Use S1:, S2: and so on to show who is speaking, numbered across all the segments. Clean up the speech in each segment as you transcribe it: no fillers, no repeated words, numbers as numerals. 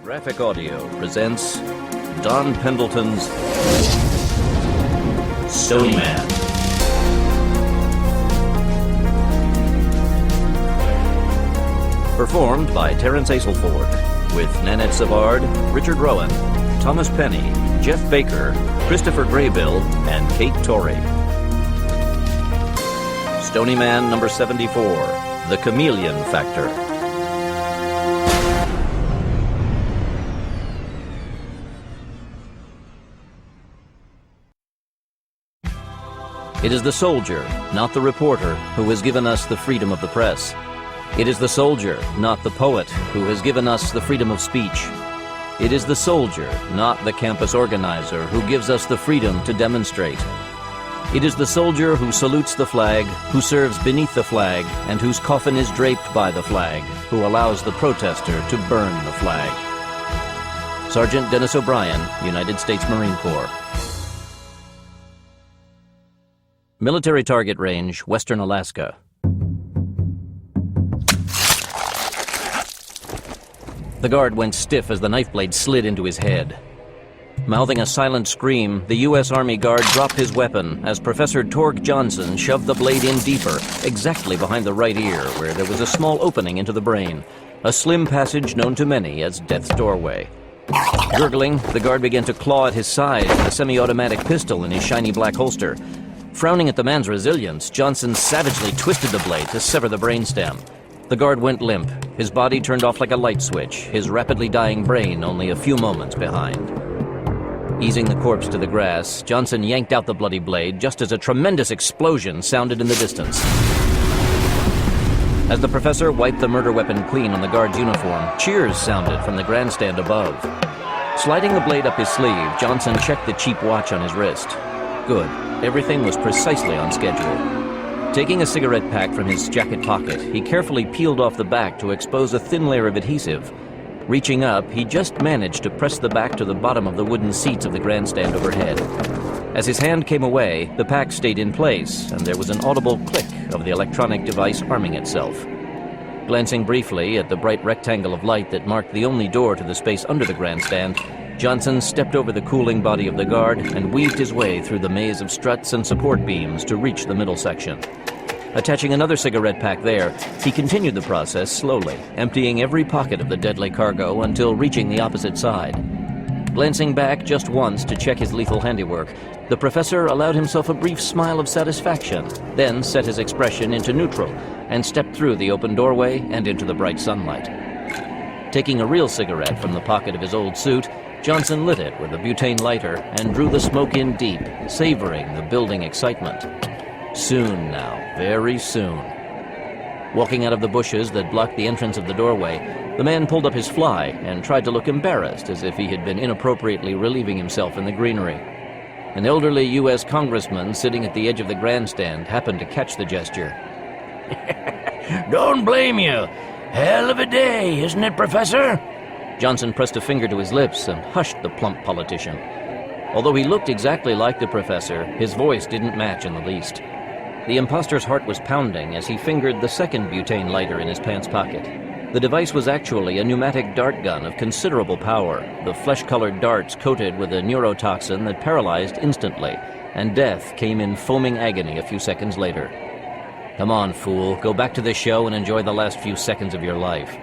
S1: Graphic Audio presents Don Pendleton's Stony Man. Performed by Terence Aselford, with Nanette Savard, Richard Rowan, Thomas Penny, Jeff Baker, Christopher Graybill, and Kate Torrey. Stony Man number 74, The Chameleon Factor. It is the soldier, not the reporter, who has given us the freedom of the press. It is the soldier, not the poet, who has given us the freedom of speech. It is the soldier, not the campus organizer, who gives us the freedom to demonstrate. It is the soldier who salutes the flag, who serves beneath the flag, and whose coffin is draped by the flag, who allows the protester to burn the flag. Sergeant Dennis O'Brien, United States Marine Corps. Military target range, Western Alaska. The guard went stiff as the knife blade slid into his head. Mouthing a silent scream, the U.S. Army guard dropped his weapon as Professor Torg Johnson shoved the blade in deeper, exactly behind the right ear, where there was a small opening into the brain, a slim passage known to many as Death's Doorway. Gurgling, the guard began to claw at his side with a semi-automatic pistol in his shiny black holster. Frowning at the man's resilience, Johnson savagely twisted the blade to sever the brainstem. The guard went limp, his body turned off like a light switch, his rapidly dying brain only a few moments behind. Easing the corpse to the grass, Johnson yanked out the bloody blade just as a tremendous explosion sounded in the distance. As the professor wiped the murder weapon clean on the guard's uniform, cheers sounded from the grandstand above. Sliding the blade up his sleeve, Johnson checked the cheap watch on his wrist. Good. Everything was precisely on schedule. Taking a cigarette pack from his jacket pocket, he carefully peeled off the back to expose a thin layer of adhesive. Reaching up, he just managed to press the back to the bottom of the wooden seats of the grandstand overhead. As his hand came away, the pack stayed in place, and there was an audible click of the electronic device arming itself. Glancing briefly at the bright rectangle of light that marked the only door to the space under the grandstand, Johnson stepped over the cooling body of the guard and weaved his way through the maze of struts and support beams to reach the middle section. Attaching another cigarette pack there, he continued the process slowly, emptying every pocket of the deadly cargo until reaching the opposite side. Glancing back just once to check his lethal handiwork, the professor allowed himself a brief smile of satisfaction, then set his expression into neutral and stepped through the open doorway and into the bright sunlight. Taking a real cigarette from the pocket of his old suit, Johnson lit it with a butane lighter and drew the smoke in deep, savoring the building excitement. Soon now, very soon. Walking out of the bushes that blocked the entrance of the doorway, the man pulled up his fly and tried to look embarrassed, as if he had been inappropriately relieving himself in the greenery. An elderly U.S. congressman sitting at the edge of the grandstand happened to catch the gesture.
S2: Don't blame you. Hell of a day, isn't it, Professor?
S1: Johnson pressed a finger to his lips and hushed the plump politician. Although he looked exactly like the professor, his voice didn't match in the least. The imposter's heart was pounding as he fingered the second butane lighter in his pants pocket. The device was actually a pneumatic dart gun of considerable power, the flesh-colored darts coated with a neurotoxin that paralyzed instantly, and death came in foaming agony a few seconds later. Come on, fool, go back to the show and enjoy the last few seconds of your life.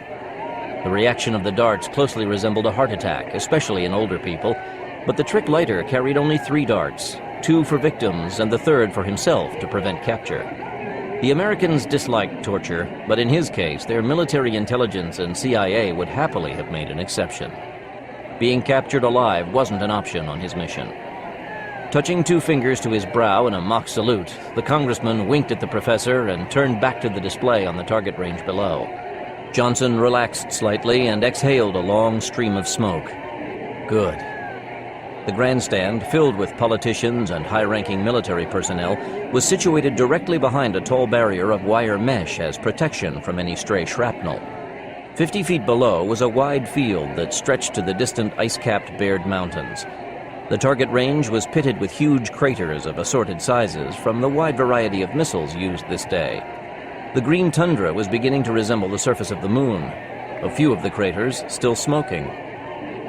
S1: The reaction of the darts closely resembled a heart attack, especially in older people, but the trick lighter carried only 3 darts, 2 for victims and the third for himself to prevent capture. The Americans disliked torture, but in his case, their military intelligence and CIA would happily have made an exception. Being captured alive wasn't an option on his mission. Touching 2 fingers to his brow in a mock salute, the congressman winked at the professor and turned back to the display on the target range below. Johnson relaxed slightly and exhaled a long stream of smoke. Good. The grandstand, filled with politicians and high-ranking military personnel, was situated directly behind a tall barrier of wire mesh as protection from any stray shrapnel. 50 feet below was a wide field that stretched to the distant ice-capped bared mountains. The target range was pitted with huge craters of assorted sizes from the wide variety of missiles used this day. The green tundra was beginning to resemble the surface of the moon, a few of the craters still smoking.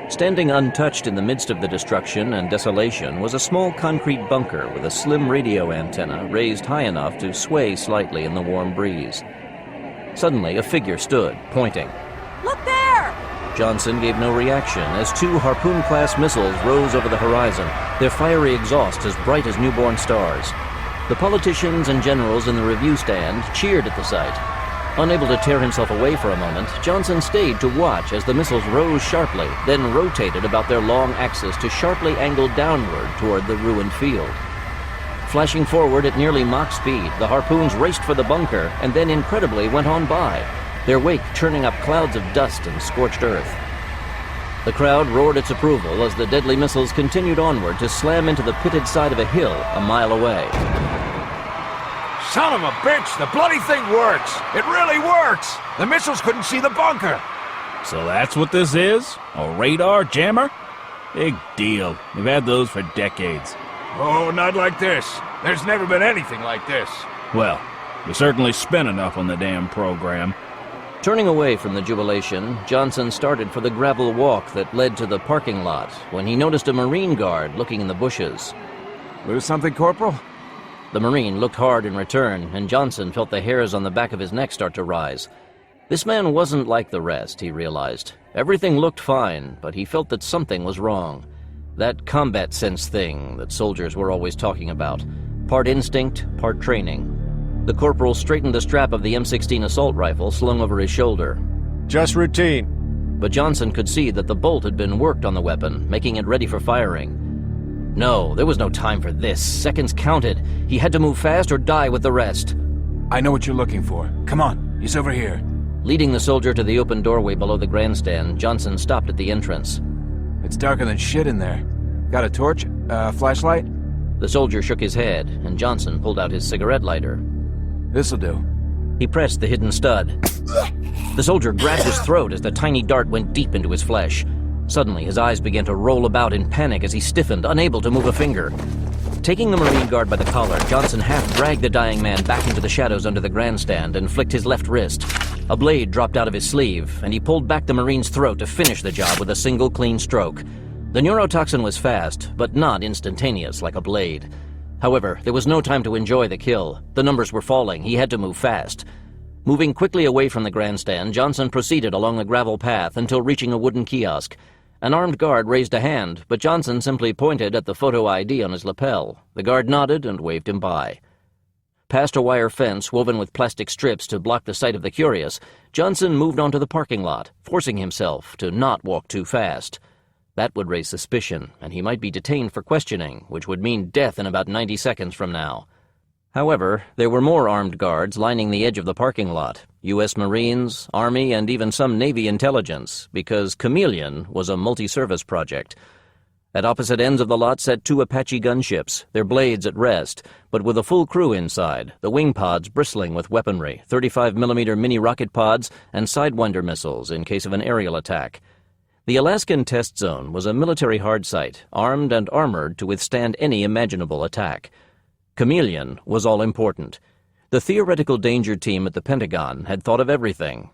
S1: Standing untouched in the midst of the destruction and desolation was a small concrete bunker with a slim radio antenna raised high enough to sway slightly in the warm breeze. Suddenly, a figure stood, pointing.
S3: Look there!
S1: Johnson gave no reaction as two Harpoon-class missiles rose over the horizon, their fiery exhaust as bright as newborn stars. The politicians and generals in the review stand cheered at the sight. Unable to tear himself away for a moment, Johnson stayed to watch as the missiles rose sharply, then rotated about their long axis to sharply angle downward toward the ruined field. Flashing forward at nearly Mach speed, the Harpoons raced for the bunker and then incredibly went on by, their wake churning up clouds of dust and scorched earth. The crowd roared its approval as the deadly missiles continued onward to slam into the pitted side of a hill a mile away.
S4: Son of a bitch, the bloody thing works! It really works! The missiles couldn't see the bunker!
S5: So that's what this is? A radar jammer? Big deal. We've had those for decades.
S4: Oh, not like this. There's never been anything like this.
S5: Well, we certainly spent enough on the damn program.
S1: Turning away from the jubilation, Johnson started for the gravel walk that led to the parking lot when he noticed a Marine guard looking in the bushes.
S4: Lose something, Corporal?
S1: The Marine looked hard in return, and Johnson felt the hairs on the back of his neck start to rise. This man wasn't like the rest, he realized. Everything looked fine, but he felt that something was wrong. That combat sense thing that soldiers were always talking about. Part instinct, part training. The corporal straightened the strap of the M16 assault rifle slung over his shoulder.
S6: Just routine.
S1: But Johnson could see that the bolt had been worked on the weapon, making it ready for firing. No, there was no time for this. Seconds counted. He had to move fast or die with the rest.
S4: I know what you're looking for. Come on, he's over here.
S1: Leading the soldier to the open doorway below the grandstand, Johnson stopped at the entrance.
S4: It's darker than shit in there. Got a torch? Flashlight?
S1: The soldier shook his head, and Johnson pulled out his cigarette lighter.
S4: This'll do.
S1: He pressed the hidden stud. The soldier grabbed his throat as the tiny dart went deep into his flesh. Suddenly, his eyes began to roll about in panic as he stiffened, unable to move a finger. Taking the Marine guard by the collar, Johnson half-dragged the dying man back into the shadows under the grandstand and flicked his left wrist. A blade dropped out of his sleeve, and he pulled back the Marine's throat to finish the job with a single clean stroke. The neurotoxin was fast, but not instantaneous like a blade. However, there was no time to enjoy the kill. The numbers were falling. He had to move fast. Moving quickly away from the grandstand, Johnson proceeded along the gravel path until reaching a wooden kiosk. An armed guard raised a hand, but Johnson simply pointed at the photo ID on his lapel. The guard nodded and waved him by. Past a wire fence woven with plastic strips to block the sight of the curious, Johnson moved onto the parking lot, forcing himself to not walk too fast. That would raise suspicion, and he might be detained for questioning, which would mean death in about 90 seconds from now. However, there were more armed guards lining the edge of the parking lot, U.S. Marines, Army, and even some Navy intelligence, because Chameleon was a multi-service project. At opposite ends of the lot sat two Apache gunships, their blades at rest, but with a full crew inside, the wing pods bristling with weaponry, 35mm mini rocket pods, and Sidewinder missiles in case of an aerial attack. The Alaskan Test Zone was a military hard site, armed and armored to withstand any imaginable attack. Chameleon was all-important. The theoretical danger team at the Pentagon had thought of everything,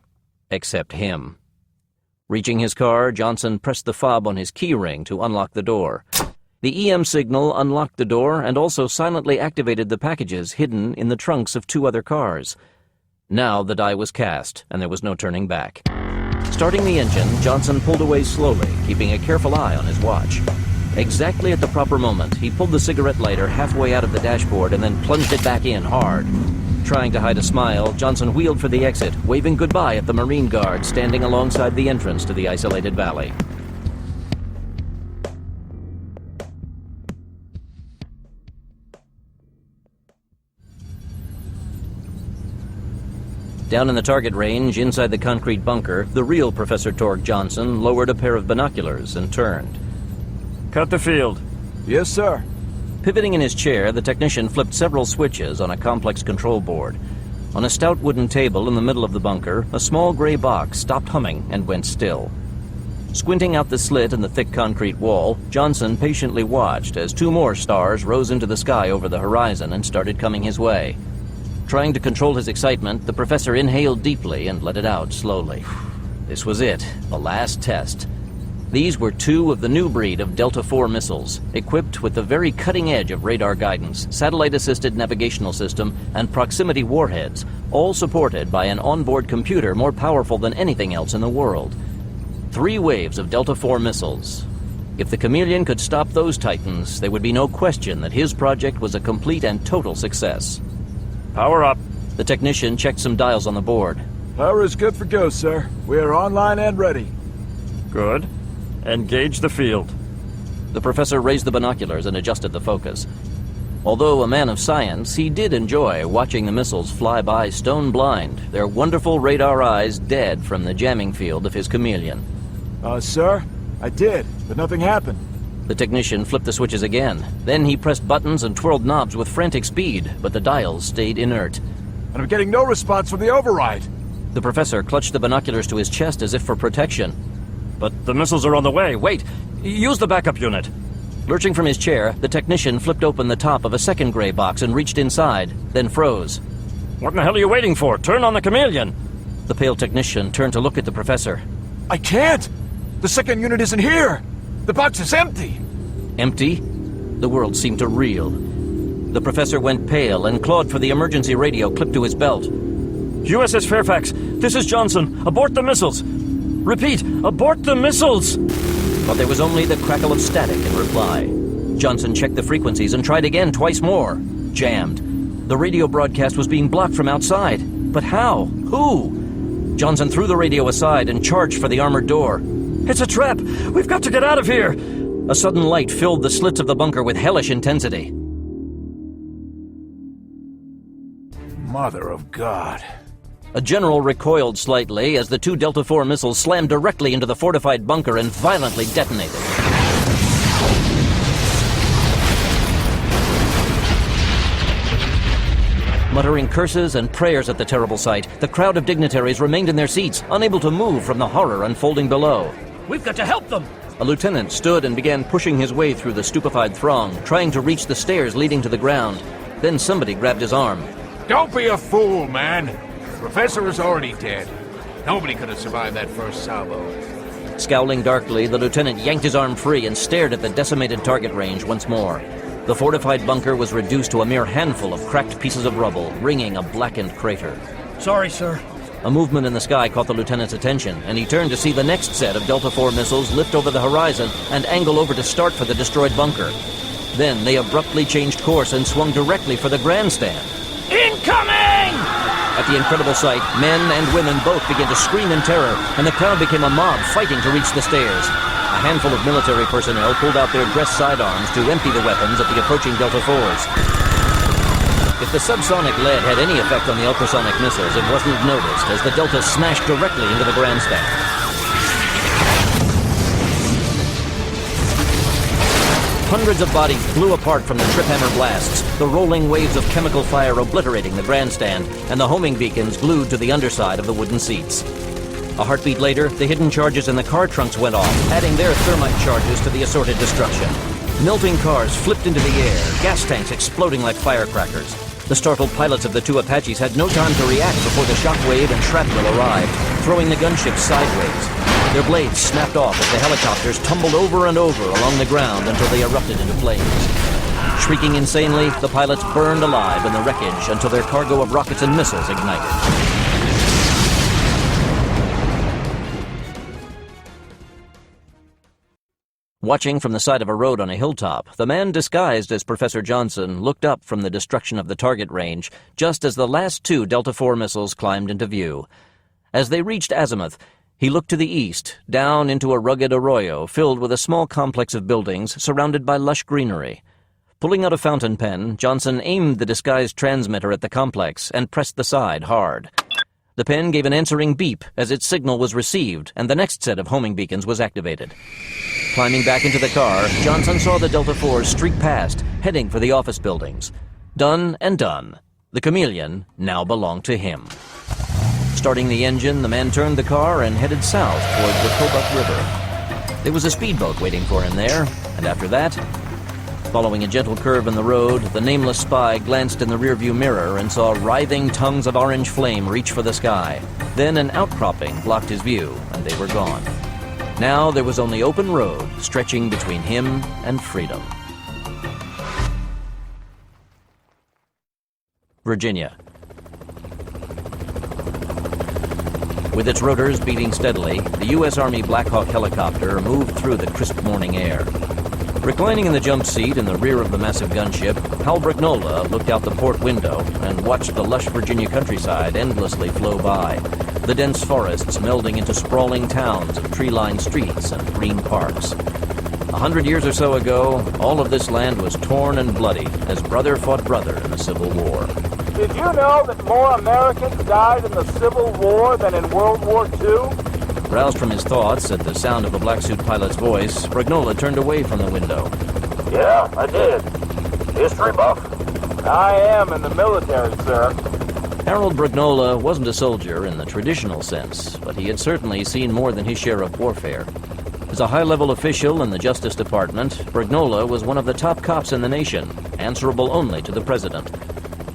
S1: except him. Reaching his car, Johnson pressed the fob on his key ring to unlock the door. The EM signal unlocked the door and also silently activated the packages hidden in the trunks of two other cars. Now the die was cast, and there was no turning back. Starting the engine, Johnson pulled away slowly, keeping a careful eye on his watch. Exactly at the proper moment, he pulled the cigarette lighter halfway out of the dashboard and then plunged it back in hard. Trying to hide a smile, Johnson wheeled for the exit, waving goodbye at the Marine Guard standing alongside the entrance to the isolated valley. Down in the target range, inside the concrete bunker, the real Professor Torg Johnson lowered a pair of binoculars and turned.
S5: Cut the field.
S4: Yes, sir.
S1: Pivoting in his chair, the technician flipped several switches on a complex control board. On a stout wooden table in the middle of the bunker, a small gray box stopped humming and went still. Squinting out the slit in the thick concrete wall, Johnson patiently watched as two more stars rose into the sky over the horizon and started coming his way. Trying to control his excitement, the professor inhaled deeply and let it out slowly. This was it, the last test. These were two of the new breed of Delta IV missiles, equipped with the very cutting edge of radar guidance, satellite-assisted navigational system, and proximity warheads, all supported by an onboard computer more powerful than anything else in the world. 3 waves of Delta IV missiles. If the Chameleon could stop those titans, there would be no question that his project was a complete and total success.
S3: Power up.
S1: The technician checked some dials on the board.
S7: Power is good for go, sir. We are online and ready.
S3: Good. Engage the field.
S1: The professor raised the binoculars and adjusted the focus. Although a man of science, he did enjoy watching the missiles fly by stone blind, their wonderful radar eyes dead from the jamming field of his Chameleon.
S7: Sir, I did, but nothing happened.
S1: The technician flipped the switches again. Then he pressed buttons and twirled knobs with frantic speed, but the dials stayed inert.
S7: And I'm getting no response from the override.
S1: The professor clutched the binoculars to his chest as if for protection.
S3: But the missiles are on the way. Wait! Use the backup unit.
S1: Lurching from his chair, the technician flipped open the top of a second gray box and reached inside, then froze.
S3: What in the hell are you waiting for? Turn on the Chameleon!
S1: The pale technician turned to look at the professor.
S7: I can't! The second unit isn't here! The box is empty!
S1: Empty? The world seemed to reel. The professor went pale and clawed for the emergency radio clipped to his belt.
S3: USS Fairfax, this is Johnson. Abort the missiles! Repeat, abort the missiles!
S1: But there was only the crackle of static in reply. Johnson checked the frequencies and tried again twice more. Jammed. The radio broadcast was being blocked from outside. But how? Who? Johnson threw the radio aside and charged for the armored door.
S3: It's a trap! We've got to get out of here!
S1: A sudden light filled the slits of the bunker with hellish intensity.
S7: Mother of God.
S1: A general recoiled slightly as the 2 Delta IV missiles slammed directly into the fortified bunker and violently detonated. Muttering curses and prayers at the terrible sight, the crowd of dignitaries remained in their seats, unable to move from the horror unfolding below.
S2: We've got to help them!
S1: A lieutenant stood and began pushing his way through the stupefied throng, trying to reach the stairs leading to the ground. Then somebody grabbed his arm.
S4: Don't be a fool, man. Professor is already dead. Nobody could have survived that first salvo.
S1: Scowling darkly, the lieutenant yanked his arm free and stared at the decimated target range once more. The fortified bunker was reduced to a mere handful of cracked pieces of rubble, ringing a blackened crater.
S2: Sorry, sir.
S1: A movement in the sky caught the lieutenant's attention, and he turned to see the next set of Delta IV missiles lift over the horizon and angle over to start for the destroyed bunker. Then they abruptly changed course and swung directly for the grandstand.
S2: Incoming!
S1: At the incredible sight, men and women both began to scream in terror, and the crowd became a mob fighting to reach the stairs. A handful of military personnel pulled out their dress sidearms to empty the weapons at the approaching Delta IVs. If the subsonic lead had any effect on the ultrasonic missiles, it wasn't noticed as the Deltas smashed directly into the grandstand. Hundreds of bodies flew apart from the trip-hammer blasts, the rolling waves of chemical fire obliterating the grandstand, and the homing beacons glued to the underside of the wooden seats. A heartbeat later, the hidden charges in the car trunks went off, adding their thermite charges to the assorted destruction. Melting cars flipped into the air, gas tanks exploding like firecrackers. The startled pilots of the 2 Apaches had no time to react before the shockwave and shrapnel arrived, throwing the gunships sideways. Their blades snapped off as the helicopters tumbled over and over along the ground until they erupted into flames. Shrieking insanely, the pilots burned alive in the wreckage until their cargo of rockets and missiles ignited. Watching from the side of a road on a hilltop, the man disguised as Professor Johnson looked up from the destruction of the target range just as the last 2 Delta IV missiles climbed into view. As they reached azimuth, he looked to the east, down into a rugged arroyo filled with a small complex of buildings surrounded by lush greenery. Pulling out a fountain pen, Johnson aimed the disguised transmitter at the complex and pressed the side hard. The pen gave an answering beep as its signal was received, and the next set of homing beacons was activated. Climbing back into the car, Johnson saw the Delta IVs streak past, heading for the office buildings. Done and done. The Chameleon now belonged to him. Starting the engine, the man turned the car and headed south toward the Kobuk River. There was a speedboat waiting for him there, and after that, following a gentle curve in the road, the nameless spy glanced in the rearview mirror and saw writhing tongues of orange flame reach for the sky. Then an outcropping blocked his view, and they were gone. Now there was only open road stretching between him and freedom. Virginia. With its rotors beating steadily, the U.S. Army Black Hawk helicopter moved through the crisp morning air. Reclining in the jump seat in the rear of the massive gunship, Hal Brignola looked out the port window and watched the lush Virginia countryside endlessly flow by, the dense forests melding into sprawling towns of tree-lined streets and green parks. 100 years or so ago, all of this land was torn and bloody as brother fought brother in the Civil War.
S8: Did you know that more Americans died in the Civil War than in World War II?
S1: Roused from his thoughts at the sound of the black suit pilot's voice, Brignola turned away from the window.
S8: Yeah, I did. History buff? I am in the military, sir.
S1: Harold Brignola wasn't a soldier in the traditional sense, but he had certainly seen more than his share of warfare. As a high-level official in the Justice Department, Brignola was one of the top cops in the nation, answerable only to the president.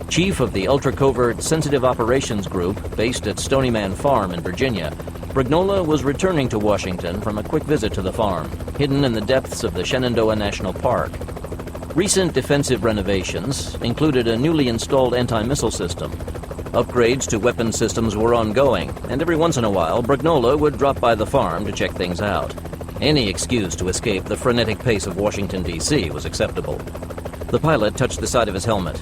S1: Chief of the ultra-covert Sensitive Operations Group based at Stony Farm in Virginia, Brignola was returning to Washington from a quick visit to the farm, hidden in the depths of the Shenandoah National Park. Recent defensive renovations included a newly installed anti-missile system. Upgrades to weapon systems were ongoing, and every once in a while, Brignola would drop by the farm to check things out. Any excuse to escape the frenetic pace of Washington, D.C. was acceptable. The pilot touched the side of his helmet.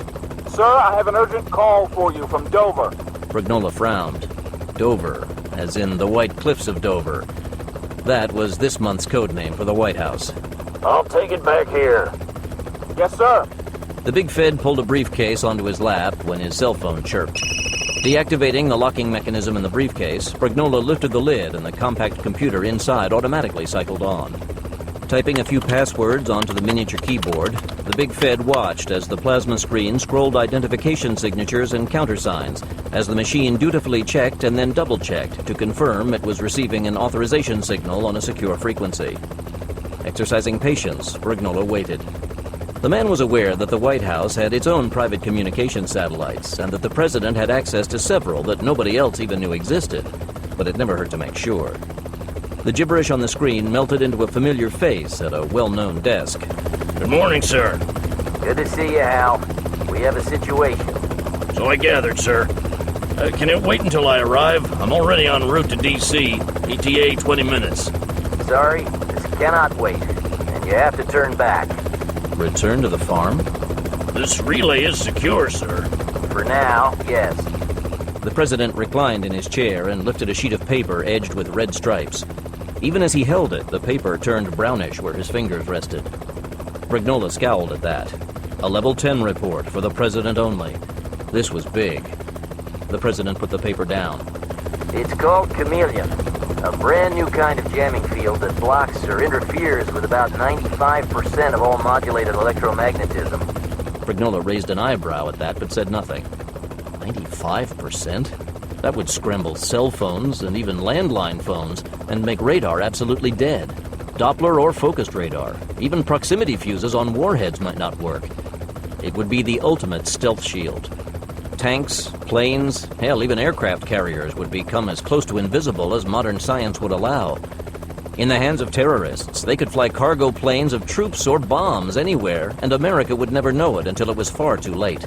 S8: Sir, I have an urgent call for you from Dover.
S1: Brignola frowned. Dover, as in the White Cliffs of Dover. That was this month's code name for the White House.
S8: I'll take it back here. Yes, sir.
S1: The big Fed pulled a briefcase onto his lap when his cell phone chirped. Deactivating the locking mechanism in the briefcase, Brignola lifted the lid and the compact computer inside automatically cycled on. Typing a few passwords onto the miniature keyboard, the big Fed watched as the plasma screen scrolled identification signatures and countersigns as the machine dutifully checked and then double-checked to confirm it was receiving an authorization signal on a secure frequency. Exercising patience, Brignola waited. The man was aware that the White House had its own private communication satellites and that the president had access to several that nobody else even knew existed, but it never hurt to make sure. The gibberish on the screen melted into a familiar face at a well-known desk.
S2: Good morning, sir.
S9: Good to see you, Hal. We have a situation.
S2: So I gathered, sir. Can it wait until I arrive? I'm already en route to D.C. ETA 20 minutes.
S9: Sorry, this cannot wait, and you have to turn back.
S1: Return to the farm?
S2: This relay is secure, sir.
S9: For now, yes.
S1: The president reclined in his chair and lifted a sheet of paper edged with red stripes. Even as he held it, the paper turned brownish where his fingers rested. Brignola scowled at that. A Level 10 report for the president only. This was big. The president put the paper down.
S9: It's called Chameleon, a brand new kind of jamming field that blocks or interferes with about 95% of all modulated electromagnetism.
S1: Brignola raised an eyebrow at that but said nothing. 95%? That would scramble cell phones and even landline phones and make radar absolutely dead. Doppler or focused radar. Even proximity fuses on warheads might not work. It would be the ultimate stealth shield. Tanks, planes, hell, even aircraft carriers would become as close to invisible as modern science would allow. In the hands of terrorists, they could fly cargo planes of troops or bombs anywhere, and America would never know it until it was far too late.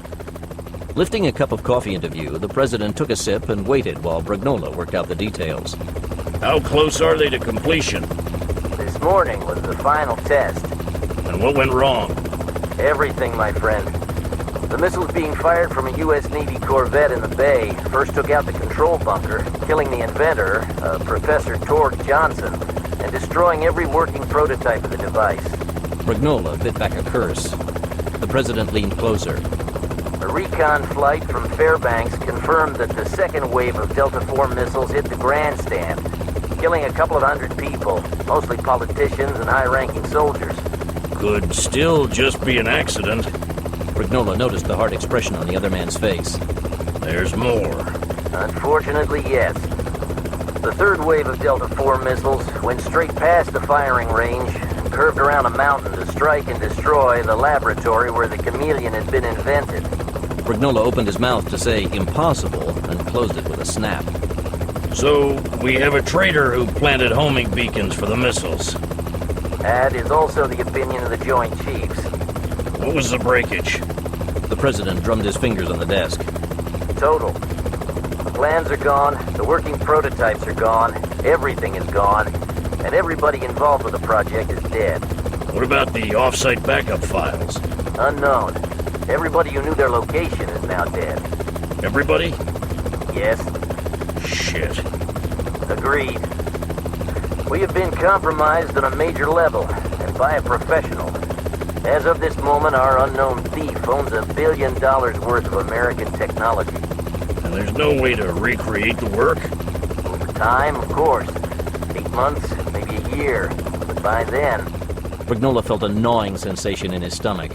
S1: Lifting a cup of coffee into view, the president took a sip and waited while Brignola worked out the details.
S2: How close are they to completion?
S9: This morning was the final test.
S2: And what went wrong?
S9: Everything, my friend. The missiles being fired from a U.S. Navy corvette in the bay first took out the control bunker, killing the inventor, Professor Torg Johnson, and destroying every working prototype of the device.
S1: Brignola bit back a curse. The president leaned closer.
S9: A recon flight from Fairbanks confirmed that the second wave of Delta IV missiles hit the grandstand, killing a couple of hundred people, mostly politicians and high-ranking soldiers.
S2: Could still just be an accident.
S1: Brignola noticed the hard expression on the other man's face.
S2: There's more.
S9: Unfortunately, yes. The third wave of Delta IV missiles went straight past the firing range and curved around a mountain to strike and destroy the laboratory where the Chameleon had been invented.
S1: Brignola opened his mouth to say impossible and closed it with a snap.
S2: So, we have a traitor who planted homing beacons for the missiles.
S9: That is also the opinion of the Joint Chiefs.
S2: What was the breakage?
S1: The president drummed his fingers on the desk.
S9: Total. The plans are gone, the working prototypes are gone, everything is gone, and everybody involved with the project is dead.
S2: What about the off-site backup files?
S9: Unknown. Everybody who knew their location is now dead.
S2: Everybody?
S9: Yes,
S2: Shit.
S9: agreed. We have been compromised on a major level, and by a professional. As of this moment, our unknown thief owns $1 billion worth of American technology.
S2: And there's no way to recreate the work?
S9: Over time, of course. 8 months, maybe a year. But by then...
S1: Brignola felt a gnawing sensation in his stomach.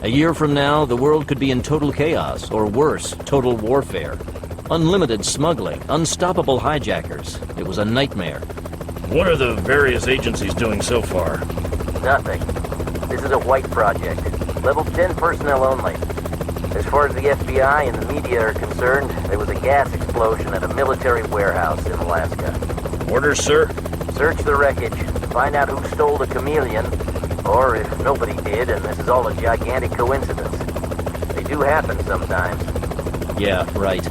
S1: A year from now, the world could be in total chaos, or worse, total warfare. Unlimited smuggling, unstoppable hijackers. It was a nightmare.
S2: What are the various agencies doing so far?
S9: Nothing. This is a white project. Level 10 personnel only. As far as the FBI and the media are concerned, there was a gas explosion at a military warehouse in Alaska.
S2: Orders, sir?
S9: Search the wreckage. Find out who stole the Chameleon. Or if nobody did, and this is all a gigantic coincidence. They do happen sometimes.
S1: Yeah, right.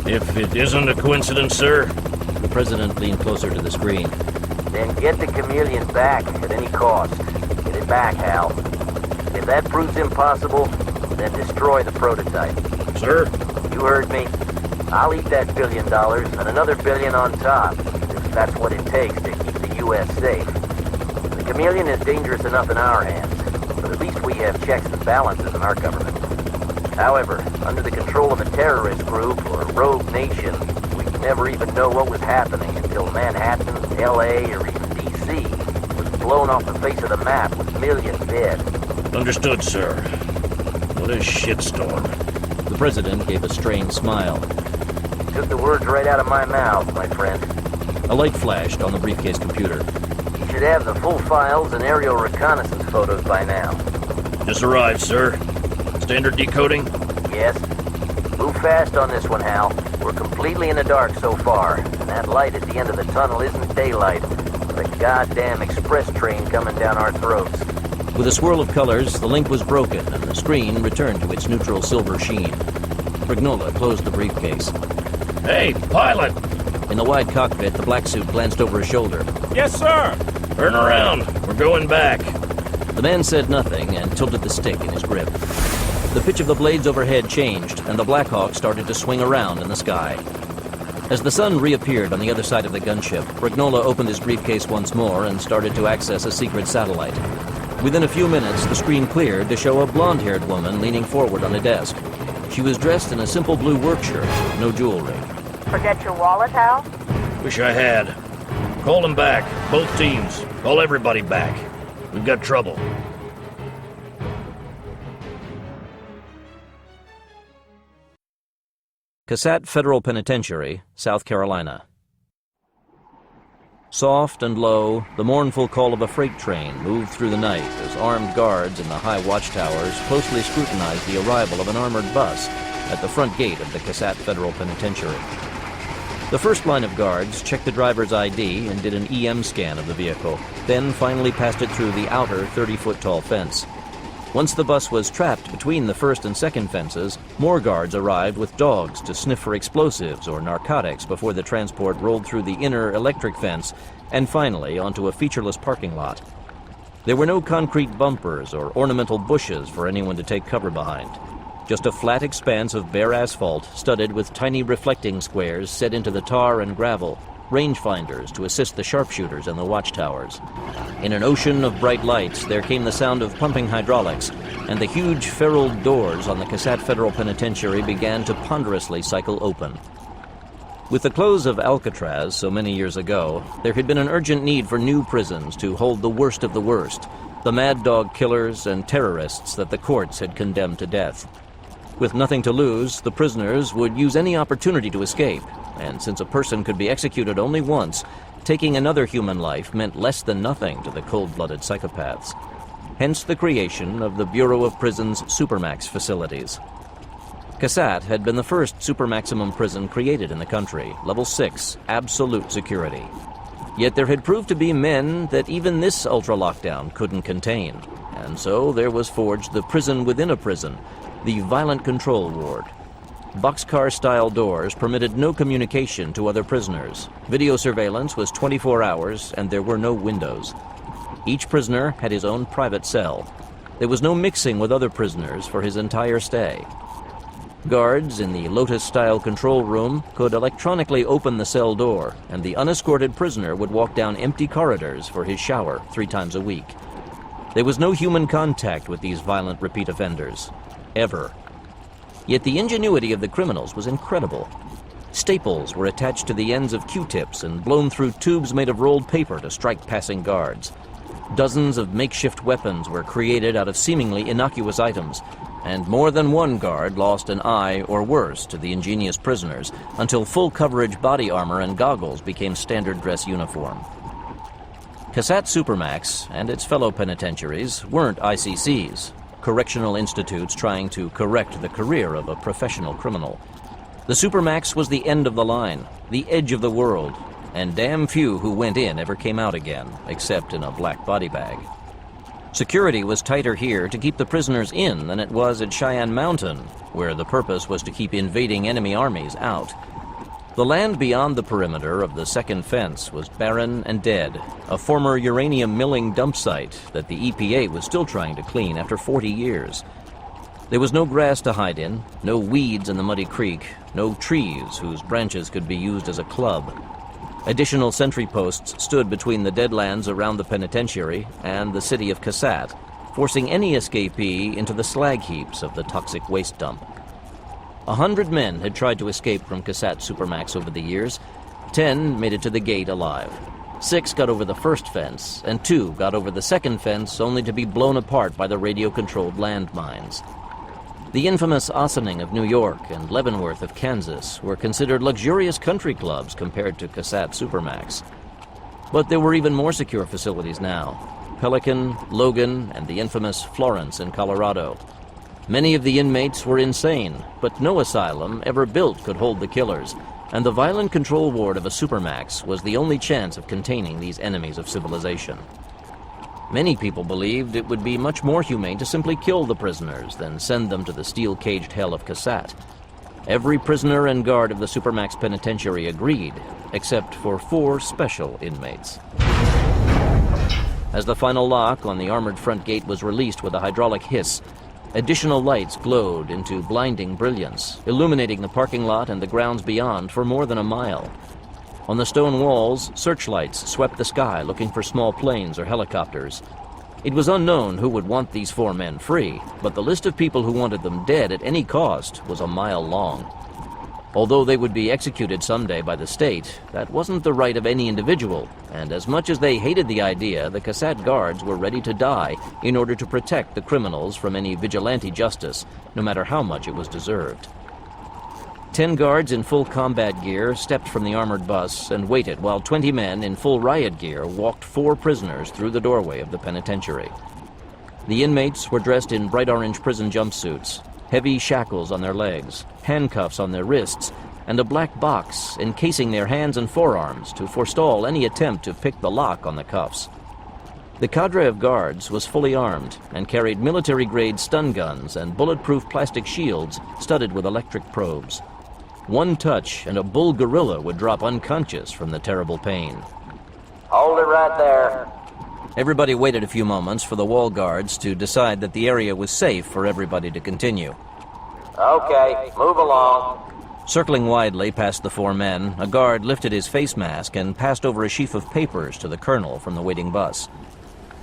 S2: If it isn't a coincidence, sir?
S1: The president leaned closer to the screen.
S9: Then get the Chameleon back at any cost. Get it back, Hal. If that proves impossible, then destroy the prototype.
S2: Sir?
S9: You heard me. I'll eat that $1 billion and another $1 billion on top, if that's what it takes to keep the U.S. safe. The Chameleon is dangerous enough in our hands, but at least we have checks and balances in our government. However, under the control of a terrorist group or a rogue nation, we'd never even know what was happening until Manhattan, L.A., or even D.C. was blown off the face of the map with millions dead.
S2: Understood, sir. What a shitstorm.
S1: The president gave a strained smile.
S9: Took the words right out of my mouth, my friend.
S1: A light flashed on the briefcase computer.
S9: You should have the full files and aerial reconnaissance photos by now.
S2: Just arrived, sir. Standard decoding?
S9: Yes? Move fast on this one, Hal. We're completely in the dark so far, and that light at the end of the tunnel isn't daylight, but a goddamn express train coming down our throats.
S1: With a swirl of colors, the link was broken and the screen returned to its neutral silver sheen. Brignola closed the briefcase.
S2: Hey, pilot!
S1: In the wide cockpit, the black suit glanced over his shoulder.
S5: Yes, sir.
S2: Turn around. We're going back.
S1: The man said nothing and tilted the stick in his grip. The pitch of the blades overhead changed, and the Black Hawk started to swing around in the sky. As the sun reappeared on the other side of the gunship, Brignola opened his briefcase once more and started to access a secret satellite. Within a few minutes, the screen cleared to show a blonde-haired woman leaning forward on a desk. She was dressed in a simple blue work shirt, no jewelry.
S10: Forget your wallet, Hal?
S2: Wish I had. Call them back. Both teams. Call everybody back. We've got trouble.
S1: Casat Federal Penitentiary, South Carolina. Soft and low, the mournful call of a freight train moved through the night as armed guards in the high watchtowers closely scrutinized the arrival of an armored bus at the front gate of the Casat Federal Penitentiary. The first line of guards checked the driver's ID and did an EM scan of the vehicle, then finally passed it through the outer 30-foot-tall fence. Once the bus was trapped between the first and second fences, more guards arrived with dogs to sniff for explosives or narcotics before the transport rolled through the inner electric fence and finally onto a featureless parking lot. There were no concrete bumpers or ornamental bushes for anyone to take cover behind. Just a flat expanse of bare asphalt studded with tiny reflecting squares set into the tar and gravel, rangefinders to assist the sharpshooters in the watchtowers. In an ocean of bright lights, there came the sound of pumping hydraulics, and the huge ferruled doors on the Casat Federal Penitentiary began to ponderously cycle open. With the close of Alcatraz so many years ago, there had been an urgent need for new prisons to hold the worst of the worst, the mad dog killers and terrorists that the courts had condemned to death. With nothing to lose, the prisoners would use any opportunity to escape, and since a person could be executed only once, taking another human life meant less than nothing to the cold-blooded psychopaths. Hence the creation of the Bureau of Prisons Supermax facilities. Cassatt had been the first supermaximum prison created in the country, level 6, absolute security. Yet there had proved to be men that even this ultra-lockdown couldn't contain, and so there was forged the prison within a prison, the violent control ward. Boxcar-style doors permitted no communication to other prisoners. Video surveillance was 24 hours, and there were no windows. Each prisoner had his own private cell. There was no mixing with other prisoners for his entire stay. Guards in the Lotus-style control room could electronically open the cell door, and the unescorted prisoner would walk down empty corridors for his shower 3 times a week. There was no human contact with these violent repeat offenders. Ever. Yet the ingenuity of the criminals was incredible. Staples were attached to the ends of Q-tips and blown through tubes made of rolled paper to strike passing guards. Dozens of makeshift weapons were created out of seemingly innocuous items, and more than one guard lost an eye or worse to the ingenious prisoners until full-coverage body armor and goggles became standard dress uniform. Cassatt Supermax and its fellow penitentiaries weren't ICCs, correctional institutes trying to correct the career of a professional criminal. The Supermax was the end of the line, the edge of the world, and damn few who went in ever came out again, except in a black body bag. Security was tighter here to keep the prisoners in than it was at Cheyenne Mountain, where the purpose was to keep invading enemy armies out. The land beyond the perimeter of the second fence was barren and dead, a former uranium milling dump site that the EPA was still trying to clean after 40 years. There was no grass to hide in, no weeds in the muddy creek, no trees whose branches could be used as a club. Additional sentry posts stood between the deadlands around the penitentiary and the city of Cassatt, forcing any escapee into the slag heaps of the toxic waste dump. 100 men had tried to escape from Cassatt Supermax over the years. 10 made it to the gate alive. 6 got over the first fence, and 2 got over the second fence only to be blown apart by the radio-controlled landmines. The infamous Ossining of New York and Leavenworth of Kansas were considered luxurious country clubs compared to Cassatt Supermax. But there were even more secure facilities now: Pelican, Logan, and the infamous Florence in Colorado. Many of the inmates were insane, but no asylum ever built could hold the killers, and the violent control ward of a Supermax was the only chance of containing these enemies of civilization. Many people believed it would be much more humane to simply kill the prisoners than send them to the steel-caged hell of Cassatt. Every prisoner and guard of the Supermax penitentiary agreed, except for 4 special inmates. As the final lock on the armored front gate was released with a hydraulic hiss, additional lights glowed into blinding brilliance, illuminating the parking lot and the grounds beyond for more than a mile. On the stone walls, searchlights swept the sky looking for small planes or helicopters. It was unknown who would want these 4 men free, but the list of people who wanted them dead at any cost was a mile long. Although they would be executed someday by the state, that wasn't the right of any individual, and as much as they hated the idea, the Cassatt guards were ready to die in order to protect the criminals from any vigilante justice, no matter how much it was deserved. 10 guards in full combat gear stepped from the armored bus and waited while 20 men in full riot gear walked 4 prisoners through the doorway of the penitentiary. The inmates were dressed in bright orange prison jumpsuits, heavy shackles on their legs, handcuffs on their wrists, and a black box encasing their hands and forearms to forestall any attempt to pick the lock on the cuffs. The cadre of guards was fully armed and carried military-grade stun guns and bulletproof plastic shields studded with electric probes. One touch and a bull gorilla would drop unconscious from the terrible pain.
S9: Hold it right there.
S1: Everybody waited a few moments for the wall guards to decide that the area was safe for everybody to continue.
S9: Okay, move along.
S1: Circling widely past the 4 men, a guard lifted his face mask and passed over a sheaf of papers to the colonel from the waiting bus.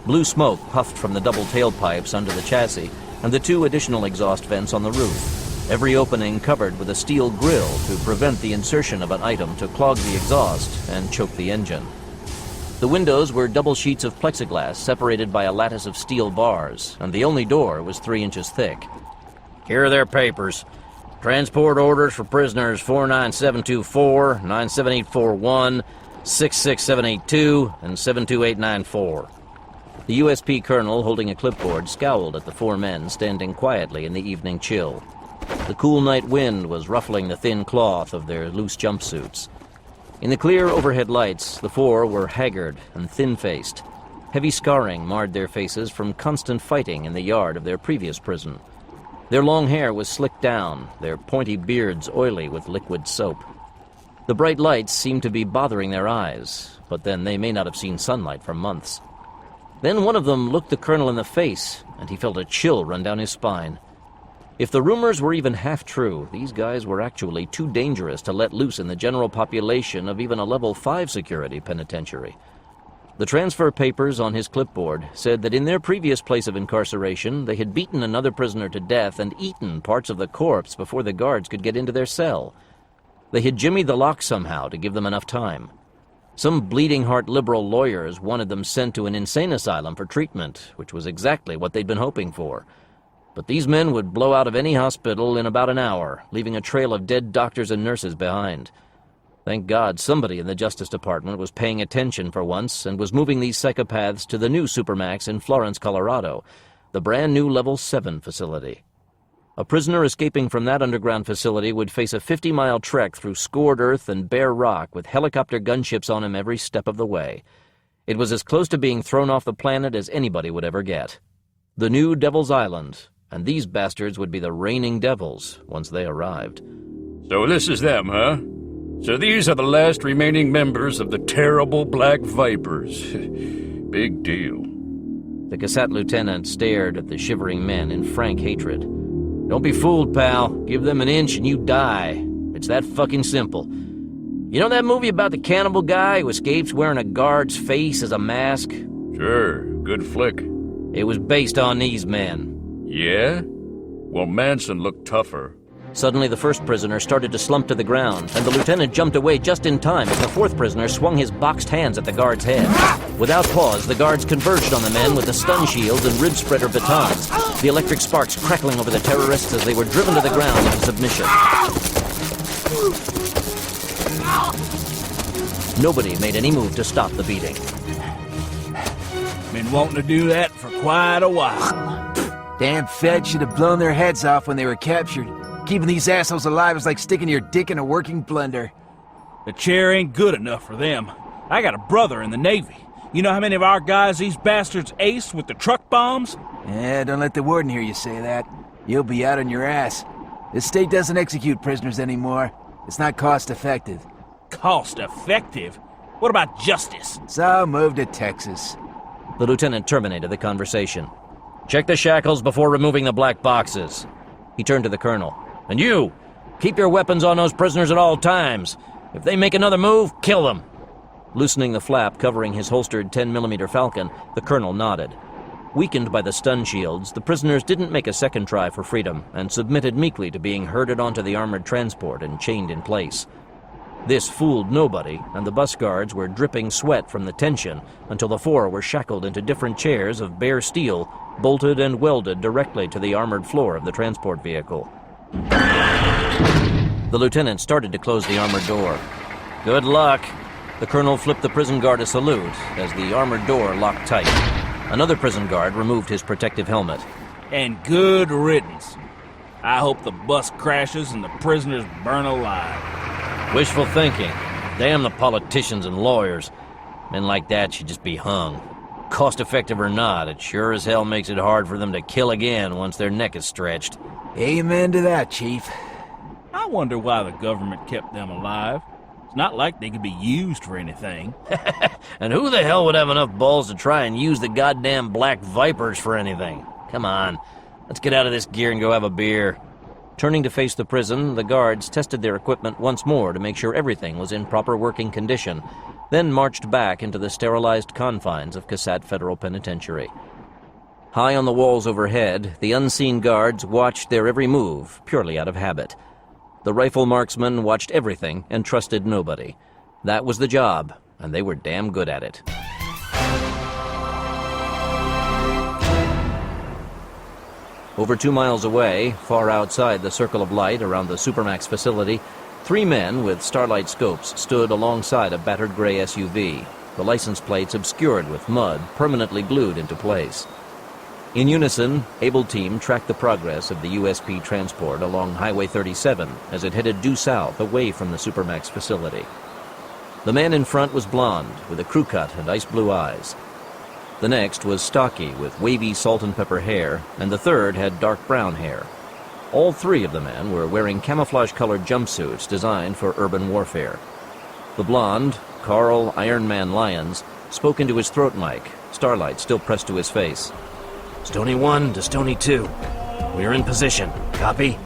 S1: Blue smoke puffed from the double tailpipes under the chassis and the 2 additional exhaust vents on the roof, every opening covered with a steel grill to prevent the insertion of an item to clog the exhaust and choke the engine. The windows were double sheets of plexiglass separated by a lattice of steel bars, and the only door was 3 inches thick.
S2: Here are their papers. Transport orders for prisoners 49724, 97841, 66782, and 72894.
S1: The USP colonel, holding a clipboard, scowled at the 4 men standing quietly in the evening chill. The cool night wind was ruffling the thin cloth of their loose jumpsuits. In the clear overhead lights, the four were haggard and thin-faced. Heavy scarring marred their faces from constant fighting in the yard of their previous prison. Their long hair was slicked down, their pointy beards oily with liquid soap. The bright lights seemed to be bothering their eyes, but then they may not have seen sunlight for months. Then one of them looked the colonel in the face, and he felt a chill run down his spine. If the rumors were even half true, these guys were actually too dangerous to let loose in the general population of even a level 5 security penitentiary. The transfer papers on his clipboard said that in their previous place of incarceration, they had beaten another prisoner to death and eaten parts of the corpse before the guards could get into their cell. They had jimmied the lock somehow to give them enough time. Some bleeding-heart liberal lawyers wanted them sent to an insane asylum for treatment, which was exactly what they'd been hoping for. But these men would blow out of any hospital in about an hour, leaving a trail of dead doctors and nurses behind. Thank God somebody in the Justice Department was paying attention for once and was moving these psychopaths to the new Supermax in Florence, Colorado, the brand new Level 7 facility. A prisoner escaping from that underground facility would face a 50-mile trek through scored earth and bare rock with helicopter gunships on him every step of the way. It was as close to being thrown off the planet as anybody would ever get. The new Devil's Island, and these bastards would be the reigning devils once they arrived.
S2: So this is them, huh? So these are the last remaining members of the terrible Black Vipers. Big deal.
S1: The cassette lieutenant stared at the shivering men in frank hatred. Don't be fooled, pal. Give them an inch and you die. It's that fucking simple. You know that movie about the cannibal guy who escapes wearing a guard's face as a mask?
S2: Sure, good flick.
S1: It was based on these men.
S2: Yeah? Well, Manson looked tougher.
S1: Suddenly the first prisoner started to slump to the ground, and the lieutenant jumped away just in time as the fourth prisoner swung his boxed hands at the guard's head. Without pause, the guards converged on the men with the stun shields and rib spreader batons, the electric sparks crackling over the terrorists as they were driven to the ground into submission. Nobody made any move to stop the beating.
S5: Been wanting to do that for quite a while.
S7: Damn Fed should have blown their heads off when they were captured. Keeping these assholes alive is like sticking your dick in a working blender.
S5: The chair ain't good enough for them. I got a brother in the Navy. You know how many of our guys these bastards aced with the truck bombs?
S7: Yeah, don't let the warden hear you say that. You'll be out on your ass. This state doesn't execute prisoners anymore. It's not cost-effective.
S5: Cost-effective? What about justice?
S7: So move to Texas.
S1: The lieutenant terminated the conversation. Check the shackles before removing the black boxes. He turned to the colonel. And you, keep your weapons on those prisoners at all times. If they make another move, kill them. Loosening the flap covering his holstered 10mm Falcon, the colonel nodded. Weakened by the stun shields, the prisoners didn't make a second try for freedom and submitted meekly to being herded onto the armored transport and chained in place. This fooled nobody, and the bus guards were dripping sweat from the tension until the four were shackled into different chairs of bare steel, bolted and welded directly to the armored floor of the transport vehicle. The lieutenant started to close the armored door. Good luck. The colonel flipped the prison guard a salute as the armored door locked tight. Another prison guard removed his protective helmet.
S5: And good riddance. I hope the bus crashes and the prisoners burn alive.
S1: Wishful thinking. Damn the politicians and lawyers. Men like that should just be hung. Cost-effective or not, it sure as hell makes it hard for them to kill again once their neck is stretched.
S7: Amen to that, Chief.
S5: I wonder why the government kept them alive. It's not like they could be used for anything.
S1: And who the hell would have enough balls to try and use the goddamn Black Vipers for anything? Come on, let's get out of this gear and go have a beer. Turning to face the prison, the guards tested their equipment once more to make sure everything was in proper working condition, then marched back into the sterilized confines of Cassat Federal Penitentiary. High on the walls overhead, the unseen guards watched their every move, purely out of habit. The rifle marksmen watched everything and trusted nobody. That was the job, and they were damn good at it. Over 2 miles away, far outside the circle of light around the Supermax facility, 3 men with starlight scopes stood alongside a battered gray SUV, the license plates obscured with mud permanently glued into place. In unison, Able Team tracked the progress of the USP transport along Highway 37 as it headed due south away from the Supermax facility. The man in front was blonde, with a crew cut and ice blue eyes. The next was stocky, with wavy salt and pepper hair, and the third had dark brown hair. All three of the men were wearing camouflage-colored jumpsuits designed for urban warfare. The blonde, Carl Iron Man Lyons, spoke into his throat mic, starlight still pressed to his face.
S3: Stony 1 to Stony 2. We're in position. Copy?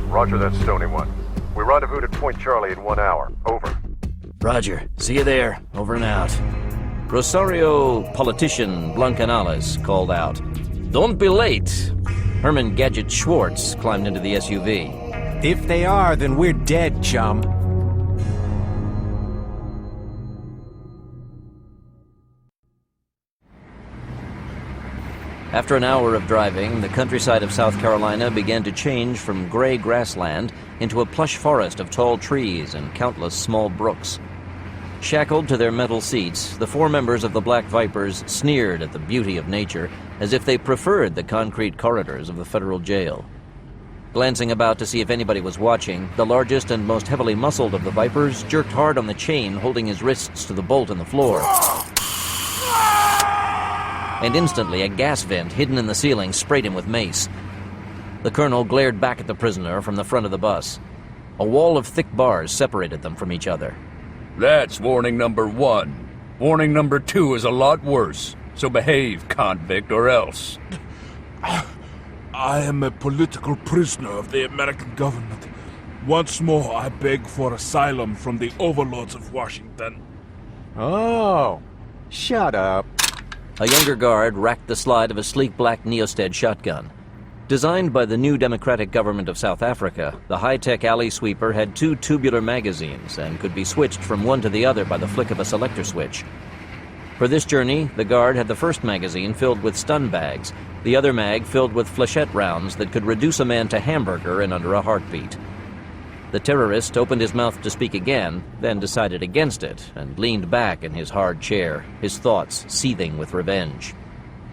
S11: Roger that, Stony 1. We rendezvoused at Point Charlie in 1 hour. Over.
S3: Roger. See you there. Over and out.
S1: Rosario politician Blancanales called out. Don't be late. Herman Gadget Schwartz climbed into the SUV.
S6: If they are, then we're dead, chum.
S1: After an hour of driving, the countryside of South Carolina began to change from gray grassland into a plush forest of tall trees and countless small brooks. Shackled to their metal seats, the four members of the Black Vipers sneered at the beauty of nature as if they preferred the concrete corridors of the federal jail. Glancing about to see if anybody was watching, the largest and most heavily muscled of the Vipers jerked hard on the chain holding his wrists to the bolt in the floor. And instantly a gas vent hidden in the ceiling sprayed him with mace. The colonel glared back at the prisoner from the front of the bus. A wall of thick bars separated them from each other.
S2: That's warning number 1. Warning number 2 is a lot worse. So behave, convict, or else.
S5: I am a political prisoner of the American government. Once more, I beg for asylum from the overlords of Washington.
S6: Oh, shut up.
S1: A younger guard racked the slide of a sleek black Neosted shotgun. Designed by the new democratic government of South Africa, the high-tech alley sweeper had 2 tubular magazines and could be switched from one to the other by the flick of a selector switch. For this journey, the guard had the first magazine filled with stun bags, the other mag filled with flechette rounds that could reduce a man to hamburger in under a heartbeat. The terrorist opened his mouth to speak again, then decided against it and leaned back in his hard chair, his thoughts seething with revenge.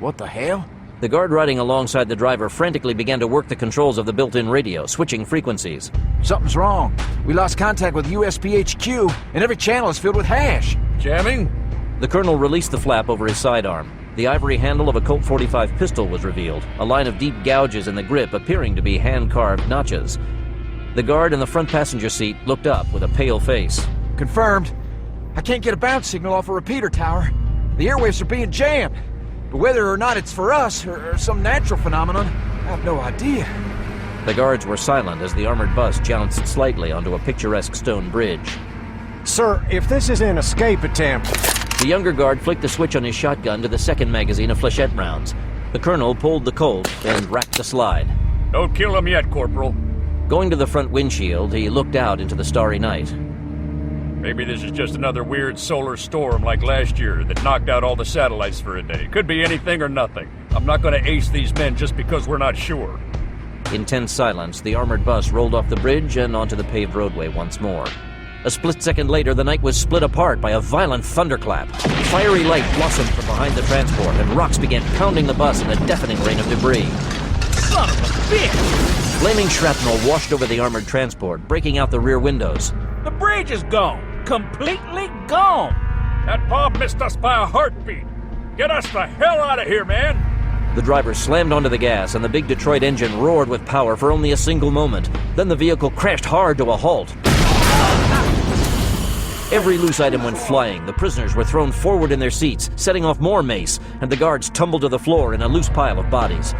S7: What the hell?
S1: The guard riding alongside the driver frantically began to work the controls of the built-in radio, switching frequencies.
S7: Something's wrong. We lost contact with USPHQ, and every channel is filled with hash.
S2: Jamming?
S1: The colonel released the flap over his sidearm. The ivory handle of a Colt 45 pistol was revealed, a line of deep gouges in the grip appearing to be hand-carved notches. The guard in the front passenger seat looked up with a pale face.
S7: Confirmed. I can't get a bounce signal off a repeater tower. The airwaves are being jammed. But whether or not it's for us or some natural phenomenon, I have no idea.
S1: The guards were silent as the armored bus jounced slightly onto a picturesque stone bridge.
S6: Sir, if this is an escape attempt...
S1: The younger guard flicked the switch on his shotgun to the second magazine of flechette rounds. The colonel pulled the Colt and racked the slide.
S2: Don't kill him yet, Corporal.
S1: Going to the front windshield, he looked out into the starry night.
S2: Maybe this is just another weird solar storm like last year that knocked out all the satellites for a day. Could be anything or nothing. I'm not going to ace these men just because we're not sure.
S1: In tense silence, the armored bus rolled off the bridge and onto the paved roadway once more. A split second later, the night was split apart by a violent thunderclap. Fiery light blossomed from behind the transport, and rocks began pounding the bus in a deafening rain of debris.
S5: Son of a bitch!
S1: Flaming shrapnel washed over the armored transport, breaking out the rear windows.
S5: The bridge is gone. Completely gone.
S2: That bomb missed us by a heartbeat. Get us the hell out of here, man!
S1: The driver slammed onto the gas, and the big Detroit engine roared with power for only a single moment. Then the vehicle crashed hard to a halt. Every loose item went flying. The prisoners were thrown forward in their seats, setting off more mace, and the guards tumbled to the floor in a loose pile of bodies.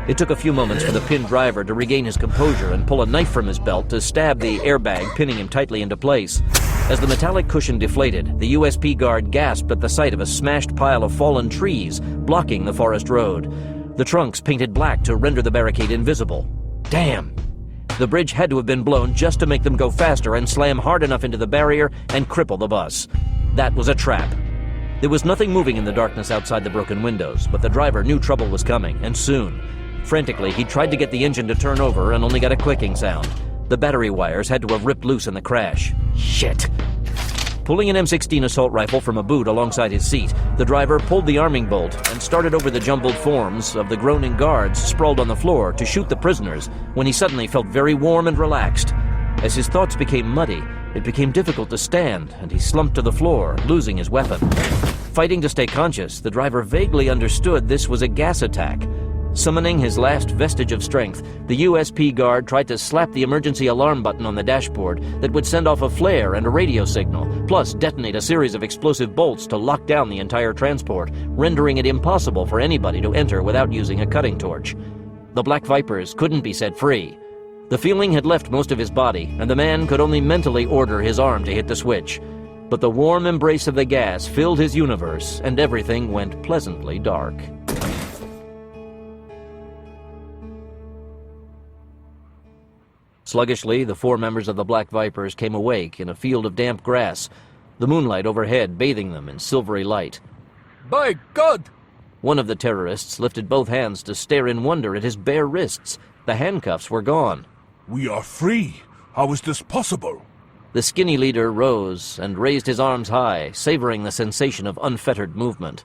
S1: It took a few moments for the pinned driver to regain his composure and pull a knife from his belt to stab the airbag, pinning him tightly into place. As the metallic cushion deflated, the USP guard gasped at the sight of a smashed pile of fallen trees blocking the forest road. The trunks painted black to render the barricade invisible. Damn! The bridge had to have been blown just to make them go faster and slam hard enough into the barrier and cripple the bus. That was a trap. There was nothing moving in the darkness outside the broken windows, but the driver knew trouble was coming, and soon. Frantically, he tried to get the engine to turn over and only got a clicking sound. The battery wires had to have ripped loose in the crash. Shit! Pulling an M16 assault rifle from a boot alongside his seat, the driver pulled the arming bolt and started over the jumbled forms of the groaning guards sprawled on the floor to shoot the prisoners when he suddenly felt very warm and relaxed. As his thoughts became muddy, it became difficult to stand, and he slumped to the floor, losing his weapon. Fighting to stay conscious, the driver vaguely understood this was a gas attack. Summoning his last vestige of strength, the USP guard tried to slap the emergency alarm button on the dashboard that would send off a flare and a radio signal, plus detonate a series of explosive bolts to lock down the entire transport, rendering it impossible for anybody to enter without using a cutting torch. The Black Vipers couldn't be set free. The feeling had left most of his body, and the man could only mentally order his arm to hit the switch. But the warm embrace of the gas filled his universe, and everything went pleasantly dark. Sluggishly, the 4 members of the Black Vipers came awake in a field of damp grass, the moonlight overhead bathing them in silvery light.
S7: By God!
S1: One of the terrorists lifted both hands to stare in wonder at his bare wrists. The handcuffs were gone.
S4: We are free. How is this possible?
S1: The skinny leader rose and raised his arms high, savoring the sensation of unfettered movement.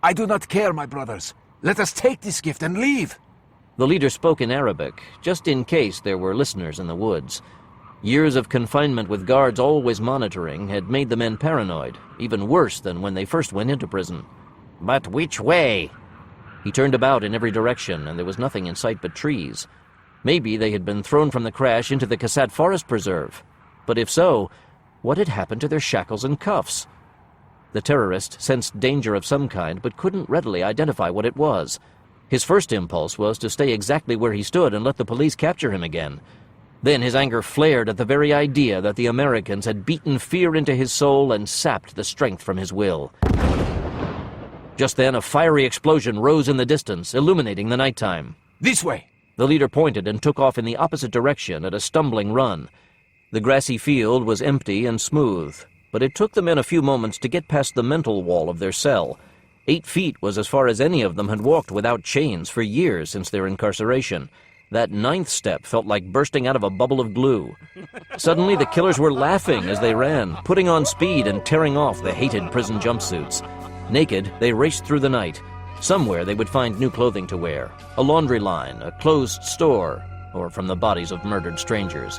S7: I do not care, my brothers. Let us take this gift and leave.
S1: The leader spoke in Arabic, just in case there were listeners in the woods. Years of confinement with guards always monitoring had made the men paranoid, even worse than when they first went into prison. But which way? He turned about in every direction, and there was nothing in sight but trees. Maybe they had been thrown from the crash into the Casat Forest Preserve. But if so, what had happened to their shackles and cuffs? The terrorist sensed danger of some kind, but couldn't readily identify what it was. His first impulse was to stay exactly where he stood and let the police capture him again. Then his anger flared at the very idea that the Americans had beaten fear into his soul and sapped the strength from his will. Just then, a fiery explosion rose in the distance, illuminating the nighttime.
S7: This way!
S1: The leader pointed and took off in the opposite direction at a stumbling run. The grassy field was empty and smooth, but it took the men a few moments to get past the mental wall of their cell. 8 feet was as far as any of them had walked without chains for years since their incarceration. That 9th step felt like bursting out of a bubble of glue. Suddenly, the killers were laughing as they ran, putting on speed and tearing off the hated prison jumpsuits. Naked, they raced through the night. Somewhere they would find new clothing to wear, a laundry line, a closed store, or from the bodies of murdered strangers.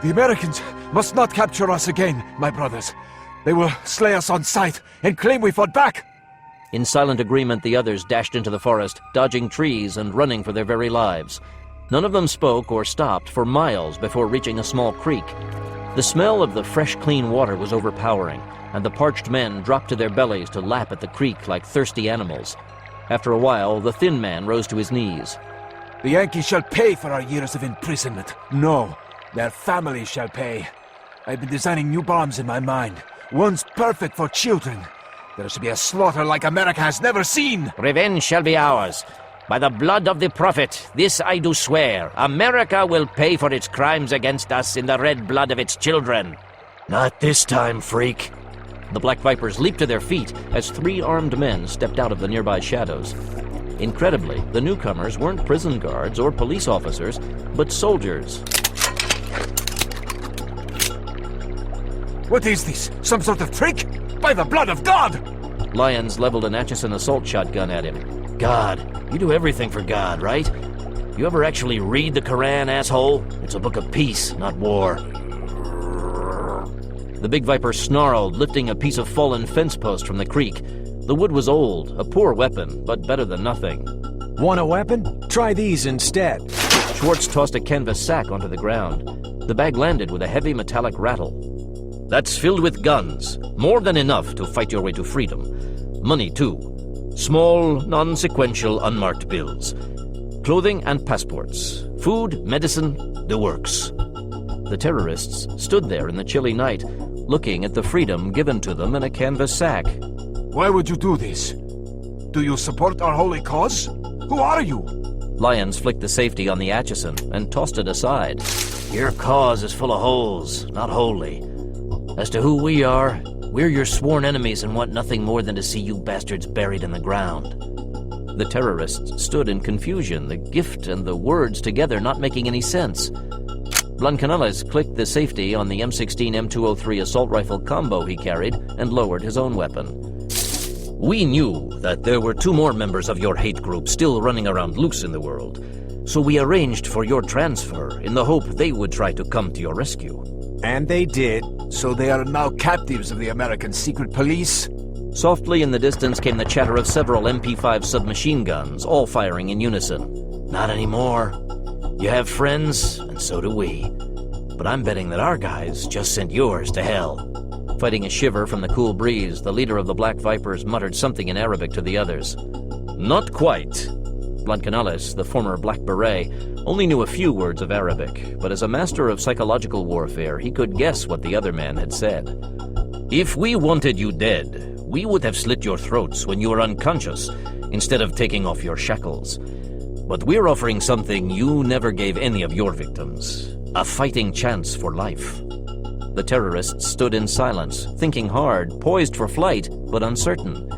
S7: The Americans must not capture us again, my brothers. They will slay us on sight and claim we fought back.
S1: In silent agreement, the others dashed into the forest, dodging trees and running for their very lives. None of them spoke or stopped for miles before reaching a small creek. The smell of the fresh, clean water was overpowering, and the parched men dropped to their bellies to lap at the creek like thirsty animals. After a while, the thin man rose to his knees.
S7: The Yankees shall pay for our years of imprisonment. No, their families shall pay. I've been designing new bombs in my mind, ones perfect for children. There shall be a slaughter like America has never seen.
S8: Revenge shall be ours. By the blood of the Prophet, this I do swear. America will pay for its crimes against us in the red blood of its children.
S3: Not this time, freak.
S1: The Black Vipers leaped to their feet as 3 armed men stepped out of the nearby shadows. Incredibly, the newcomers weren't prison guards or police officers, but soldiers.
S7: What is this? Some sort of trick? By the blood of God!
S1: Lyons leveled an Atchison assault shotgun at him.
S3: God. You do everything for God, right? You ever actually read the Koran, asshole? It's a book of peace, not war.
S1: The big viper snarled, lifting a piece of fallen fence post from the creek. The wood was old, a poor weapon, but better than nothing.
S6: Want a weapon? Try these instead.
S1: Schwartz tossed a canvas sack onto the ground. The bag landed with a heavy metallic rattle. That's filled with guns, more than enough to fight your way to freedom. Money, too. Small, non-sequential, unmarked bills. Clothing and passports. Food, medicine, the works. The terrorists stood there in the chilly night, looking at the freedom given to them in a canvas sack.
S7: Why would you do this? Do you support our holy cause? Who are you?
S1: Lyons flicked the safety on the Atchison and tossed it aside.
S3: Your cause is full of holes, not holy. As to who we are, we're your sworn enemies and want nothing more than to see you bastards buried in the ground.
S1: The terrorists stood in confusion, the gift and the words together not making any sense. Blancanales clicked the safety on the M16 M203 assault rifle combo he carried and lowered his own weapon. We knew that there were 2 more members of your hate group still running around loose in the world, so we arranged for your transfer in the hope they would try to come to your rescue.
S6: And they did.
S7: So they are now captives of the American secret police?
S1: Softly in the distance came the chatter of several MP5 submachine guns, all firing in unison.
S3: Not anymore. You have friends, and so do we. But I'm betting that our guys just sent yours to hell.
S1: Fighting a shiver from the cool breeze, the leader of the Black Vipers muttered something in Arabic to the others. Not quite. Blancanales, the former Black Beret, only knew a few words of Arabic, but as a master of psychological warfare, he could guess what the other man had said. If we wanted you dead, we would have slit your throats when you were unconscious, instead of taking off your shackles. But we're offering something you never gave any of your victims. A fighting chance for life. The terrorists stood in silence, thinking hard, poised for flight, but uncertain.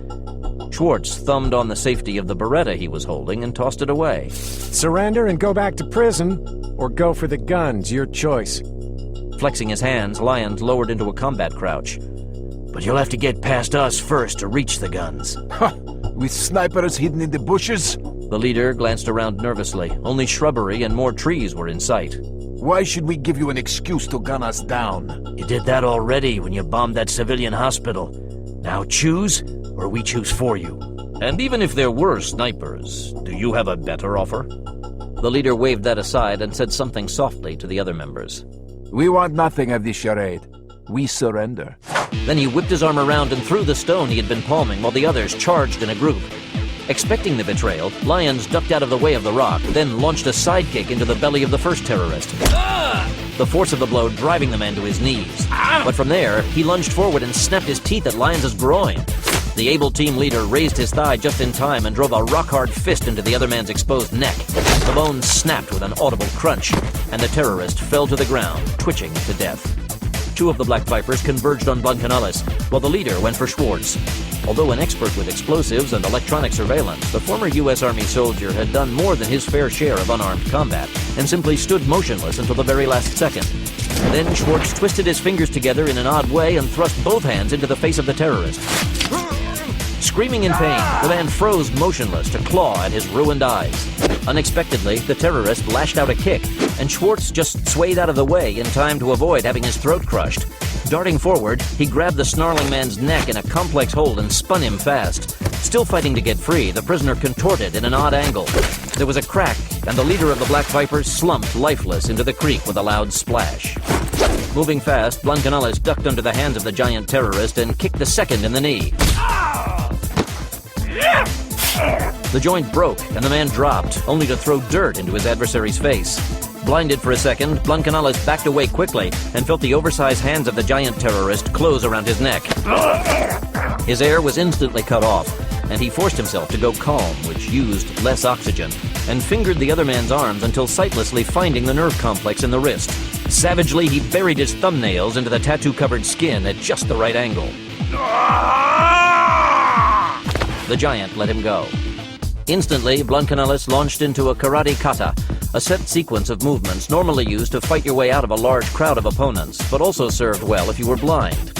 S1: Schwartz thumbed on the safety of the Beretta he was holding and tossed it away.
S6: Surrender and go back to prison, or go for the guns, your choice.
S1: Flexing his hands, Lyons lowered into a combat crouch.
S3: But you'll have to get past us first to reach the guns.
S7: Ha! With snipers hidden in the bushes?
S1: The leader glanced around nervously. Only shrubbery and more trees were in sight.
S7: Why should we give you an excuse to gun us down?
S3: You did that already when you bombed that civilian hospital. Now choose, or we choose for you.
S1: And even if there were snipers, do you have a better offer? The leader waved that aside and said something softly to the other members.
S7: We want nothing of this charade. We surrender.
S1: Then he whipped his arm around and threw the stone he had been palming while the others charged in a group. Expecting the betrayal, Lyons ducked out of the way of the rock, then launched a sidekick into the belly of the first terrorist. The force of the blow driving the man to his knees. But from there, he lunged forward and snapped his teeth at Lyons' groin. The able team leader raised his thigh just in time and drove a rock-hard fist into the other man's exposed neck. The bone snapped with an audible crunch, and the terrorist fell to the ground, twitching to death. 2 of the Black Vipers converged on Blancanales, while the leader went for Schwartz. Although an expert with explosives and electronic surveillance, the former U.S. Army soldier had done more than his fair share of unarmed combat, and simply stood motionless until the very last second. Then Schwartz twisted his fingers together in an odd way and thrust both hands into the face of the terrorist. Screaming in pain, the man froze motionless to claw at his ruined eyes. Unexpectedly, the terrorist lashed out a kick, and Schwartz just swayed out of the way in time to avoid having his throat crushed. Darting forward, he grabbed the snarling man's neck in a complex hold and spun him fast. Still fighting to get free, the prisoner contorted in an odd angle. There was a crack, and the leader of the Black Vipers slumped lifeless into the creek with a loud splash. Moving fast, Blancanales ducked under the hands of the giant terrorist and kicked the second in the knee. The joint broke, and the man dropped, only to throw dirt into his adversary's face. Blinded for a second, Blancanales backed away quickly and felt the oversized hands of the giant terrorist close around his neck. His air was instantly cut off, and he forced himself to go calm, which used less oxygen, and fingered the other man's arms until sightlessly finding the nerve complex in the wrist. Savagely, he buried his thumbnails into the tattoo-covered skin at just the right angle. The giant let him go. Instantly, Blancanales launched into a karate kata, a set sequence of movements normally used to fight your way out of a large crowd of opponents, but also served well if you were blind.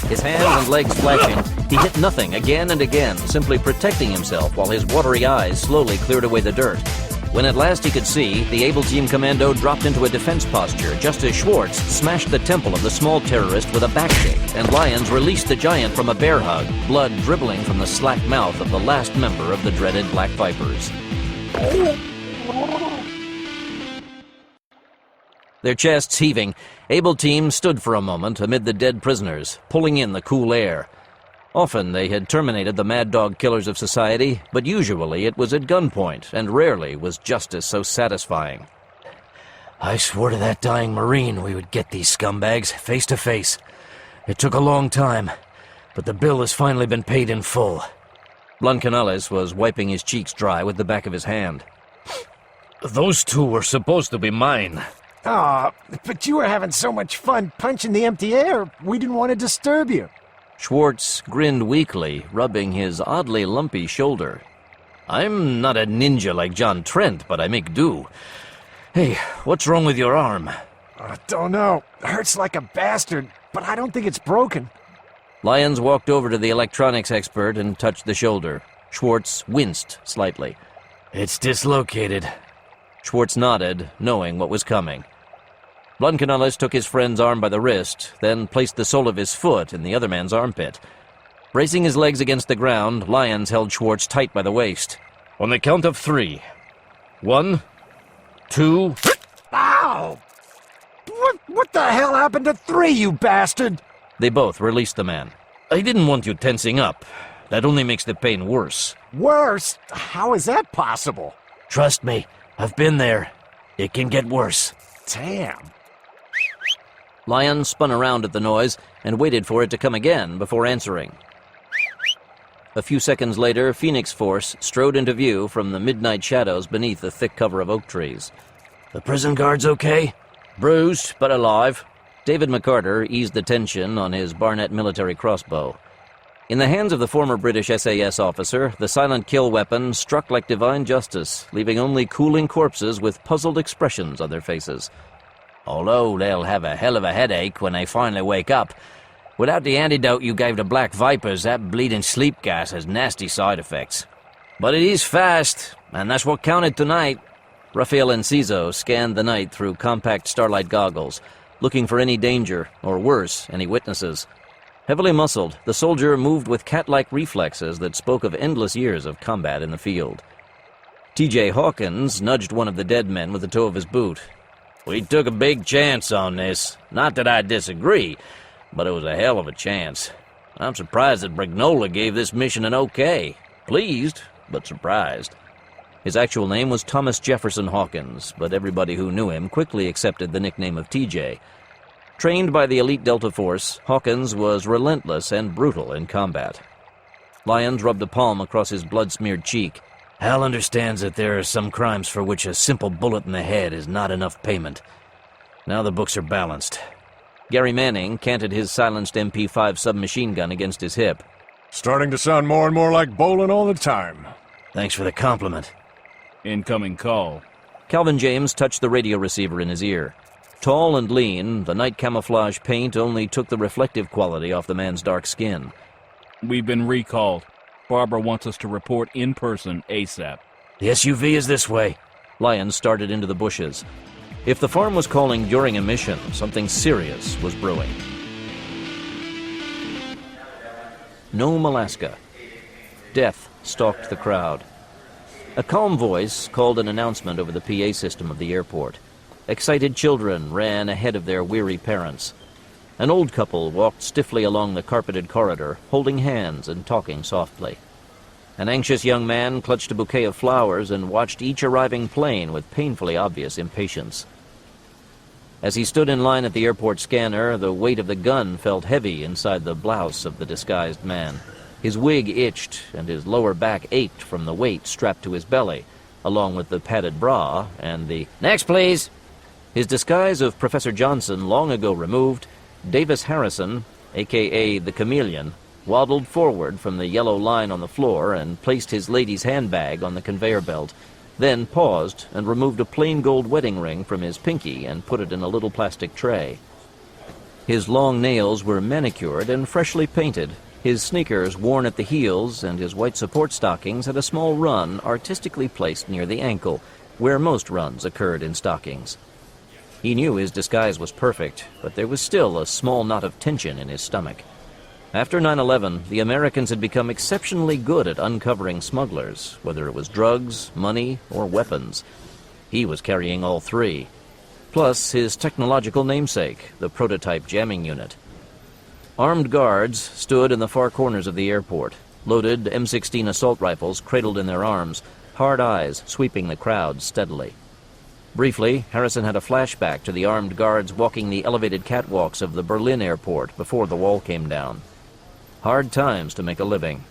S1: His hands and legs flashing, he hit nothing again and again, simply protecting himself while his watery eyes slowly cleared away the dirt. When at last he could see, the able team commando dropped into a defense posture just as Schwartz smashed the temple of the small terrorist with a back kick, and Lyons released the giant from a bear hug, blood dribbling from the slack mouth of the last member of the dreaded Black Vipers. Their chests heaving, able team stood for a moment amid the dead prisoners, pulling in the cool air. Often they had terminated the mad dog killers of society, but usually it was at gunpoint, and rarely was justice so satisfying.
S3: I swore to that dying Marine we would get these scumbags face to face. It took a long time, but the bill has finally been paid in full.
S1: Blancanales was wiping his cheeks dry with the back of his hand.
S3: Those 2 were supposed to be mine.
S6: Ah, but you were having so much fun punching the empty air, we didn't want to disturb you.
S1: Schwartz grinned weakly, rubbing his oddly lumpy shoulder.
S3: I'm not a ninja like John Trent, but I make do. Hey, what's wrong with your arm?
S6: I don't know. Hurts like a bastard, but I don't think it's broken.
S1: Lyons walked over to the electronics expert and touched the shoulder. Schwartz winced slightly.
S3: It's dislocated.
S1: Schwartz nodded, knowing what was coming. Bluncanellis took his friend's arm by the wrist, then placed the sole of his foot in the other man's armpit. Bracing his legs against the ground, Lyons held Schwartz tight by the waist.
S3: On the count of 3. 1, 2...
S6: Ow! What the hell happened to 3, you bastard?
S1: They both released the man.
S3: I didn't want you tensing up. That only makes the pain worse.
S6: Worse? How is that possible?
S3: Trust me, I've been there. It can get worse.
S6: Damn.
S1: Lyons spun around at the noise and waited for it to come again before answering. A few seconds later, Phoenix Force strode into view from the midnight shadows beneath the thick cover of oak trees.
S3: The prison guard's okay?
S1: Bruised, but alive. David McCarter eased the tension on his Barnett military crossbow. In the hands of the former British SAS officer, the silent kill weapon struck like divine justice, leaving only cooling corpses with puzzled expressions on their faces.
S8: Although they'll have a hell of a headache when they finally wake up. Without the antidote you gave to Black Vipers, that bleeding sleep gas has nasty side effects. But it is fast, and that's what counted tonight.
S1: Rafael Enciso scanned the night through compact starlight goggles, looking for any danger, or worse, any witnesses. Heavily muscled, the soldier moved with cat-like reflexes that spoke of endless years of combat in the field. T.J. Hawkins nudged one of the dead men with the toe of his boot.
S8: We took a big chance on this. Not that I disagree, but it was a hell of a chance. I'm surprised that Brignola gave this mission an okay. Pleased, but surprised.
S1: His actual name was Thomas Jefferson Hawkins, but everybody who knew him quickly accepted the nickname of TJ. Trained by the elite Delta Force, Hawkins was relentless and brutal in combat. Lyons rubbed a palm across his blood-smeared cheek.
S3: Hal understands that there are some crimes for which a simple bullet in the head is not enough payment. Now the books are balanced.
S1: Gary Manning canted his silenced MP5 submachine gun against his hip.
S4: Starting to sound more and more like bowling all the time.
S3: Thanks for the compliment.
S5: Incoming call.
S1: Calvin James touched the radio receiver in his ear. Tall and lean, the night camouflage paint only took the reflective quality off the man's dark skin.
S5: We've been recalled. Barbara wants us to report in person ASAP.
S3: The SUV is this way.
S1: Lyons started into the bushes. If the farm was calling during a mission, something serious was brewing. Nome, Alaska. Death stalked the crowd. A calm voice called an announcement over the PA system of the airport. Excited children ran ahead of their weary parents. An old couple walked stiffly along the carpeted corridor, holding hands and talking softly. An anxious young man clutched a bouquet of flowers and watched each arriving plane with painfully obvious impatience. As he stood in line at the airport scanner, the weight of the gun felt heavy inside the blouse of the disguised man. His wig itched, and his lower back ached from the weight strapped to his belly, along with the padded bra and the
S8: "Next, please!"
S1: His disguise of Professor Johnson long ago removed, Davis Harrison, a.k.a. the Chameleon, waddled forward from the yellow line on the floor and placed his lady's handbag on the conveyor belt, then paused and removed a plain gold wedding ring from his pinky and put it in a little plastic tray. His long nails were manicured and freshly painted. His sneakers worn at the heels and his white support stockings had a small run artistically placed near the ankle, where most runs occurred in stockings. He knew his disguise was perfect, but there was still a small knot of tension in his stomach. After 9/11, the Americans had become exceptionally good at uncovering smugglers, whether it was drugs, money, or weapons. He was carrying all three. Plus his technological namesake, the prototype jamming unit. Armed guards stood in the far corners of the airport, loaded M16 assault rifles cradled in their arms, hard eyes sweeping the crowd steadily. Briefly, Harrison had a flashback to the armed guards walking the elevated catwalks of the Berlin airport before the wall came down. Hard times to make a living.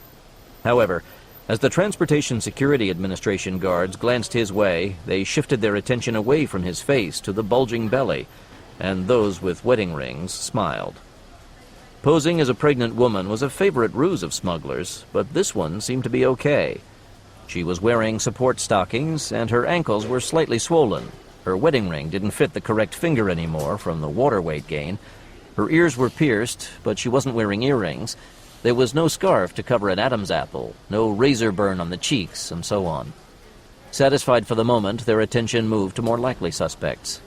S1: However, as the Transportation Security Administration guards glanced his way, they shifted their attention away from his face to the bulging belly, and those with wedding rings smiled. Posing as a pregnant woman was a favorite ruse of smugglers, but this one seemed to be okay. She was wearing support stockings, and her ankles were slightly swollen. Her wedding ring didn't fit the correct finger anymore from the water weight gain. Her ears were pierced, but she wasn't wearing earrings. There was no scarf to cover an Adam's apple, no razor burn on the cheeks, and so on. Satisfied for the moment, their attention moved to more likely suspects.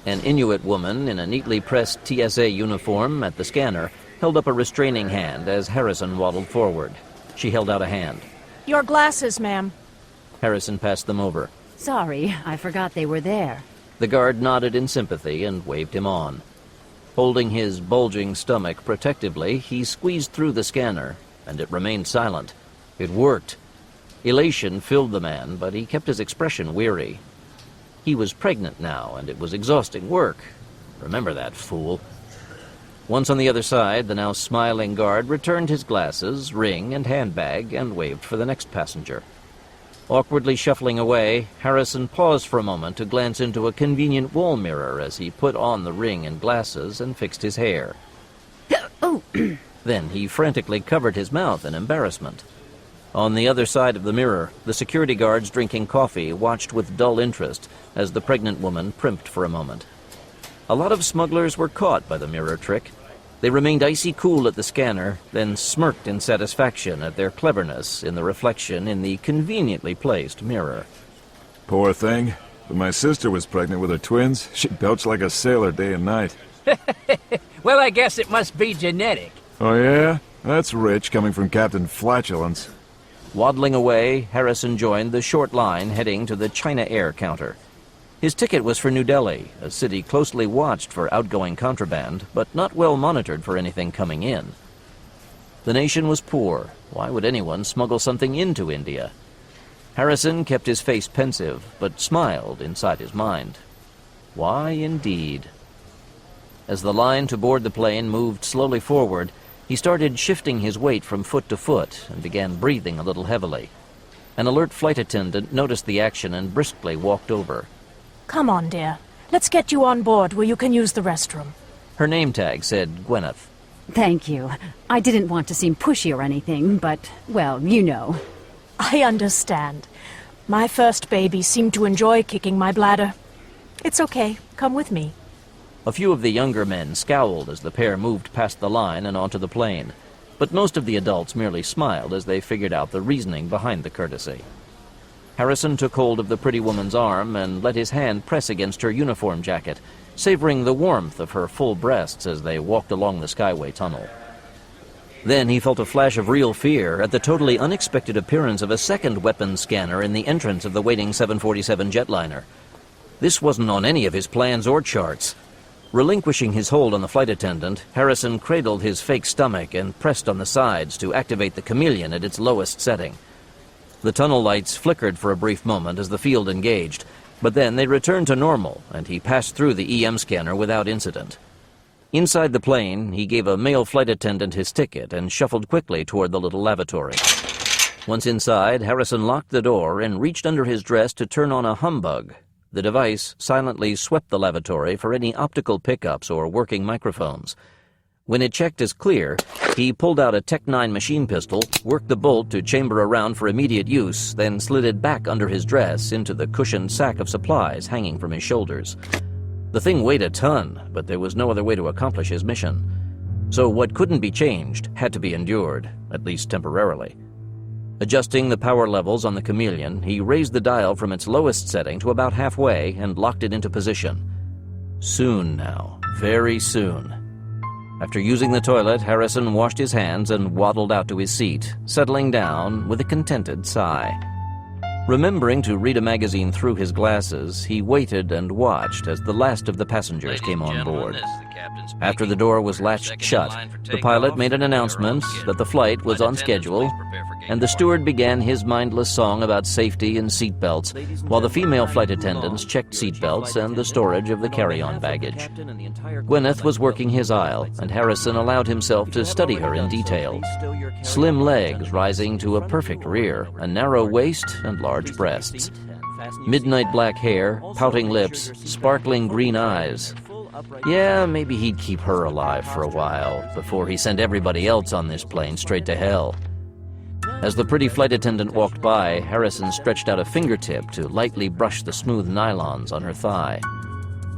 S1: An Inuit woman in a neatly pressed TSA uniform at the scanner held up a restraining hand as Harrison waddled forward. She held out a hand.
S10: Your glasses, ma'am.
S1: Harrison passed them over.
S12: Sorry, I forgot they were there.
S1: The guard nodded in sympathy and waved him on. Holding his bulging stomach protectively, he squeezed through the scanner, and it remained silent. It worked. Elation filled the man, but he kept his expression weary. He was pregnant now, and it was exhausting work. Remember that, fool. Once on the other side, the now smiling guard returned his glasses, ring, and handbag, and waved for the next passenger. Awkwardly shuffling away, Harrison paused for a moment to glance into a convenient wall mirror as he put on the ring and glasses and fixed his hair.
S12: Oh!
S1: Then he frantically covered his mouth in embarrassment. On the other side of the mirror, the security guards drinking coffee watched with dull interest as the pregnant woman primped for a moment. A lot of smugglers were caught by the mirror trick. They remained icy cool at the scanner, then smirked in satisfaction at their cleverness in the reflection in the conveniently placed mirror.
S13: Poor thing. When my sister was pregnant with her twins, she belched like a sailor day and night.
S14: Well, I guess it must be genetic.
S13: Oh yeah? That's rich coming from Captain Flatulence.
S1: Waddling away, Harrison joined the short line heading to the China Air counter. His ticket was for New Delhi, a city closely watched for outgoing contraband, but not well monitored for anything coming in. The nation was poor. Why would anyone smuggle something into India? Harrison kept his face pensive, but smiled inside his mind. Why indeed? As the line to board the plane moved slowly forward, he started shifting his weight from foot to foot and began breathing a little heavily. An alert flight attendant noticed the action and briskly walked over.
S10: Come on, dear. Let's get you on board where you can use the restroom.
S1: Her name tag said Gwyneth.
S12: Thank you. I didn't want to seem pushy or anything, but, well, you know.
S10: I understand. My first baby seemed to enjoy kicking my bladder. It's okay. Come with me.
S1: A few of the younger men scowled as the pair moved past the line and onto the plane, but most of the adults merely smiled as they figured out the reasoning behind the courtesy. Harrison took hold of the pretty woman's arm and let his hand press against her uniform jacket, savoring the warmth of her full breasts as they walked along the Skyway tunnel. Then he felt a flash of real fear at the totally unexpected appearance of a second weapons scanner in the entrance of the waiting 747 jetliner. This wasn't on any of his plans or charts. Relinquishing his hold on the flight attendant, Harrison cradled his fake stomach and pressed on the sides to activate the Chameleon at its lowest setting. The tunnel lights flickered for a brief moment as the field engaged, but then they returned to normal, and he passed through the EM scanner without incident. Inside the plane, he gave a male flight attendant his ticket and shuffled quickly toward the little lavatory. Once inside, Harrison locked the door and reached under his dress to turn on a humbug. The device silently swept the lavatory for any optical pickups or working microphones. When it checked as clear, he pulled out a Tech-9 machine pistol, worked the bolt to chamber around for immediate use, then slid it back under his dress into the cushioned sack of supplies hanging from his shoulders. The thing weighed a ton, but there was no other way to accomplish his mission. So what couldn't be changed had to be endured, at least temporarily. Adjusting the power levels on the Chameleon, he raised the dial from its lowest setting to about halfway and locked it into position. Soon now, very soon. After using the toilet, Harrison washed his hands and waddled out to his seat, settling down with a contented sigh. Remembering to read a magazine through his glasses, he waited and watched as the last of the passengers came on board. After the door was latched shut, the pilot made an announcement that the flight was on schedule, and the steward began his mindless song about safety and seatbelts, while the female flight attendants checked seatbelts and the storage of the carry-on baggage. Gwyneth was working his aisle, and Harrison allowed himself to study her in detail. Slim legs rising to a perfect rear, a narrow waist, and large breasts. Midnight black hair, pouting lips, sparkling green eyes. Yeah, maybe he'd keep her alive for a while before he sent everybody else on this plane straight to hell. As the pretty flight attendant walked by, Harrison stretched out a fingertip to lightly brush the smooth nylons on her thigh.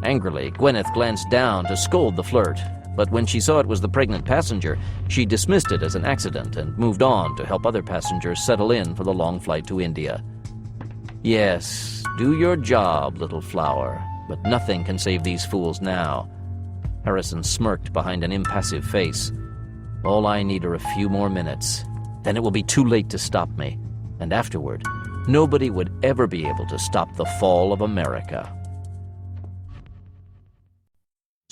S1: Angrily, Gwyneth glanced down to scold the flirt, but when she saw it was the pregnant passenger, she dismissed it as an accident and moved on to help other passengers settle in for the long flight to India. Yes, do your job, little flower, but nothing can save these fools now. Harrison smirked behind an impassive face. All I need are a few more minutes. Then it will be too late to stop me. And afterward, nobody would ever be able to stop the fall of America.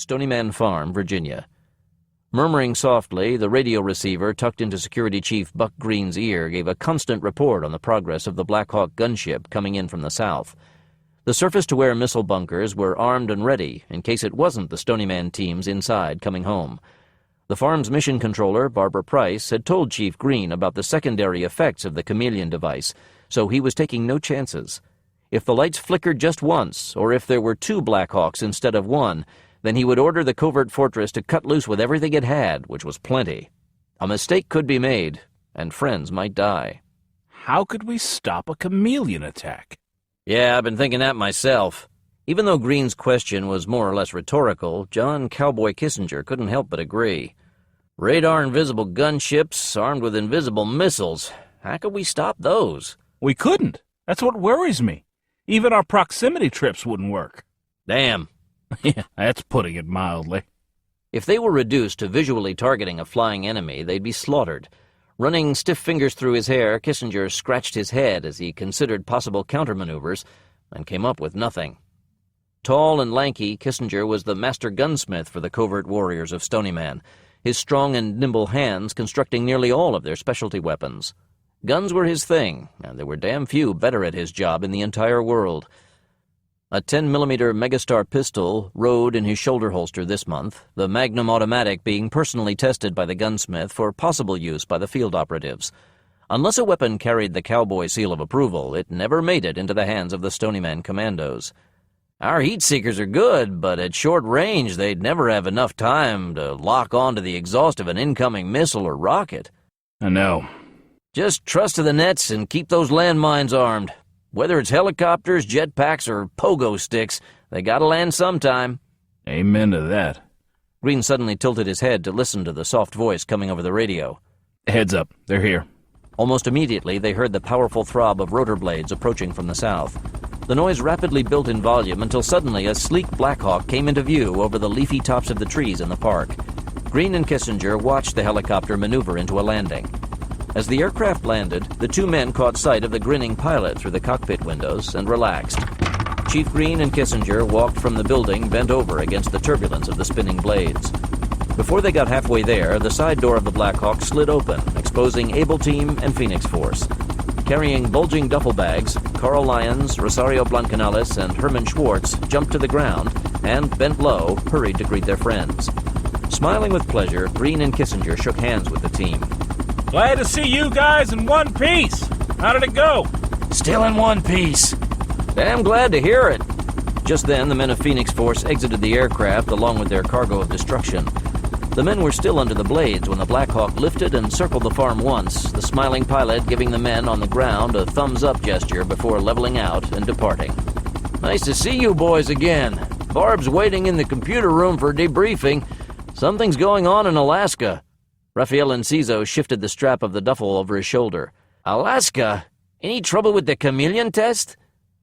S1: Stonyman Farm, Virginia. Murmuring softly, the radio receiver tucked into Security Chief Buck Green's ear gave a constant report on the progress of the Black Hawk gunship coming in from the south. The surface-to-air missile bunkers were armed and ready in case it wasn't the Stonyman teams inside coming home. The farm's mission controller, Barbara Price, had told Chief Green about the secondary effects of the Chameleon device, so he was taking no chances. If the lights flickered just once, or if there were 2 Black Hawks instead of 1, then he would order the covert fortress to cut loose with everything it had, which was plenty. A mistake could be made, and friends might die.
S5: How could we stop a chameleon attack?
S1: Yeah, I've been thinking that myself. Even though Green's question was more or less rhetorical, John Cowboy Kissinger couldn't help but agree. Radar-invisible gunships armed with invisible missiles. How could we stop those?
S5: We couldn't. That's what worries me. Even our proximity trips wouldn't work.
S1: Damn.
S5: Yeah, that's putting it mildly.
S1: If they were reduced to visually targeting a flying enemy, they'd be slaughtered. Running stiff fingers through his hair, Kissinger scratched his head as he considered possible countermaneuvers and came up with nothing. Tall and lanky, Kissinger was the master gunsmith for the covert warriors of Stonyman, his strong and nimble hands constructing nearly all of their specialty weapons. Guns were his thing, and there were damn few better at his job in the entire world. A 10mm Megastar pistol rode in his shoulder holster this month, the Magnum automatic being personally tested by the gunsmith for possible use by the field operatives. Unless a weapon carried the cowboy seal of approval, it never made it into the hands of the Stonyman commandos. Our heat seekers are good, but at short range they'd never have enough time to lock onto the exhaust of an incoming missile or rocket.
S5: I know.
S1: Just trust to the nets and keep those landmines armed. Whether it's helicopters, jetpacks, or pogo sticks, they gotta land sometime.
S5: Amen to that.
S1: Green suddenly tilted his head to listen to the soft voice coming over the radio.
S5: Heads up, they're here.
S1: Almost immediately, they heard the powerful throb of rotor blades approaching from the south. The noise rapidly built in volume until suddenly a sleek Black Hawk came into view over the leafy tops of the trees in the park. Green and Kissinger watched the helicopter maneuver into a landing. As the aircraft landed, the 2 men caught sight of the grinning pilot through the cockpit windows and relaxed. Chief Green and Kissinger walked from the building bent over against the turbulence of the spinning blades. Before they got halfway there, the side door of the Black Hawk slid open, exposing Able Team and Phoenix Force. Carrying bulging duffel bags, Carl Lyons, Rosario Blancanales, and Herman Schwartz jumped to the ground and, bent low, hurried to greet their friends. Smiling with pleasure, Green and Kissinger shook hands with the team.
S5: Glad to see you guys in one piece. How did it go?
S3: Still in one piece.
S1: Damn glad to hear it. Just then, the men of Phoenix Force exited the aircraft along with their cargo of destruction. The men were still under the blades when the Black Hawk lifted and circled the farm once, the smiling pilot giving the men on the ground a thumbs-up gesture before leveling out and departing. Nice to see you boys again. Barb's waiting in the computer room for debriefing. Something's going on in Alaska. Rafael Enciso shifted the strap of the duffel over his shoulder. Alaska? Any trouble with the chameleon test?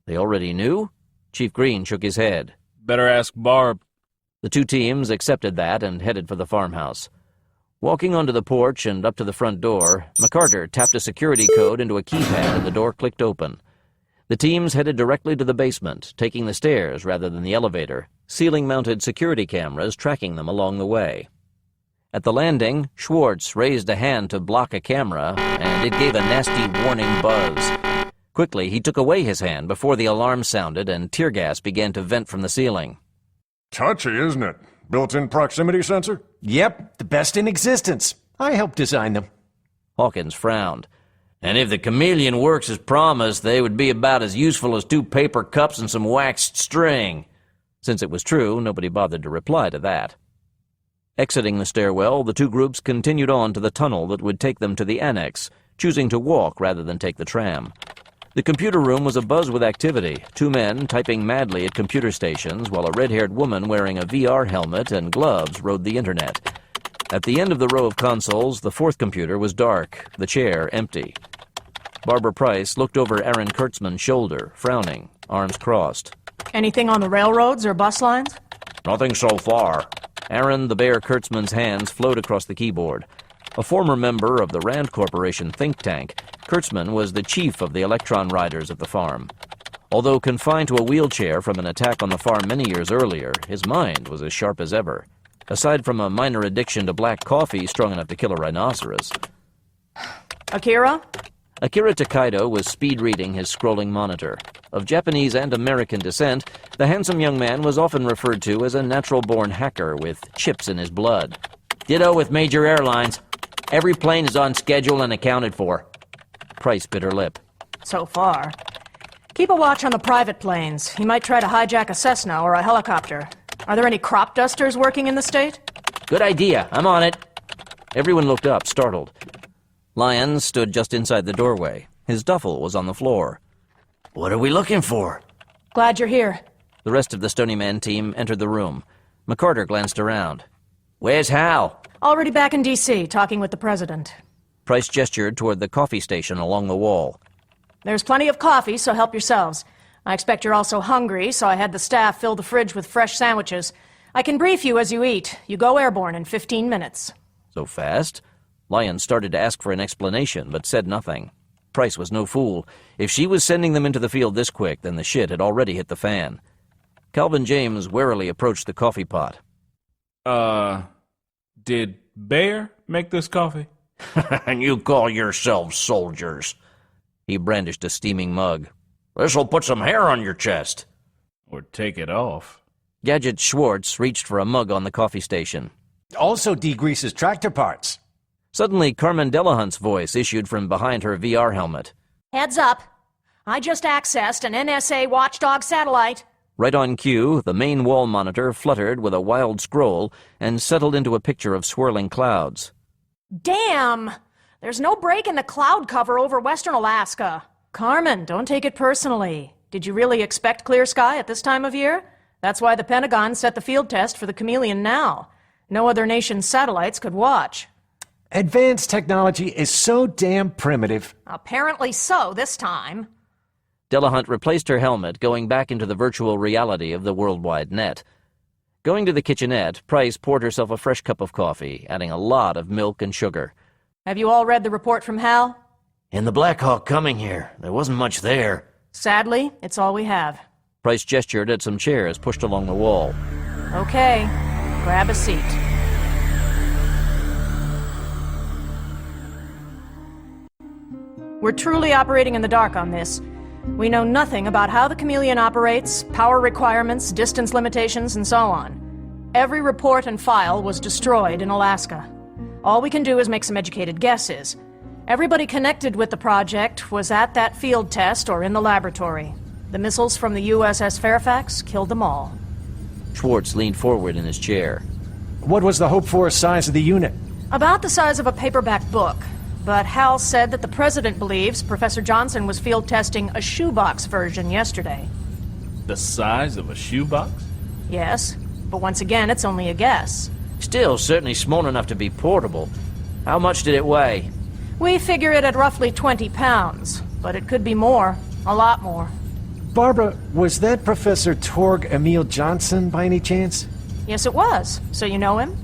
S1: They already knew? Chief Green shook his head.
S5: Better ask Barb.
S1: The 2 teams accepted that and headed for the farmhouse. Walking onto the porch and up to the front door, McCarter tapped a security code into a keypad and the door clicked open. The teams headed directly to the basement, taking the stairs rather than the elevator, ceiling-mounted security cameras tracking them along the way. At the landing, Schwartz raised a hand to block a camera, and it gave a nasty warning buzz. Quickly, he took away his hand before the alarm sounded and tear gas began to vent from the ceiling.
S11: Touchy, isn't it? Built-in proximity sensor?
S6: Yep, the best in existence. I helped design them.
S1: Hawkins frowned. And if the chameleon works as promised, they would be about as useful as 2 paper cups and some waxed string. Since it was true, nobody bothered to reply to that. Exiting the stairwell, the 2 groups continued on to the tunnel that would take them to the annex, choosing to walk rather than take the tram. The computer room was abuzz with activity, 2 men typing madly at computer stations while a red-haired woman wearing a VR helmet and gloves rode the internet. At the end of the row of consoles, the 4th computer was dark, the chair empty. Barbara Price looked over Aaron Kurtzman's shoulder, frowning, arms crossed.
S10: Anything on the railroads or bus lines?
S1: Nothing so far. Aaron the Bear Kurtzman's hands flowed across the keyboard. A former member of the Rand Corporation think tank, Kurtzman was the chief of the electron riders at the farm. Although confined to a wheelchair from an attack on the farm many years earlier, his mind was as sharp as ever. Aside from a minor addiction to black coffee strong enough to kill a rhinoceros.
S10: Akira?
S1: Akira Takaido was speed-reading his scrolling monitor. Of Japanese and American descent, the handsome young man was often referred to as a natural-born hacker with chips in his blood.
S8: Ditto with major airlines. Every plane is on schedule and accounted for.
S1: Price bit her lip.
S10: So far. Keep a watch on the private planes. He might try to hijack a Cessna or a helicopter. Are there any crop dusters working in the state?
S8: Good idea. I'm on it.
S1: Everyone looked up, startled. Lyons stood just inside the doorway. His duffel was on the floor.
S3: What are we looking for?
S10: Glad you're here.
S1: The rest of the Stony Man team entered the room. McCarter glanced around.
S8: Where's Hal?
S10: Already back in D.C., talking with the president.
S1: Price gestured toward the coffee station along the wall.
S10: There's plenty of coffee, so help yourselves. I expect you're also hungry, so I had the staff fill the fridge with fresh sandwiches. I can brief you as you eat. You go airborne in 15 minutes.
S1: So fast? Lyons started to ask for an explanation, but said nothing. Price was no fool. If she was sending them into the field this quick, then the shit had already hit the fan. Calvin James warily approached the coffee pot.
S5: Did Bear make this coffee?
S3: And you call yourselves soldiers?
S1: He brandished a steaming mug.
S3: This'll put some hair on your chest.
S5: Or take it off.
S1: Gadget Schwartz reached for a mug on the coffee station.
S6: Also degreases tractor parts.
S1: Suddenly, Carmen Delahunt's voice issued from behind her VR helmet.
S10: Heads up. I just accessed an NSA watchdog satellite.
S1: Right on cue, the main wall monitor fluttered with a wild scroll and settled into a picture of swirling clouds.
S10: Damn! There's no break in the cloud cover over western Alaska. Carmen, don't take it personally. Did you really expect clear sky at this time of year? That's why the Pentagon set the field test for the Chameleon now. No other nation's satellites could watch.
S6: Advanced technology is so damn primitive.
S10: Apparently so this time.
S1: Delahunt replaced her helmet, going back into the virtual reality of the worldwide net. Going to the kitchenette, Price poured herself a fresh cup of coffee, adding a lot of milk and sugar.
S10: Have you all read the report from Hal?
S3: In the Black Hawk coming here, there wasn't much there.
S10: Sadly, it's all we have.
S1: Price gestured at some chairs pushed along the wall.
S10: Okay, grab a seat. We're truly operating in the dark on this. We know nothing about how the Chameleon operates, power requirements, distance limitations, and so on. Every report and file was destroyed in Alaska. All we can do is make some educated guesses. Everybody connected with the project was at that field test or in the laboratory. The missiles from the USS Fairfax killed them all.
S1: Schwartz leaned forward in his chair.
S6: What was the hoped-for size of the unit?
S10: About the size of a paperback book. But Hal said that the president believes Professor Johnson was field testing a shoebox version yesterday.
S5: The size of a shoebox?
S10: Yes, but once again, it's only a guess.
S8: Still, certainly small enough to be portable. How much did it weigh?
S10: We figure it at roughly 20 pounds, but it could be more, a lot more.
S6: Barbara, was that Professor Torg Emil Johnson by any chance?
S10: Yes, it was. So you know him?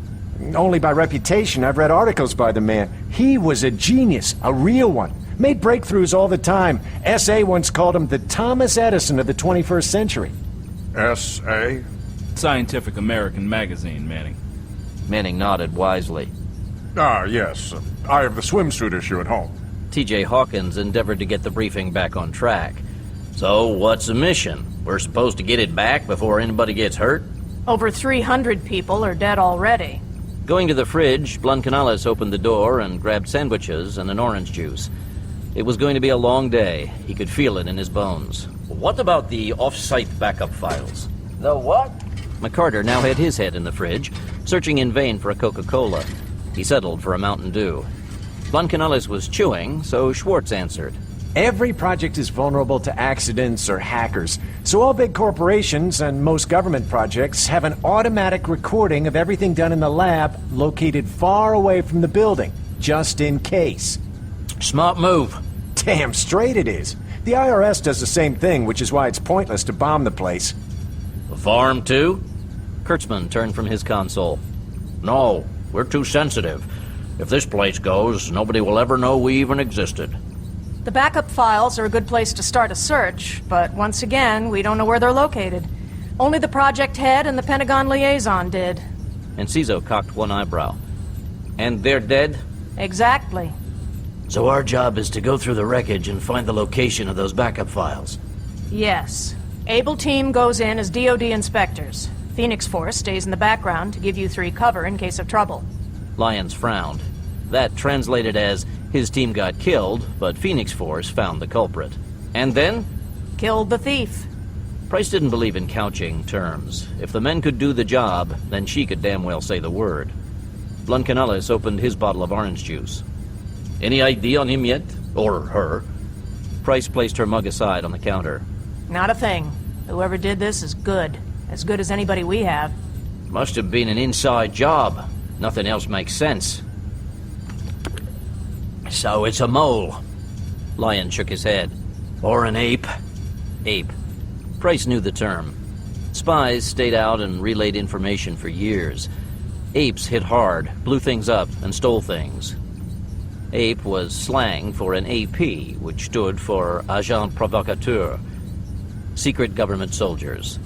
S6: Only by reputation. I've read articles by the man. He was a genius, a real one. Made breakthroughs all the time. S.A. once called him the Thomas Edison of the 21st century.
S13: S.A.?
S5: Scientific American magazine, Manning.
S1: Manning nodded wisely.
S13: Ah, yes. I have the swimsuit issue at home.
S1: T.J. Hawkins endeavored to get the briefing back on track.
S8: So, what's the mission? We're supposed to get it back before anybody gets hurt?
S10: Over 300 people are dead already.
S1: Going to the fridge, Blancanales opened the door and grabbed sandwiches and an orange juice. It was going to be a long day. He could feel it in his bones.
S8: What about the off-site backup files? The what?
S1: McCarter now had his head in the fridge, searching in vain for a Coca-Cola. He settled for a Mountain Dew. Blunkenellis was chewing, so Schwartz answered.
S6: Every project is vulnerable to accidents or hackers, so all big corporations and most government projects have an automatic recording of everything done in the lab located far away from the building, just in case.
S3: Smart move.
S6: Damn straight it is. The IRS does the same thing, which is why it's pointless to bomb the place.
S3: The farm, too?
S1: Kurtzman turned from his console.
S3: No, we're too sensitive. If this place goes, nobody will ever know we even existed.
S10: The backup files are a good place to start a search, but once again, we don't know where they're located. Only the project head and the Pentagon liaison did.
S1: Enciso cocked one eyebrow. And they're dead?
S10: Exactly.
S3: So our job is to go through the wreckage and find the location of those backup files.
S10: Yes. Able team goes in as DoD inspectors. Phoenix Force stays in the background to give you three cover in case of trouble.
S1: Lyons frowned. That translated as, his team got killed, but Phoenix Force found the culprit. And then?
S10: Killed the thief.
S1: Price didn't believe in couching terms. If the men could do the job, then she could damn well say the word. Blunkenellis opened his bottle of orange juice.
S3: Any ID on him yet? Or her?
S1: Price placed her mug aside on the counter.
S10: Not a thing. Whoever did this is good. As good as anybody we have.
S3: Must have been an inside job. Nothing else makes sense. So it's a mole.
S1: Lyon shook his head.
S3: Or an ape.
S1: Ape. Price knew the term. Spies stayed out and relayed information for years. Apes hit hard, blew things up, and stole things. Ape was slang for an AP, which stood for Agent Provocateur. Secret government soldiers.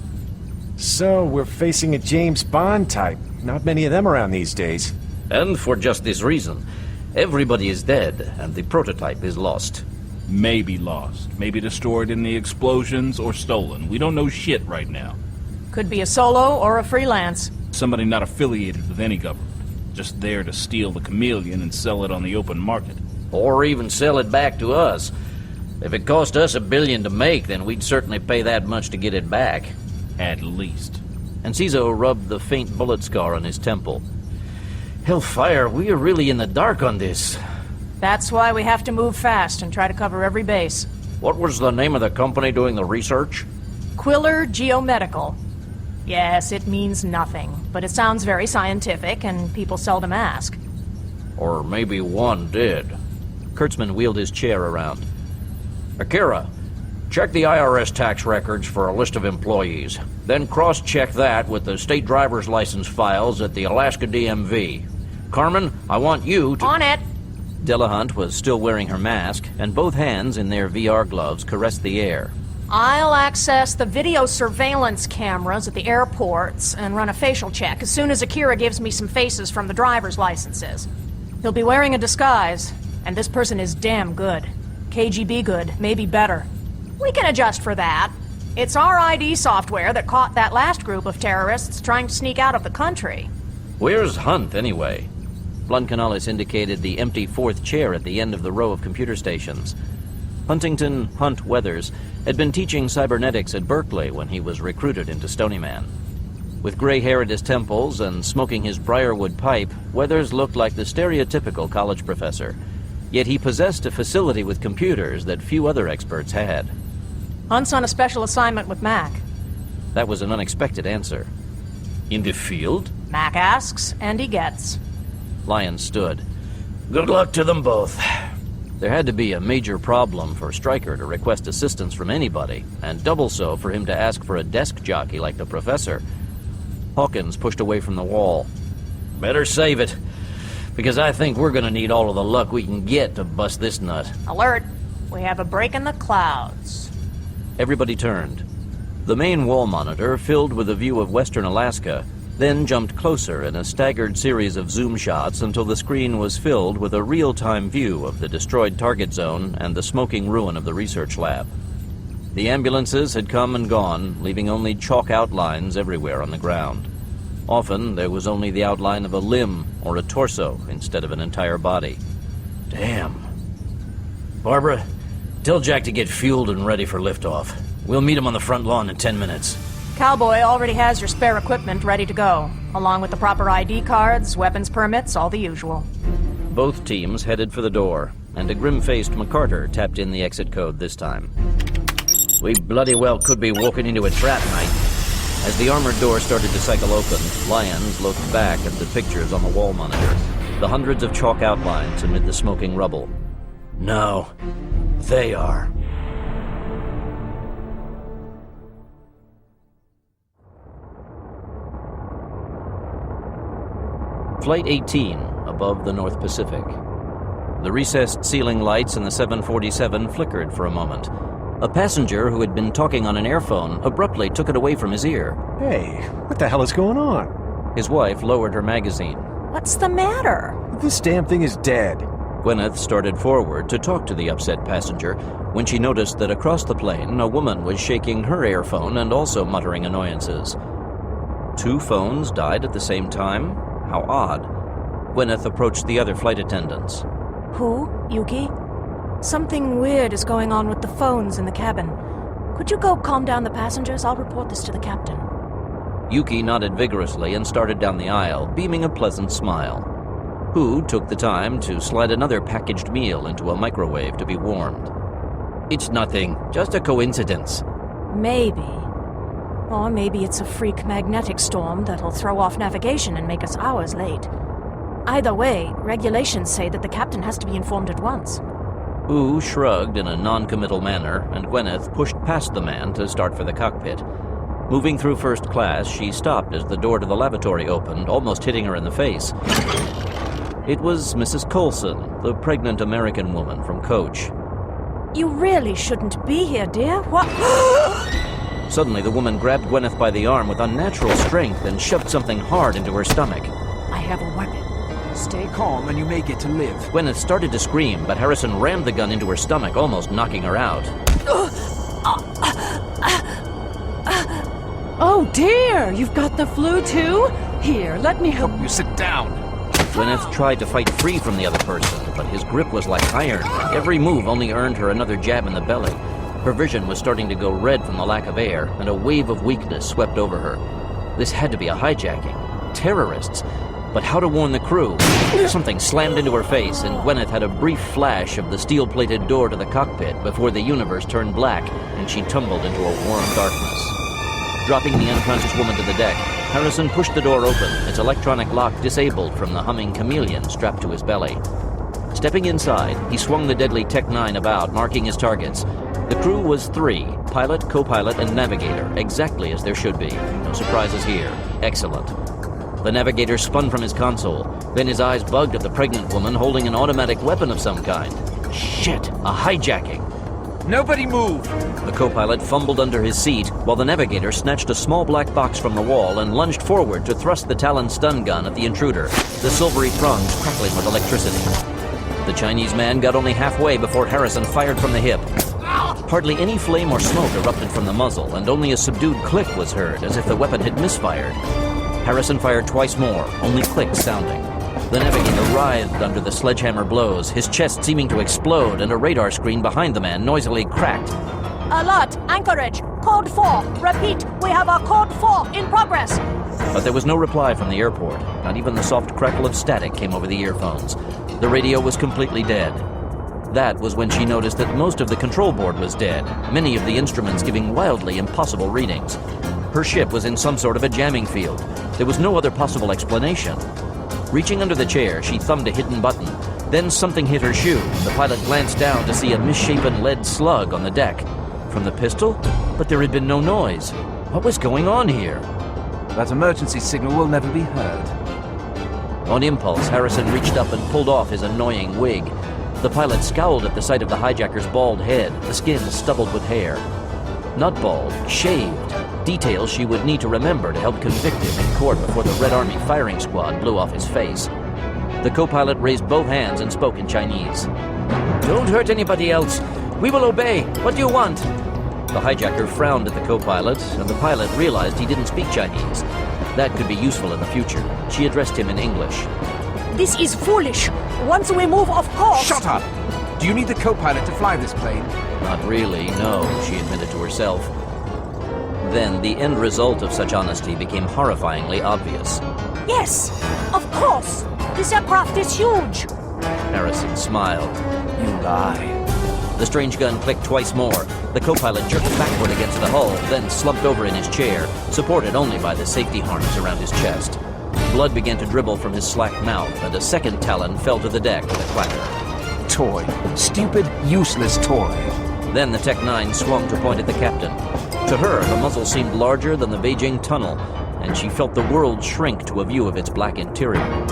S6: So, we're facing a James Bond type. Not many of them around these days.
S3: And for just this reason. Everybody is dead, and the prototype is lost.
S5: Maybe lost. Maybe destroyed in the explosions or stolen. We don't know shit right now.
S10: Could be a solo or a freelance.
S5: Somebody not affiliated with any government. Just there to steal the Chameleon and sell it on the open market.
S3: Or even sell it back to us. If it cost us $1 billion to make, then we'd certainly pay that much to get it back.
S5: At least.
S1: Enciso rubbed the faint bullet scar on his temple.
S3: Hellfire, we are really in the dark on this.
S10: That's why we have to move fast and try to cover every base.
S3: What was the name of the company doing the research?
S10: Quiller Geomedical. Yes, it means nothing, but it sounds very scientific, and people seldom ask.
S3: Or maybe one did.
S1: Kurtzman wheeled his chair around.
S3: Akira, check the IRS tax records for a list of employees. Then cross-check that with the state driver's license files at the Alaska DMV. Carmen, I want you to...
S10: On it!
S1: Delahunt was still wearing her mask, and both hands in their VR gloves caressed the air.
S10: I'll access the video surveillance cameras at the airports and run a facial check as soon as Akira gives me some faces from the driver's licenses. He'll be wearing a disguise, and this person is damn good. KGB good, maybe better. We can adjust for that. It's our ID software that caught that last group of terrorists trying to sneak out of the country.
S3: Where's Hunt, anyway?
S1: Blunkenellis indicated the empty fourth chair at the end of the row of computer stations. Huntington Hunt Weathers had been teaching cybernetics at Berkeley when he was recruited into Stony Man. With gray hair at his temples and smoking his briarwood pipe, Weathers looked like the stereotypical college professor. Yet he possessed a facility with computers that few other experts had.
S10: Hunt's on a special assignment with Mac.
S1: That was an unexpected answer.
S3: In the field?
S10: Mac asks, and he gets.
S1: Lyons stood.
S3: Good luck to them both.
S1: There had to be a major problem for Stryker to request assistance from anybody, and double so for him to ask for a desk jockey like the professor. Hawkins pushed away from the wall.
S3: Better save it, because I think we're gonna need all of the luck we can get to bust this nut.
S10: Alert! We have a break in the clouds.
S1: Everybody turned. The main wall monitor filled with a view of western Alaska, then jumped closer in a staggered series of zoom shots until the screen was filled with a real-time view of the destroyed target zone and the smoking ruin of the research lab. The ambulances had come and gone, leaving only chalk outlines everywhere on the ground. Often, there was only the outline of a limb or a torso instead of an entire body.
S3: Damn. Barbara, tell Jack to get fueled and ready for liftoff. We'll meet him on the front lawn in 10 minutes.
S10: Cowboy already has your spare equipment ready to go, along with the proper ID cards, weapons permits, all the usual.
S1: Both teams headed for the door, and a grim-faced McCarter tapped in the exit code this time.
S8: We bloody well could be walking into a trap, mate.
S1: As the armored door started to cycle open, Lyons looked back at the pictures on the wall monitor, the hundreds of chalk outlines amid the smoking rubble.
S8: No, they are.
S1: Flight 18, above the North Pacific. The recessed ceiling lights in the 747 flickered for a moment. A passenger who had been talking on an airphone abruptly took it away from his ear.
S6: Hey, what the hell is going on?
S1: His wife lowered her magazine.
S10: What's the matter?
S6: This damn thing is dead.
S1: Gwyneth started forward to talk to the upset passenger when she noticed that across the plane a woman was shaking her earphone and also muttering annoyances. 2 phones died at the same time? How odd. Gwyneth approached the other flight attendants.
S10: Who? Yuki? Something weird is going on with the phones in the cabin. Could you go calm down the passengers? I'll report this to the captain.
S1: Yuki nodded vigorously and started down the aisle, beaming a pleasant smile. Hu took the time to slide another packaged meal into a microwave to be warmed.
S8: It's nothing, just a coincidence.
S10: Maybe. Or maybe it's a freak magnetic storm that'll throw off navigation and make us hours late. Either way, regulations say that the captain has to be informed at once.
S1: Hu shrugged in a non-committal manner, and Gwyneth pushed past the man to start for the cockpit. Moving through first class, she stopped as the door to the lavatory opened, almost hitting her in the face. It was Mrs. Coulson, the pregnant American woman from Coach.
S10: You really shouldn't be here, dear. What?
S1: Suddenly, the woman grabbed Gwyneth by the arm with unnatural strength and shoved something hard into her stomach.
S12: I have a weapon.
S7: Stay calm and you may get to live.
S1: Gwyneth started to scream, but Harrison rammed the gun into her stomach, almost knocking her out.
S12: Oh dear, you've got the flu too? Here, let me help
S7: you. Sit down.
S1: Gwyneth tried to fight free from the other person, but his grip was like iron. Every move only earned her another jab in the belly. Her vision was starting to go red from the lack of air, and a wave of weakness swept over her. This had to be a hijacking. Terrorists. But how to warn the crew? Something slammed into her face, and Gwyneth had a brief flash of the steel-plated door to the cockpit before the universe turned black, and she tumbled into a warm darkness. Dropping the unconscious woman to the deck, Harrison pushed the door open, its electronic lock disabled from the humming Chameleon strapped to his belly. Stepping inside, he swung the deadly Tech-9 about, marking his targets. The crew was 3, pilot, co-pilot, and navigator, exactly as there should be. No surprises here. Excellent. The navigator spun from his console. Then his eyes bugged at the pregnant woman holding an automatic weapon of some kind. Shit! A hijacking!
S7: Nobody move!
S1: The co-pilot fumbled under his seat, while the navigator snatched a small black box from the wall and lunged forward to thrust the Talon stun gun at the intruder, the silvery prongs crackling with electricity. The Chinese man got only halfway before Harrison fired from the hip. Hardly any flame or smoke erupted from the muzzle, and only a subdued click was heard, as if the weapon had misfired. Harrison fired twice more, only clicks sounding. The navigator writhed under the sledgehammer blows, his chest seeming to explode, and a radar screen behind the man noisily cracked.
S10: Alert! Anchorage! Code 4! Repeat, we have a Code 4 in progress!
S1: But there was no reply from the airport. Not even the soft crackle of static came over the earphones. The radio was completely dead. That was when she noticed that most of the control board was dead, many of the instruments giving wildly impossible readings. Her ship was in some sort of a jamming field. There was no other possible explanation. Reaching under the chair, she thumbed a hidden button. Then something hit her shoe. The pilot glanced down to see a misshapen lead slug on the deck. From the pistol? But there had been no noise. What was going on here?
S7: That emergency signal will never be heard.
S1: On impulse, Harrison reached up and pulled off his annoying wig. The pilot scowled at the sight of the hijacker's bald head, the skin stubbled with hair. Not bald, shaved. Details she would need to remember to help convict him in court before the Red Army firing squad blew off his face. The co-pilot raised both hands and spoke in Chinese.
S8: Don't hurt anybody else. We will obey. What do you want?
S1: The hijacker frowned at the co-pilot, and the pilot realized he didn't speak Chinese. That could be useful in the future. She addressed him in English.
S10: This is foolish. Once we move off course...
S7: Shut up! Do you need the co-pilot to fly this plane?
S1: Not really, no, she admitted to herself. Then the end result of such honesty became horrifyingly obvious.
S10: Yes, of course. This aircraft is huge.
S1: Harrison smiled.
S7: You lie.
S1: The strange gun clicked twice more. The co-pilot jerked backward against the hull, then slumped over in his chair, supported only by the safety harness around his chest. Blood began to dribble from his slack mouth, and a second Talon fell to the deck with a clatter.
S7: Toy. Stupid, useless toy.
S1: Then the Tech-9 swung to point at the captain. To her, the muzzle seemed larger than the Beijing tunnel, and she felt the world shrink to a view of its black interior.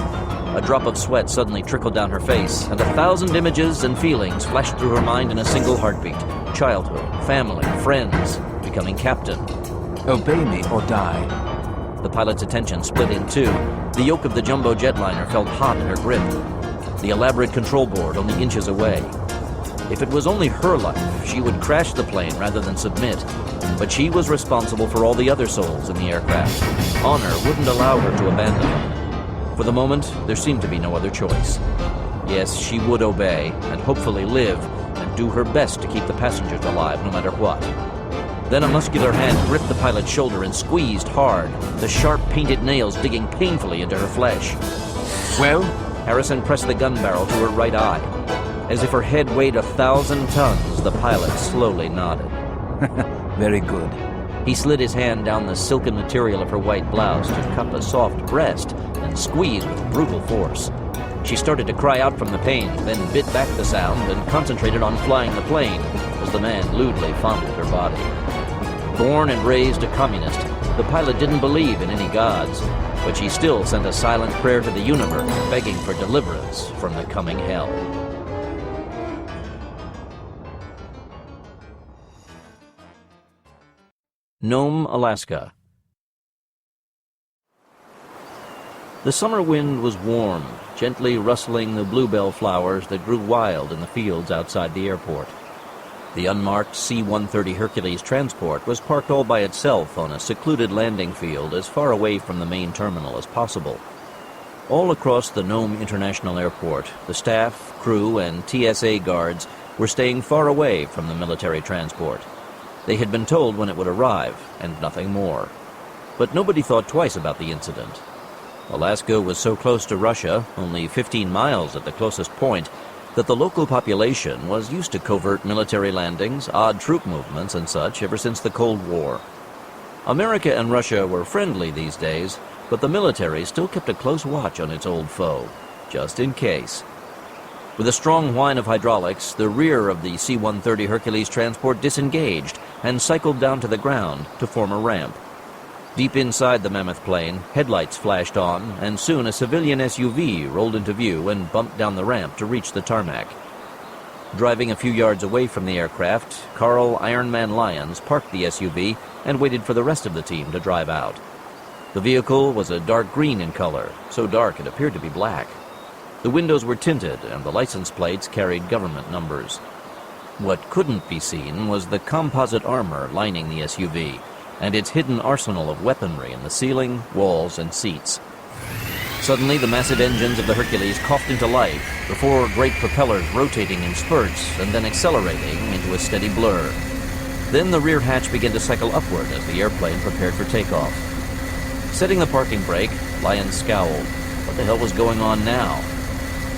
S1: A drop of sweat suddenly trickled down her face, and 1,000 images and feelings flashed through her mind in a single heartbeat. Childhood, family, friends, becoming captain.
S7: Obey me or die.
S1: The pilot's attention split in two. The yoke of the jumbo jetliner felt hot in her grip. The elaborate control board only inches away. If it was only her life, she would crash the plane rather than submit. But she was responsible for all the other souls in the aircraft. Honor wouldn't allow her to abandon them. For the moment, there seemed to be no other choice. Yes, she would obey, and hopefully live, and do her best to keep the passengers alive no matter what. Then a muscular hand gripped the pilot's shoulder and squeezed hard, the sharp painted nails digging painfully into her flesh.
S7: Well?
S1: Harrison pressed the gun barrel to her right eye. As if her head weighed 1,000 tons, the pilot slowly nodded.
S7: Very good.
S1: He slid his hand down the silken material of her white blouse to cup a soft breast and squeeze with brutal force. She started to cry out from the pain, then bit back the sound and concentrated on flying the plane as the man lewdly fondled her body. Born and raised a communist, the pilot didn't believe in any gods, but she still sent a silent prayer to the universe, begging for deliverance from the coming hell. Nome, Alaska. The summer wind was warm, gently rustling the bluebell flowers that grew wild in the fields outside the airport. The unmarked C-130 Hercules transport was parked all by itself on a secluded landing field as far away from the main terminal as possible. All across the Nome International Airport, the staff, crew, and TSA guards were staying far away from the military transport. They had been told when it would arrive, and nothing more. But nobody thought twice about the incident. Alaska was so close to Russia, only 15 miles at the closest point, that the local population was used to covert military landings, odd troop movements, and such ever since the Cold War. America and Russia were friendly these days, but the military still kept a close watch on its old foe, just in case. With a strong whine of hydraulics, the rear of the C-130 Hercules transport disengaged and cycled down to the ground to form a ramp. Deep inside the mammoth plane, headlights flashed on, and soon a civilian SUV rolled into view and bumped down the ramp to reach the tarmac. Driving a few yards away from the aircraft, Carl Ironman Lyons parked the SUV and waited for the rest of the team to drive out. The vehicle was a dark green in color, so dark it appeared to be black. The windows were tinted, and the license plates carried government numbers. What couldn't be seen was the composite armor lining the SUV, and its hidden arsenal of weaponry in the ceiling, walls, and seats. Suddenly, the massive engines of the Hercules coughed into life, the four great propellers rotating in spurts and then accelerating into a steady blur. Then the rear hatch began to cycle upward as the airplane prepared for takeoff. Setting the parking brake, Lyons scowled. What the hell was going on now?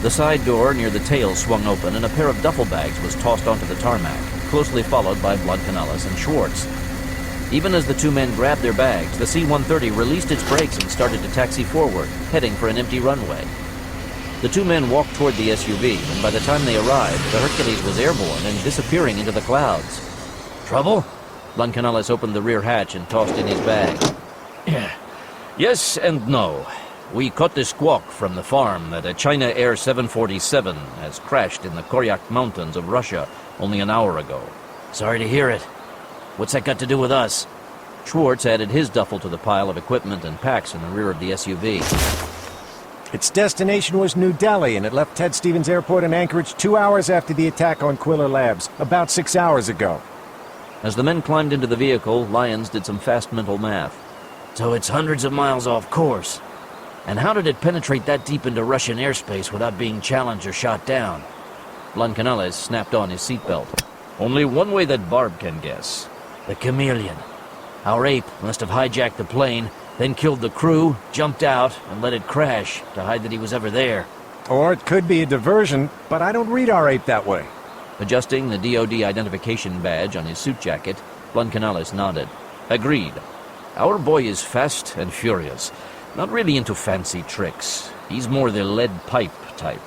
S1: The side door near the tail swung open, and a pair of duffel bags was tossed onto the tarmac, closely followed by Blancanales and Schwartz. Even as the two men grabbed their bags, the C-130 released its brakes and started to taxi forward, heading for an empty runway. The two men walked toward the SUV, and by the time they arrived, the Hercules was airborne and disappearing into the clouds. Trouble? Blancanales opened the rear hatch and tossed in his bag. Yes and no. We caught the squawk from the farm that a China Air 747 has crashed in the Koryak Mountains of Russia only an hour ago. Sorry to hear it. What's that got to do with us? Schwartz added his duffel to the pile of equipment and packs in the rear of the SUV.
S6: Its destination was New Delhi, and it left Ted Stevens Airport in Anchorage 2 hours after the attack on Quiller Labs, about 6 hours ago.
S1: As the men climbed into the vehicle, Lyons did some fast mental math. So it's hundreds of miles off course. And how did it penetrate that deep into Russian airspace without being challenged or shot down? Blancanales snapped on his seatbelt. Only one way that Barb can guess. The Chameleon. Our ape must have hijacked the plane, then killed the crew, jumped out, and let it crash to hide that he was ever there.
S6: Or it could be a diversion, but I don't read our ape that way.
S1: Adjusting the DoD identification badge on his suit jacket, Blancanales nodded. Agreed. Our boy is fast and furious. Not really into fancy tricks. He's more the lead pipe type.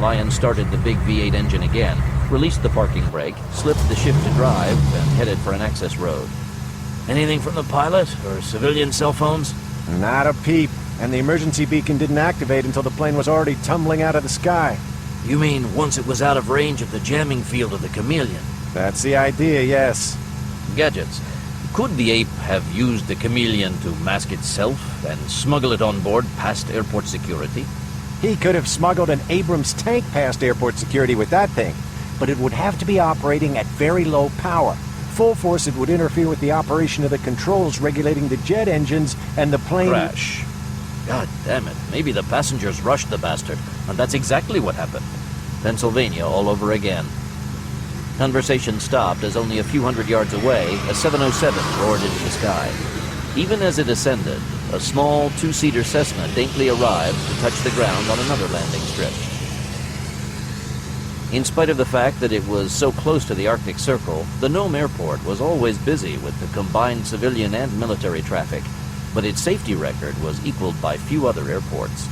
S1: Lion started the big V8 engine again, released the parking brake, slipped the shift to drive, and headed for an access road. Anything from the pilot or civilian cell phones?
S6: Not a peep, and the emergency beacon didn't activate until the plane was already tumbling out of the sky.
S1: You mean once it was out of range of the jamming field of the Chameleon?
S6: That's the idea, yes.
S1: Gadgets. Could the ape have used the Chameleon to mask itself and smuggle it on board past airport security?
S6: He could have smuggled an Abrams tank past airport security with that thing, but it would have to be operating at very low power. Full force, it would interfere with the operation of the controls regulating the jet engines, and the plane...
S1: Crash. God damn it. Maybe the passengers rushed the bastard, and that's exactly what happened. Pennsylvania all over again. Conversation stopped as only a few hundred yards away, a 707 roared into the sky. Even as it ascended, a small two-seater Cessna daintily arrived to touch the ground on another landing strip. In spite of the fact that it was so close to the Arctic Circle, the Nome Airport was always busy with the combined civilian and military traffic, but its safety record was equaled by few other airports.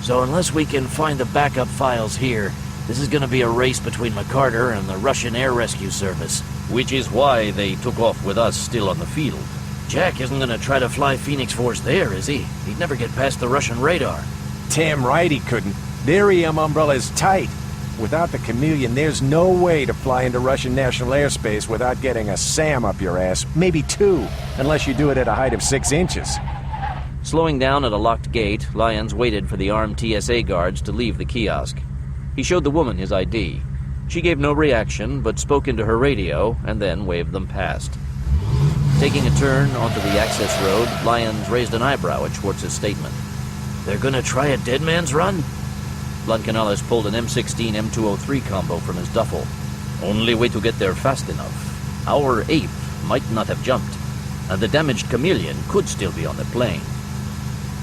S1: So unless we can find the backup files here, this is going to be a race between McCarter and the Russian Air Rescue Service. Which is why they took off with us still on the field. Jack isn't going to try to fly Phoenix Force there, is he? He'd never get past the Russian radar.
S6: Damn right he couldn't. Their EM umbrella is tight. Without the Chameleon, there's no way to fly into Russian national airspace without getting a SAM up your ass. Maybe 2, unless you do it at a height of 6 inches.
S1: Slowing down at a locked gate, Lyons waited for the armed TSA guards to leave the kiosk. He showed the woman his ID. She gave no reaction, but spoke into her radio, and then waved them past. Taking a turn onto the access road, Lyons raised an eyebrow at Schwartz's statement. They're gonna try a dead man's run? Blancanales pulled an M16 M203 combo from his duffel. Only way to get there fast enough. Our ape might not have jumped, and the damaged Chameleon could still be on the plane.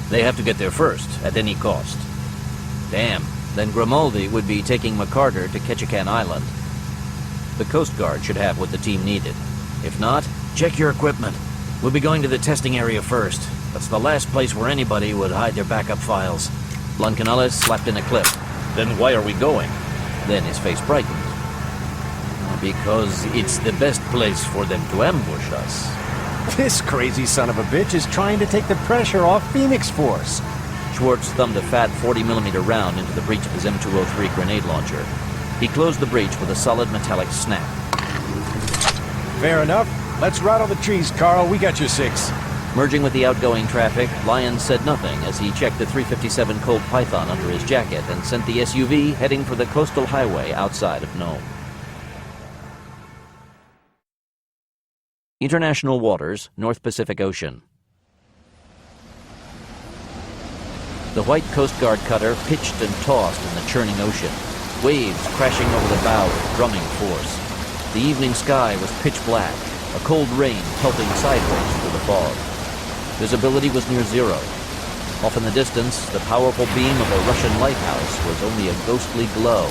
S1: They have to get there first, at any cost. Damn, then Grimaldi would be taking McCarter to Ketchikan Island. The Coast Guard should have what the team needed. If not, check your equipment. We'll be going to the testing area first. That's the last place where anybody would hide their backup files. Blancanales slapped in a clip. Then why are we going? Then his face brightened. Because it's the best place for them to ambush us.
S6: This crazy son of a bitch is trying to take the pressure off Phoenix Force.
S1: Schwartz thumbed a fat 40mm round into the breech of his M203 grenade launcher. He closed the breech with a solid metallic snap.
S6: Fair enough. Let's rattle the trees, Carl. We got your 6.
S1: Merging with the outgoing traffic, Lyons said nothing as he checked the .357 Colt Python under his jacket and sent the SUV heading for the coastal highway outside of Nome. International waters, North Pacific Ocean. The white Coast Guard cutter pitched and tossed in the churning ocean, waves crashing over the bow with drumming force. The evening sky was pitch black, a cold rain pelting sideways through the fog. Visibility was near zero. Off in the distance, the powerful beam of a Russian lighthouse was only a ghostly glow.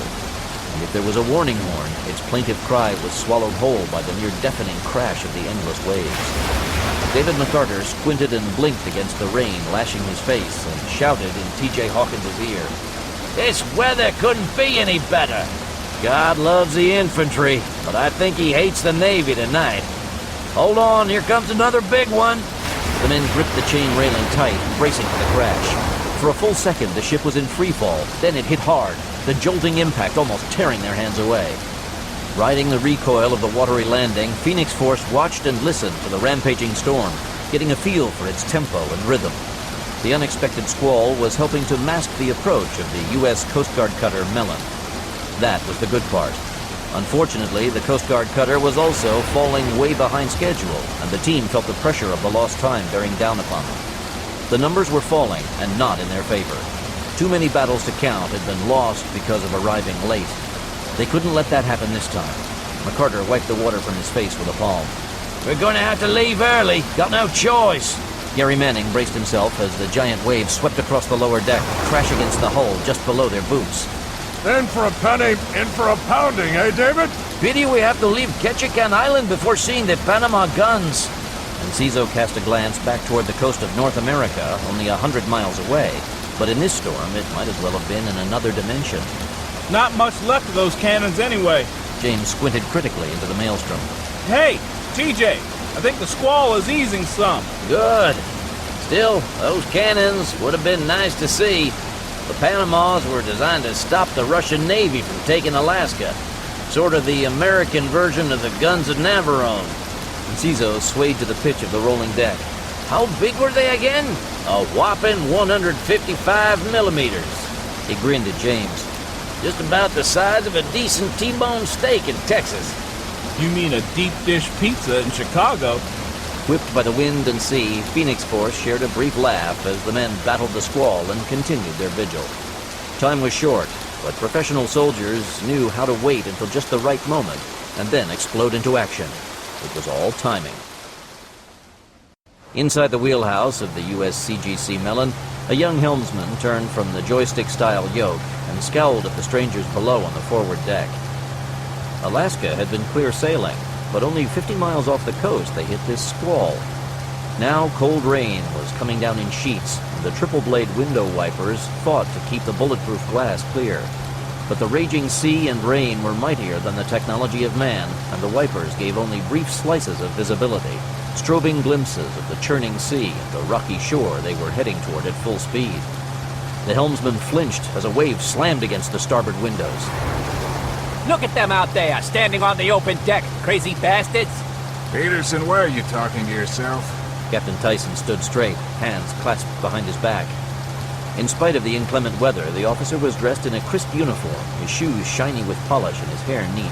S1: And if there was a warning horn, its plaintive cry was swallowed whole by the near-deafening crash of the endless waves. David McCarter squinted and blinked against the rain lashing his face and shouted in T.J. Hawkins' ear, "This weather couldn't be any better! God loves the infantry, but I think he hates the Navy tonight. Hold on, here comes another big one!" The men gripped the chain railing tight, bracing for the crash. For a full second, the ship was in freefall. Then it hit hard, the jolting impact almost tearing their hands away. Riding the recoil of the watery landing, Phoenix Force watched and listened for the rampaging storm, getting a feel for its tempo and rhythm. The unexpected squall was helping to mask the approach of the U.S. Coast Guard cutter Mellon. That was the good part. Unfortunately, the Coast Guard cutter was also falling way behind schedule, and the team felt the pressure of the lost time bearing down upon them. The numbers were falling, and not in their favor. Too many battles to count had been lost because of arriving late. They couldn't let that happen this time. McCarter wiped the water from his face with a palm. "We're going to have to leave early. Got no choice." Gary Manning braced himself as the giant wave swept across the lower deck, crashing against the hull just below their boots.
S13: In for a penny, in for a pounding, eh, David?
S8: Pity we have to leave Ketchikan Island before seeing the Panama guns.
S1: Enciso cast a glance back toward the coast of North America, only 100 miles away. But in this storm, it might as well have been in another dimension.
S5: Not much left of those cannons anyway.
S1: James squinted critically into the maelstrom.
S5: Hey, TJ, I think the squall is easing some.
S8: Good. Still, those cannons would have been nice to see. The Panamas were designed to stop the Russian Navy from taking Alaska. Sort of the American version of the guns of Navarone.
S1: Enciso swayed to the pitch of the rolling deck.
S8: How big were they again? A whopping 155 millimeters.
S1: He grinned at James.
S8: Just about the size of a decent T-bone steak in Texas.
S5: You mean a deep dish pizza in Chicago?
S1: Whipped by the wind and sea, Phoenix Force shared a brief laugh as the men battled the squall and continued their vigil. Time was short, but professional soldiers knew how to wait until just the right moment and then explode into action. It was all timing. Inside the wheelhouse of the USCGC Mellon, a young helmsman turned from the joystick-style yoke and scowled at the strangers below on the forward deck. Alaska had been clear sailing, but only 50 miles off the coast they hit this squall. Now cold rain was coming down in sheets, and the triple-blade window wipers fought to keep the bulletproof glass clear. But the raging sea and rain were mightier than the technology of man, and the wipers gave only brief slices of visibility, strobing glimpses of the churning sea and the rocky shore they were heading toward at full speed. The helmsman flinched as a wave slammed against the starboard windows.
S14: Look at them out there, standing on the open deck, crazy bastards!
S13: Peterson, why are you talking to yourself?
S1: Captain Tyson stood straight, hands clasped behind his back. In spite of the inclement weather, the officer was dressed in a crisp uniform, his shoes shiny with polish and his hair neat.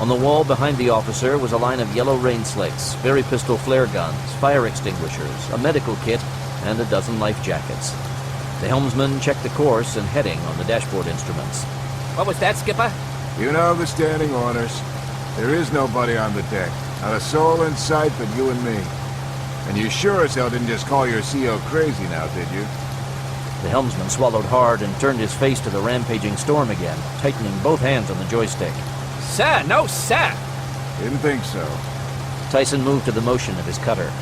S1: On the wall behind the officer was a line of yellow rain slicks, berry pistol flare guns, fire extinguishers, a medical kit, and a dozen life jackets. The helmsman checked the course and heading on the dashboard instruments.
S14: What was that, Skipper?
S13: You know the standing orders. There is nobody on the deck. Not a soul in sight but you and me. And you sure as hell didn't just call your CO crazy now, did you?
S1: The helmsman swallowed hard and turned his face to the rampaging storm again, tightening both hands on the joystick.
S14: Sir, no sir!
S13: Didn't think so.
S1: Tyson moved to the motion of his cutter.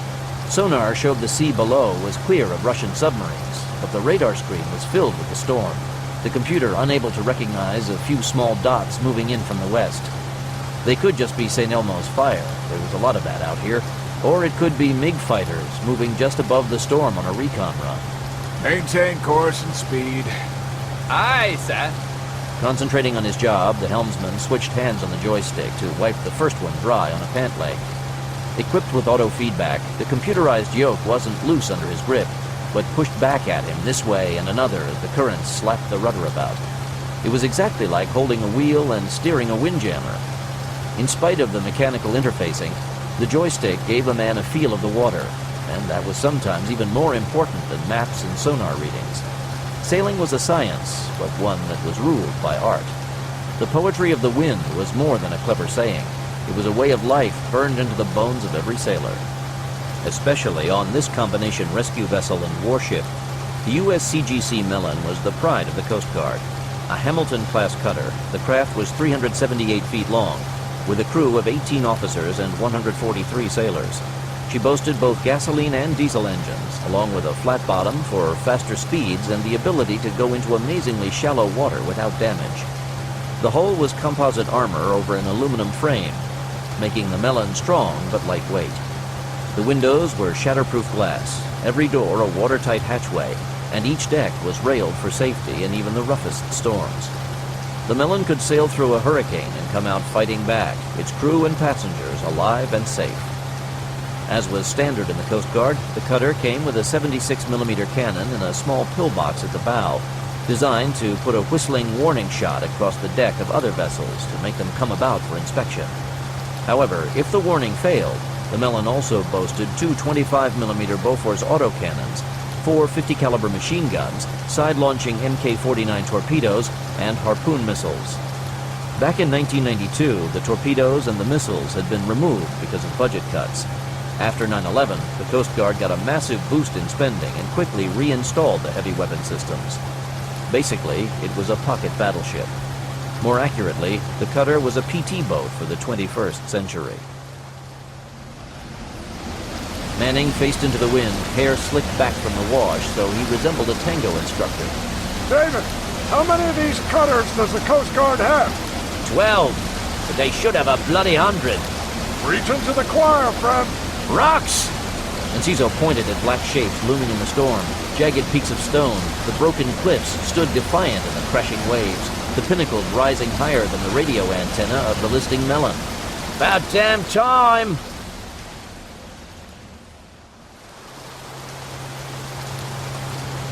S1: Sonar showed the sea below was clear of Russian submarines, but the radar screen was filled with the storm, the computer unable to recognize a few small dots moving in from the west. They could just be St. Elmo's fire, there was a lot of that out here, or it could be MiG fighters moving just above the storm on a recon run.
S13: Maintain course and speed.
S14: Aye, sir.
S1: Concentrating on his job, the helmsman switched hands on the joystick to wipe the first one dry on a pant leg. Equipped with auto feedback, the computerized yoke wasn't loose under his grip, but pushed back at him this way and another as the currents slapped the rudder about. It was exactly like holding a wheel and steering a windjammer. In spite of the mechanical interfacing, the joystick gave a man a feel of the water, and that was sometimes even more important than maps and sonar readings. Sailing was a science, but one that was ruled by art. The poetry of the wind was more than a clever saying. It was a way of life burned into the bones of every sailor. Especially on this combination rescue vessel and warship, the USCGC Mellon was the pride of the Coast Guard. A Hamilton-class cutter, the craft was 378 feet long, with a crew of 18 officers and 143 sailors. She boasted both gasoline and diesel engines, along with a flat bottom for faster speeds and the ability to go into amazingly shallow water without damage. The hull was composite armor over an aluminum frame, making the Mellon strong but lightweight. The windows were shatterproof glass, every door a watertight hatchway, and each deck was railed for safety in even the roughest storms. The Mellon could sail through a hurricane and come out fighting back, its crew and passengers alive and safe. As was standard in the Coast Guard, the cutter came with a 76mm cannon and a small pillbox at the bow, designed to put a whistling warning shot across the deck of other vessels to make them come about for inspection. However, if the warning failed, the Mellon also boasted two 25mm Bofors autocannons, four 50-caliber machine guns, side-launching Mk-49 torpedoes, and harpoon missiles. Back in 1992, the torpedoes and the missiles had been removed because of budget cuts. After 9/11, the Coast Guard got a massive boost in spending and quickly reinstalled the heavy weapon systems. Basically, it was a pocket battleship. More accurately, the cutter was a PT boat for the 21st century. Manning faced into the wind, hair slicked back from the wash, so he resembled a tango instructor.
S11: David, how many of these cutters does the Coast Guard have?
S8: 12, but they should have a bloody 100.
S11: Reach into the choir, friend.
S8: Rocks!
S1: Enciso pointed at black shapes looming in the storm. Jagged peaks of stone, the broken cliffs stood defiant in the crashing waves, the pinnacles rising higher than the radio antenna of the listing melon.
S8: About damn time!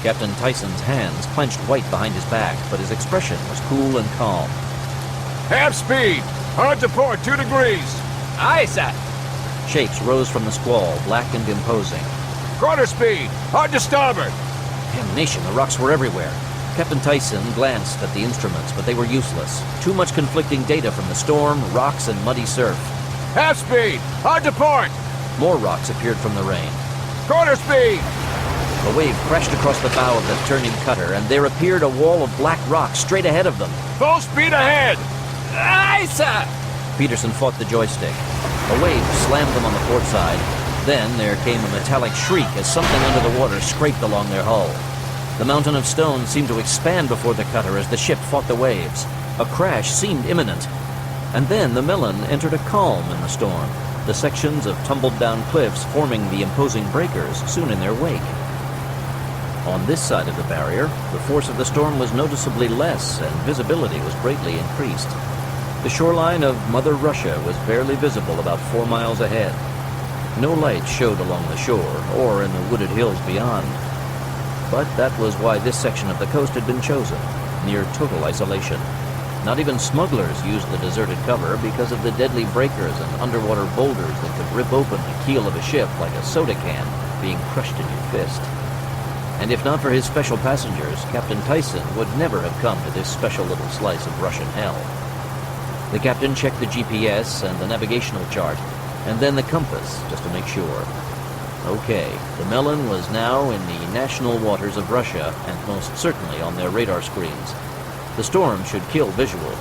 S1: Captain Tyson's hands clenched white behind his back, but his expression was cool and calm.
S4: Half speed! Hard to port, 2 degrees!
S14: Aye, sir.
S1: Shapes rose from the squall, black and imposing.
S4: Quarter speed! Hard to starboard!
S1: Damnation, the rocks were everywhere. Captain Tyson glanced at the instruments, but they were useless. Too much conflicting data from the storm, rocks, and muddy surf.
S4: Half speed! Hard to port!
S1: More rocks appeared from the rain.
S4: Quarter speed!
S1: A wave crashed across the bow of the turning cutter, and there appeared a wall of black rock straight ahead of them.
S4: Full speed ahead!
S14: Aye, sir.
S1: Peterson fought the joystick. A wave slammed them on the port side. Then there came a metallic shriek as something under the water scraped along their hull. The mountain of stone seemed to expand before the cutter as the ship fought the waves. A crash seemed imminent. And then the Melon entered a calm in the storm, the sections of tumbled-down cliffs forming the imposing breakers soon in their wake. On this side of the barrier, the force of the storm was noticeably less and visibility was greatly increased. The shoreline of Mother Russia was barely visible about 4 miles ahead. No lights showed along the shore or in the wooded hills beyond. But that was why this section of the coast had been chosen, near total isolation. Not even smugglers used the deserted cover because of the deadly breakers and underwater boulders that could rip open the keel of a ship like a soda can being crushed in your fist. And if not for his special passengers, Captain Tyson would never have come to this special little slice of Russian hell. The captain checked the GPS and the navigational chart, and then the compass, just to make sure. Okay, the Melon was now in the national waters of Russia, and most certainly on their radar screens. The storm should kill visual,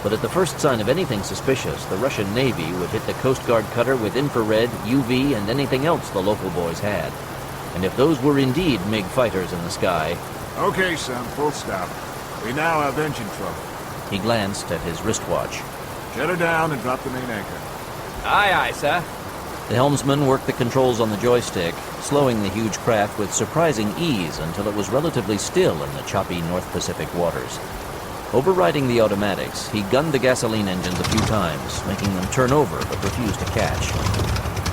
S1: but at the first sign of anything suspicious, the Russian Navy would hit the Coast Guard cutter with infrared, UV, and anything else the local boys had. And if those were indeed MiG fighters in the sky...
S13: Okay, son, full stop. We now have engine trouble.
S1: He glanced at his wristwatch.
S13: Shut her down and drop the main anchor.
S14: Aye, aye, sir.
S1: The helmsman worked the controls on the joystick, slowing the huge craft with surprising ease until it was relatively still in the choppy North Pacific waters. Overriding the automatics, he gunned the gasoline engines a few times, making them turn over but refuse to catch.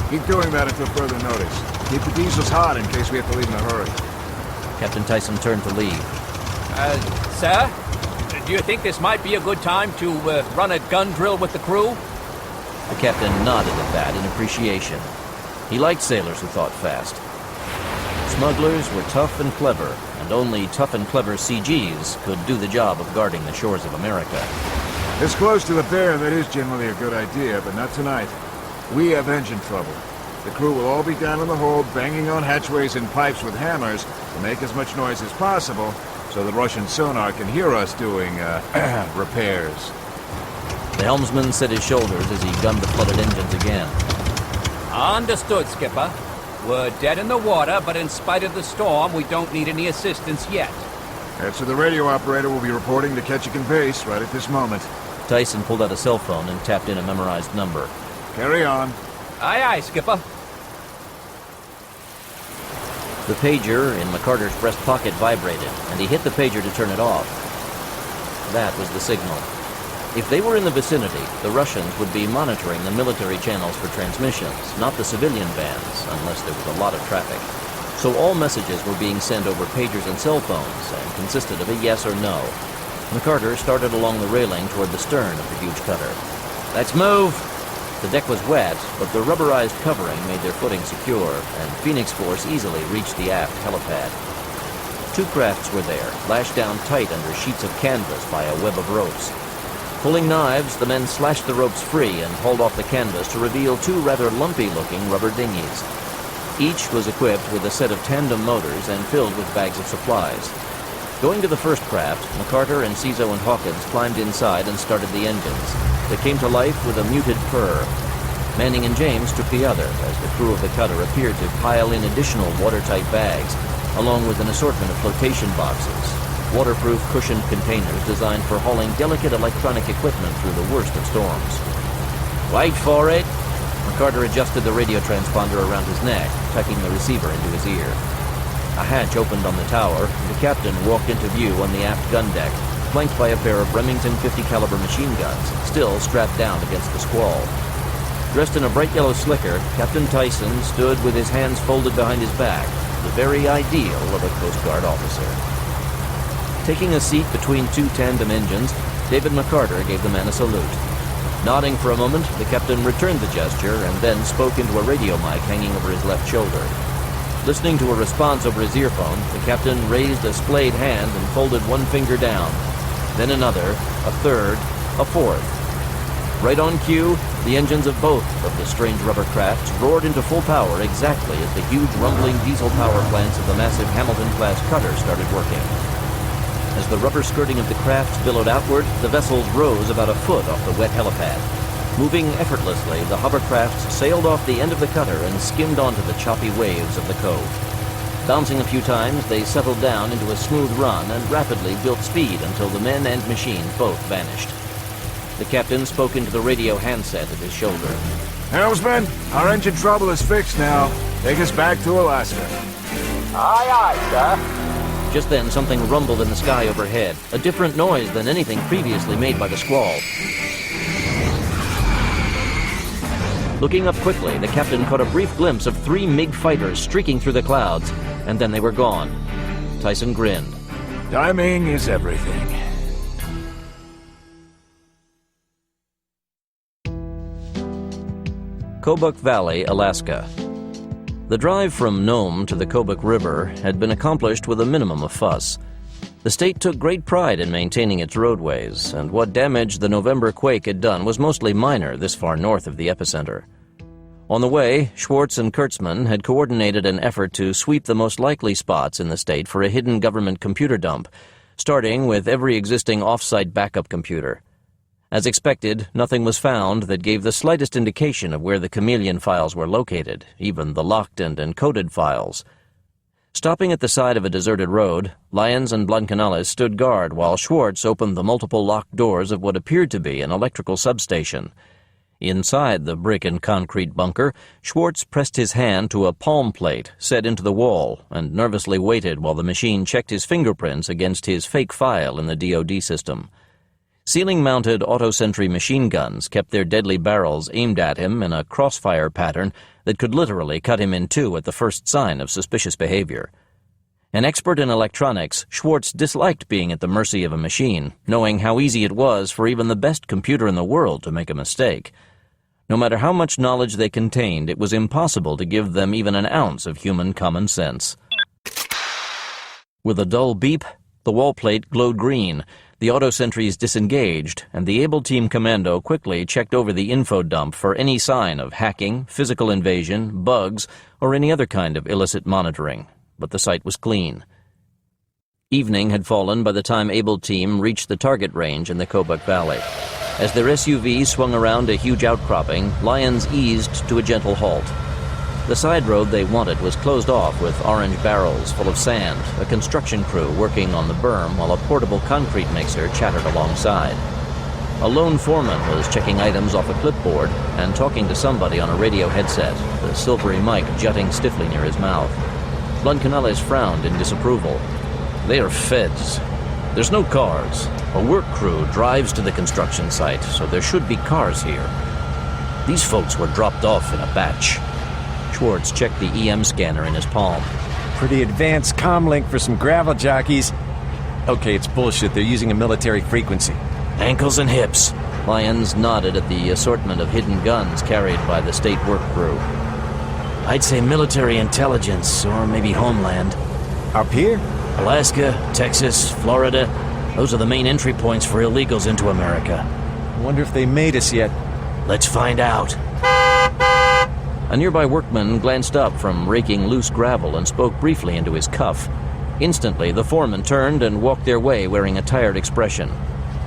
S13: Keep doing that until further notice. Keep the diesels hot in case we have to leave in a hurry.
S1: Captain Tyson turned to leave.
S14: Sir? Do you think this might be a good time to run a gun drill with the crew?
S1: The captain nodded at that in appreciation. He liked sailors who thought fast. Smugglers were tough and clever, and only tough and clever CGs could do the job of guarding the shores of America.
S13: This close to the bear, that is generally a good idea, but not tonight. We have engine trouble. The crew will all be down in the hold, banging on hatchways and pipes with hammers to make as much noise as possible, so the Russian sonar can hear us doing, repairs.
S1: The helmsman set his shoulders as he gunned the flooded engines again.
S14: Understood, Skipper. We're dead in the water, but in spite of the storm, we don't need any assistance yet.
S13: So the radio operator will be reporting to Ketchikan Base right at this moment.
S1: Tyson pulled out a cell phone and tapped in a memorized number.
S13: Carry on.
S14: Aye, aye, Skipper.
S1: The pager in McCarter's breast pocket vibrated, and he hit the pager to turn it off. That was the signal. If they were in the vicinity, the Russians would be monitoring the military channels for transmissions, not the civilian bands, unless there was a lot of traffic. So all messages were being sent over pagers and cell phones, and consisted of a yes or no. McCarter started along the railing toward the stern of the huge cutter. "Let's move!" The deck was wet, but the rubberized covering made their footing secure, and Phoenix Force easily reached the aft helipad. 2 crafts were there, lashed down tight under sheets of canvas by a web of ropes. Pulling knives, the men slashed the ropes free and hauled off the canvas to reveal two rather lumpy-looking rubber dinghies. Each was equipped with a set of tandem motors and filled with bags of supplies. Going to the first craft, McCarter and Ciso and Hawkins climbed inside and started the engines. They came to life with a muted purr. Manning and James took the other, as the crew of the cutter appeared to pile in additional watertight bags, along with an assortment of flotation boxes, waterproof cushioned containers designed for hauling delicate electronic equipment through the worst of storms. "Wait for it!" McCarter adjusted the radio transponder around his neck, tucking the receiver into his ear. A hatch opened on the tower, and the captain walked into view on the aft gun deck, flanked by a pair of Remington 50 caliber machine guns, still strapped down against the squall. Dressed in a bright yellow slicker, Captain Tyson stood with his hands folded behind his back, the very ideal of a Coast Guard officer. Taking a seat between two tandem engines, David McCarter gave the man a salute. Nodding for a moment, the captain returned the gesture and then spoke into a radio mic hanging over his left shoulder. Listening to a response over his earphone, the captain raised a splayed hand and folded one finger down, then another, a third, a fourth. Right on cue, the engines of both of the strange rubber crafts roared into full power exactly as the huge rumbling diesel power plants of the massive Hamilton-class cutter started working. As the rubber skirting of the crafts billowed outward, the vessels rose about a foot off the wet helipad. Moving effortlessly, the hovercrafts sailed off the end of the cutter and skimmed onto the choppy waves of the cove. Bouncing a few times, they settled down into a smooth run and rapidly built speed until the men and machine both vanished. The captain spoke into the radio handset at his shoulder.
S13: "Helmsman, our engine trouble is fixed now. Take us back to Alaska."
S9: Aye, aye, sir.
S1: Just then, something rumbled in the sky overhead, a different noise than anything previously made by the squall. Looking up quickly, the captain caught a brief glimpse of 3 MiG fighters streaking through the clouds, and then they were gone. Tyson grinned.
S13: Timing is everything.
S1: Kobuk Valley, Alaska. The drive from Nome to the Kobuk River had been accomplished with a minimum of fuss. The state took great pride in maintaining its roadways, and what damage the November quake had done was mostly minor this far north of the epicenter. On the way, Schwartz and Kurtzman had coordinated an effort to sweep the most likely spots in the state for a hidden government computer dump, starting with every existing off-site backup computer. As expected, nothing was found that gave the slightest indication of where the Chameleon files were located, even the locked and encoded files. Stopping at the side of a deserted road, Lyons and Blancanales stood guard while Schwartz opened the multiple locked doors of what appeared to be an electrical substation. Inside the brick and concrete bunker, Schwartz pressed his hand to a palm plate set into the wall and nervously waited while the machine checked his fingerprints against his fake file in the DoD system. Ceiling-mounted auto-sentry machine guns kept their deadly barrels aimed at him in a crossfire pattern that could literally cut him in two at the first sign of suspicious behavior. An expert in electronics, Schwartz disliked being at the mercy of a machine, knowing how easy it was for even the best computer in the world to make a mistake. No matter how much knowledge they contained, it was impossible to give them even an ounce of human common sense. With a dull beep, the wall plate glowed green. The auto-sentries disengaged, and the Able Team Commando quickly checked over the info dump for any sign of hacking, physical invasion, bugs, or any other kind of illicit monitoring, but the site was clean. Evening had fallen by the time Able Team reached the target range in the Kobuk Valley. As their SUV swung around a huge outcropping, Lyons eased to a gentle halt. The side road they wanted was closed off with orange barrels full of sand, a construction crew working on the berm while a portable concrete mixer chattered alongside. A lone foreman was checking items off a clipboard and talking to somebody on a radio headset, the silvery mic jutting stiffly near his mouth. Blancanales frowned in disapproval. They are feds. There's no cars. A work crew drives to the construction site, so there should be cars here. These folks were dropped off in a batch. Schwartz checked the EM scanner in his palm.
S6: Pretty advanced comlink for some gravel jockeys. Okay, it's bullshit. They're using a military frequency.
S1: Ankles and hips. Lyons nodded at the assortment of hidden guns carried by the state work crew. I'd say military intelligence, or maybe Homeland.
S6: Up here?
S1: Alaska, Texas, Florida. Those are the main entry points for illegals into America.
S6: I wonder if they made us yet.
S8: Let's find out.
S1: A nearby workman glanced up from raking loose gravel and spoke briefly into his cuff. Instantly, the foreman turned and walked their way wearing a tired expression.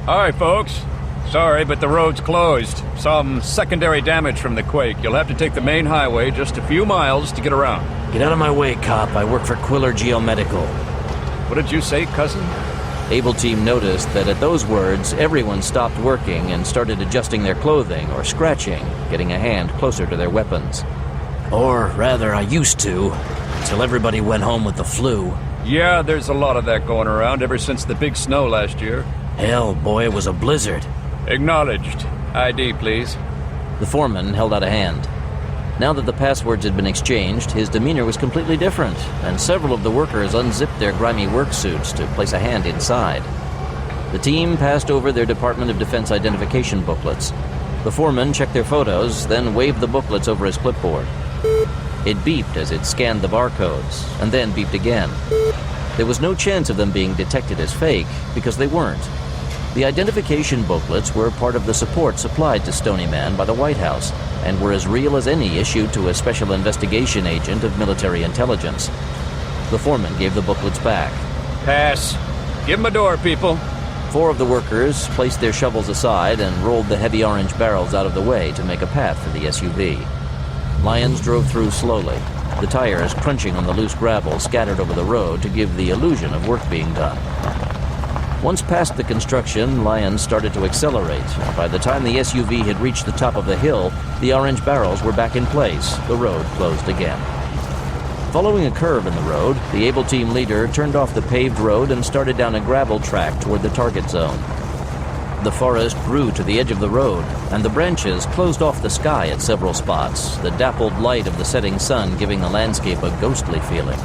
S2: Hi, folks. Sorry, but the road's closed. Some secondary damage from the quake. You'll have to take the main highway just a few miles to get around.
S8: Get out of my way, cop. I work for Quiller Geomedical.
S2: What did you say, cousin?
S1: Able Team noticed that at those words, everyone stopped working and started adjusting their clothing or scratching, getting a hand closer to their weapons.
S8: Or rather, I used to, until everybody went home with the flu.
S2: Yeah, there's a lot of that going around ever since the big snow last year.
S8: Hell, boy, it was a blizzard.
S2: Acknowledged. ID, please.
S1: The foreman held out a hand. Now that the passwords had been exchanged, his demeanor was completely different, and several of the workers unzipped their grimy work suits to place a hand inside. The team passed over their Department of Defense identification booklets. The foreman checked their photos, then waved the booklets over his clipboard. It beeped as it scanned the barcodes, and then beeped again. There was no chance of them being detected as fake, because they weren't. The identification booklets were part of the support supplied to Stony Man by the White House, and were as real as any issued to a special investigation agent of military intelligence. The foreman gave the booklets back.
S2: Pass. Give him a door, people.
S1: 4 of the workers placed their shovels aside and rolled the heavy orange barrels out of the way to make a path for the SUV. Lyons drove through slowly, the tires crunching on the loose gravel scattered over the road to give the illusion of work being done. Once past the construction, Lyons started to accelerate. By the time the SUV had reached the top of the hill, the orange barrels were back in place. The road closed again. Following a curve in the road, the Able Team leader turned off the paved road and started down a gravel track toward the target zone. The forest grew to the edge of the road, and the branches closed off the sky at several spots, the dappled light of the setting sun giving the landscape a ghostly feeling.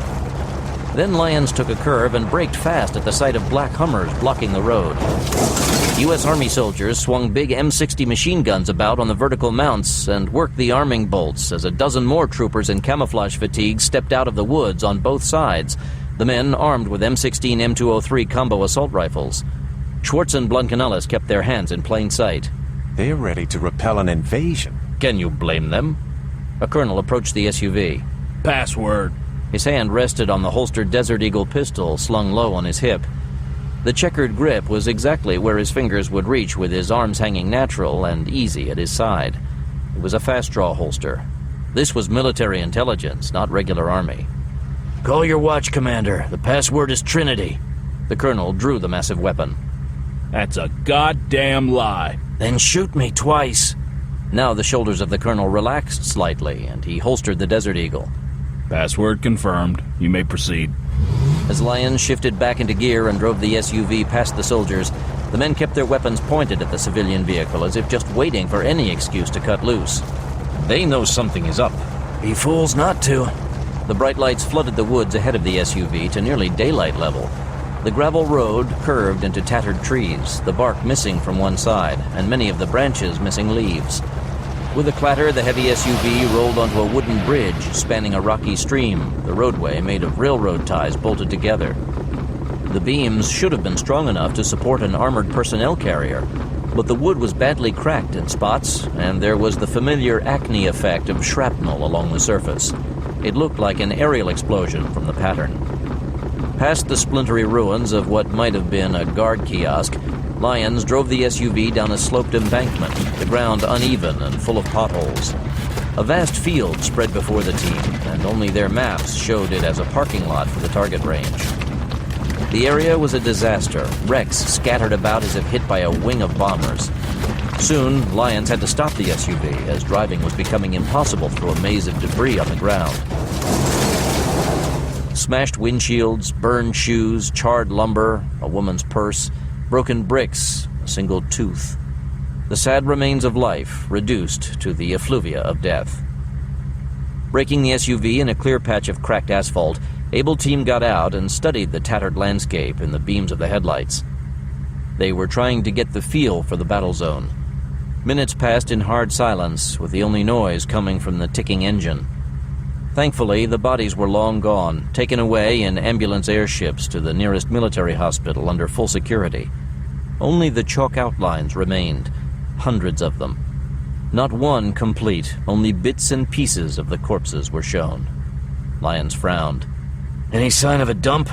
S1: Then Lyons took a curve and braked fast at the sight of black Hummers blocking the road. U.S. Army soldiers swung big M60 machine guns about on the vertical mounts and worked the arming bolts as a dozen more troopers in camouflage fatigues stepped out of the woods on both sides, the men armed with M16 M203 combo assault rifles. Schwartz and Bluncanellis kept their hands in plain sight.
S6: They're ready to repel an invasion.
S1: Can you blame them? A colonel approached the SUV.
S5: Password.
S1: His hand rested on the holstered Desert Eagle pistol slung low on his hip. The checkered grip was exactly where his fingers would reach with his arms hanging natural and easy at his side. It was a fast-draw holster. This was military intelligence, not regular army.
S8: Call your watch, Commander. The password is Trinity.
S1: The colonel drew the massive weapon.
S5: That's a goddamn lie.
S8: Then shoot me twice.
S1: Now the shoulders of the colonel relaxed slightly, and he holstered the Desert Eagle.
S5: Password confirmed. You may proceed.
S1: As Lyons shifted back into gear and drove the SUV past the soldiers, the men kept their weapons pointed at the civilian vehicle as if just waiting for any excuse to cut loose. They know something is up.
S8: Be fools not to.
S1: The bright lights flooded the woods ahead of the SUV to nearly daylight level. The gravel road curved into tattered trees, the bark missing from one side, and many of the branches missing leaves. With a clatter, the heavy SUV rolled onto a wooden bridge spanning a rocky stream, the roadway made of railroad ties bolted together. The beams should have been strong enough to support an armored personnel carrier, but the wood was badly cracked in spots, and there was the familiar acne effect of shrapnel along the surface. It looked like an aerial explosion from the pattern. Past the splintery ruins of what might have been a guard kiosk, Lyons drove the SUV down a sloped embankment, the ground uneven and full of potholes. A vast field spread before the team, and only their maps showed it as a parking lot for the target range. The area was a disaster, wrecks scattered about as if hit by a wing of bombers. Soon, Lyons had to stop the SUV, as driving was becoming impossible through a maze of debris on the ground. Smashed windshields, burned shoes, charred lumber, a woman's purse, broken bricks, a single tooth. The sad remains of life reduced to the effluvia of death. Braking the SUV in a clear patch of cracked asphalt, Able Team got out and studied the tattered landscape in the beams of the headlights. They were trying to get the feel for the battle zone. Minutes passed in hard silence, with the only noise coming from the ticking engine. Thankfully, the bodies were long gone, taken away in ambulance airships to the nearest military hospital under full security. Only the chalk outlines remained. hundreds of them. Not one complete, only bits and pieces of the corpses were shown. Lyons frowned.
S8: Any sign of a dump?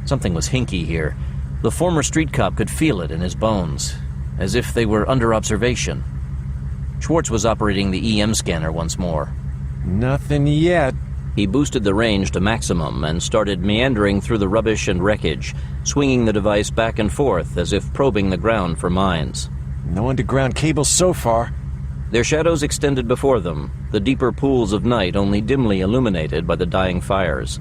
S1: Something was hinky here. The former street cop could feel it in his bones, as if they were under observation. Schwartz was operating the EM scanner once more.
S6: Nothing yet.
S1: He boosted the range to maximum and started meandering through the rubbish and wreckage, swinging the device back and forth as if probing the ground for mines.
S6: No underground cables so far.
S1: Their shadows extended before them, the deeper pools of night only dimly illuminated by the dying fires.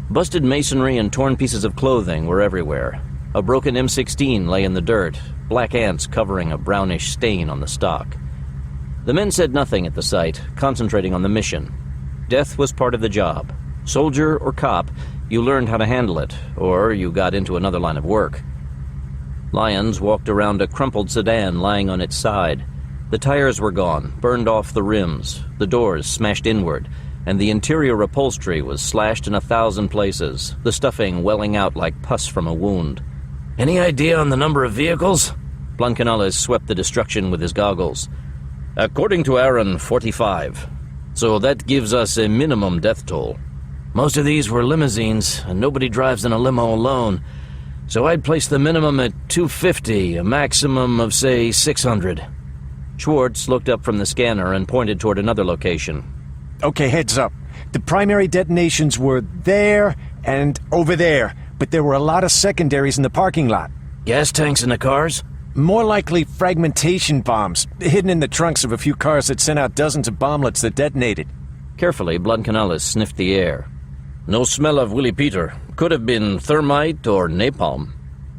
S1: Busted masonry and torn pieces of clothing were everywhere. A broken M16 lay in the dirt, black ants covering a brownish stain on the stock. The men said nothing at the sight, concentrating on the mission. Death was part of the job. Soldier or cop, you learned how to handle it, or you got into another line of work. Lyons walked around a crumpled sedan lying on its side. The tires were gone, burned off the rims, the doors smashed inward, and the interior upholstery was slashed in 1,000 places, the stuffing welling out like pus from a wound.
S8: Any idea on the number of vehicles?
S1: Blancanales swept the destruction with his goggles.
S3: According to Aaron, 45. So that gives us a minimum death toll.
S8: Most of these were limousines, and nobody drives in a limo alone. So I'd place the minimum at 250, a maximum of, say, 600.
S1: Schwartz looked up from the scanner and pointed toward another location.
S6: Okay, heads up. The primary detonations were there and over there, but there were a lot of secondaries in the parking lot.
S8: Gas tanks in the cars?
S6: More likely fragmentation bombs, hidden in the trunks of a few cars that sent out dozens of bomblets that detonated.
S1: Carefully, Blancanales sniffed the air.
S3: No smell of Willie Peter. Could have been thermite or napalm.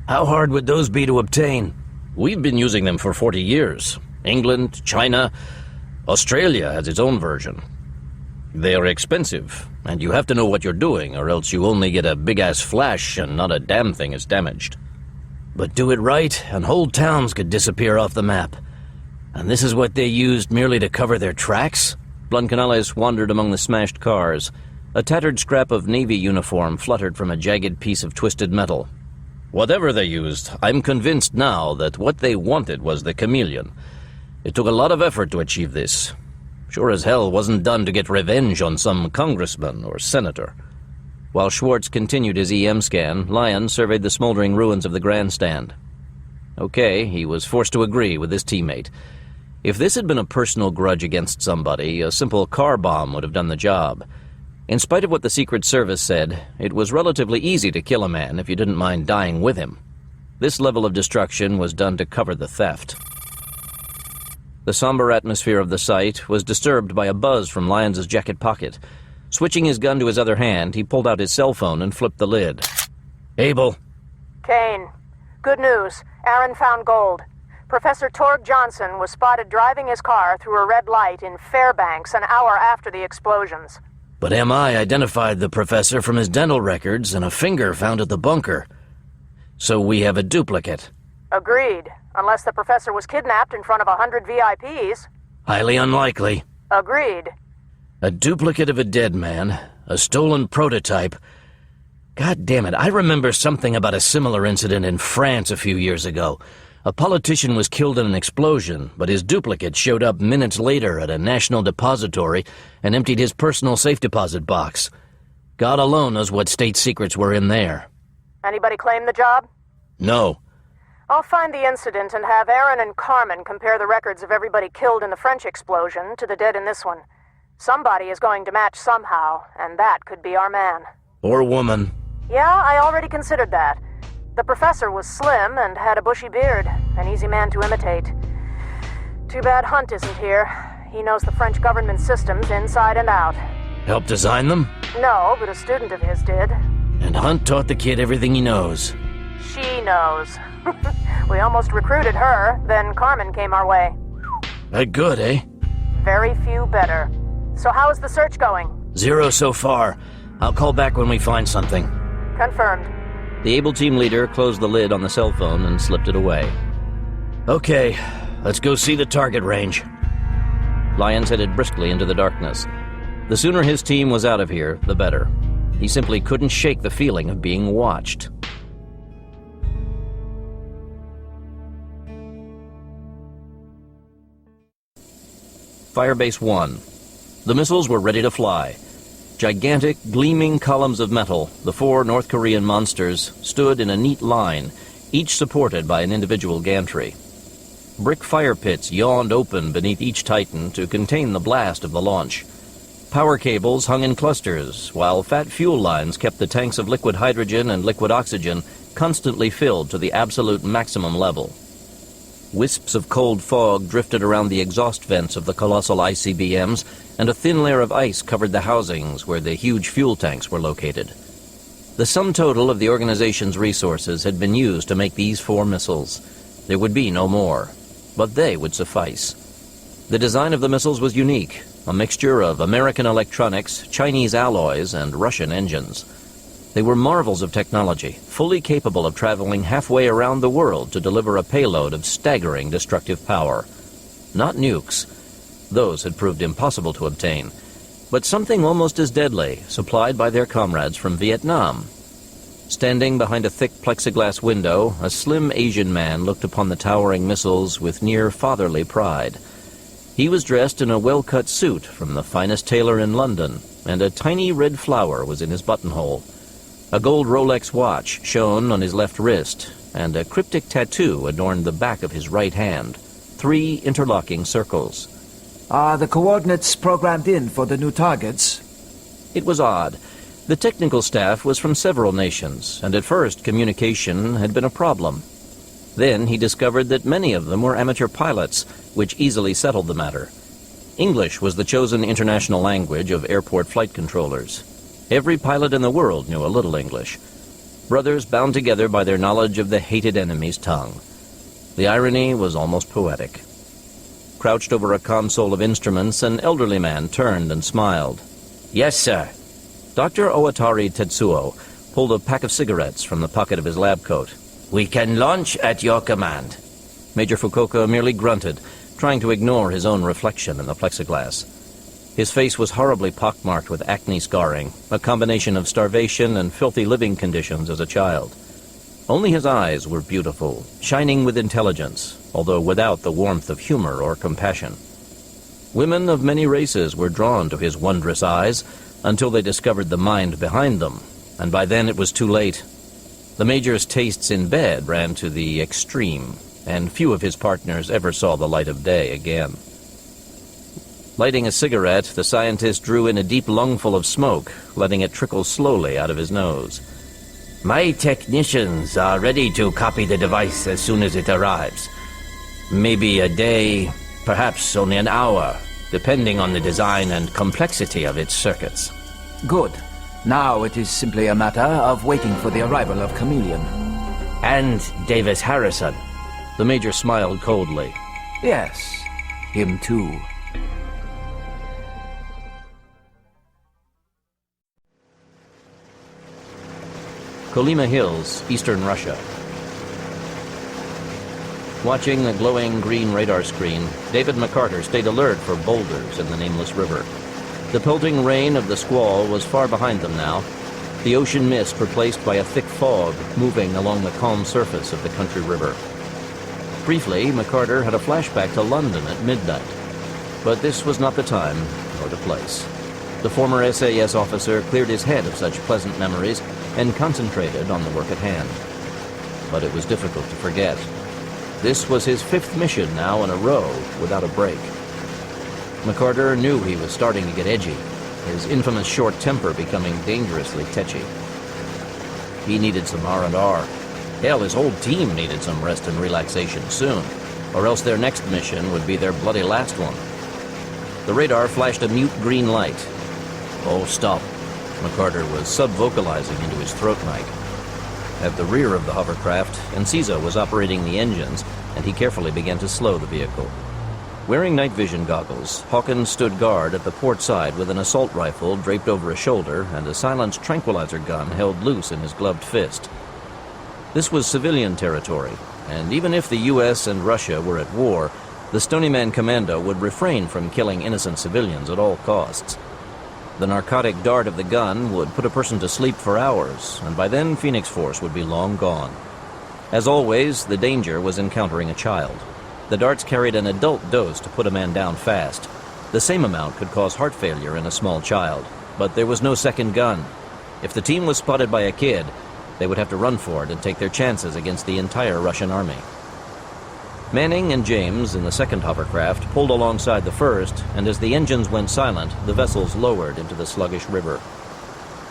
S8: How hard would those be to obtain?
S3: We've been using them for 40 years. England, China, Australia has its own version. They are expensive, and you have to know what you're doing, or else you only get a big-ass flash and not a damn thing is damaged.
S8: But do it right, and whole towns could disappear off the map. And this is what they used merely to cover their tracks?
S1: Blancanales wandered among the smashed cars. A tattered scrap of Navy uniform fluttered from a jagged piece of twisted metal.
S3: Whatever they used, I'm convinced now that what they wanted was the Chameleon. It took a lot of effort to achieve this. Sure as hell wasn't done to get revenge on some congressman or senator.
S1: While Schwartz continued his EM scan, Lyons surveyed the smoldering ruins of the grandstand. Okay, he was forced to agree with his teammate. If this had been a personal grudge against somebody, a simple car bomb would have done the job. In spite of what the Secret Service said, it was relatively easy to kill a man if you didn't mind dying with him. This level of destruction was done to cover the theft. The somber atmosphere of the site was disturbed by a buzz from Lyons' jacket pocket. Switching his gun to his other hand, he pulled out his cell phone and flipped the lid.
S8: Abel.
S10: Kane. Good news. Aaron found gold. Professor Torg Johnson was spotted driving his car through a red light in Fairbanks an hour after the explosions.
S8: But MI identified the professor from his dental records and a finger found at the bunker. So we have a duplicate.
S10: Agreed. Unless the professor was kidnapped in front of 100 VIPs.
S8: Highly unlikely.
S10: Agreed.
S8: A duplicate of a dead man, a stolen prototype. God damn it, I remember something about a similar incident in France a few years ago. A politician was killed in an explosion, but his duplicate showed up minutes later at a national depository and emptied his personal safe deposit box. God alone knows what state secrets were in there.
S10: Anybody claim the job?
S8: No.
S10: I'll find the incident and have Aaron and Carmen compare the records of everybody killed in the French explosion to the dead in this one. Somebody is going to match somehow, and that could be our man.
S8: Or woman.
S10: Yeah, I already considered that. The professor was slim and had a bushy beard, an easy man to imitate. Too bad Hunt isn't here. He knows the French government systems inside and out.
S8: Helped design them?
S10: No, but a student of his did.
S8: And Hunt taught the kid everything he knows.
S10: She knows. We almost recruited her, then Carmen came our way.
S8: That good, eh?
S10: Very few better. So how is the search going?
S8: 0 so far. I'll call back when we find something.
S10: Confirmed.
S1: The Able team leader closed the lid on the cell phone and slipped it away.
S8: Okay, let's go see the target range.
S1: Lyons headed briskly into the darkness. The sooner his team was out of here, the better. He simply couldn't shake the feeling of being watched. Firebase 1. The missiles were ready to fly. Gigantic, gleaming columns of metal, the 4 North Korean monsters, stood in a neat line, each supported by an individual gantry. Brick fire pits yawned open beneath each Titan to contain the blast of the launch. Power cables hung in clusters, while fat fuel lines kept the tanks of liquid hydrogen and liquid oxygen constantly filled to the absolute maximum level. Wisps of cold fog drifted around the exhaust vents of the colossal ICBMs, and a thin layer of ice covered the housings where the huge fuel tanks were located. The sum total of the organization's resources had been used to make these 4 missiles. There would be no more, but they would suffice. The design of the missiles was unique, a mixture of American electronics, Chinese alloys, and Russian engines. They were marvels of technology, fully capable of traveling halfway around the world to deliver a payload of staggering destructive power. Not nukes. Those had proved impossible to obtain, but something almost as deadly, supplied by their comrades from Vietnam. Standing behind a thick plexiglass window, a slim Asian man looked upon the towering missiles with near fatherly pride. He was dressed in a well-cut suit from the finest tailor in London, and a tiny red flower was in his buttonhole. A gold Rolex watch shone on his left wrist, and a cryptic tattoo adorned the back of his right hand. 3 interlocking circles.
S7: Are the coordinates programmed in for the new targets?
S1: It was odd. The technical staff was from several nations, and at first communication had been a problem. Then he discovered that many of them were amateur pilots, which easily settled the matter. English was the chosen international language of airport flight controllers. Every pilot in the world knew a little English. Brothers bound together by their knowledge of the hated enemy's tongue. The irony was almost poetic. Crouched over a console of instruments, an elderly man turned and smiled.
S8: Yes, sir.
S1: Dr. Owatari Tetsuo pulled a pack of cigarettes from the pocket of his lab coat.
S8: We can launch at your command.
S1: Major Fukuoka merely grunted, trying to ignore his own reflection in the plexiglass. His face was horribly pockmarked with acne scarring, a combination of starvation and filthy living conditions as a child. Only his eyes were beautiful, shining with intelligence, although without the warmth of humor or compassion. Women of many races were drawn to his wondrous eyes until they discovered the mind behind them, and by then it was too late. The Major's tastes in bed ran to the extreme, and few of his partners ever saw the light of day again. Lighting a cigarette, the scientist drew in a deep lungful of smoke, letting it trickle slowly out of his nose.
S8: My technicians are ready to copy the device as soon as it arrives. Maybe a day, perhaps only an hour, depending on the design and complexity of its circuits.
S7: Good. Now it is simply a matter of waiting for the arrival of Chameleon.
S8: And Davis Harrison.
S1: The Major smiled coldly.
S7: Yes, him too.
S1: Kolyma Hills, eastern Russia. Watching the glowing green radar screen, David McCarter stayed alert for boulders in the nameless river. The pelting rain of the squall was far behind them now, the ocean mist replaced by a thick fog moving along the calm surface of the country river. Briefly, McCarter had a flashback to London at midnight, but this was not the time or the place. The former SAS officer cleared his head of such pleasant memories and concentrated on the work at hand. But it was difficult to forget. This was his 5th mission now in a row without a break. McCarter knew he was starting to get edgy, his infamous short temper becoming dangerously tetchy. He needed some R&R. Hell, his whole team needed some rest and relaxation soon, or else their next mission would be their bloody last one. The radar flashed a mute green light. Oh, stop. McCarter was sub-vocalizing into his throat mic. At the rear of the hovercraft, Enciso was operating the engines, and he carefully began to slow the vehicle. Wearing night vision goggles, Hawkins stood guard at the port side with an assault rifle draped over his shoulder and a silenced tranquilizer gun held loose in his gloved fist. This was civilian territory, and even if the U.S. and Russia were at war, the Stony Man Commando would refrain from killing innocent civilians at all costs. The narcotic dart of the gun would put a person to sleep for hours, and by then Phoenix Force would be long gone. As always, the danger was encountering a child. The darts carried an adult dose to put a man down fast. The same amount could cause heart failure in a small child, but there was no second gun. If the team was spotted by a kid, they would have to run for it and take their chances against the entire Russian army. Manning and James in the second hovercraft pulled alongside the first, and as the engines went silent, the vessels lowered into the sluggish river.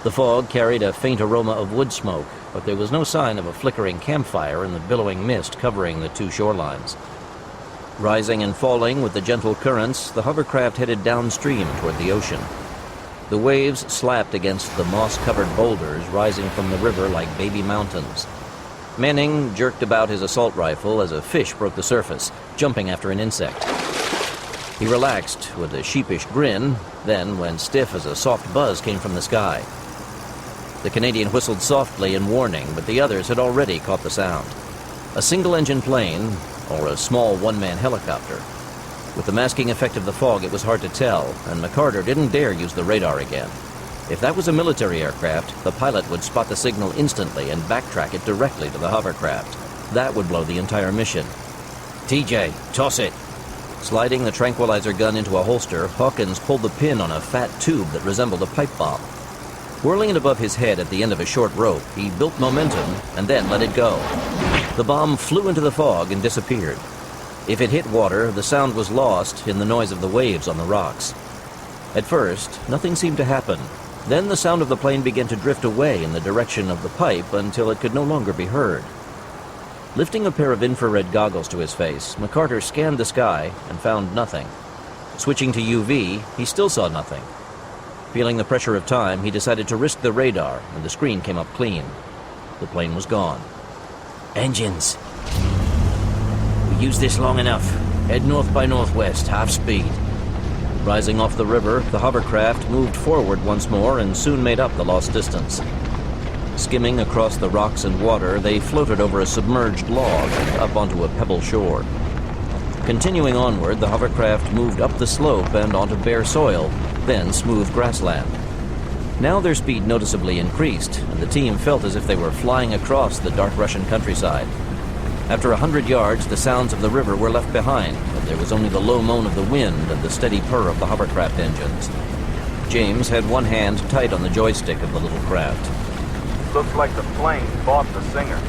S1: The fog carried a faint aroma of wood smoke, but there was no sign of a flickering campfire in the billowing mist covering the two shorelines. Rising and falling with the gentle currents, the hovercraft headed downstream toward the ocean. The waves slapped against the moss-covered boulders rising from the river like baby mountains. Manning jerked about his assault rifle as a fish broke the surface, jumping after an insect. He relaxed with a sheepish grin, then went stiff as a soft buzz came from the sky. The Canadian whistled softly in warning, but the others had already caught the sound. A single-engine plane, or a small one-man helicopter. With the masking effect of the fog, it was hard to tell, and McCarter didn't dare use the radar again. If that was a military aircraft, the pilot would spot the signal instantly and backtrack it directly to the hovercraft. That would blow the entire mission. TJ, toss it. Sliding the tranquilizer gun into a holster, Hawkins pulled the pin on a fat tube that resembled a pipe bomb. Whirling it above his head at the end of a short rope, he built momentum and then let it go. The bomb flew into the fog and disappeared. If it hit water, the sound was lost in the noise of the waves on the rocks. At first, nothing seemed to happen. Then the sound of the plane began to drift away in the direction of the pipe until it could no longer be heard. Lifting a pair of infrared goggles to his face, McCarter scanned the sky and found nothing. Switching to UV, he still saw nothing. Feeling the pressure of time, he decided to risk the radar, and the screen came up clean. The plane was gone.
S8: Engines. We used this long enough. Head north by northwest, half speed.
S1: Rising off the river, the hovercraft moved forward once more and soon made up the lost distance. Skimming across the rocks and water, they floated over a submerged log and up onto a pebble shore. Continuing onward, the hovercraft moved up the slope and onto bare soil, then smooth grassland. Now their speed noticeably increased, and the team felt as if they were flying across the dark Russian countryside. After 100 yards, the sounds of the river were left behind, and there was only the low moan of the wind and the steady purr of the hovercraft engines. James had one hand tight on the joystick of the little craft.
S11: Looks like the plane bought the Singer.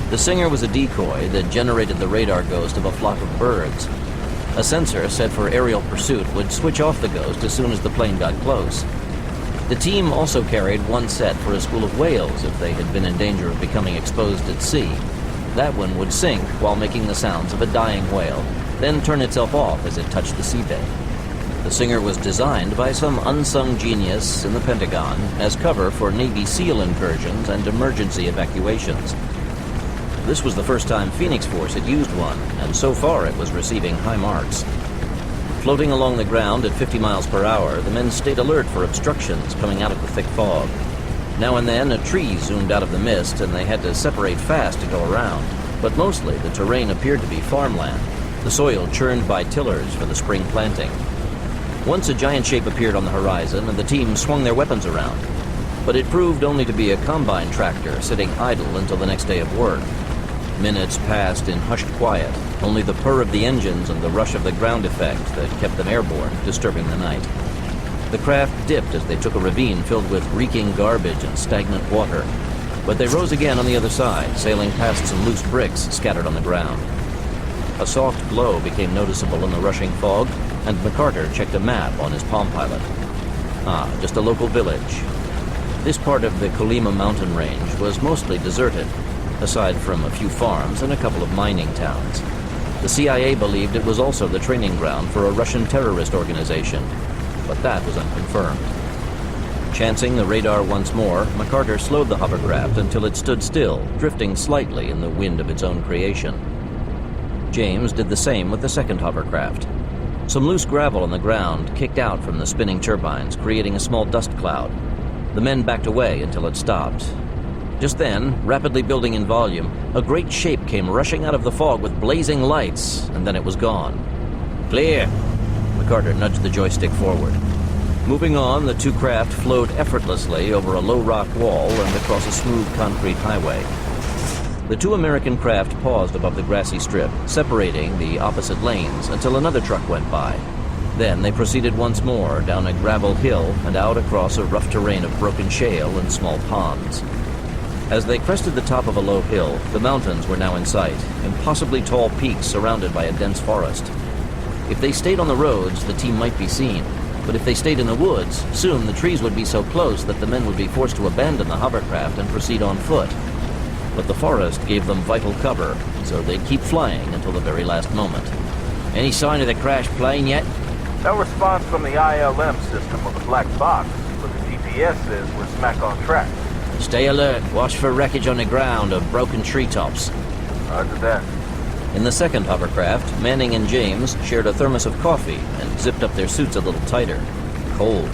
S1: The Singer was a decoy that generated the radar ghost of a flock of birds. A sensor set for aerial pursuit would switch off the ghost as soon as the plane got close. The team also carried one set for a school of whales if they had been in danger of becoming exposed at sea. That one would sink while making the sounds of a dying whale, then turn itself off as it touched the seabed. The Singer was designed by some unsung genius in the Pentagon as cover for Navy SEAL incursions and emergency evacuations. This was the first time Phoenix Force had used one, and so far it was receiving high marks. Floating along the ground at 50 miles per hour, the men stayed alert for obstructions coming out of the thick fog. Now and then, a tree zoomed out of the mist, and they had to separate fast to go around. But mostly, the terrain appeared to be farmland, the soil churned by tillers for the spring planting. Once a giant shape appeared on the horizon, and the team swung their weapons around. But it proved only to be a combine tractor sitting idle until the next day of work. Minutes passed in hushed quiet, only the purr of the engines and the rush of the ground effect that kept them airborne, disturbing the night. The craft dipped as they took a ravine filled with reeking garbage and stagnant water. But they rose again on the other side, sailing past some loose bricks scattered on the ground. A soft glow became noticeable in the rushing fog, and McCarter checked a map on his Palm Pilot. Just a local village. This part of the Kolyma mountain range was mostly deserted, aside from a few farms and a couple of mining towns. The CIA believed it was also the training ground for a Russian terrorist organization, but that was unconfirmed. Chancing the radar once more, McCarter slowed the hovercraft until it stood still, drifting slightly in the wind of its own creation. James did the same with the second hovercraft. Some loose gravel on the ground kicked out from the spinning turbines, creating a small dust cloud. The men backed away until it stopped. Just then, rapidly building in volume, a great shape came rushing out of the fog with blazing lights, and then it was gone.
S8: Clear.
S1: McCarter nudged the joystick forward. Moving on, the two craft flowed effortlessly over a low rock wall and across a smooth concrete highway. The two American craft paused above the grassy strip, separating the opposite lanes until another truck went by. Then they proceeded once more down a gravel hill and out across a rough terrain of broken shale and small ponds. As they crested the top of a low hill, the mountains were now in sight, impossibly tall peaks surrounded by a dense forest. If they stayed on the roads, the team might be seen. But if they stayed in the woods, soon the trees would be so close that the men would be forced to abandon the hovercraft and proceed on foot. But the forest gave them vital cover, so they'd keep flying until the very last moment.
S8: Any sign of the crashed plane yet?
S9: No response from the ILM system of the black box, but the GPS says we're smack on track.
S8: Stay alert. Watch for wreckage on the ground of broken treetops.
S9: Roger that.
S1: In the second hovercraft, Manning and James shared a thermos of coffee and zipped up their suits a little tighter. Cold.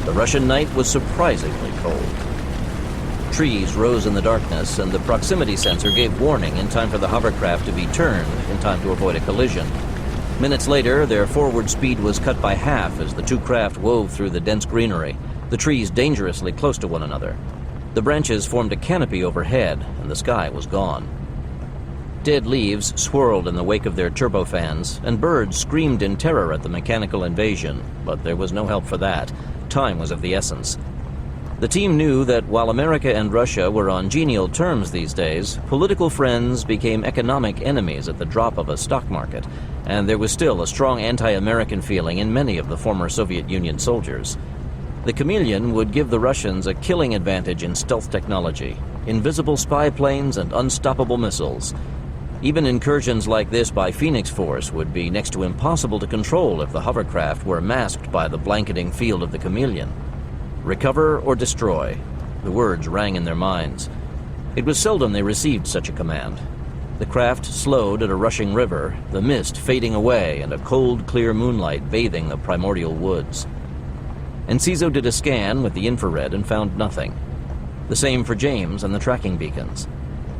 S1: The Russian night was surprisingly cold. Trees rose in the darkness, and the proximity sensor gave warning in time for the hovercraft to be turned in time to avoid a collision. Minutes later, their forward speed was cut by half as the two craft wove through the dense greenery, the trees dangerously close to one another. The branches formed a canopy overhead, and the sky was gone. Dead leaves swirled in the wake of their turbofans, and birds screamed in terror at the mechanical invasion, but there was no help for that. Time was of the essence. The team knew that while America and Russia were on genial terms these days, political friends became economic enemies at the drop of a stock market, and there was still a strong anti-American feeling in many of the former Soviet Union soldiers. The Chameleon would give the Russians a killing advantage in stealth technology, invisible spy planes and unstoppable missiles. Even incursions like this by Phoenix Force would be next to impossible to control if the hovercraft were masked by the blanketing field of the Chameleon. Recover or destroy. The words rang in their minds. It was seldom they received such a command. The craft slowed at a rushing river, the mist fading away and a cold, clear moonlight bathing the primordial woods. Enciso did a scan with the infrared and found nothing. The same for James and the tracking beacons.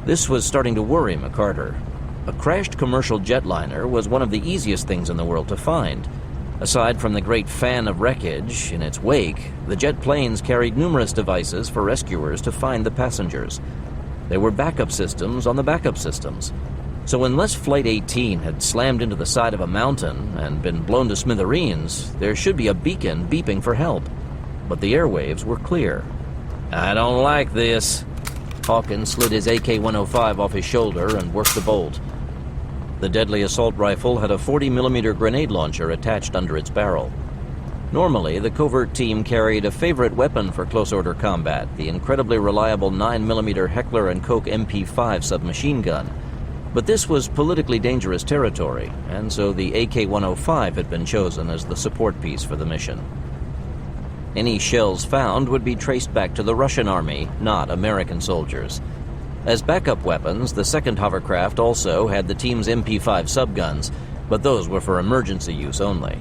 S1: This was starting to worry McCarter. A crashed commercial jetliner was one of the easiest things in the world to find. Aside from the great fan of wreckage in its wake, the jet planes carried numerous devices for rescuers to find the passengers. There were backup systems on the backup systems. So unless Flight 18 had slammed into the side of a mountain and been blown to smithereens, there should be a beacon beeping for help. But the airwaves were clear.
S8: I don't like this.
S1: Hawkins slid his AK-105 off his shoulder and worked the bolt. The deadly assault rifle had a 40mm grenade launcher attached under its barrel. Normally, the covert team carried a favorite weapon for close-order combat, the incredibly reliable 9mm Heckler & Koch MP5 submachine gun. But this was politically dangerous territory, and so the AK-105 had been chosen as the support piece for the mission. Any shells found would be traced back to the Russian army, not American soldiers. As backup weapons, the second hovercraft also had the team's MP5 subguns, but those were for emergency use only.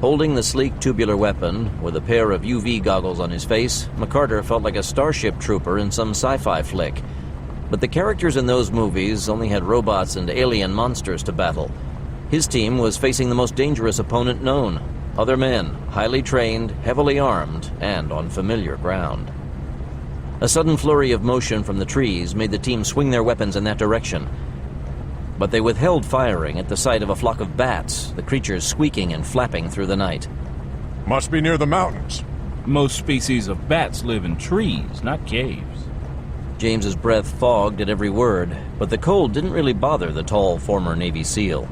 S1: Holding the sleek tubular weapon, with a pair of UV goggles on his face, McCarter felt like a starship trooper in some sci-fi flick. But the characters in those movies only had robots and alien monsters to battle. His team was facing the most dangerous opponent known. Other men, highly trained, heavily armed, and on familiar ground. A sudden flurry of motion from the trees made the team swing their weapons in that direction. But they withheld firing at the sight of a flock of bats, the creatures squeaking and flapping through the night.
S13: Must be near the mountains.
S5: Most species of bats live in trees, not caves.
S1: James's breath fogged at every word, but the cold didn't really bother the tall former Navy SEAL.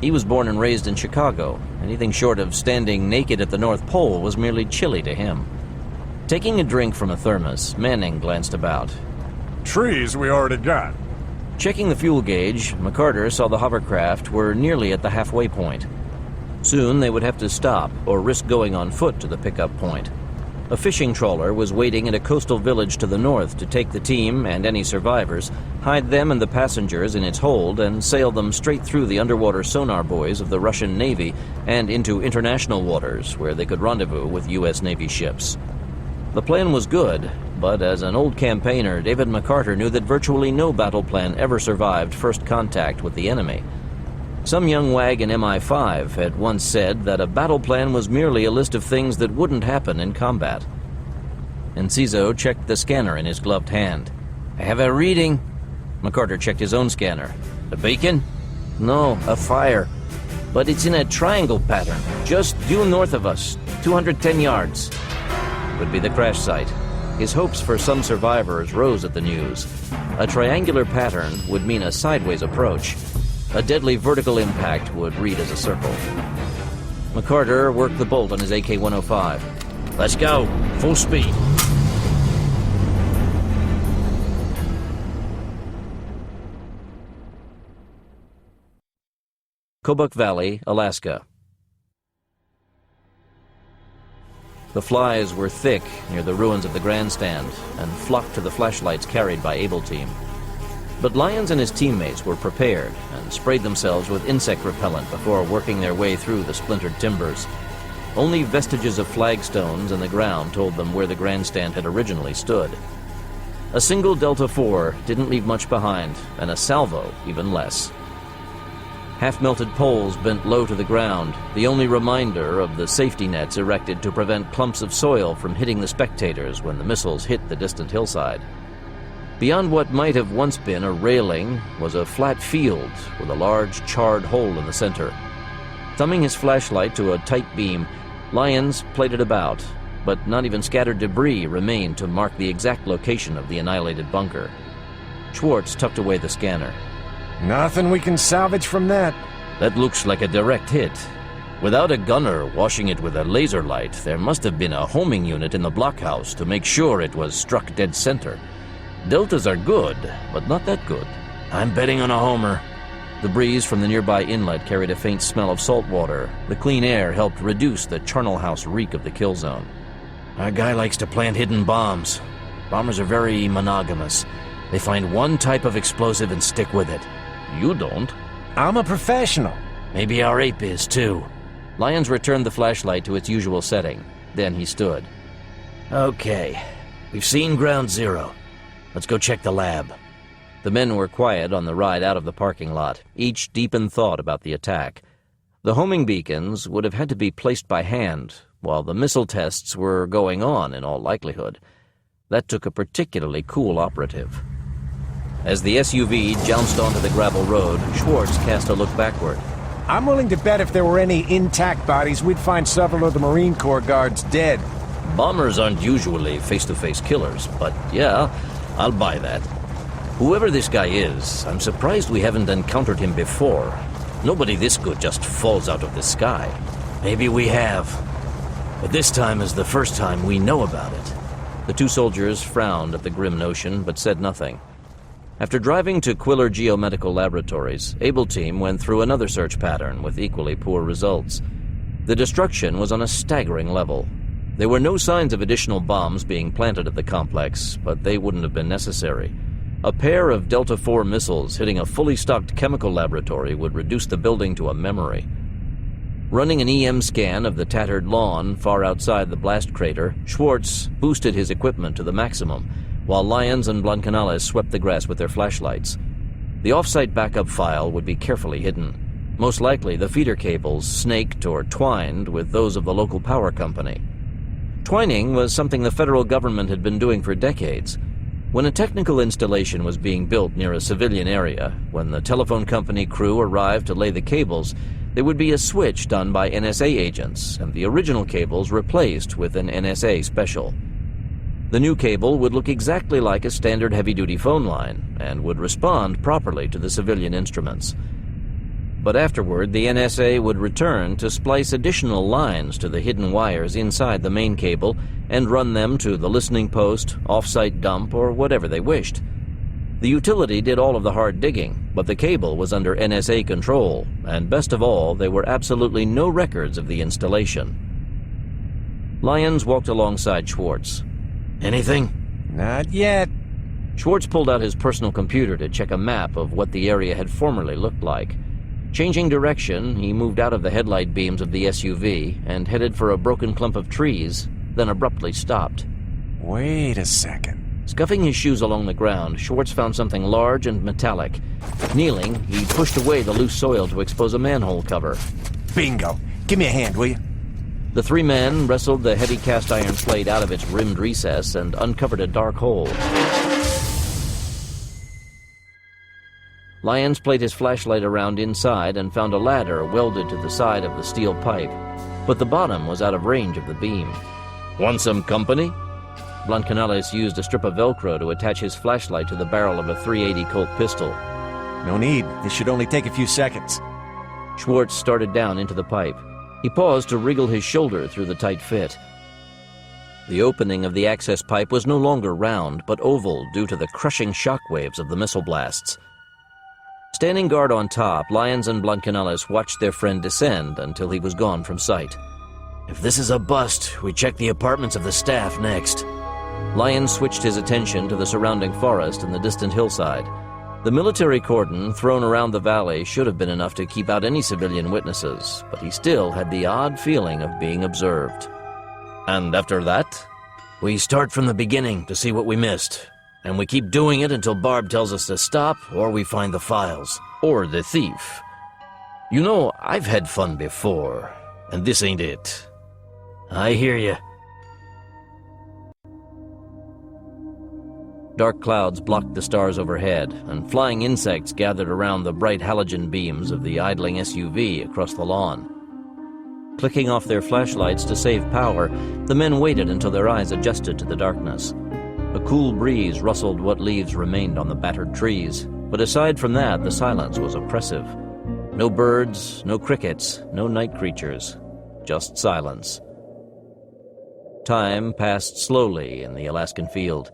S1: He was born and raised in Chicago. Anything short of standing naked at the North Pole was merely chilly to him. Taking a drink from a thermos, Manning glanced about.
S13: Trees we already got.
S1: Checking the fuel gauge, McCarter saw the hovercraft were nearly at the halfway point. Soon they would have to stop or risk going on foot to the pickup point. A fishing trawler was waiting at a coastal village to the north to take the team and any survivors, hide them and the passengers in its hold, and sail them straight through the underwater sonar buoys of the Russian Navy and into international waters where they could rendezvous with U.S. Navy ships. The plan was good, but as an old campaigner, David McCarter knew that virtually no battle plan ever survived first contact with the enemy. Some young wag in MI5 had once said that a battle plan was merely a list of things that wouldn't happen in combat. Enciso checked the scanner in his gloved hand.
S8: I have a reading.
S1: McCarter checked his own scanner.
S8: A beacon?
S1: No, a fire. but it's in a triangle pattern, just due north of us, 210 yards. Would be the crash site. His hopes for some survivors rose at the news. A triangular pattern would mean a sideways approach. A deadly vertical impact would read as a circle. McCarter worked the bolt on his AK-105. Let's go, full speed. Kobuk Valley, Alaska. The flies were thick near the ruins of the grandstand and flocked to the flashlights carried by Able Team. But Lyons and his teammates were prepared and sprayed themselves with insect repellent before working their way through the splintered timbers. Only vestiges of flagstones in the ground told them where the grandstand had originally stood. A single Delta IV didn't leave much behind, and a salvo even less. Half-melted poles bent low to the ground, the only reminder of the safety nets erected to prevent clumps of soil from hitting the spectators when the missiles hit the distant hillside. Beyond what might have once been a railing was a flat field with a large charred hole in the center. Thumbing his flashlight to a tight beam, Lyons played it about, but not even scattered debris remained to mark the exact location of the annihilated bunker. Schwartz tucked away the scanner.
S6: Nothing we can salvage from that.
S1: That looks like a direct hit. Without a gunner washing it with a laser light, there must have been a homing unit in the blockhouse to make sure it was struck dead center. Deltas are good, but not that good. I'm betting on a homer. The breeze from the nearby inlet carried a faint smell of salt water. The clean air helped reduce the charnel house reek of the kill zone. Our guy likes to plant hidden bombs. Bombers are very monogamous. They find one type of explosive and stick with it. You don't.
S6: I'm a professional.
S1: Maybe our ape is, too. Lyons returned the flashlight to its usual setting. Then he stood. Okay, we've seen ground zero. Let's go check the lab. The men were quiet on the ride out of the parking lot, each deep in thought about the attack. The homing beacons would have had to be placed by hand, while the missile tests were going on in all likelihood. That took a particularly cool operative. As the SUV jounced onto the gravel road, Schwartz cast a look backward.
S6: I'm willing to bet if there were any intact bodies, we'd find several of the Marine Corps guards dead.
S1: Bombers aren't usually face-to-face killers, but yeah, I'll buy that. Whoever this guy is, I'm surprised we haven't encountered him before. Nobody this good just falls out of the sky. Maybe we have. But this time is the first time we know about it. The two soldiers frowned at the grim notion, but said nothing. After driving to Quiller Geomedical Laboratories, Able Team went through another search pattern with equally poor results. The destruction was on a staggering level. There were no signs of additional bombs being planted at the complex, but they wouldn't have been necessary. A pair of Delta IV missiles hitting a fully stocked chemical laboratory would reduce the building to a memory. Running an EM scan of the tattered lawn far outside the blast crater, Schwartz boosted his equipment to the maximum, while Lyons and Blancanales swept the grass with their flashlights. The off-site backup file would be carefully hidden. Most likely the feeder cables snaked or twined with those of the local power company. Twining was something the federal government had been doing for decades. When a technical installation was being built near a civilian area, when the telephone company crew arrived to lay the cables, there would be a switch done by NSA agents, and the original cables replaced with an NSA special. The new cable would look exactly like a standard heavy-duty phone line, and would respond properly to the civilian instruments. But afterward, the NSA would return to splice additional lines to the hidden wires inside the main cable and run them to the listening post, off-site dump, or whatever they wished. The utility did all of the hard digging, but the cable was under NSA control, and best of all, there were absolutely no records of the installation. Lyons walked alongside Schwartz. Anything?
S6: Not yet.
S1: Schwartz pulled out his personal computer to check a map of what the area had formerly looked like. Changing direction, he moved out of the headlight beams of the SUV and headed for a broken clump of trees, then abruptly stopped.
S6: Wait a second.
S1: Scuffing his shoes along the ground, Schwartz found something large and metallic. Kneeling, he pushed away the loose soil to expose a manhole cover.
S6: Bingo. Give me a hand, will you?
S1: The three men wrestled the heavy cast iron plate out of its rimmed recess and uncovered a dark hole. Lyons played his flashlight around inside and found a ladder welded to the side of the steel pipe, but the bottom was out of range of the beam. Want some company? Blancanales used a strip of Velcro to attach his flashlight to the barrel of a .380 Colt pistol.
S6: No need. This should only take a few seconds.
S1: Schwartz started down into the pipe. He paused to wriggle his shoulder through the tight fit. The opening of the access pipe was no longer round, but oval due to the crushing shock waves of the missile blasts. Standing guard on top, Lyons and Blancanales watched their friend descend until he was gone from sight.
S8: If this is a bust, we check the apartments of the staff next.
S1: Lyons switched his attention to the surrounding forest and the distant hillside. The military cordon thrown around the valley should have been enough to keep out any civilian witnesses, but he still had the odd feeling of being observed.
S8: And after that? We start from the beginning to see what we missed. And we keep doing it until Barb tells us to stop, or we find the files.
S1: Or the thief.
S8: You know, I've had fun before, and this ain't it. I hear you.
S1: Dark clouds blocked the stars overhead, and flying insects gathered around the bright halogen beams of the idling SUV across the lawn. Clicking off their flashlights to save power, the men waited until their eyes adjusted to the darkness. A cool breeze rustled what leaves remained on the battered trees, but aside from that, the silence was oppressive. No birds, no crickets, no night creatures, just silence. Time passed slowly in the Alaskan field.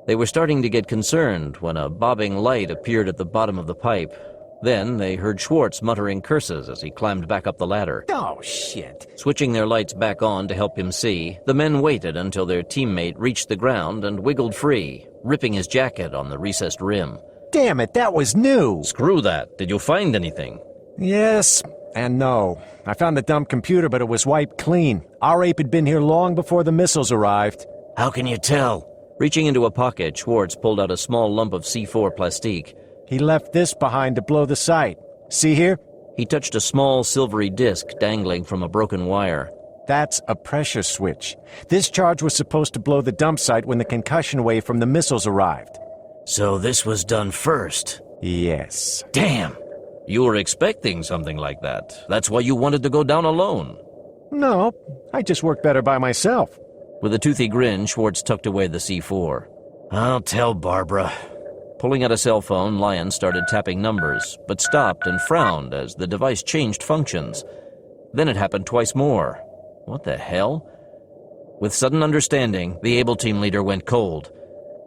S1: They were starting to get concerned when a bobbing light appeared at the bottom of the pipe. Then they heard Schwartz muttering curses as he climbed back up the ladder.
S6: Oh, shit.
S1: Switching their lights back on to help him see, the men waited until their teammate reached the ground and wiggled free, ripping his jacket on the recessed rim.
S6: Damn it, that was new!
S1: Screw that. Did you find anything?
S6: Yes and no. I found the dumb computer, but it was wiped clean. Our ape had been here long before the missiles arrived.
S8: How can you tell?
S1: Reaching into a pocket, Schwartz pulled out a small lump of C4 plastique.
S6: He left this behind to blow the site. See here?
S1: He touched a small silvery disc dangling from a broken wire.
S6: That's a pressure switch. This charge was supposed to blow the dump site when the concussion wave from the missiles arrived.
S8: So this was done first?
S6: Yes.
S8: Damn!
S1: You were expecting something like that. That's why you wanted to go down alone.
S6: No, I just work better by myself.
S1: With a toothy grin, Schwartz tucked away the C4.
S8: I'll tell Barbara.
S1: Pulling out a cell phone, Lyons started tapping numbers, but stopped and frowned as the device changed functions. Then it happened twice more. What the hell? With sudden understanding, the Able Team leader went cold.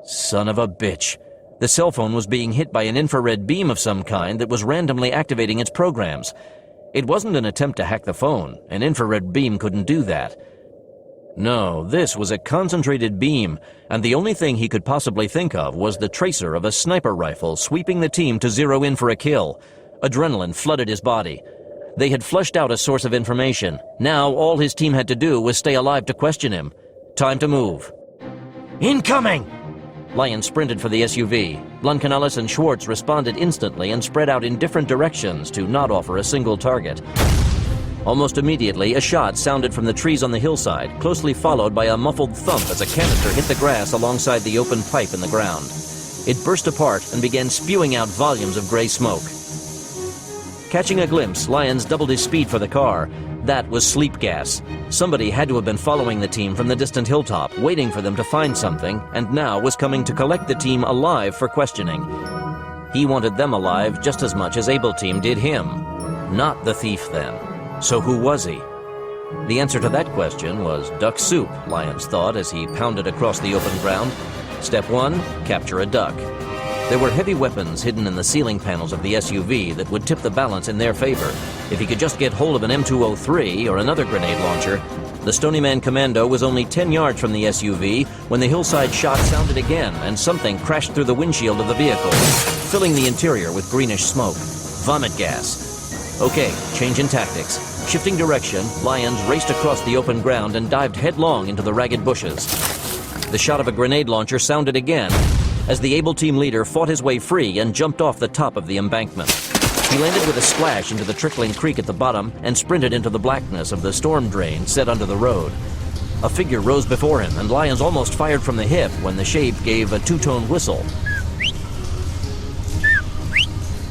S1: Son of a bitch. The cell phone was being hit by an infrared beam of some kind that was randomly activating its programs. It wasn't an attempt to hack the phone. An infrared beam couldn't do that. No, this was a concentrated beam, and the only thing he could possibly think of was the tracer of a sniper rifle sweeping the team to zero in for a kill. Adrenaline flooded his body. They had flushed out a source of information. Now all his team had to do was stay alive to question him. Time to move.
S8: Incoming!
S1: Lyons sprinted for the SUV. Blancanales and Schwartz responded instantly and spread out in different directions to not offer a single target. Almost immediately, a shot sounded from the trees on the hillside, closely followed by a muffled thump as a canister hit the grass alongside the open pipe in the ground. It burst apart and began spewing out volumes of gray smoke. Catching a glimpse, Lyons doubled his speed for the car. That was sleep gas. Somebody had to have been following the team from the distant hilltop, waiting for them to find something, and now was coming to collect the team alive for questioning. He wanted them alive just as much as Able Team did him. Not the thief, then. So who was he? The answer to that question was duck soup, Lyons thought as he pounded across the open ground. Step 1, capture a duck. There were heavy weapons hidden in the ceiling panels of the SUV that would tip the balance in their favor. If he could just get hold of an M203 or another grenade launcher. The Stony Man Commando was only 10 yards from the SUV when the hillside shot sounded again and something crashed through the windshield of the vehicle, filling the interior with greenish smoke. Vomit gas. Okay, change in tactics. Shifting direction, Lyons raced across the open ground and dived headlong into the ragged bushes. The shot of a grenade launcher sounded again as the Able Team leader fought his way free and jumped off the top of the embankment. He landed with a splash into the trickling creek at the bottom and sprinted into the blackness of the storm drain set under the road. A figure rose before him, and Lyons almost fired from the hip when the shape gave a two-tone whistle.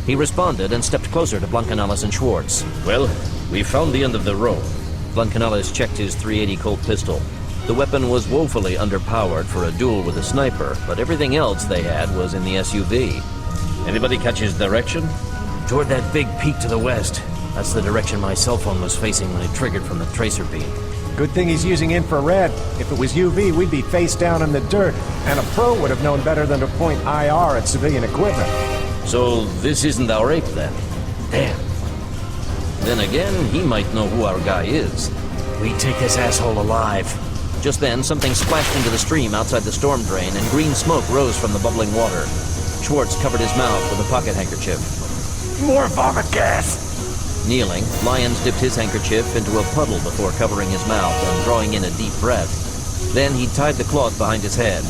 S1: He responded and stepped closer to Blancanales and Schwartz.
S3: Well, we found the end of the road.
S1: Blancanales checked his .380 Colt pistol. The weapon was woefully underpowered for a duel with a sniper, but everything else they had was in the SUV.
S3: Anybody catch his direction?
S1: Toward that big peak to the west. That's the direction my cell phone was facing when it triggered from the tracer beam.
S6: Good thing he's using infrared. If it was UV, we'd be face down in the dirt, and a pro would have known better than to point IR at civilian equipment.
S3: So this isn't our ape then?
S1: Damn. Then again, he might know who our guy is. We take this asshole alive. Just then, something splashed into the stream outside the storm drain, and green smoke rose from the bubbling water. Schwartz covered his mouth with a pocket handkerchief.
S4: More vomit gas!
S1: Kneeling, Lyons dipped his handkerchief into a puddle before covering his mouth and drawing in a deep breath. Then he tied the cloth behind his head.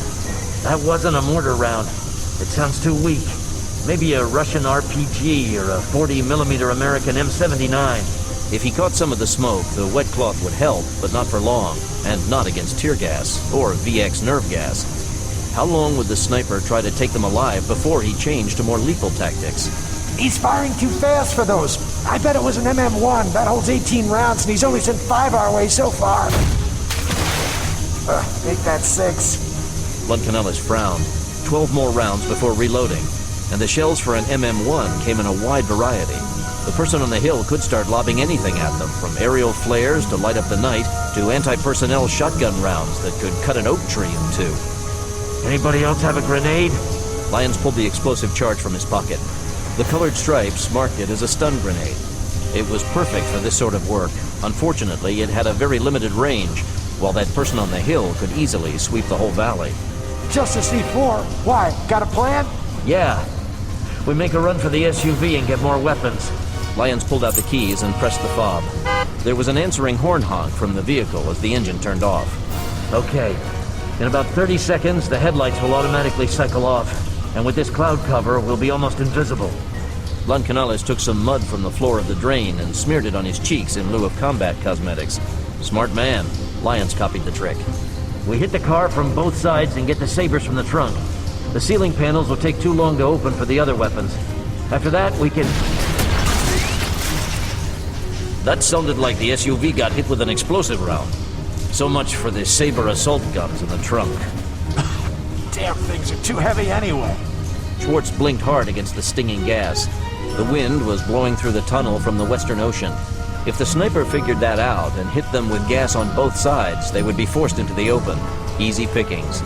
S8: That wasn't a mortar round. It sounds too weak. Maybe a Russian RPG or a 40mm American M79.
S1: If he caught some of the smoke, the wet cloth would help, but not for long, and not against tear gas or VX nerve gas. How long would the sniper try to take them alive before he changed to more lethal tactics?
S15: He's firing too fast for those. I bet it was an MM1. That holds 18 rounds, and he's only sent 5 our way so far. Make that 6.
S1: Blancanales frowned. 12 more rounds before reloading, and the shells for an MM1 came in a wide variety. The person on the hill could start lobbing anything at them, from aerial flares to light up the night, to anti-personnel shotgun rounds that could cut an oak tree in two.
S8: Anybody else have a grenade?
S1: Lyons pulled the explosive charge from his pocket. The colored stripes marked it as a stun grenade. It was perfect for this sort of work. Unfortunately, it had a very limited range, while that person on the hill could easily sweep the whole valley.
S15: Just a C4. Why? Got a plan?
S8: Yeah. We make a run for the SUV and get more weapons.
S1: Lyons pulled out the keys and pressed the fob. There was an answering horn honk from the vehicle as the engine turned off.
S8: Okay. In about 30 seconds, the headlights will automatically cycle off. And with this cloud cover, we'll be almost invisible.
S1: Blancanales took some mud from the floor of the drain and smeared it on his cheeks in lieu of combat cosmetics. Smart man. Lyons copied the trick.
S8: We hit the car from both sides and get the sabers from the trunk. The ceiling panels will take too long to open for the other weapons. After that, we can...
S3: That sounded like the SUV got hit with an explosive round. So much for the saber assault guns in the trunk.
S15: Damn things are too heavy anyway.
S1: Schwartz blinked hard against the stinging gas. The wind was blowing through the tunnel from the Western Ocean. If the sniper figured that out and hit them with gas on both sides, they would be forced into the open. Easy pickings.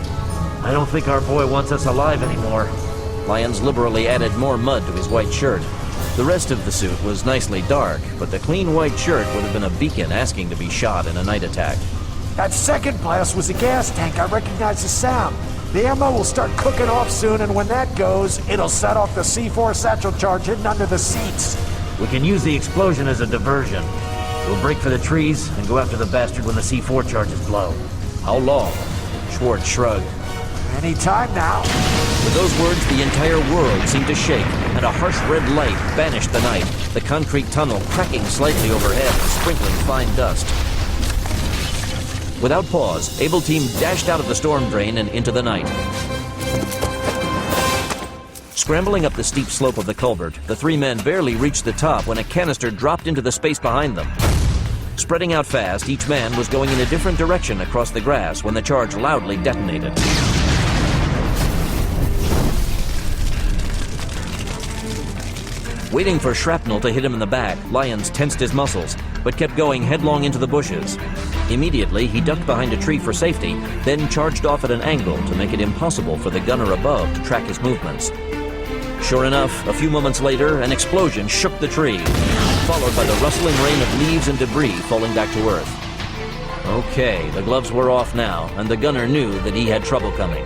S8: I don't think our boy wants us alive anymore.
S1: Lyons liberally added more mud to his white shirt. The rest of the suit was nicely dark, but the clean white shirt would have been a beacon asking to be shot in a night attack.
S15: That second blast was a gas tank. I recognize the sound. The ammo will start cooking off soon, and when that goes, it'll set off the C4 satchel charge hidden under the seats.
S8: We can use the explosion as a diversion. We'll break for the trees and go after the bastard when the C4 charges blow.
S1: How long? Schwartz shrugged.
S15: Any time now.
S1: With those words, the entire world seemed to shake, and a harsh red light banished the night, the concrete tunnel cracking slightly overhead and sprinkling fine dust. Without pause, Able Team dashed out of the storm drain and into the night. Scrambling up the steep slope of the culvert, the three men barely reached the top when a canister dropped into the space behind them. Spreading out fast, each man was going in a different direction across the grass when the charge loudly detonated. Waiting for shrapnel to hit him in the back, Lyons tensed his muscles, but kept going headlong into the bushes. Immediately, he ducked behind a tree for safety, then charged off at an angle to make it impossible for the gunner above to track his movements. Sure enough, a few moments later, an explosion shook the tree, followed by the rustling rain of leaves and debris falling back to earth. Okay, the gloves were off now, and the gunner knew that he had trouble coming.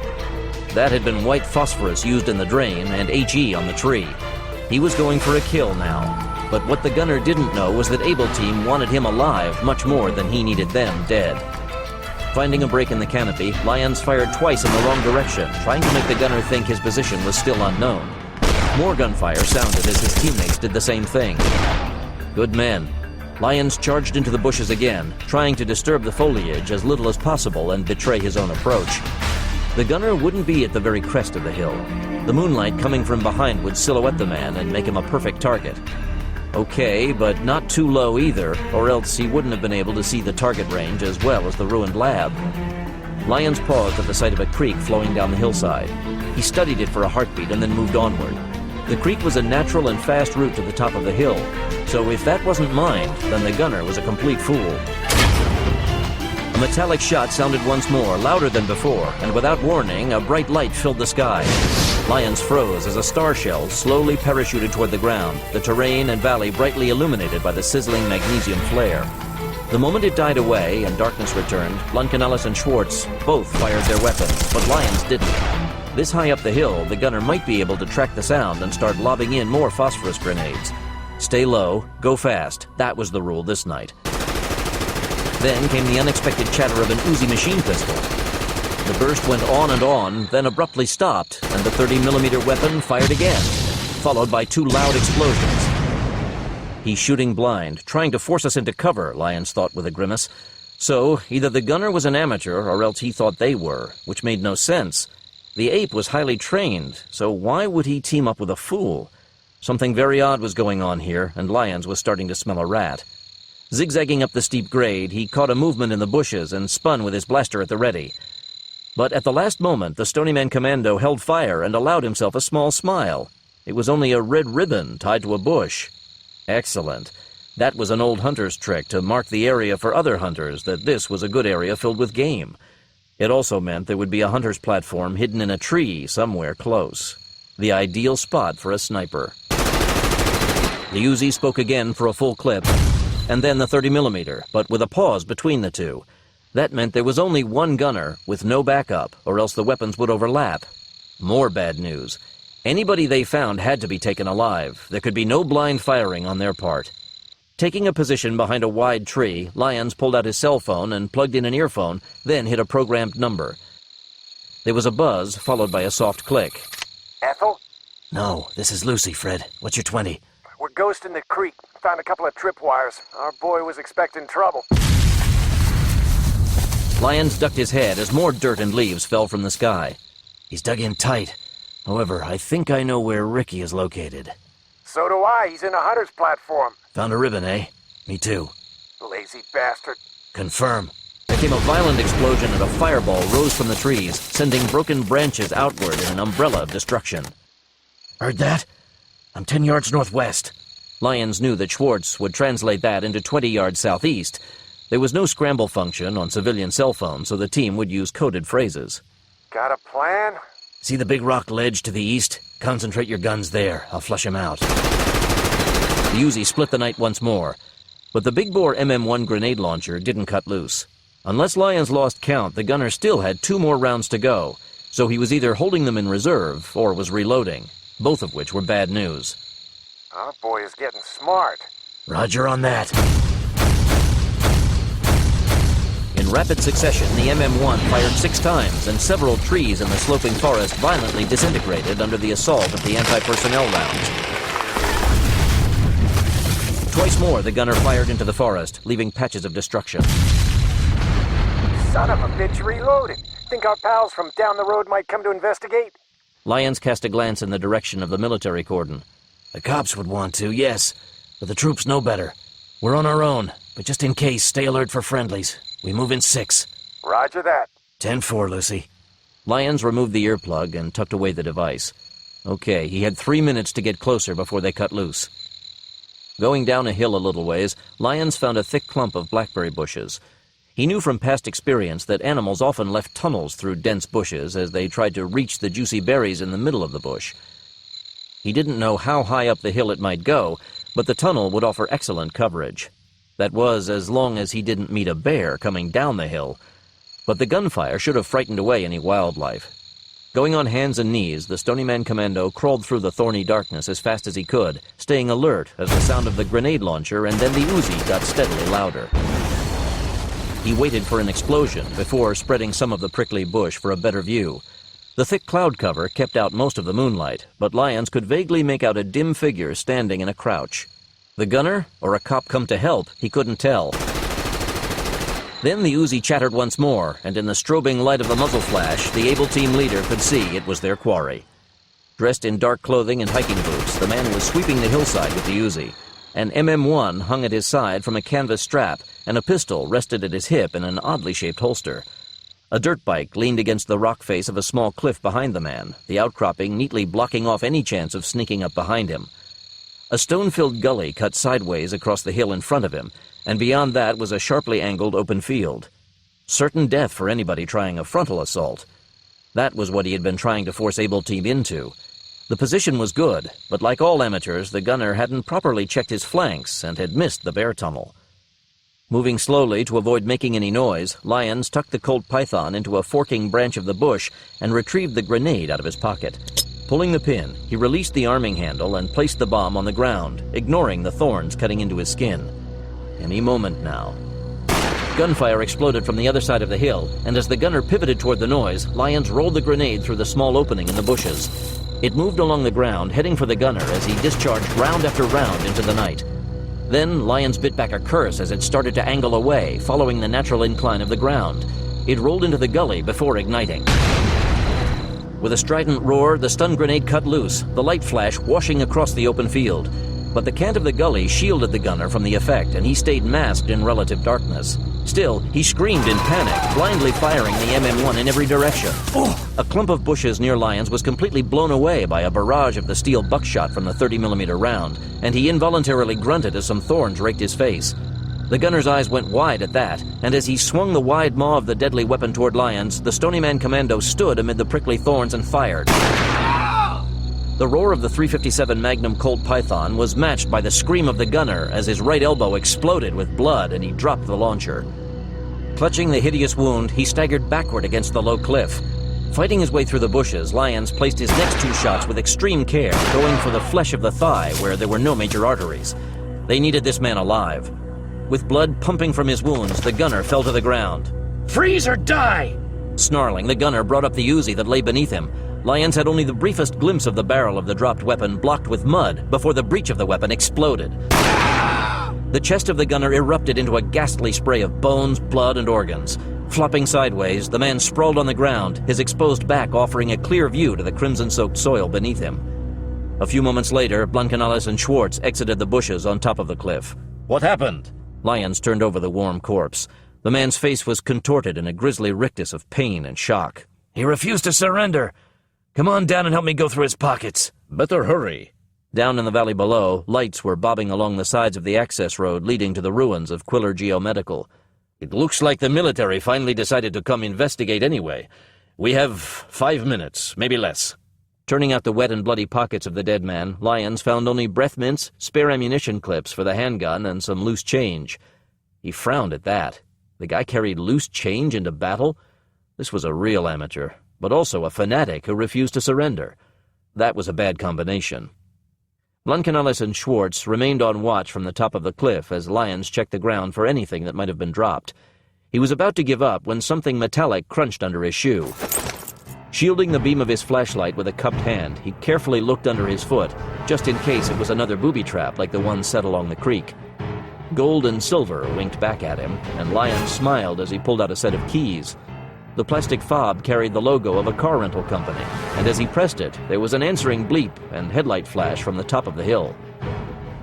S1: That had been white phosphorus used in the drain and HE on the tree. He was going for a kill now, but what the gunner didn't know was that Able Team wanted him alive much more than he needed them dead. Finding a break in the canopy, Lyons fired twice in the wrong direction, trying to make the gunner think his position was still unknown. More gunfire sounded as his teammates did the same thing. Good men. Lyons charged into the bushes again, trying to disturb the foliage as little as possible and betray his own approach. The gunner wouldn't be at the very crest of the hill. The moonlight coming from behind would silhouette the man and make him a perfect target. Okay, but not too low either, or else he wouldn't have been able to see the target range as well as the ruined lab. Lyons paused at the sight of a creek flowing down the hillside. He studied it for a heartbeat and then moved onward. The creek was a natural and fast route to the top of the hill, so if that wasn't mined, then the gunner was a complete fool. A metallic shot sounded once more, louder than before, and without warning, a bright light filled the sky. Lyons froze as a star shell slowly parachuted toward the ground, the terrain and valley brightly illuminated by the sizzling magnesium flare. The moment it died away and darkness returned, Lunkenellis and Schwartz both fired their weapons, but Lyons didn't. This high up the hill, the gunner might be able to track the sound and start lobbing in more phosphorus grenades. Stay low, go fast. That was the rule this night. Then came the unexpected chatter of an Uzi machine pistol. The burst went on, then abruptly stopped, and the 30mm weapon fired again, followed by 2 loud explosions. He's shooting blind, trying to force us into cover, Lyons thought with a grimace. So, either the gunner was an amateur, or else he thought they were, which made no sense. The ape was highly trained, so why would he team up with a fool? Something very odd was going on here, and Lyons was starting to smell a rat. Zigzagging up the steep grade, he caught a movement in the bushes and spun with his blaster at the ready. But at the last moment, the Stony Man commando held fire and allowed himself a small smile. It was only a red ribbon tied to a bush. Excellent. That was an old hunter's trick to mark the area for other hunters that this was a good area filled with game. It also meant there would be a hunter's platform hidden in a tree somewhere close. The ideal spot for a sniper. The Uzi spoke again for a full clip, and then the 30mm, but with a pause between the two. That meant there was only one gunner with no backup, or else the weapons would overlap. More bad news. Anybody they found had to be taken alive. There could be no blind firing on their part. Taking a position behind a wide tree, Lyons pulled out his cell phone and plugged in an earphone, then hit a programmed number. There was a buzz, followed by a soft click.
S15: Ethel?
S6: No, this is Lucy, Fred. What's your 20?
S15: We're ghosting the creek. Found a couple of tripwires. Our boy was expecting trouble.
S1: Lyons ducked his head as more dirt and leaves fell from the sky.
S6: He's dug in tight. However, I think I know where Ricky is located.
S15: So do I. He's in a hunter's platform.
S6: Found a ribbon, eh? Me too.
S15: Lazy bastard.
S6: Confirm.
S1: There came a violent explosion and a fireball rose from the trees, sending broken branches outward in an umbrella of destruction.
S6: Heard that? I'm 10 yards northwest.
S1: Lyons knew that Schwartz would translate that into 20 yards southeast. There was no scramble function on civilian cell phones, so the team would use coded phrases.
S15: Got a plan?
S6: See the big rock ledge to the east? Concentrate your guns there. I'll flush him out.
S1: The Uzi split the night once more, but the big-bore MM-1 grenade launcher didn't cut loose. Unless Lyons lost count, the gunner still had 2 more rounds to go, so he was either holding them in reserve or was reloading, both of which were bad news.
S15: Our boy is getting smart.
S6: Roger on that.
S1: In rapid succession, the MM-1 fired 6 times, and several trees in the sloping forest violently disintegrated under the assault of the anti-personnel rounds. Twice more, the gunner fired into the forest, leaving patches of destruction.
S15: Son of a bitch reloaded. Think our pals from down the road might come to investigate?
S1: Lyons cast a glance in the direction of the military cordon.
S6: The cops would want to, yes, but the troops know better. We're on our own, but just in case, stay alert for friendlies. We move in 6.
S15: Roger that.
S6: 10-4, Lucy.
S1: Lyons removed the earplug and tucked away the device. Okay, he had 3 minutes to get closer before they cut loose. Going down a hill a little ways, Lyons found a thick clump of blackberry bushes. He knew from past experience that animals often left tunnels through dense bushes as they tried to reach the juicy berries in the middle of the bush. He didn't know how high up the hill it might go, but the tunnel would offer excellent coverage. That was as long as he didn't meet a bear coming down the hill. But the gunfire should have frightened away any wildlife. Going on hands and knees, the Stony Man commando crawled through the thorny darkness as fast as he could, staying alert as the sound of the grenade launcher and then the Uzi got steadily louder. He waited for an explosion before spreading some of the prickly bush for a better view. The thick cloud cover kept out most of the moonlight, but Lyons could vaguely make out a dim figure standing in a crouch. The gunner, or a cop come to help, he couldn't tell. Then the Uzi chattered once more, and in the strobing light of the muzzle flash, the able team leader could see it was their quarry. Dressed in dark clothing and hiking boots, the man was sweeping the hillside with the Uzi. An MM-1 hung at his side from a canvas strap, and a pistol rested at his hip in an oddly shaped holster. A dirt bike leaned against the rock face of a small cliff behind the man, the outcropping neatly blocking off any chance of sneaking up behind him. A stone-filled gully cut sideways across the hill in front of him, and beyond that was a sharply angled open field. Certain death for anybody trying a frontal assault. That was what he had been trying to force Able Team into. The position was good, but like all amateurs, the gunner hadn't properly checked his flanks and had missed the bear tunnel. Moving slowly to avoid making any noise, Lyons tucked the Colt Python into a forking branch of the bush and retrieved the grenade out of his pocket. Pulling the pin, he released the arming handle and placed the bomb on the ground, ignoring the thorns cutting into his skin. Any moment now. Gunfire exploded from the other side of the hill, and as the gunner pivoted toward the noise, Lyons rolled the grenade through the small opening in the bushes. It moved along the ground, heading for the gunner as he discharged round after round into the night. Then Lyons bit back a curse as it started to angle away, following the natural incline of the ground. It rolled into the gully before igniting. With a strident roar, the stun grenade cut loose, the light flash washing across the open field. But the cant of the gully shielded the gunner from the effect, and he stayed masked in relative darkness. Still, he screamed in panic, blindly firing the MM-1 in every direction. A clump of bushes near Lyons was completely blown away by a barrage of the steel buckshot from the 30mm round, and he involuntarily grunted as some thorns raked his face. The gunner's eyes went wide at that, and as he swung the wide maw of the deadly weapon toward Lyons, the Stony Man commando stood amid the prickly thorns and fired. The roar of the .357 Magnum Colt Python was matched by the scream of the gunner as his right elbow exploded with blood and he dropped the launcher. Clutching the hideous wound, he staggered backward against the low cliff. Fighting his way through the bushes, Lyons placed his next two shots with extreme care, going for the flesh of the thigh where there were no major arteries. They needed this man alive. With blood pumping from his wounds, the gunner fell to the ground.
S3: Freeze or die!
S1: Snarling, the gunner brought up the Uzi that lay beneath him. Lyons had only the briefest glimpse of the barrel of the dropped weapon blocked with mud before the breech of the weapon exploded. The chest of the gunner erupted into a ghastly spray of bones, blood, and organs. Flopping sideways, the man sprawled on the ground, his exposed back offering a clear view to the crimson-soaked soil beneath him. A few moments later, Blancanales and Schwartz exited the bushes on top of the cliff.
S3: What happened?
S1: Lyons turned over the warm corpse. The man's face was contorted in a grisly rictus of pain and shock.
S3: He refused to surrender. Come on down and help me go through his pockets.
S1: Better hurry. Down in the valley below, lights were bobbing along the sides of the access road leading to the ruins of Quiller Geomedical.
S3: It looks like the military finally decided to come investigate anyway. We have 5 minutes, maybe less.
S1: Turning out the wet and bloody pockets of the dead man, Lyons found only breath mints, spare ammunition clips for the handgun, and some loose change. He frowned at that. The guy carried loose change into battle? This was a real amateur, but also a fanatic who refused to surrender. That was a bad combination. Blancanales and Schwartz remained on watch from the top of the cliff as Lyons checked the ground for anything that might have been dropped. He was about to give up when something metallic crunched under his shoe. Shielding the beam of his flashlight with a cupped hand, he carefully looked under his foot, just in case it was another booby trap like the one set along the creek. Gold and silver winked back at him, and Lyons smiled as he pulled out a set of keys. The plastic fob carried the logo of a car rental company, and as he pressed it, there was an answering bleep and headlight flash from the top of the hill.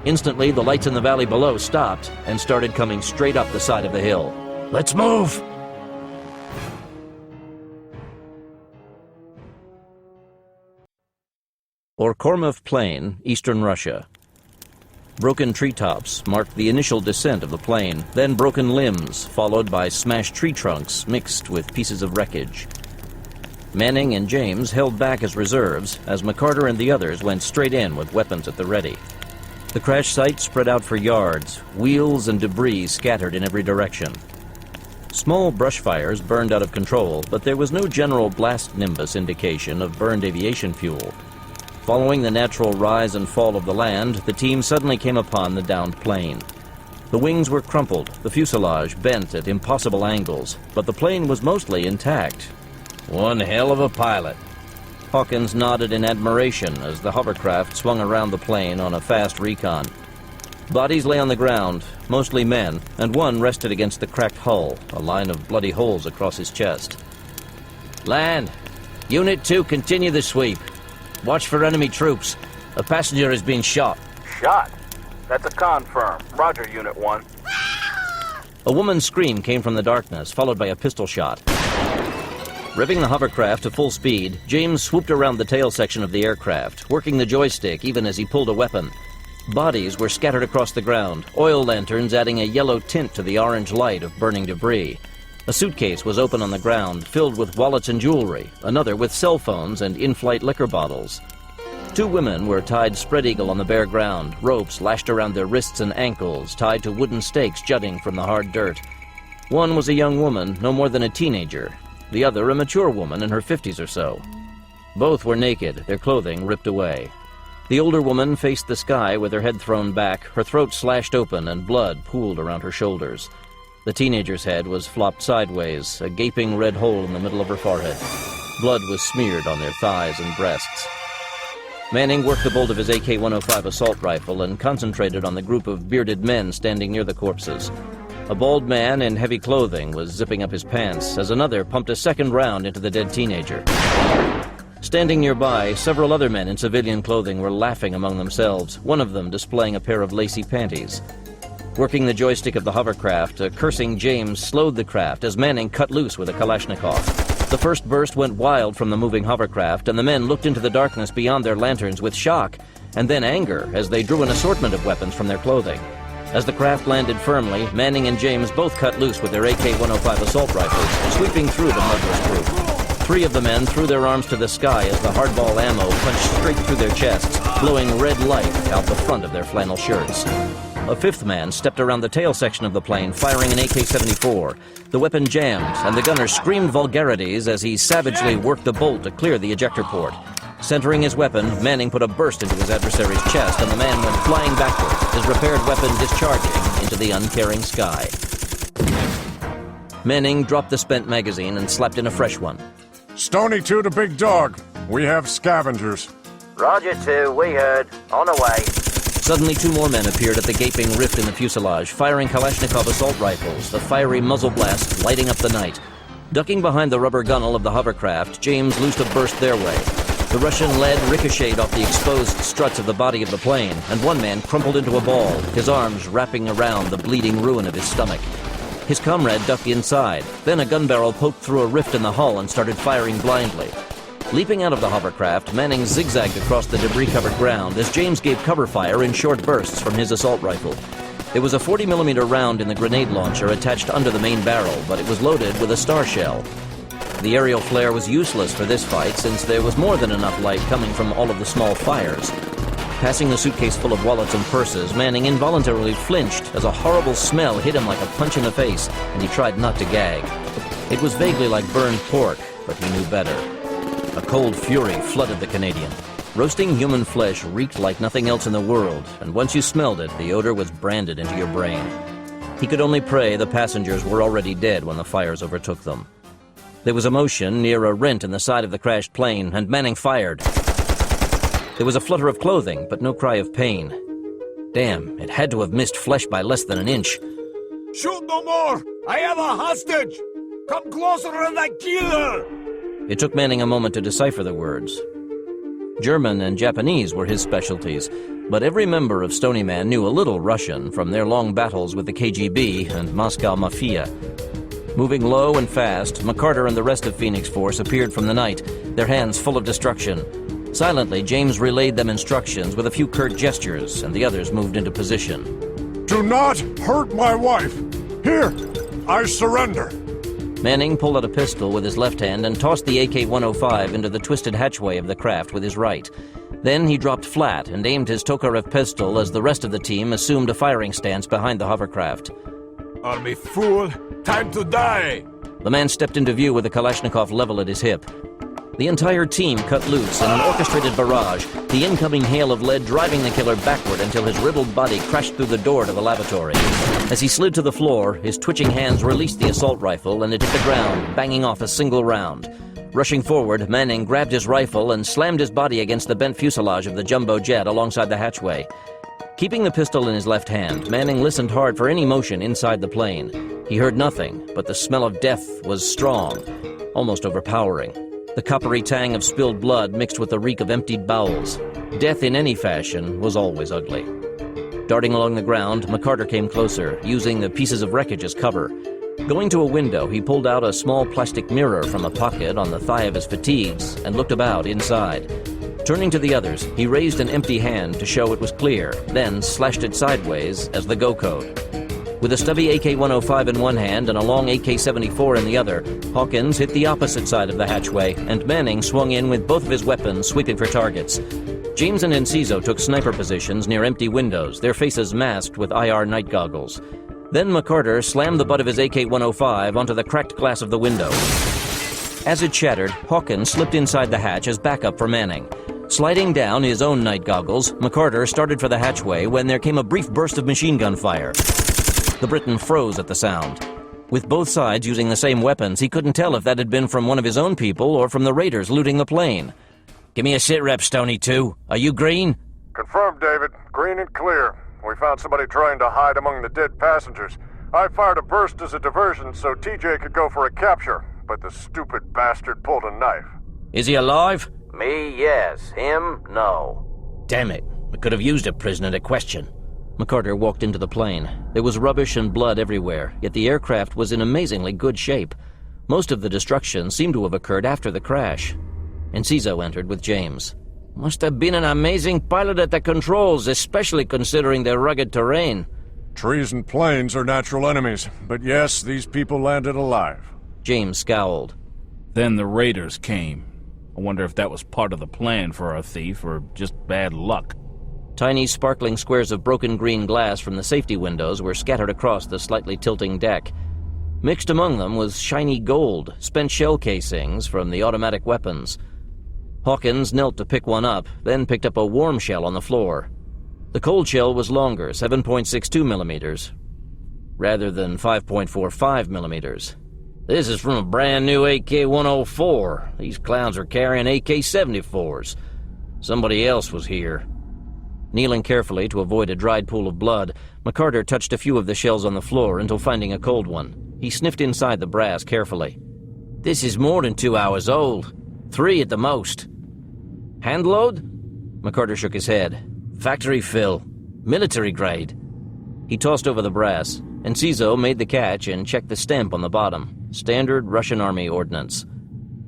S1: Instantly, the lights in the valley below stopped and started coming straight up the side of the hill.
S3: Let's move!
S1: Orkormov Plain, eastern Russia. Broken treetops marked the initial descent of the plane, then broken limbs, followed by smashed tree trunks mixed with pieces of wreckage. Manning and James held back as reserves, as McCarter and the others went straight in with weapons at the ready. The crash site spread out for yards, wheels and debris scattered in every direction. Small brush fires burned out of control, but there was no general blast nimbus indication of burned aviation fuel. Following the natural rise and fall of the land, the team suddenly came upon the downed plane. The wings were crumpled, the fuselage bent at impossible angles, but the plane was mostly intact.
S3: One hell of a pilot.
S1: Hawkins nodded in admiration as the hovercraft swung around the plane on a fast recon. Bodies lay on the ground, mostly men, and one rested against the cracked hull, a line of bloody holes across his chest.
S8: Land! Unit 2, continue the sweep. Watch for enemy troops. A passenger has been shot.
S16: Shot? That's a confirm. Roger, Unit 1.
S1: A woman's scream came from the darkness, followed by a pistol shot. Revving the hovercraft to full speed, James swooped around the tail section of the aircraft, working the joystick even as he pulled a weapon. Bodies were scattered across the ground, oil lanterns adding a yellow tint to the orange light of burning debris. A suitcase was open on the ground, filled with wallets and jewelry, another with cell phones and in-flight liquor bottles. 2 women were tied spread-eagle on the bare ground, ropes lashed around their wrists and ankles, tied to wooden stakes jutting from the hard dirt. One was a young woman, no more than a teenager. The other a mature woman in her 50s or so. Both were naked, their clothing ripped away. The older woman faced the sky with her head thrown back, her throat slashed open and blood pooled around her shoulders. The teenager's head was flopped sideways, a gaping red hole in the middle of her forehead. Blood was smeared on their thighs and breasts. Manning worked the bolt of his AK-105 assault rifle and concentrated on the group of bearded men standing near the corpses. A bald man in heavy clothing was zipping up his pants as another pumped a second round into the dead teenager. Standing nearby, several other men in civilian clothing were laughing among themselves, one of them displaying a pair of lacy panties. Working the joystick of the hovercraft, a cursing James slowed the craft as Manning cut loose with a Kalashnikov. The first burst went wild from the moving hovercraft, and the men looked into the darkness beyond their lanterns with shock, and then anger as they drew an assortment of weapons from their clothing. As the craft landed firmly, Manning and James both cut loose with their AK-105 assault rifles, sweeping through the murderous group. 3 of the men threw their arms to the sky as the hardball ammo punched straight through their chests, blowing red light out the front of their flannel shirts. A 5th man stepped around the tail section of the plane, firing an AK-74. The weapon jammed, and the gunner screamed vulgarities as he savagely worked the bolt to clear the ejector port. Centering his weapon, Manning put a burst into his adversary's chest, and the man went flying backward, his repaired weapon discharging into the uncaring sky. Manning dropped the spent magazine and slapped in a fresh one.
S11: Stony 2 to Big Dog. We have scavengers.
S9: Roger 2, we heard. On the way.
S1: Suddenly 2 more men appeared at the gaping rift in the fuselage, firing Kalashnikov assault rifles, the fiery muzzle blast lighting up the night. Ducking behind the rubber gunnel of the hovercraft, James loosed a burst their way. The Russian lead ricocheted off the exposed struts of the body of the plane, and one man crumpled into a ball, his arms wrapping around the bleeding ruin of his stomach. His comrade ducked inside. Then a gun barrel poked through a rift in the hull and started firing blindly. Leaping out of the hovercraft, Manning zigzagged across the debris-covered ground as James gave cover fire in short bursts from his assault rifle. There was a 40mm round in the grenade launcher attached under the main barrel, but it was loaded with a star shell. The aerial flare was useless for this fight since there was more than enough light coming from all of the small fires. Passing the suitcase full of wallets and purses, Manning involuntarily flinched as a horrible smell hit him like a punch in the face, and he tried not to gag. It was vaguely like burned pork, but he knew better. A cold fury flooded the Canadian. Roasting human flesh reeked like nothing else in the world, and once you smelled it, the odor was branded into your brain. He could only pray the passengers were already dead when the fires overtook them. There was a motion near a rent in the side of the crashed plane, and Manning fired. There was a flutter of clothing, but no cry of pain. Damn, it had to have missed flesh by less than an inch.
S4: Shoot no more! I have a hostage! Come closer and I kill her!
S1: It took Manning a moment to decipher the words. German and Japanese were his specialties, but every member of Stony Man knew a little Russian from their long battles with the KGB and Moscow Mafia. Moving low and fast, McCarter and the rest of Phoenix Force appeared from the night, their hands full of destruction. Silently, James relayed them instructions with a few curt gestures, and the others moved into position.
S11: Do not hurt my wife. Here, I surrender.
S1: Manning pulled out a pistol with his left hand and tossed the AK-105 into the twisted hatchway of the craft with his right. Then he dropped flat and aimed his Tokarev pistol as the rest of the team assumed a firing stance behind the hovercraft.
S4: Army fool, time to die!
S1: The man stepped into view with a Kalashnikov level at his hip. The entire team cut loose in an orchestrated barrage, the incoming hail of lead driving the killer backward until his riddled body crashed through the door to the lavatory. As he slid to the floor, his twitching hands released the assault rifle and it hit the ground, banging off a single round. Rushing forward, Manning grabbed his rifle and slammed his body against the bent fuselage of the jumbo jet alongside the hatchway. Keeping the pistol in his left hand, Manning listened hard for any motion inside the plane. He heard nothing, but the smell of death was strong, almost overpowering. The coppery tang of spilled blood mixed with the reek of emptied bowels. Death in any fashion was always ugly. Darting along the ground, McCarter came closer, using the pieces of wreckage as cover. Going to a window, he pulled out a small plastic mirror from a pocket on the thigh of his fatigues and looked about inside. Turning to the others, he raised an empty hand to show it was clear, then slashed it sideways as the go code. With a stubby AK-105 in one hand and a long AK-74 in the other, Hawkins hit the opposite side of the hatchway, and Manning swung in with both of his weapons, sweeping for targets. James and Enciso took sniper positions near empty windows, their faces masked with IR night goggles. Then McCarter slammed the butt of his AK-105 onto the cracked glass of the window. As it shattered, Hawkins slipped inside the hatch as backup for Manning. Sliding down his own night goggles, McCarter started for the hatchway when there came a brief burst of machine gun fire. The Briton froze at the sound. With both sides using the same weapons, he couldn't tell if that had been from one of his own people or from the raiders looting the plane. "Give me a sit rep, Stony 2. Are you green?"
S11: Confirmed, David. Green and clear. We found somebody trying to hide among the dead passengers. I fired a burst as a diversion so TJ could go for a capture, but the stupid bastard pulled a knife.
S1: "Is he alive?"
S9: Me, yes. Him, no.
S1: "Damn it. We could have used a prisoner to question." McCarter walked into the plane. There was rubbish and blood everywhere, yet the aircraft was in amazingly good shape. Most of the destruction seemed to have occurred after the crash. Enciso entered with James. "Must have been an amazing pilot at the controls, especially considering the rugged terrain."
S11: Trees and planes are natural enemies, but yes, these people landed alive.
S1: James scowled.
S5: Then the raiders came. I wonder if that was part of the plan for our thief, or just bad luck.
S1: Tiny sparkling squares of broken green glass from the safety windows were scattered across the slightly tilting deck. Mixed among them was shiny gold, spent shell casings from the automatic weapons. Hawkins knelt to pick one up, then picked up a warm shell on the floor. The cold shell was longer, 7.62 millimeters, rather than 5.45 millimeters. "This is from a brand new AK-104. These clowns are carrying AK-74s. Somebody else was here." Kneeling carefully to avoid a dried pool of blood, McCarter touched a few of the shells on the floor until finding a cold one. He sniffed inside the brass carefully. "This is more than 2 hours old. 3 at the most." "Hand load?" McCarter shook his head. "Factory fill. Military grade." He tossed over the brass. Enciso made the catch and checked the stamp on the bottom. Standard Russian Army ordnance.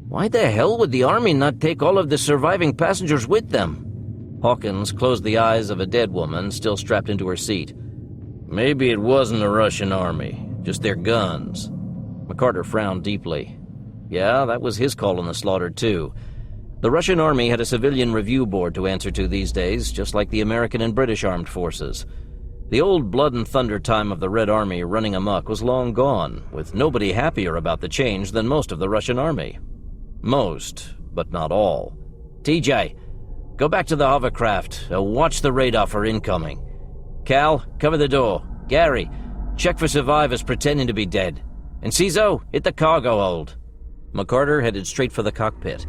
S1: "Why the hell would the Army not take all of the surviving passengers with them?" Hawkins closed the eyes of a dead woman still strapped into her seat. "Maybe it wasn't the Russian Army, just their guns." McCarter frowned deeply. Yeah, that was his call on the slaughter, too. The Russian Army had a civilian review board to answer to these days, just like the American and British armed forces. The old blood and thunder time of the Red Army running amok was long gone, with nobody happier about the change than most of the Russian Army. Most, but not all. "TJ, go back to the hovercraft. Watch the radar for incoming. Cal, cover the door. Gary, check for survivors pretending to be dead. And Enciso, hit the cargo hold." McCarter headed straight for the cockpit.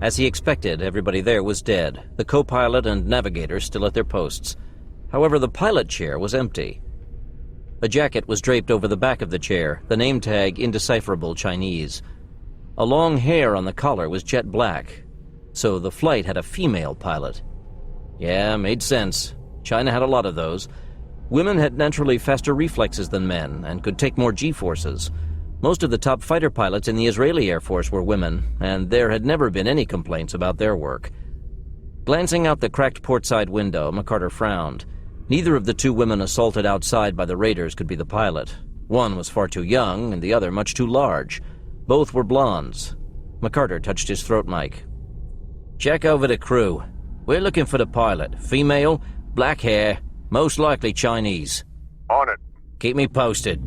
S1: As he expected, everybody there was dead, the co-pilot and navigator still at their posts. However, the pilot chair was empty. A jacket was draped over the back of the chair, the name tag indecipherable Chinese. A long hair on the collar was jet black, so the flight had a female pilot. Yeah, made sense. China had a lot of those. Women had naturally faster reflexes than men and could take more G-forces. Most of the top fighter pilots in the Israeli Air Force were women, and there had never been any complaints about their work. Glancing out the cracked portside window, McCarter frowned. Neither of the 2 women assaulted outside by the raiders could be the pilot. One was far too young, and the other much too large. Both were blondes. McCarter touched his throat mic. "Check over the crew. We're looking for the pilot. Female, black hair, most likely Chinese."
S11: On it.
S1: "Keep me posted."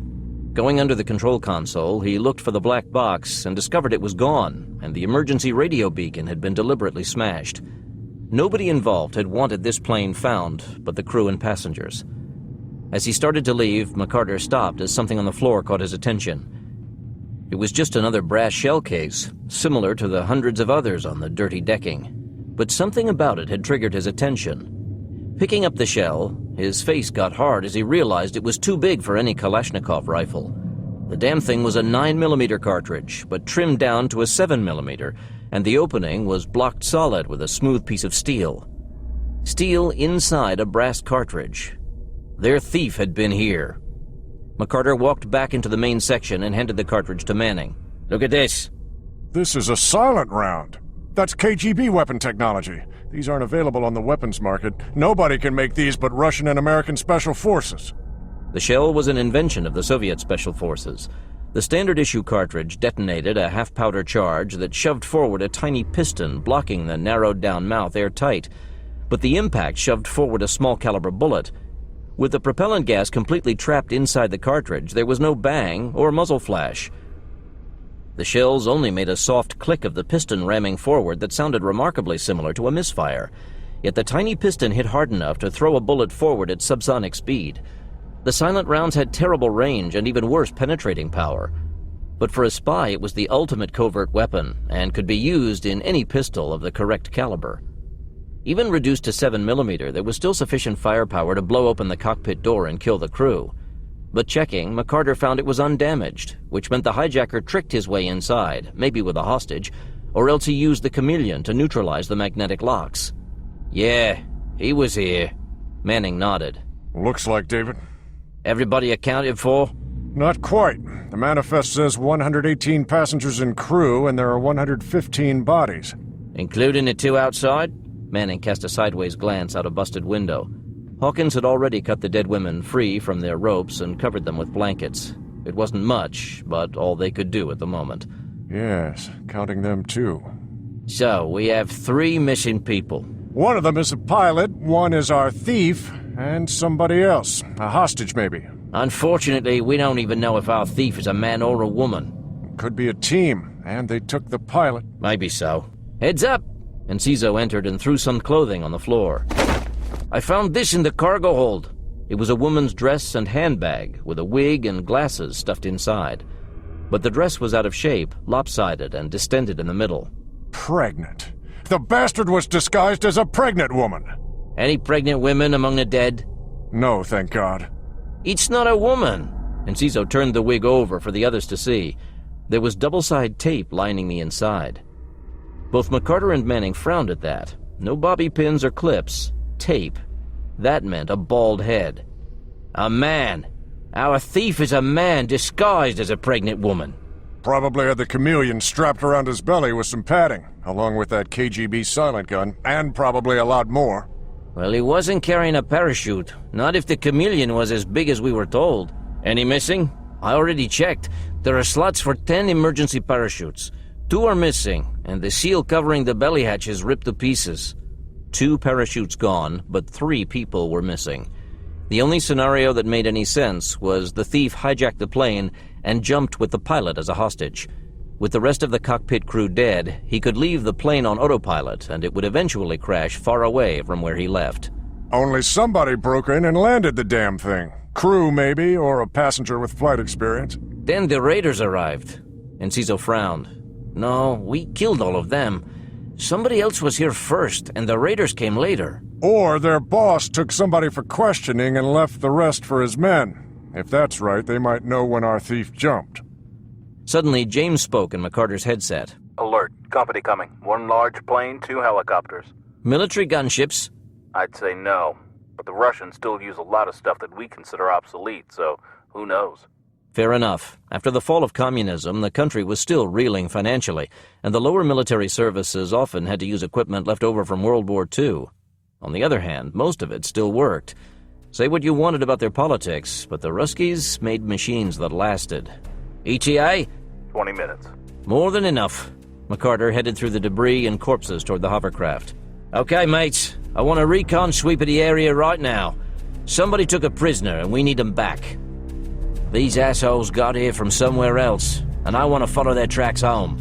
S1: Going under the control console, he looked for the black box and discovered it was gone, and the emergency radio beacon had been deliberately smashed. Nobody involved had wanted this plane found but the crew and passengers. As he started to leave, McCarter stopped as something on the floor caught his attention. It was just another brass shell case, similar to the hundreds of others on the dirty decking. But something about it had triggered his attention. Picking up the shell, His face got hard as he realized it was too big for any Kalashnikov rifle. The damn thing was a 9mm cartridge, but trimmed down to a 7mm, and the opening was blocked solid with a smooth piece of steel. Steel inside a brass cartridge. Their thief had been here. McCarter walked back into the main section and handed the cartridge to Manning. "Look at this."
S11: This is a silent round. That's KGB weapon technology. These aren't available on the weapons market. Nobody can make these but Russian and American special forces.
S1: The shell was an invention of the Soviet Special Forces. The standard-issue cartridge detonated a half-powder charge that shoved forward a tiny piston, blocking the narrowed-down mouth airtight. But the impact shoved forward a small-caliber bullet. With the propellant gas completely trapped inside the cartridge, there was no bang or muzzle flash. The shells only made a soft click of the piston ramming forward that sounded remarkably similar to a misfire. Yet the tiny piston hit hard enough to throw a bullet forward at subsonic speed. The silent rounds had terrible range and even worse penetrating power. But for a spy, it was the ultimate covert weapon and could be used in any pistol of the correct caliber. Even reduced to 7mm, there was still sufficient firepower to blow open the cockpit door and kill the crew. But checking, McCarter found it was undamaged, which meant the hijacker tricked his way inside, maybe with a hostage, or else he used the Chameleon to neutralize the magnetic locks. "Yeah, he was here." Manning nodded.
S11: Looks like, David.
S1: "Everybody accounted for?"
S11: Not quite. The manifest says 118 passengers and crew, and there are 115 bodies.
S1: "Including the two outside?" Manning cast a sideways glance out a busted window. Hawkins had already cut the dead women free from their ropes and covered them with blankets. It wasn't much, but all they could do at the moment.
S11: Yes, counting them too.
S1: "So, we have 3 missing people."
S11: One of them is a pilot, one is our thief, and somebody else. A hostage, maybe.
S1: "Unfortunately, we don't even know if our thief is a man or a woman."
S11: "Could be a team, and they took the pilot."
S1: "Maybe so. Heads up!" Enciso entered and threw some clothing on the floor. "I found this in the cargo hold." It was a woman's dress and handbag, with a wig and glasses stuffed inside. But the dress was out of shape, lopsided, and distended in the middle.
S11: Pregnant. The bastard was disguised as a pregnant woman.
S1: "Any pregnant women among the dead?"
S11: "No, thank God."
S1: "It's not a woman." Enciso turned the wig over for the others to see. There was double-side tape lining the inside. Both McCarter and Manning frowned at that. No bobby pins or clips. Tape. That meant a bald head. "A man. Our thief is a man disguised as a pregnant woman."
S11: Probably had the Chameleon strapped around his belly with some padding, along with that KGB silent gun, and probably a lot more.
S1: "Well, he wasn't carrying a parachute. Not if the Chameleon was as big as we were told. Any missing? I already checked. There are slots for 10 emergency parachutes. 2 are missing, and the seal covering the belly hatch is ripped to pieces." 2 parachutes gone, but 3 people were missing. The only scenario that made any sense was the thief hijacked the plane and jumped with the pilot as a hostage. With the rest of the cockpit crew dead, he could leave the plane on autopilot, and it would eventually crash far away from where he left.
S11: Only somebody broke in and landed the damn thing. Crew, maybe, or a passenger with flight experience.
S1: Then the raiders arrived. Enciso frowned. "No, we killed all of them. Somebody else was here first, and the raiders came later."
S11: Or their boss took somebody for questioning and left the rest for his men. If that's right, they might know when our thief jumped.
S1: Suddenly, James spoke in McCarter's headset.
S16: "Alert. Company coming. 1 large plane, 2 helicopters."
S1: "Military gunships?"
S16: I'd say no. But the Russians still use a lot of stuff that we consider obsolete, so who knows?
S1: Fair enough. After the fall of communism, the country was still reeling financially, and the lower military services often had to use equipment left over from World War II. On the other hand, most of it still worked. Say what you wanted about their politics, but the Ruskies made machines that lasted. "ETA?"
S16: 20 minutes.
S1: "More than enough." McCarter headed through the debris and corpses toward the hovercraft. "Okay, mates. I want a recon sweep of the area right now. Somebody took a prisoner, and we need them back. These assholes got here from somewhere else, and I want to follow their tracks home.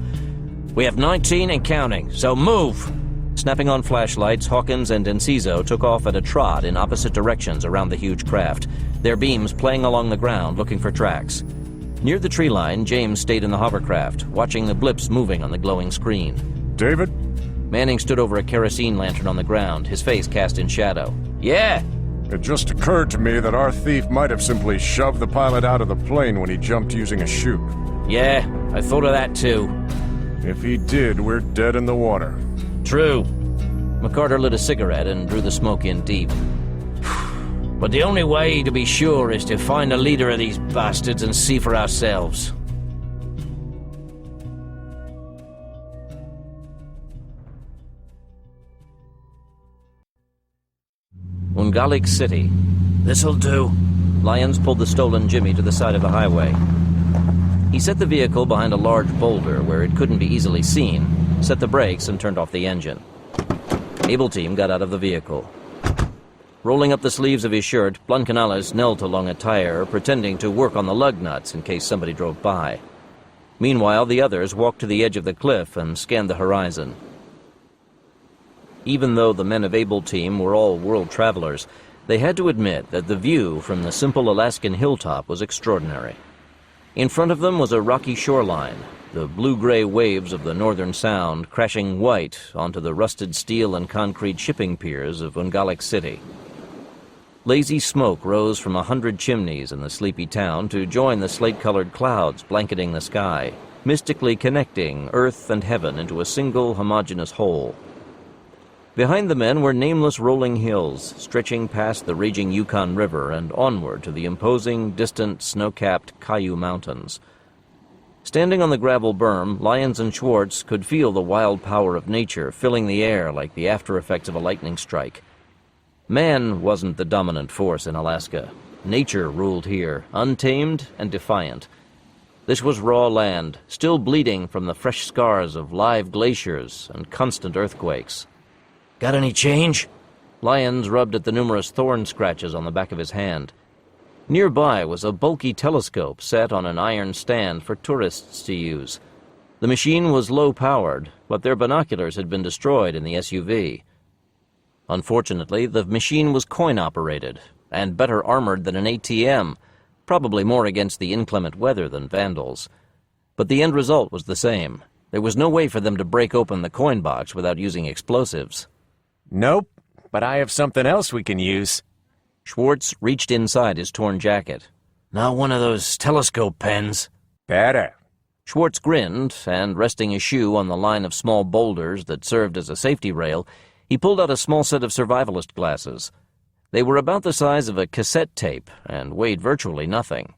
S1: We have 19 and counting, so move!" Snapping on flashlights, Hawkins and Enciso took off at a trot in opposite directions around the huge craft, their beams playing along the ground looking for tracks. Near the tree line, James stayed in the hovercraft, watching the blips moving on the glowing screen.
S11: "David?"
S1: Manning stood over a kerosene lantern on the ground, his face cast in shadow. "Yeah?"
S11: It just occurred to me that our thief might have simply shoved the pilot out of the plane when he jumped using a chute.
S8: Yeah, I thought of that too.
S11: If he did, we're dead in the water.
S8: True. McCarter lit a cigarette and drew the smoke in deep. But the only way to be sure is to find the leader of these bastards and see for ourselves. Ungalik City. This'll do. Lyons pulled the stolen Jimmy to the side of the highway. He set the vehicle behind a large boulder where it couldn't be easily seen, set the brakes, and turned off the engine. Able Team got out of the vehicle. Rolling up the sleeves of his shirt, Blancanales knelt along a tire, pretending to work on the lug nuts in case somebody drove by. Meanwhile, the others walked to the edge of the cliff and scanned the horizon. Even though the men of Able Team were all world travelers, they had to admit that the view from the simple Alaskan hilltop was extraordinary. In front of them was a rocky shoreline, the blue-gray waves of the Northern Sound crashing white onto the rusted steel and concrete shipping piers of Ungalik City. Lazy smoke rose from 100 chimneys in the sleepy town to join the slate-colored clouds blanketing the sky, mystically connecting earth and heaven into a single homogeneous whole. Behind the men were nameless rolling hills, stretching past the raging Yukon River and onward to the imposing, distant, snow-capped Caillou Mountains. Standing on the gravel berm, Lyons and Schwartz could feel the wild power of nature filling the air like the after-effects of a lightning strike. Man wasn't the dominant force in Alaska. Nature ruled here, untamed and defiant. This was raw land, still bleeding from the fresh scars of live glaciers and constant earthquakes. "Got any change?" Lyons rubbed at the numerous thorn scratches on the back of his hand. Nearby was a bulky telescope set on an iron stand for tourists to use. The machine was low-powered, but their binoculars had been destroyed in the SUV. Unfortunately, the machine was coin-operated, and better armored than an ATM, probably more against the inclement weather than vandals. But the end result was the same. There was no way for them to break open the coin box without using explosives.
S6: Nope, but I have something else we can use.
S8: Schwartz reached inside his torn jacket. "Not one of those telescope pens."
S6: "Better."
S8: Schwartz grinned, and resting his shoe on the line of small boulders that served as a safety rail, he pulled out a small set of survivalist glasses. They were about the size of a cassette tape and weighed virtually nothing.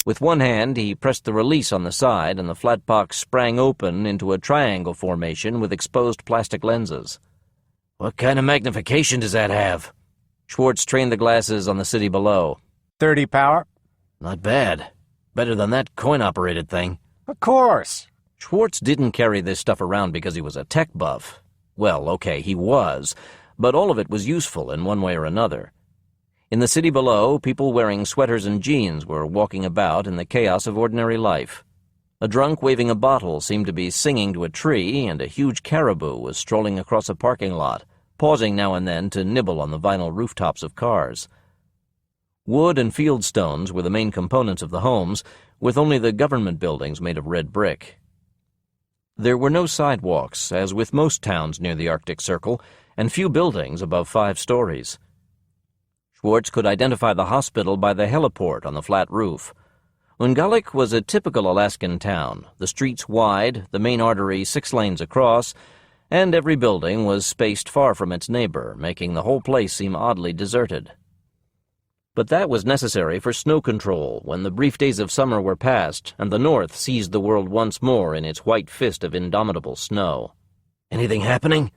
S8: With one hand, he pressed the release on the side, and the flat box sprang open into a triangle formation with exposed plastic lenses. "What kind of magnification does that have?" Schwartz trained the glasses on the city below.
S6: 30 power.
S8: "Not bad. Better than that coin-operated thing."
S6: "Of course."
S8: Schwartz didn't carry this stuff around because he was a tech buff. Well, okay, he was, but all of it was useful in one way or another. In the city below, people wearing sweaters and jeans were walking about in the chaos of ordinary life. A drunk waving a bottle seemed to be singing to a tree, and a huge caribou was strolling across a parking lot, pausing now and then to nibble on the vinyl rooftops of cars. Wood and field stones were the main components of the homes, with only the government buildings made of red brick. There were no sidewalks, as with most towns near the Arctic Circle, and few buildings above 5 stories. Schwartz could identify the hospital by the heliport on the flat roof. Ungalik was a typical Alaskan town, the streets wide, the main artery 6 lanes across, and every building was spaced far from its neighbor, making the whole place seem oddly deserted. But that was necessary for snow control when the brief days of summer were past and the North seized the world once more in its white fist of indomitable snow. "Anything happening?"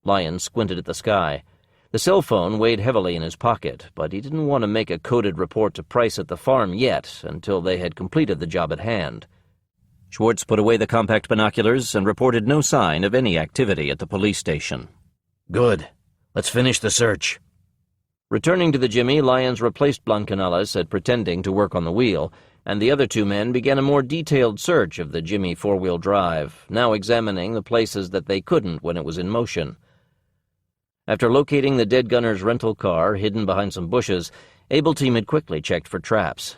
S8: Lyons squinted at the sky. The cell phone weighed heavily in his pocket, but he didn't want to make a coded report to Price at the farm yet until they had completed the job at hand. Schwartz put away the compact binoculars and reported no sign of any activity at the police station. "Good. Let's finish the search." Returning to the Jimmy, Lyons replaced Blancanales at pretending to work on the wheel, and the other 2 men began a more detailed search of the Jimmy 4-wheel drive, now examining the places that they couldn't when it was in motion. After locating the dead gunner's rental car hidden behind some bushes, Able Team had quickly checked for traps.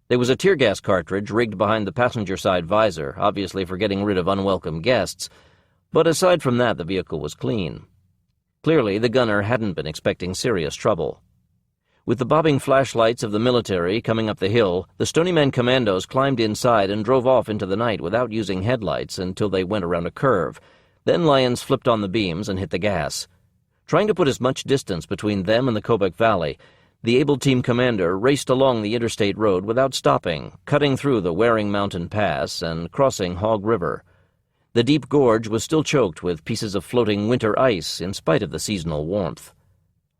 S8: There was a tear gas cartridge rigged behind the passenger side visor, obviously for getting rid of unwelcome guests, but aside from that the vehicle was clean. Clearly the gunner hadn't been expecting serious trouble.
S1: With the bobbing flashlights of the military coming up the hill, the Stony Men commandos climbed inside and drove off into the night without using headlights until they went around a curve. Then Lyons flipped on the beams and hit the gas. Trying to put as much distance between them and the Kobuk Valley, the able team commander raced along the interstate road without stopping, cutting through the Waring Mountain Pass and crossing Hog River. The deep gorge was still choked with pieces of floating winter ice in spite of the seasonal warmth.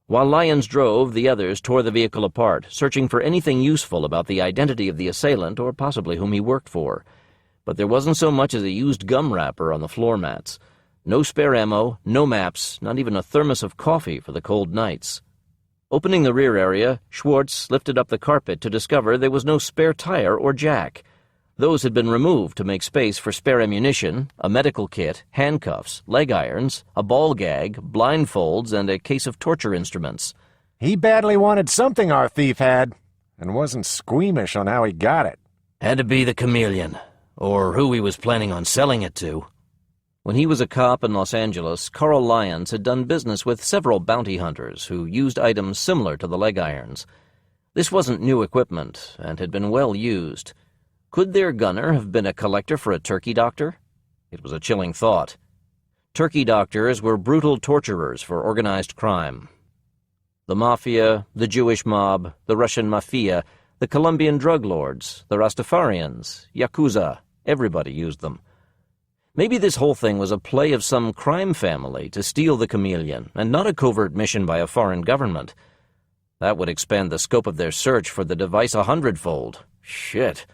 S1: While Lyons drove, the others tore the vehicle apart, searching for anything useful about the identity of the assailant or possibly whom he worked for. But there wasn't so much as a used gum wrapper on the floor mats. No spare ammo, no maps, not even a thermos of coffee for the cold nights. Opening the rear area, Schwartz lifted up the carpet to discover there was no spare tire or jack. Those had been removed to make space for spare ammunition, a medical kit, handcuffs, leg irons, a ball gag, blindfolds, and a case of torture instruments.
S6: He badly wanted something our thief had, and wasn't squeamish on how he got it.
S1: Had to be the Chameleon, or who he was planning on selling it to. When he was a cop in Los Angeles, Carl Lyons had done business with several bounty hunters who used items similar to the leg irons. This wasn't new equipment, and had been well used. Could their gunner have been a collector for a turkey doctor? It was a chilling thought. Turkey doctors were brutal torturers for organized crime. The Mafia, the Jewish mob, the Russian Mafia, the Colombian drug lords, the Rastafarians, Yakuza, everybody used them. Maybe this whole thing was a play of some crime family to steal the Chameleon, and not a covert mission by a foreign government. That would expand the scope of their search for the device 100-fold. Shit.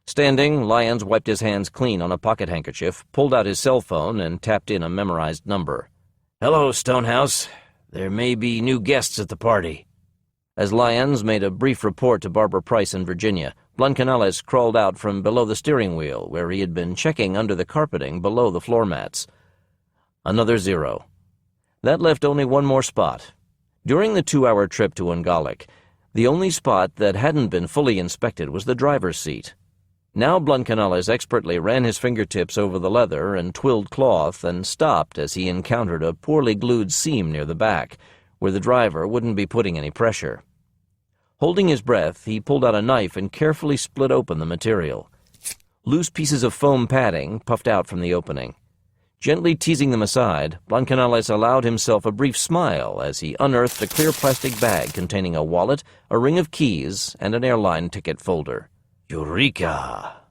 S1: Standing, Lyons wiped his hands clean on a pocket handkerchief, pulled out his cell phone, and tapped in a memorized number. "Hello, Stonehouse. There may be new guests at the party." As Lyons made a brief report to Barbara Price in Virginia, Blancanales crawled out from below the steering wheel, where he had been checking under the carpeting below the floor mats. Another 0. That left only one more spot. During the 2-hour trip to Ungalik, the only spot that hadn't been fully inspected was the driver's seat. Now Blancanales expertly ran his fingertips over the leather and twilled cloth and stopped as he encountered a poorly glued seam near the back, where the driver wouldn't be putting any pressure. Holding his breath, he pulled out a knife and carefully split open the material. Loose pieces of foam padding puffed out from the opening. Gently teasing them aside, Blancanales allowed himself a brief smile as he unearthed a clear plastic bag containing a wallet, a ring of keys, and an airline ticket folder. Eureka!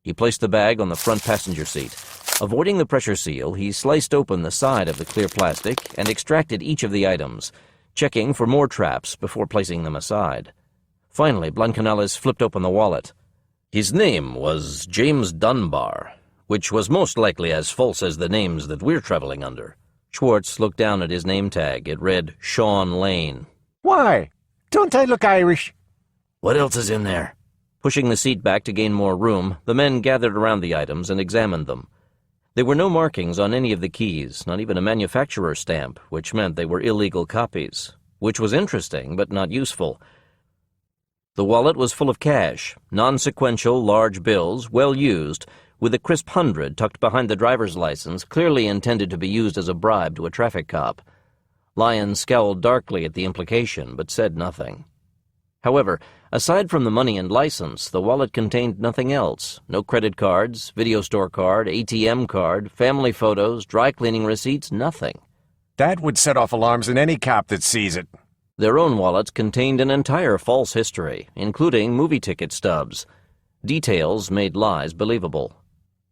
S1: He placed the bag on the front passenger seat. Avoiding the pressure seal, he sliced open the side of the clear plastic and extracted each of the items, checking for more traps before placing them aside. Finally, Blancanales flipped open the wallet. His name was James Dunbar, which was most likely as false as the names that we're traveling under. Schwartz looked down at his name tag. It read Sean Lane.
S6: Why? Don't I look Irish?
S1: What else is in there? Pushing the seat back to gain more room, the men gathered around the items and examined them. There were no markings on any of the keys, not even a manufacturer's stamp, which meant they were illegal copies, which was interesting but not useful. The wallet was full of cash, non-sequential large bills, well used, with a crisp 100 tucked behind the driver's license, clearly intended to be used as a bribe to a traffic cop. Lyons scowled darkly at the implication, but said nothing. However, aside from the money and license, the wallet contained nothing else. No credit cards, video store card, ATM card, family photos, dry cleaning receipts, nothing.
S6: That would set off alarms in any cop that sees it.
S1: Their own wallets contained an entire false history, including movie ticket stubs. Details made lies believable.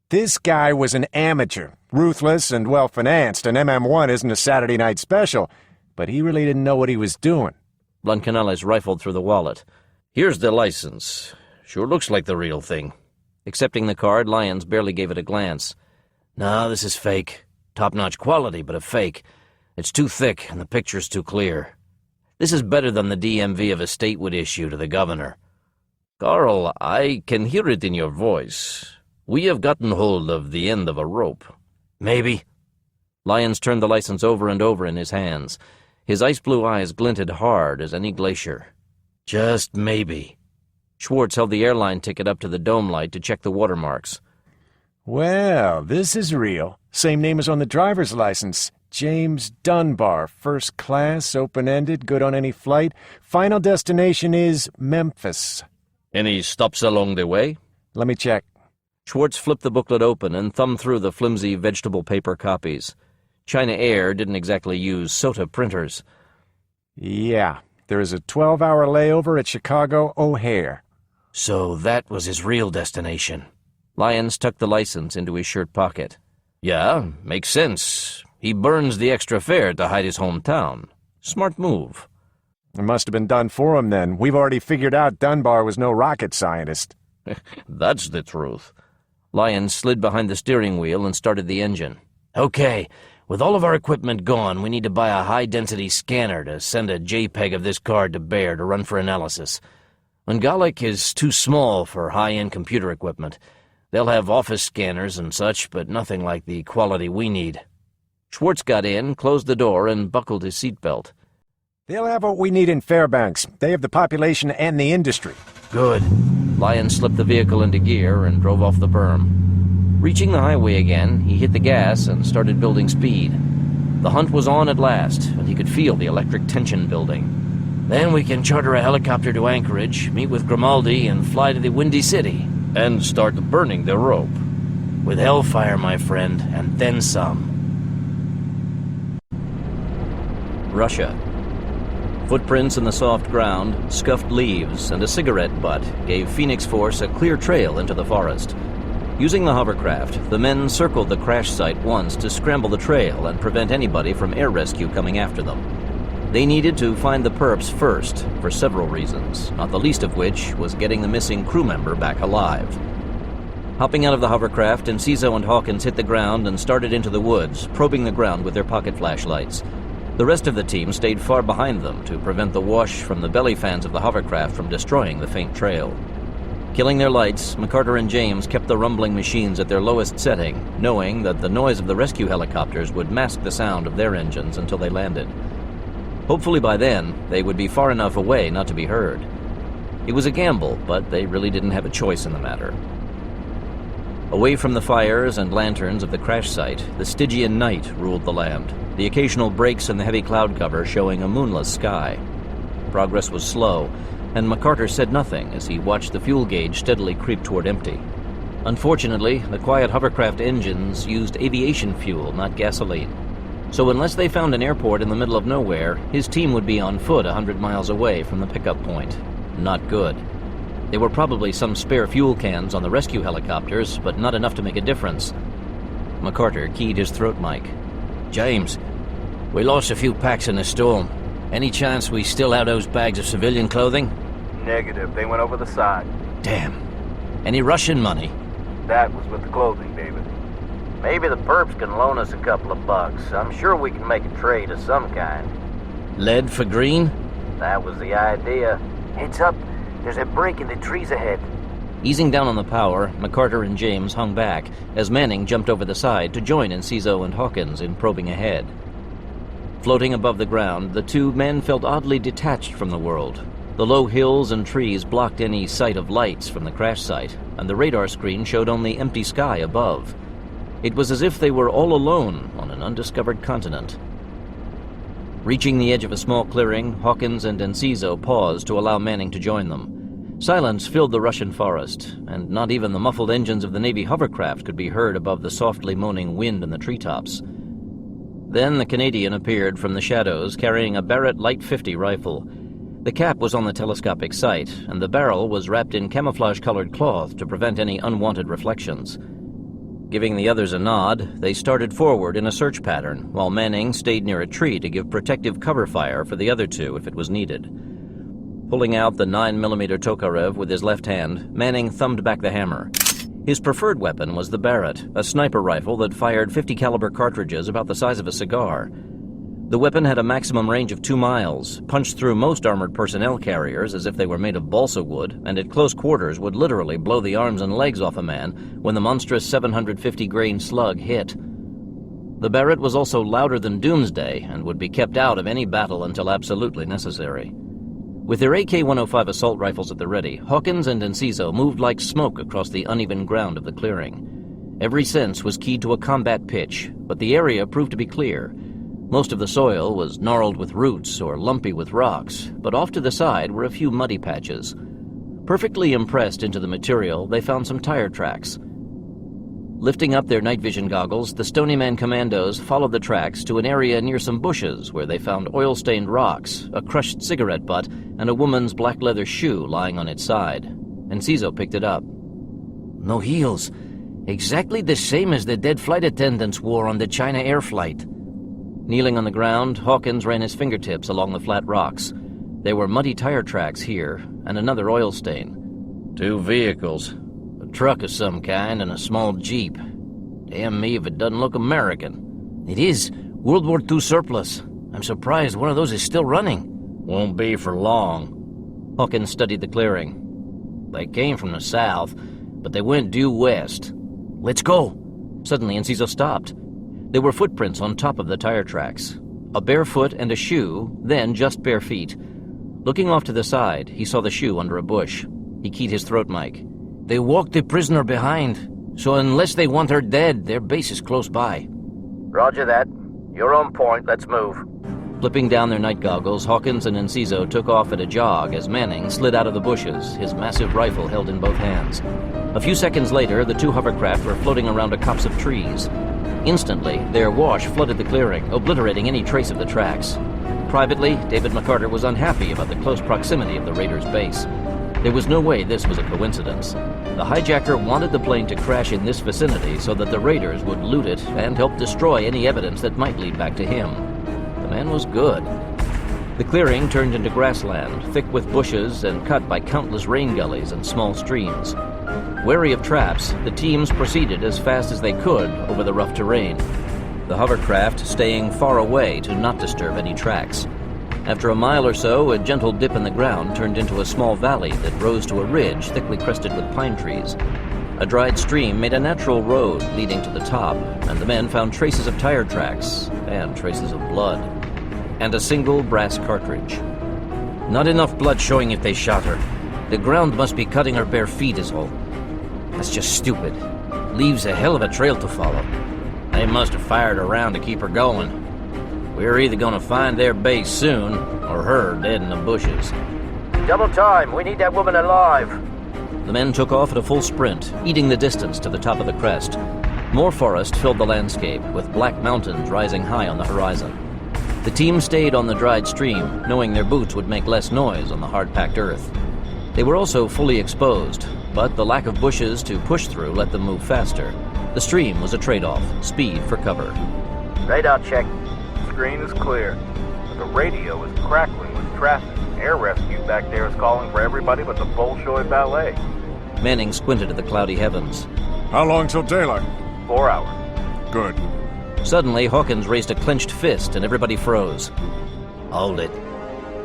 S6: This guy was an amateur, ruthless and well-financed, and MM1 isn't a Saturday night special, but he really didn't know what he was doing.
S1: Blancanales rifled through the wallet. Here's the license. Sure looks like the real thing. Accepting the card, Lyons barely gave it a glance. No, this is fake. Top-notch quality, but a fake. It's too thick, and the picture's too clear. This is better than the DMV of a state would issue to the governor. Carl, I can hear it in your voice. We have gotten hold of the end of a rope. Maybe. Lyons turned the license over and over in his hands. His ice-blue eyes glinted hard as any glacier. Just maybe. Schwartz held the airline ticket up to the dome light to check the watermarks.
S6: Well, this is real. Same name as on the driver's license. James Dunbar, first class, open-ended, good on any flight. Final destination is Memphis.
S3: Any stops along the way?
S6: Let me check.
S1: Schwartz flipped the booklet open and thumbed through the flimsy vegetable paper copies. China Air didn't exactly use SOTA printers.
S6: Yeah, there is a 12-hour layover at Chicago O'Hare.
S3: So that was his real destination.
S1: Lyons tucked the license into his shirt pocket.
S3: Yeah, makes sense. He burns the extra fare to hide his hometown. Smart move.
S6: It must have been done for him then. We've already figured out Dunbar was no rocket scientist.
S3: That's the truth.
S1: Lyons slid behind the steering wheel and started the engine.
S3: Okay, with all of our equipment gone, we need to buy a high-density scanner to send a JPEG of this card to Bear to run for analysis. Ungalik is too small for high-end computer equipment. They'll have office scanners and such, but nothing like the quality we need.
S1: Schwartz got in, closed the door, and buckled his seatbelt.
S6: They'll have what we need in Fairbanks. They have the population and the industry.
S3: Good.
S1: Lyons slipped the vehicle into gear and drove off the berm. Reaching the highway again, he hit the gas and started building speed. The hunt was on at last, and he could feel the electric tension building.
S3: Then we can charter a helicopter to Anchorage, meet with Grimaldi, and fly to the Windy City.
S1: And start burning the rope.
S3: With hellfire, my friend, and then some.
S1: Russia. Footprints in the soft ground, scuffed leaves, and a cigarette butt gave Phoenix Force a clear trail into the forest. Using the hovercraft, the men circled the crash site once to scramble the trail and prevent anybody from air rescue coming after them. They needed to find the perps first, for several reasons, not the least of which was getting the missing crew member back alive. Hopping out of the hovercraft, Enciso and Hawkins hit the ground and started into the woods, probing the ground with their pocket flashlights. The rest of the team stayed far behind them to prevent the wash from the belly fans of the hovercraft from destroying the faint trail. Killing their lights, McCarter and James kept the rumbling machines at their lowest setting, knowing that the noise of the rescue helicopters would mask the sound of their engines until they landed. Hopefully by then, they would be far enough away not to be heard. It was a gamble, but they really didn't have a choice in the matter. Away from the fires and lanterns of the crash site, the Stygian night ruled the land, the occasional breaks in the heavy cloud cover showing a moonless sky. Progress was slow, and McCarter said nothing as he watched the fuel gauge steadily creep toward empty. Unfortunately, the quiet hovercraft engines used aviation fuel, not gasoline. So unless they found an airport in the middle of nowhere, his team would be on foot 100 miles away from the pickup point. Not good. There were probably some spare fuel cans on the rescue helicopters, but not enough to make a difference. McCarter keyed his throat mic.
S3: James, we lost a few packs in the storm. Any chance we still have those bags of civilian clothing?
S16: Negative. They went over the side.
S3: Damn. Any Russian money?
S16: That was with the clothing, David.
S9: Maybe the perps can loan us a couple of bucks. I'm sure we can make a trade of some kind.
S3: Lead for green?
S9: That was the idea. Heads up. There's a break in the trees ahead.
S1: Easing down on the power, McCarter and James hung back as Manning jumped over the side to join Enciso and Hawkins in probing ahead. Floating above the ground, the two men felt oddly detached from the world. The low hills and trees blocked any sight of lights from the crash site, and the radar screen showed only empty sky above. It was as if they were all alone on an undiscovered continent. Reaching the edge of a small clearing, Hawkins and Enciso paused to allow Manning to join them. Silence filled the Russian forest, and not even the muffled engines of the Navy hovercraft could be heard above the softly moaning wind in the treetops. Then the Canadian appeared from the shadows carrying a Barrett Light 50 rifle. The cap was on the telescopic sight, and the barrel was wrapped in camouflage-colored cloth to prevent any unwanted reflections. Giving the others a nod, they started forward in a search pattern, while Manning stayed near a tree to give protective cover fire for the other two if it was needed. Pulling out the 9mm Tokarev with his left hand, Manning thumbed back the hammer. His preferred weapon was the Barrett, a sniper rifle that fired 50 caliber cartridges about the size of a cigar. The weapon had a maximum range of 2 miles, punched through most armored personnel carriers as if they were made of balsa wood, and at close quarters would literally blow the arms and legs off a man when the monstrous 750-grain slug hit. The Barrett was also louder than Doomsday and would be kept out of any battle until absolutely necessary. With their AK-105 assault rifles at the ready, Hawkins and Enciso moved like smoke across the uneven ground of the clearing. Every sense was keyed to a combat pitch, but the area proved to be clear. Most of the soil was gnarled with roots or lumpy with rocks, but off to the side were a few muddy patches. Perfectly impressed into the material, they found some tire tracks. Lifting up their night vision goggles, the Stony Man commandos followed the tracks to an area near some bushes where they found oil-stained rocks, a crushed cigarette butt, and a woman's black leather shoe lying on its side. Enciso picked it up.
S8: No heels. Exactly the same as the dead flight attendants wore on the China Air flight.
S1: Kneeling on the ground, Hawkins ran his fingertips along the flat rocks. There were muddy tire tracks here, and another oil stain.
S8: 2 vehicles. A truck of some kind and a small Jeep. Damn me if it doesn't look American. It is. World War II surplus. I'm surprised one of those is still running.
S3: Won't be for long.
S1: Hawkins studied the clearing.
S8: They came from the south, but they went due west. Let's go.
S1: Suddenly, Enciso stopped. There were footprints on top of the tire tracks. A bare foot and a shoe, then just bare feet. Looking off to the side, he saw the shoe under a bush. He keyed his throat mic.
S8: They walked the prisoner behind, so unless they want her dead, their base is close by.
S9: Roger that. You're on point. Let's move.
S1: Flipping down their night goggles, Hawkins and Enciso took off at a jog as Manning slid out of the bushes, his massive rifle held in both hands. A few seconds later, the 2 hovercraft were floating around a copse of trees. Instantly, their wash flooded the clearing, obliterating any trace of the tracks. Privately, David McCarter was unhappy about the close proximity of the raiders' base. There was no way this was a coincidence. The hijacker wanted the plane to crash in this vicinity so that the raiders would loot it and help destroy any evidence that might lead back to him. The man was good. The clearing turned into grassland, thick with bushes and cut by countless rain gullies and small streams. Wary of traps, the teams proceeded as fast as they could over the rough terrain, the hovercraft staying far away to not disturb any tracks. After a mile or so, a gentle dip in the ground turned into a small valley that rose to a ridge thickly crested with pine trees. A dried stream made a natural road leading to the top, and the men found traces of tire tracks and traces of blood, and a single brass cartridge.
S8: Not enough blood showing if they shot her. The ground must be cutting her bare feet is all. That's just stupid. Leaves a hell of a trail to follow. They must have fired around to keep her going. We're either gonna find their base soon, or her dead in the bushes.
S9: Double time. We need that woman alive.
S1: The men took off at a full sprint, eating the distance to the top of the crest. More forest filled the landscape, with black mountains rising high on the horizon. The team stayed on the dried stream, knowing their boots would make less noise on the hard-packed earth. They were also fully exposed, but the lack of bushes to push through let them move faster. The stream was a trade-off, speed for cover.
S9: Radar check.
S16: Screen is clear, but the radio is crackling with traffic. Air rescue back there is calling for everybody but the Bolshoi Ballet.
S1: Manning squinted at the cloudy heavens.
S11: How long till daylight?
S16: 4 hours.
S11: Good.
S1: Suddenly, Hawkins raised a clenched fist and everybody froze.
S8: Hold it.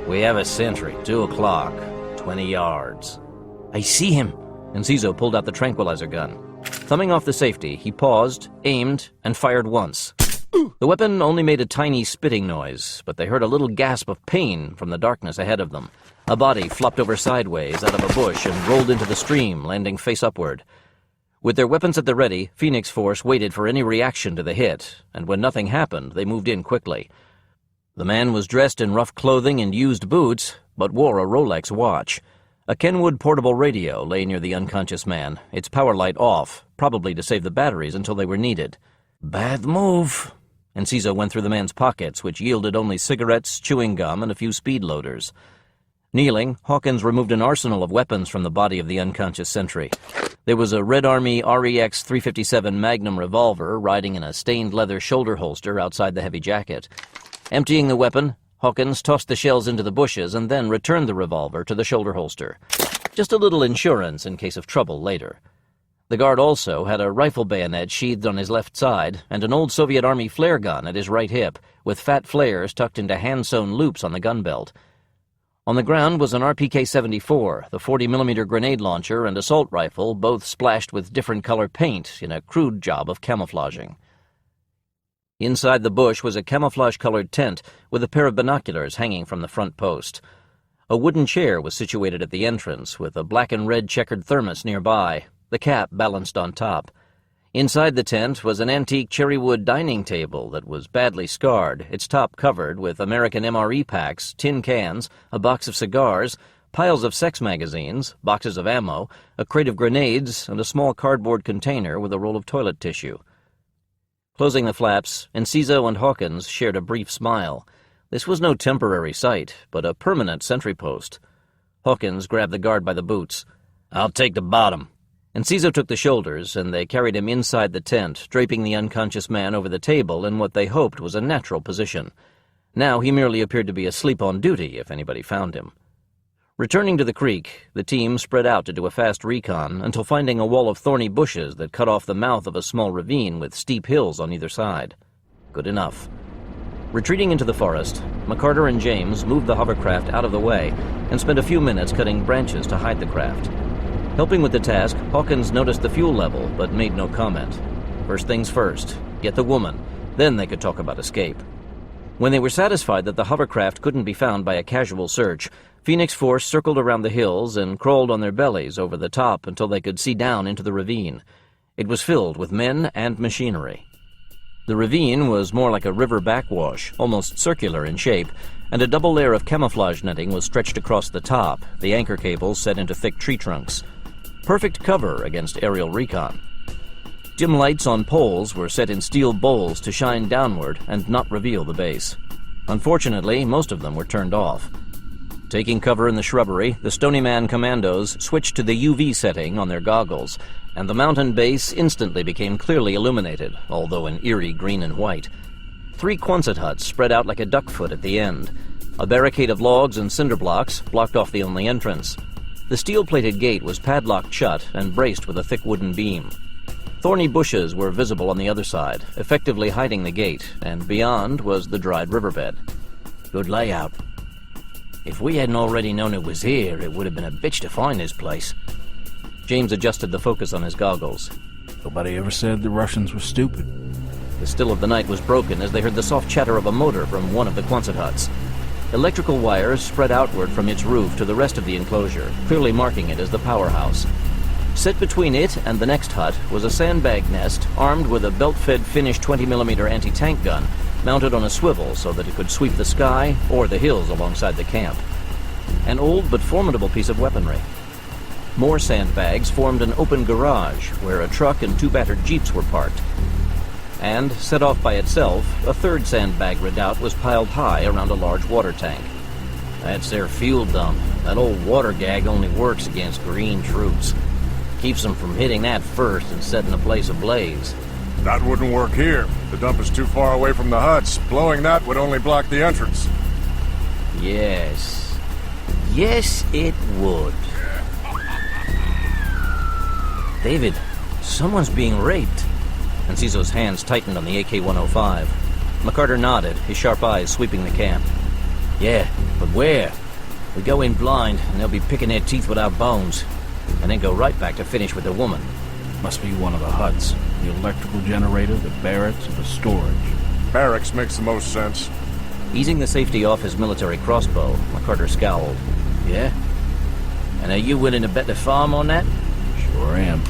S8: We have a sentry, 2 o'clock, 20 yards.
S1: I see him. Enciso pulled out the tranquilizer gun. Thumbing off the safety, he paused, aimed, and fired once. The weapon only made a tiny spitting noise, but they heard a little gasp of pain from the darkness ahead of them. A body flopped over sideways out of a bush and rolled into the stream, landing face upward. With their weapons at the ready, Phoenix Force waited for any reaction to the hit, and when nothing happened, they moved in quickly. The man was dressed in rough clothing and used boots, but wore a Rolex watch. A Kenwood portable radio lay near the unconscious man, its power light off, probably to save the batteries until they were needed.
S8: Bad move.
S1: Enciso went through the man's pockets, which yielded only cigarettes, chewing gum, and a few speed loaders. Kneeling, Hawkins removed an arsenal of weapons from the body of the unconscious sentry. There was a Red Army REX 357 Magnum revolver riding in a stained leather shoulder holster outside the heavy jacket. Emptying the weapon, Hawkins tossed the shells into the bushes and then returned the revolver to the shoulder holster. Just a little insurance in case of trouble later. The guard also had a rifle bayonet sheathed on his left side and an old Soviet Army flare gun at his right hip, with fat flares tucked into hand-sewn loops on the gun belt. On the ground was an RPK-74, the 40mm grenade launcher and assault rifle, both splashed with different color paint in a crude job of camouflaging. Inside the bush was a camouflage-colored tent with a pair of binoculars hanging from the front post. A wooden chair was situated at the entrance, with a black and red checkered thermos nearby, the cap balanced on top. Inside the tent was an antique cherrywood dining table that was badly scarred, its top covered with American MRE packs, tin cans, a box of cigars, piles of sex magazines, boxes of ammo, a crate of grenades, and a small cardboard container with a roll of toilet tissue. Closing the flaps, Enciso and Hawkins shared a brief smile. This was no temporary site, but a permanent sentry post. Hawkins grabbed the guard by the boots. "I'll take the bottom." Enciso took the shoulders, and they carried him inside the tent, draping the unconscious man over the table in what they hoped was a natural position. Now he merely appeared to be asleep on duty if anybody found him. Returning to the creek, the team spread out to do a fast recon until finding a wall of thorny bushes that cut off the mouth of a small ravine with steep hills on either side. Good enough. Retreating into the forest, McCarter and James moved the hovercraft out of the way and spent a few minutes cutting branches to hide the craft. Helping with the task, Hawkins noticed the fuel level but made no comment. First things first, get the woman, then they could talk about escape. When they were satisfied that the hovercraft couldn't be found by a casual search, Phoenix Force circled around the hills and crawled on their bellies over the top until they could see down into the ravine. It was filled with men and machinery. The ravine was more like a river backwash, almost circular in shape, and a double layer of camouflage netting was stretched across the top, the anchor cables set into thick tree trunks. Perfect cover against aerial recon. Dim lights on poles were set in steel bowls to shine downward and not reveal the base. Unfortunately, most of them were turned off. Taking cover in the shrubbery, the Stony Man commandos switched to the UV setting on their goggles, and the mountain base instantly became clearly illuminated, although in eerie green and white. 3 Quonset huts spread out like a duck foot at the end. A barricade of logs and cinder blocks blocked off the only entrance. The steel-plated gate was padlocked shut and braced with a thick wooden beam. Thorny bushes were visible on the other side, effectively hiding the gate, and beyond was the dried riverbed.
S8: Good layout. If we hadn't already known it was here, it would have been a bitch to find this place.
S1: James adjusted the focus on his goggles.
S5: Nobody ever said the Russians were stupid.
S1: The still of the night was broken as they heard the soft chatter of a motor from one of the Quonset huts. Electrical wires spread outward from its roof to the rest of the enclosure, clearly marking it as the powerhouse. Set between it and the next hut was a sandbag nest armed with a belt-fed Finnish 20mm anti-tank gun, mounted on a swivel so that it could sweep the sky or the hills alongside the camp. An old but formidable piece of weaponry. More sandbags formed an open garage where a truck and 2 battered jeeps were parked. And, set off by itself, a third sandbag redoubt was piled high around a large water tank.
S8: That's their fuel dump. That old water gag only works against green troops. Keeps them from hitting that first and setting the place ablaze.
S11: That wouldn't work here. The dump is too far away from the huts. Blowing that would only block the entrance.
S8: Yes. Yes, it would. David, someone's being raped.
S1: Enciso's hands tightened on the AK-105. McCarter nodded, his sharp eyes sweeping the camp.
S8: Yeah, but where? We go in blind, and they'll be picking their teeth with our bones. And then go right back to finish with the woman.
S5: Must be one of the huts. The electrical generator, the barracks, and the storage.
S11: Barracks makes the most sense.
S1: Easing the safety off his military crossbow, McCarter scowled.
S8: Yeah? And are you willing to bet the farm on that?
S5: Sure am.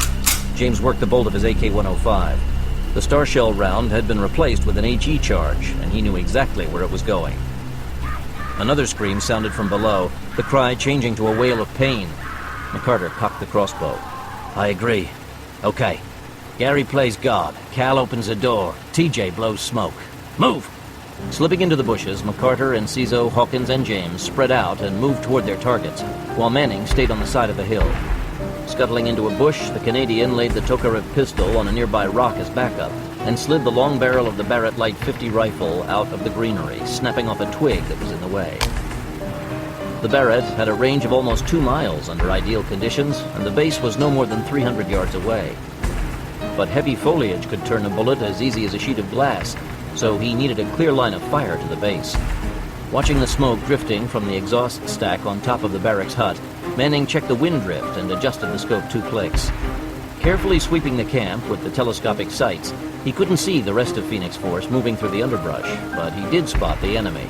S1: James worked the bolt of his AK-105. The star shell round had been replaced with an HE charge, and he knew exactly where it was going. Another scream sounded from below, the cry changing to a wail of pain. McCarter cocked the crossbow.
S8: I agree. Okay. Gary plays guard. Cal opens the door. TJ blows smoke. Move!
S1: Slipping into the bushes, McCarter, Enciso, Hawkins, and James spread out and moved toward their targets, while Manning stayed on the side of the hill. Scuttling into a bush, the Canadian laid the Tokarev pistol on a nearby rock as backup, and slid the long barrel of the Barrett Light 50 rifle out of the greenery, snapping off a twig that was in the way. The Barrett had a range of almost 2 miles under ideal conditions, and the base was no more than 300 yards away. But heavy foliage could turn a bullet as easy as a sheet of glass, so he needed a clear line of fire to the base. Watching the smoke drifting from the exhaust stack on top of the barracks hut, Manning checked the wind drift and adjusted the scope 2 clicks. Carefully sweeping the camp with the telescopic sights, he couldn't see the rest of Phoenix Force moving through the underbrush, but he did spot the enemy.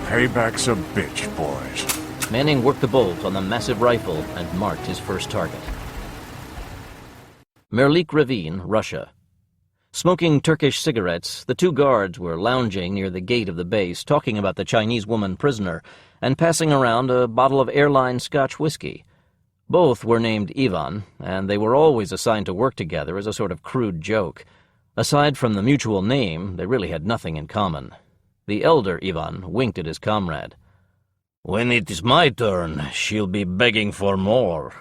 S11: Payback's a bitch, boys.
S1: Manning worked the bolt on the massive rifle and marked his first target. Merlik Ravine, Russia. Smoking Turkish cigarettes, the two guards were lounging near the gate of the base, talking about the Chinese woman prisoner, and passing around a bottle of airline Scotch whiskey. Both were named Ivan, and they were always assigned to work together as a sort of crude joke. Aside from the mutual name, they really had nothing in common. The elder Ivan winked at his comrade.
S3: When it is my turn, she'll be begging for more.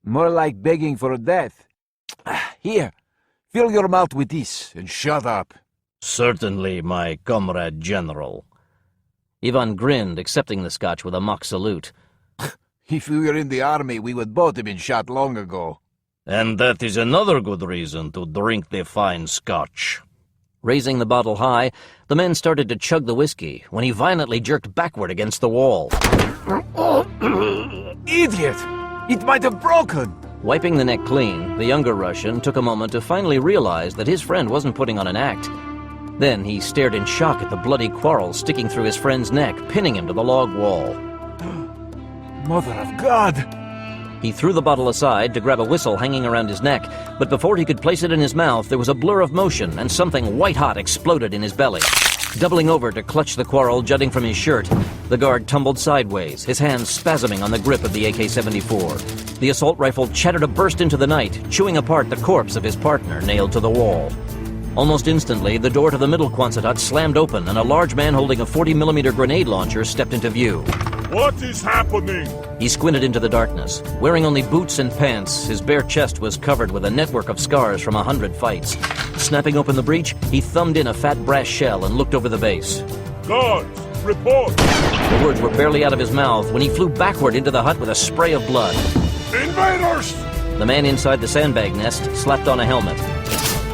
S7: More like begging for death. Here, fill your mouth with this and shut up.
S3: Certainly, my comrade general.
S1: Ivan grinned, accepting the Scotch with a mock salute.
S7: If we were in the army, we would both have been shot long ago.
S3: And that is another good reason to drink the fine Scotch.
S1: Raising the bottle high, the men started to chug the whiskey when he violently jerked backward against the wall.
S7: Idiot! It might have broken!
S1: Wiping the neck clean, the younger Russian took a moment to finally realize that his friend wasn't putting on an act. Then he stared in shock at the bloody quarrel sticking through his friend's neck, pinning him to the log wall.
S7: Mother of God!
S1: He threw the bottle aside to grab a whistle hanging around his neck, but before he could place it in his mouth, there was a blur of motion and something white-hot exploded in his belly. Doubling over to clutch the quarrel jutting from his shirt, the guard tumbled sideways, his hands spasming on the grip of the AK-74. The assault rifle chattered a burst into the night, chewing apart the corpse of his partner nailed to the wall. Almost instantly, the door to the middle Quonset hut slammed open and a large man holding a 40mm grenade launcher stepped into view.
S17: What is happening?
S1: He squinted into the darkness. Wearing only boots and pants, his bare chest was covered with a network of scars from 100 fights. Snapping open the breech, he thumbed in a fat brass shell and looked over the base.
S17: Guards, report!
S1: The words were barely out of his mouth when he flew backward into the hut with a spray of blood.
S17: Invaders!
S1: The man inside the sandbag nest slapped on a helmet.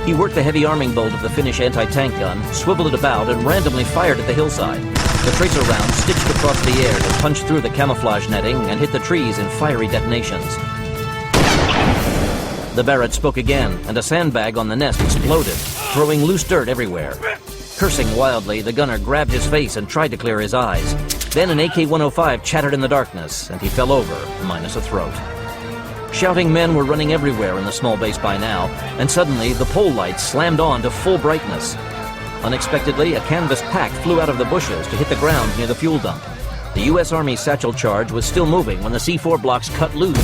S1: He worked the heavy arming bolt of the Finnish anti-tank gun, swiveled it about, and randomly fired at the hillside. The tracer round stitched across the air to punch through the camouflage netting and hit the trees in fiery detonations. The Barrett spoke again, and a sandbag on the nest exploded, throwing loose dirt everywhere. Cursing wildly, the gunner grabbed his face and tried to clear his eyes. Then an AK-105 chattered in the darkness, and he fell over, minus a throat. Shouting men were running everywhere in the small base by now, and suddenly the pole lights slammed on to full brightness. Unexpectedly, a canvas pack flew out of the bushes to hit the ground near the fuel dump. The U.S. Army satchel charge was still moving when the C4 blocks cut loose.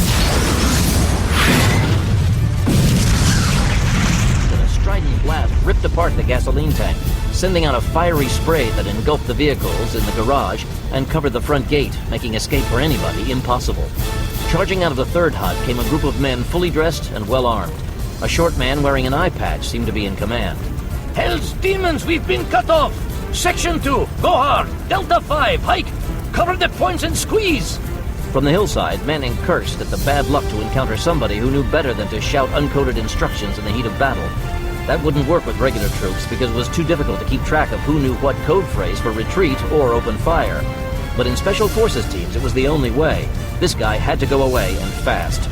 S1: Then a strident blast ripped apart the gasoline tank, sending out a fiery spray that engulfed the vehicles in the garage and covered the front gate, making escape for anybody impossible. Charging out of the third hut came a group of men fully dressed and well-armed. A short man wearing an eye patch seemed to be in command.
S3: Hell's demons, we've been cut off! Section 2, go hard! Delta 5, hike! Cover the points and squeeze!
S1: From the hillside, Manning cursed at the bad luck to encounter somebody who knew better than to shout uncoded instructions in the heat of battle. That wouldn't work with regular troops because it was too difficult to keep track of who knew what code phrase for retreat or open fire. But in Special Forces teams, it was the only way. This guy had to go away, and fast.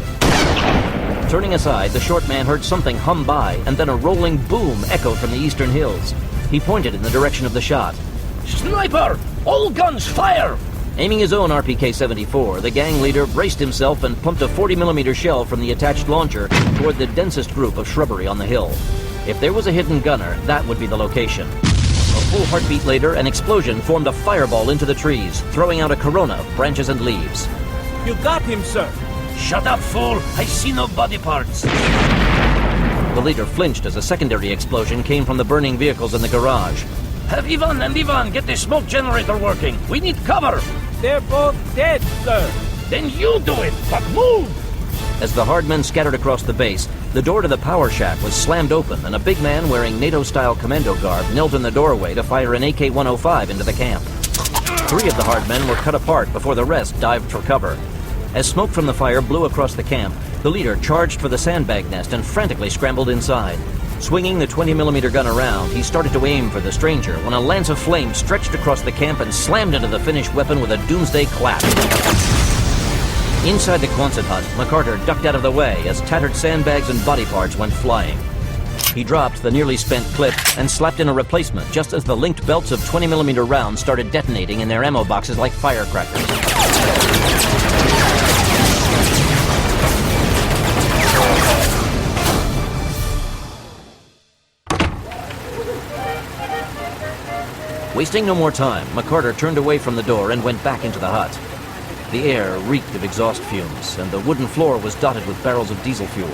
S1: Turning aside, the short man heard something hum by, and then a rolling boom echoed from the eastern hills. He pointed in the direction of the shot.
S3: Sniper! All guns fire!
S1: Aiming his own RPK-74, the gang leader braced himself and pumped a 40mm shell from the attached launcher toward the densest group of shrubbery on the hill. If there was a hidden gunner, that would be the location. A full heartbeat later, an explosion formed a fireball into the trees, throwing out a corona of branches and leaves.
S5: You got him, sir!
S3: Shut up, fool! I see no body parts!
S1: The leader flinched as a secondary explosion came from the burning vehicles in the garage.
S3: Have Ivan and Ivan get the smoke generator working! We need cover!
S5: They're both dead, sir!
S3: Then you do it, but move!
S1: As the hard men scattered across the base, the door to the power shack was slammed open and a big man wearing NATO-style commando garb knelt in the doorway to fire an AK-105 into the camp. 3 of the hard men were cut apart before the rest dived for cover. As smoke from the fire blew across the camp, the leader charged for the sandbag nest and frantically scrambled inside. Swinging the 20mm gun around, he started to aim for the stranger when a lance of flame stretched across the camp and slammed into the Finnish weapon with a doomsday clap. Inside the Quonset hut, McCarter ducked out of the way as tattered sandbags and body parts went flying. He dropped the nearly spent clip and slapped in a replacement just as the linked belts of 20mm rounds started detonating in their ammo boxes like firecrackers. Wasting no more time, McCarter turned away from the door and went back into the hut. The air reeked of exhaust fumes, and the wooden floor was dotted with barrels of diesel fuel.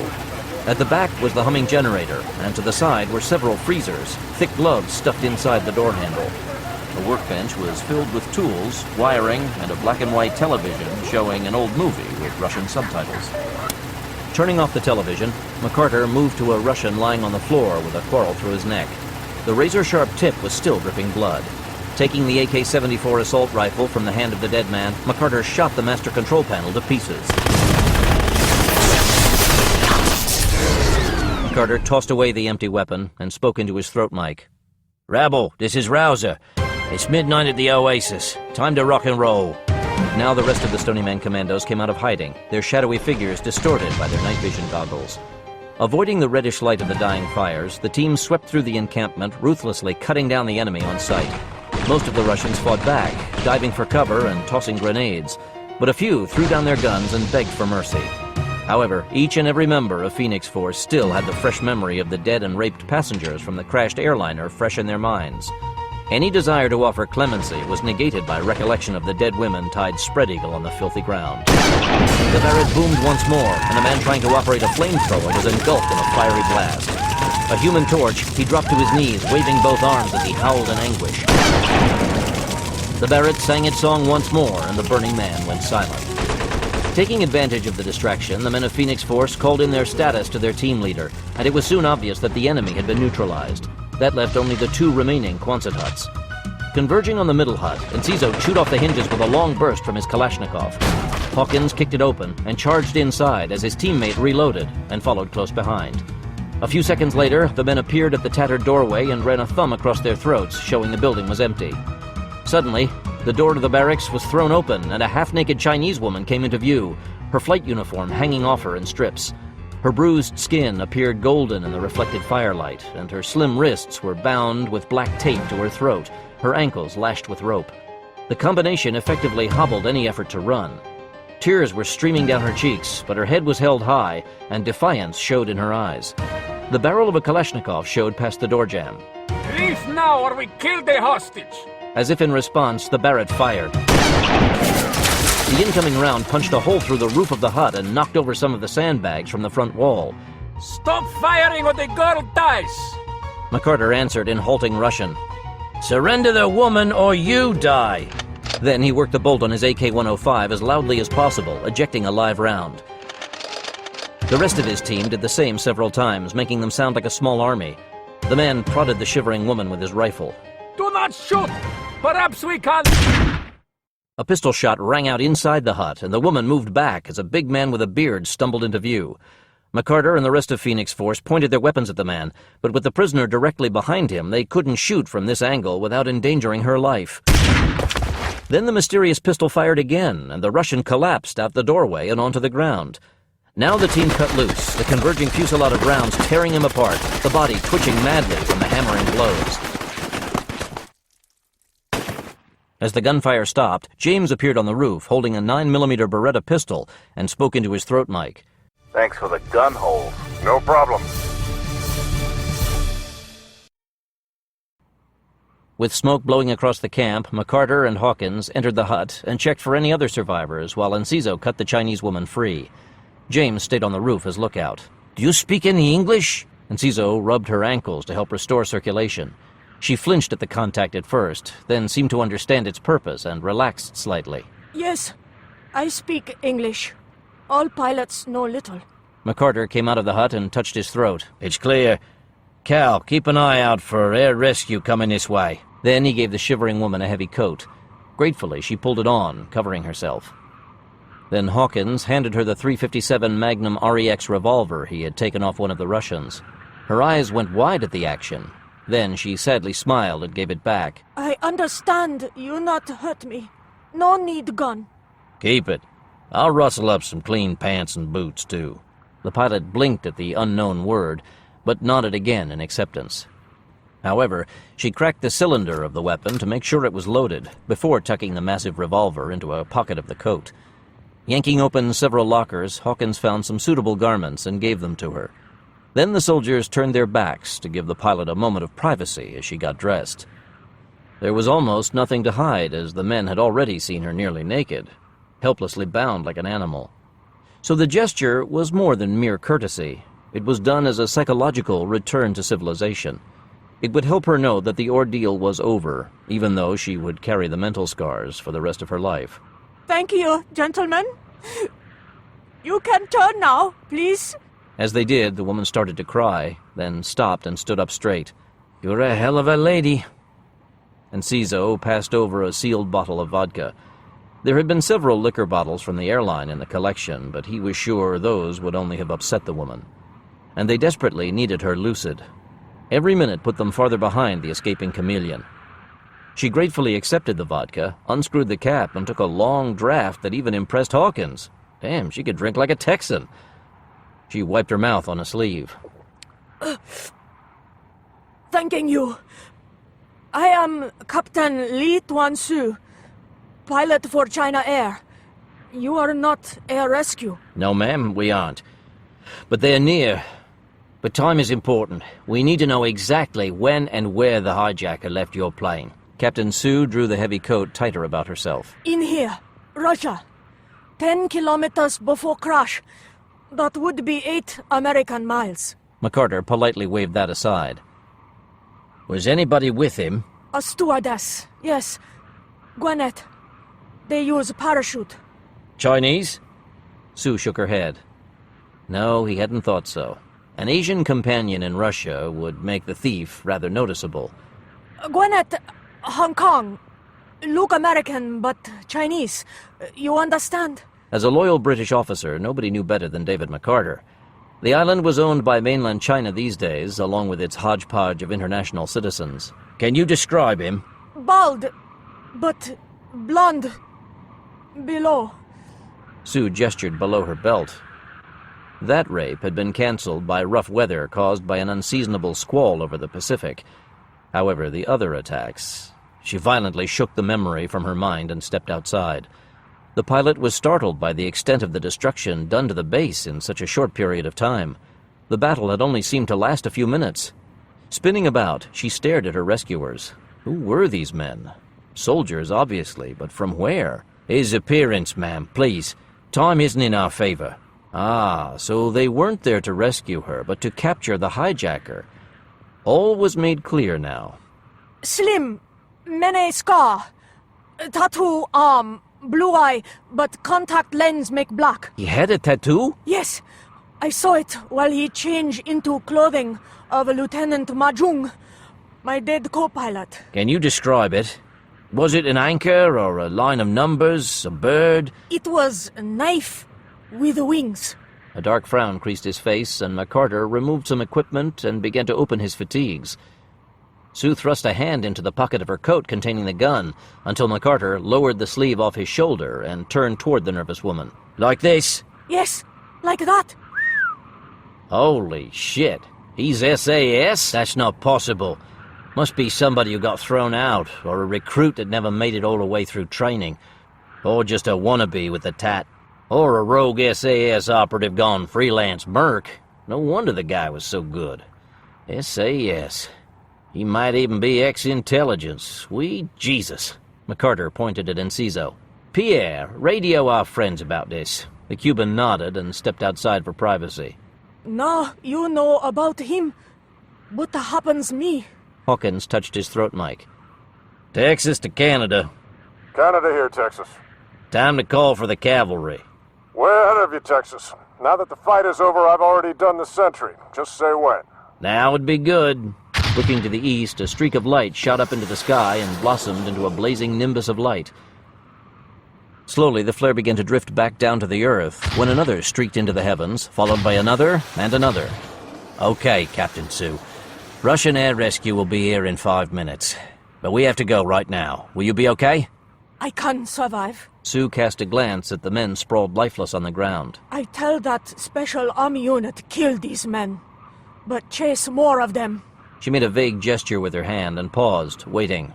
S1: At the back was the humming generator, and to the side were several freezers, thick gloves stuffed inside the door handle. The workbench was filled with tools, wiring, and a black and white television showing an old movie with Russian subtitles. Turning off the television, McCarter moved to a Russian lying on the floor with a quarrel through his neck. The razor-sharp tip was still dripping blood. Taking the AK-74 assault rifle from the hand of the dead man, McCarter shot the master control panel to pieces. McCarter tossed away the empty weapon and spoke into his throat mic.
S8: "Rabble, this is Rouser. It's midnight at the Oasis. Time to rock and roll."
S1: Now the rest of the Stony Man commandos came out of hiding, their shadowy figures distorted by their night vision goggles. Avoiding the reddish light of the dying fires, the team swept through the encampment, ruthlessly cutting down the enemy on sight. Most of the Russians fought back, diving for cover and tossing grenades, but a few threw down their guns and begged for mercy. However, each and every member of Phoenix Force still had the fresh memory of the dead and raped passengers from the crashed airliner fresh in their minds. Any desire to offer clemency was negated by recollection of the dead women tied spread eagle on the filthy ground. The Barrett boomed once more, and a man trying to operate a flamethrower was engulfed in a fiery blast. A Human Torch, he dropped to his knees, waving both arms as he howled in anguish. The Barrett sang its song once more, and the burning man went silent. Taking advantage of the distraction, the men of Phoenix Force called in their status to their team leader, and it was soon obvious that the enemy had been neutralized. That left only the two remaining Quonset huts. Converging on the middle hut, Enciso chewed off the hinges with a long burst from his Kalashnikov. Hawkins kicked it open and charged inside as his teammate reloaded and followed close behind. A few seconds later, the men appeared at the tattered doorway and ran a thumb across their throats, showing the building was empty. Suddenly, the door to the barracks was thrown open and a half-naked Chinese woman came into view, her flight uniform hanging off her in strips. Her bruised skin appeared golden in the reflected firelight, and her slim wrists were bound with black tape to her throat, her ankles lashed with rope. The combination effectively hobbled any effort to run. Tears were streaming down her cheeks, but her head was held high, and defiance showed in her eyes. The barrel of a Kalashnikov showed past the door jamb.
S4: "Leave now or we kill the hostage!"
S1: As if in response, the Barrett fired. The incoming round punched a hole through the roof of the hut and knocked over some of the sandbags from the front wall.
S4: "Stop firing or the girl dies!"
S1: McCarter answered in halting Russian.
S8: "Surrender the woman or you die!"
S1: Then he worked the bolt on his AK-105 as loudly as possible, ejecting a live round. The rest of his team did the same several times, making them sound like a small army. The man prodded the shivering woman with his rifle.
S4: "Do not shoot! Perhaps we can..."
S1: A pistol shot rang out inside the hut, and the woman moved back as a big man with a beard stumbled into view. McCarter and the rest of Phoenix Force pointed their weapons at the man, but with the prisoner directly behind him, they couldn't shoot from this angle without endangering her life. Then the mysterious pistol fired again, and the Russian collapsed out the doorway and onto the ground. Now the team cut loose, the converging fusillade of rounds tearing him apart, the body twitching madly from the hammering blows. As the gunfire stopped, James appeared on the roof, holding a 9mm Beretta pistol, and spoke into his throat mic.
S16: Thanks for the gun hole.
S11: No problem.
S1: With smoke blowing across the camp, McCarter and Hawkins entered the hut and checked for any other survivors, while Enciso cut the Chinese woman free. James stayed on the roof as lookout.
S8: "Do you speak any English?"
S1: Enciso rubbed her ankles to help restore circulation. She flinched at the contact at first, then seemed to understand its purpose and relaxed slightly.
S10: Yes, I speak English. All pilots know little.
S1: McCarter came out of the hut and touched his throat.
S8: "It's clear. Cal, keep an eye out for air rescue coming this way."
S1: Then he gave the shivering woman a heavy coat. Gratefully, she pulled it on, covering herself. Then Hawkins handed her the .357 Magnum REX revolver he had taken off one of the Russians. Her eyes went wide at the action. Then she sadly smiled and gave it back.
S10: I understand you not hurt me. No need gun.
S8: "Keep it. I'll rustle up some clean pants and boots, too."
S1: The pilot blinked at the unknown word, but nodded again in acceptance. However, she cracked the cylinder of the weapon to make sure it was loaded, before tucking the massive revolver into a pocket of the coat. Yanking open several lockers, Hawkins found some suitable garments and gave them to her. Then the soldiers turned their backs to give the pilot a moment of privacy as she got dressed. There was almost nothing to hide, as the men had already seen her nearly naked, helplessly bound like an animal. So the gesture was more than mere courtesy. It was done as a psychological return to civilization. It would help her know that the ordeal was over, even though she would carry the mental scars for the rest of her life.
S10: Thank you, gentlemen. You can turn now, please.
S1: As they did, the woman started to cry, then stopped and stood up straight. "You're a hell of a lady." And Cizo passed over a sealed bottle of vodka. There had been several liquor bottles from the airline in the collection, but he was sure those would only have upset the woman. And they desperately needed her lucid. Every minute put them farther behind the escaping Chameleon. She gratefully accepted the vodka, unscrewed the cap, and took a long draught that even impressed Hawkins. Damn, she could drink like a Texan. She wiped her mouth on a sleeve.
S10: Thanking you. I am Captain Li Tuan-su, pilot for China Air. You are not air rescue.
S1: No, ma'am, we aren't. But they're near. But time is important. We need to know exactly when and where the hijacker left your plane. Captain Sue drew the heavy coat tighter about herself.
S10: In here, Russia. 10 kilometers before crash. That would be 8 American miles.
S1: McCarter politely waved that aside. Was anybody with him?
S10: A stewardess, yes. Gwinnett. They use parachute.
S1: Chinese? Sue shook her head. No, he hadn't thought so. An Asian companion in Russia would make the thief rather noticeable.
S10: Gwinnett, Hong Kong. Look American, but Chinese. You understand?
S1: As a loyal British officer, nobody knew better than David McCarter. The island was owned by mainland China these days, along with its hodgepodge of international citizens. Can you describe him?
S10: Bald, but blonde. Below.
S1: Sue gestured below her belt. That rape had been cancelled by rough weather caused by an unseasonable squall over the Pacific. However, the other attacks... She violently shook the memory from her mind and stepped outside. The pilot was startled by the extent of the destruction done to the base in such a short period of time. The battle had only seemed to last a few minutes. Spinning about, she stared at her rescuers. Who were these men? Soldiers, obviously, but from where? His appearance, ma'am, please. Time isn't in our favor. Ah, so they weren't there to rescue her, but to capture the hijacker. All was made clear now.
S10: Slim, many scar. Tattoo arm, blue eye, but contact lens make black.
S1: He had a tattoo?
S10: Yes. I saw it while he changed into clothing of Lieutenant Mahjong, my dead co-pilot.
S1: Can you describe it? Was it an anchor or a line of numbers, a bird?
S10: It was a knife with wings.
S1: A dark frown creased his face, and McCarter removed some equipment and began to open his fatigues. Sue thrust a hand into the pocket of her coat containing the gun, until McCarter lowered the sleeve off his shoulder and turned toward the nervous woman. Like this?
S10: Yes, like that.
S1: Holy shit. He's SAS? That's not possible. Must be somebody who got thrown out, or a recruit that never made it all the way through training. Or just a wannabe with a tat. Or a rogue SAS operative gone freelance merc. No wonder the guy was so good. SAS. He might even be ex-intelligence. Sweet Jesus. McCarter pointed at Enciso. Pierre, radio our friends about this. The Cuban nodded and stepped outside for privacy.
S10: Now you know about him. What happens me?
S1: Hawkins touched his throat mic. Texas to Canada.
S11: Canada here, Texas.
S1: Time to call for the cavalry.
S11: Way ahead of you, Texas. Now that the fight is over, I've already done the sentry. Just say when.
S1: Now would be good. Looking to the east, a streak of light shot up into the sky and blossomed into a blazing nimbus of light. Slowly, the flare began to drift back down to the earth, when another streaked into the heavens, followed by another and another. Okay, Captain Sue. Russian air rescue will be here in 5 minutes. But we have to go right now. Will you be okay?
S10: I can survive.
S1: Sue cast a glance at the men sprawled lifeless on the ground.
S10: I tell that special army unit kill these men, but chase more of them.
S1: She made a vague gesture with her hand and paused, waiting.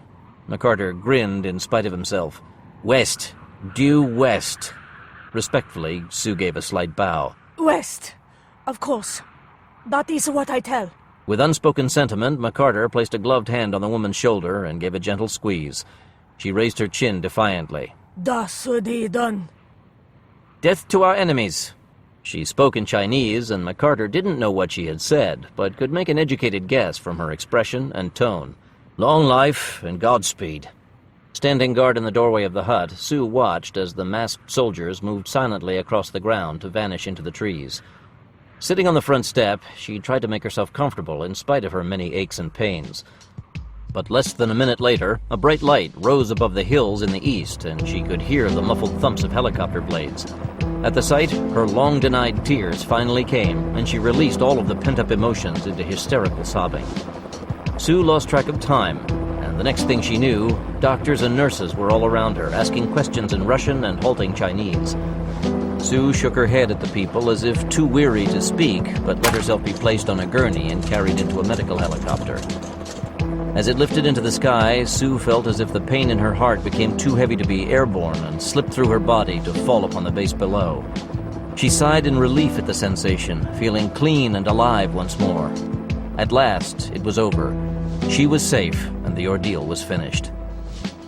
S1: McCarter grinned in spite of himself. West. Due west. Respectfully, Sue gave a slight bow.
S10: West. Of course. That is what I tell.
S1: With unspoken sentiment, McCarter placed a gloved hand on the woman's shoulder and gave a gentle squeeze. She raised her chin defiantly.
S10: Das die done.
S1: Death to our enemies. She spoke in Chinese, and McCarter didn't know what she had said, but could make an educated guess from her expression and tone. Long life and Godspeed. Standing guard in the doorway of the hut, Sue watched as the masked soldiers moved silently across the ground to vanish into the trees. Sitting on the front step, she tried to make herself comfortable in spite of her many aches and pains. But less than a minute later, a bright light rose above the hills in the east, and she could hear the muffled thumps of helicopter blades. At the sight, her long-denied tears finally came, and she released all of the pent-up emotions into hysterical sobbing. Sue lost track of time, and the next thing she knew, doctors and nurses were all around her, asking questions in Russian and halting Chinese. Sue shook her head at the people as if too weary to speak, but let herself be placed on a gurney and carried into a medical helicopter. As it lifted into the sky, Sue felt as if the pain in her heart became too heavy to be airborne and slipped through her body to fall upon the base below. She sighed in relief at the sensation, feeling clean and alive once more. At last, it was over. She was safe, and the ordeal was finished.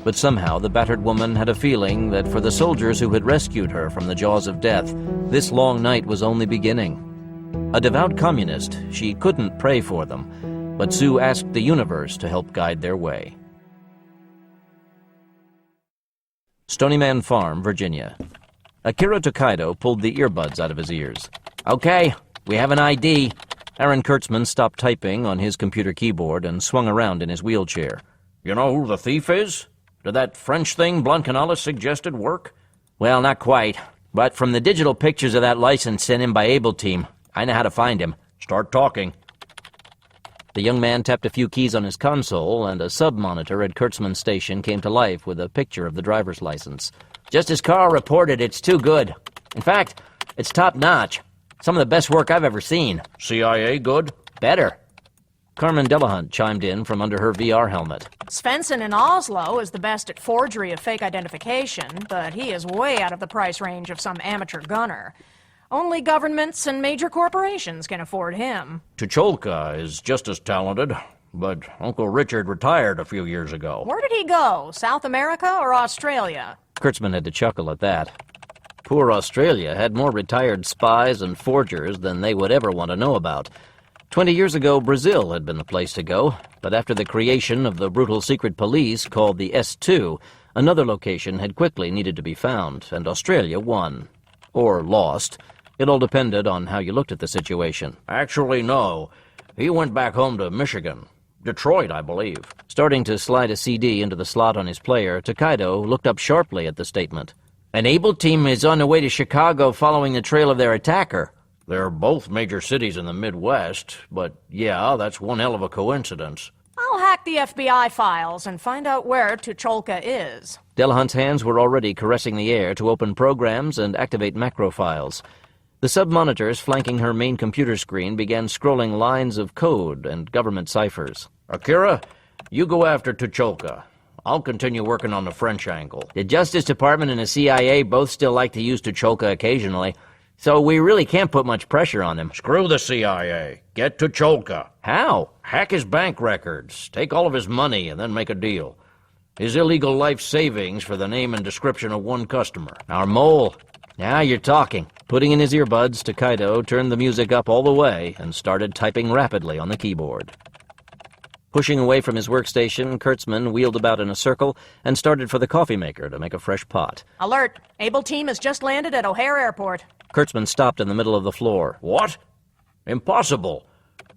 S1: But somehow the battered woman had a feeling that for the soldiers who had rescued her from the jaws of death, this long night was only beginning. A devout communist, she couldn't pray for them, but Sue asked the universe to help guide their way. Stony Man Farm, Virginia. Akira Tokaido pulled the earbuds out of his ears. Okay, we have an ID. Aaron Kurtzman stopped typing on his computer keyboard and swung around in his wheelchair.
S3: You know who the thief is? Did that French thing Blancanales suggested work?
S8: Well, not quite. But from the digital pictures of that license sent in by Able Team, I know how to find him.
S3: Start talking.
S1: The young man tapped a few keys on his console, and a sub-monitor at Kurtzman's station came to life with a picture of the driver's license.
S8: Just as Carl reported, it's too good. In fact, it's top-notch. Some of the best work I've ever seen.
S3: CIA good?
S8: Better.
S1: Carmen Delahunt chimed in from under her VR helmet.
S10: Svensson in Oslo is the best at forgery of fake identification, but he is way out of the price range of some amateur gunner. Only governments and major corporations can afford him.
S3: Tucholka is just as talented, but Uncle Richard retired a few years ago.
S10: Where did he go? South America or Australia?
S1: Kurtzman had to chuckle at that. Poor Australia had more retired spies and forgers than they would ever want to know about. 20 years ago, Brazil had been the place to go, but after the creation of the brutal secret police called the S2, another location had quickly needed to be found, and Australia won. Or lost. It all depended on how you looked at the situation.
S3: Actually, no. He went back home to Michigan. Detroit, I believe.
S1: Starting to slide a CD into the slot on his player, Tokaido looked up sharply at the statement.
S8: An Able Team is on the way to Chicago following the trail of their attacker.
S3: They're both major cities in the Midwest, but yeah, that's one hell of a coincidence.
S10: I'll hack the FBI files and find out where Tucholka is.
S1: Delahunt's hands were already caressing the air to open programs and activate macro files. The sub-monitors flanking her main computer screen began scrolling lines of code and government ciphers.
S3: Akira, you go after Tucholka. I'll continue working on the French angle.
S8: The Justice Department and the CIA both still like to use Tucholka occasionally, so we really can't put much pressure on them.
S3: Screw the CIA. Get Tucholka.
S8: How?
S3: Hack his bank records, take all of his money, and then make a deal. His illegal life savings for the name and description of one customer.
S8: Our mole. Now you're talking.
S1: Putting in his earbuds, Tokaido turned the music up all the way and started typing rapidly on the keyboard. Pushing away from his workstation, Kurtzman wheeled about in a circle and started for the coffee maker to make a fresh pot.
S10: Alert! Able Team has just landed at O'Hare Airport.
S1: Kurtzman stopped in the middle of the floor.
S3: What? Impossible.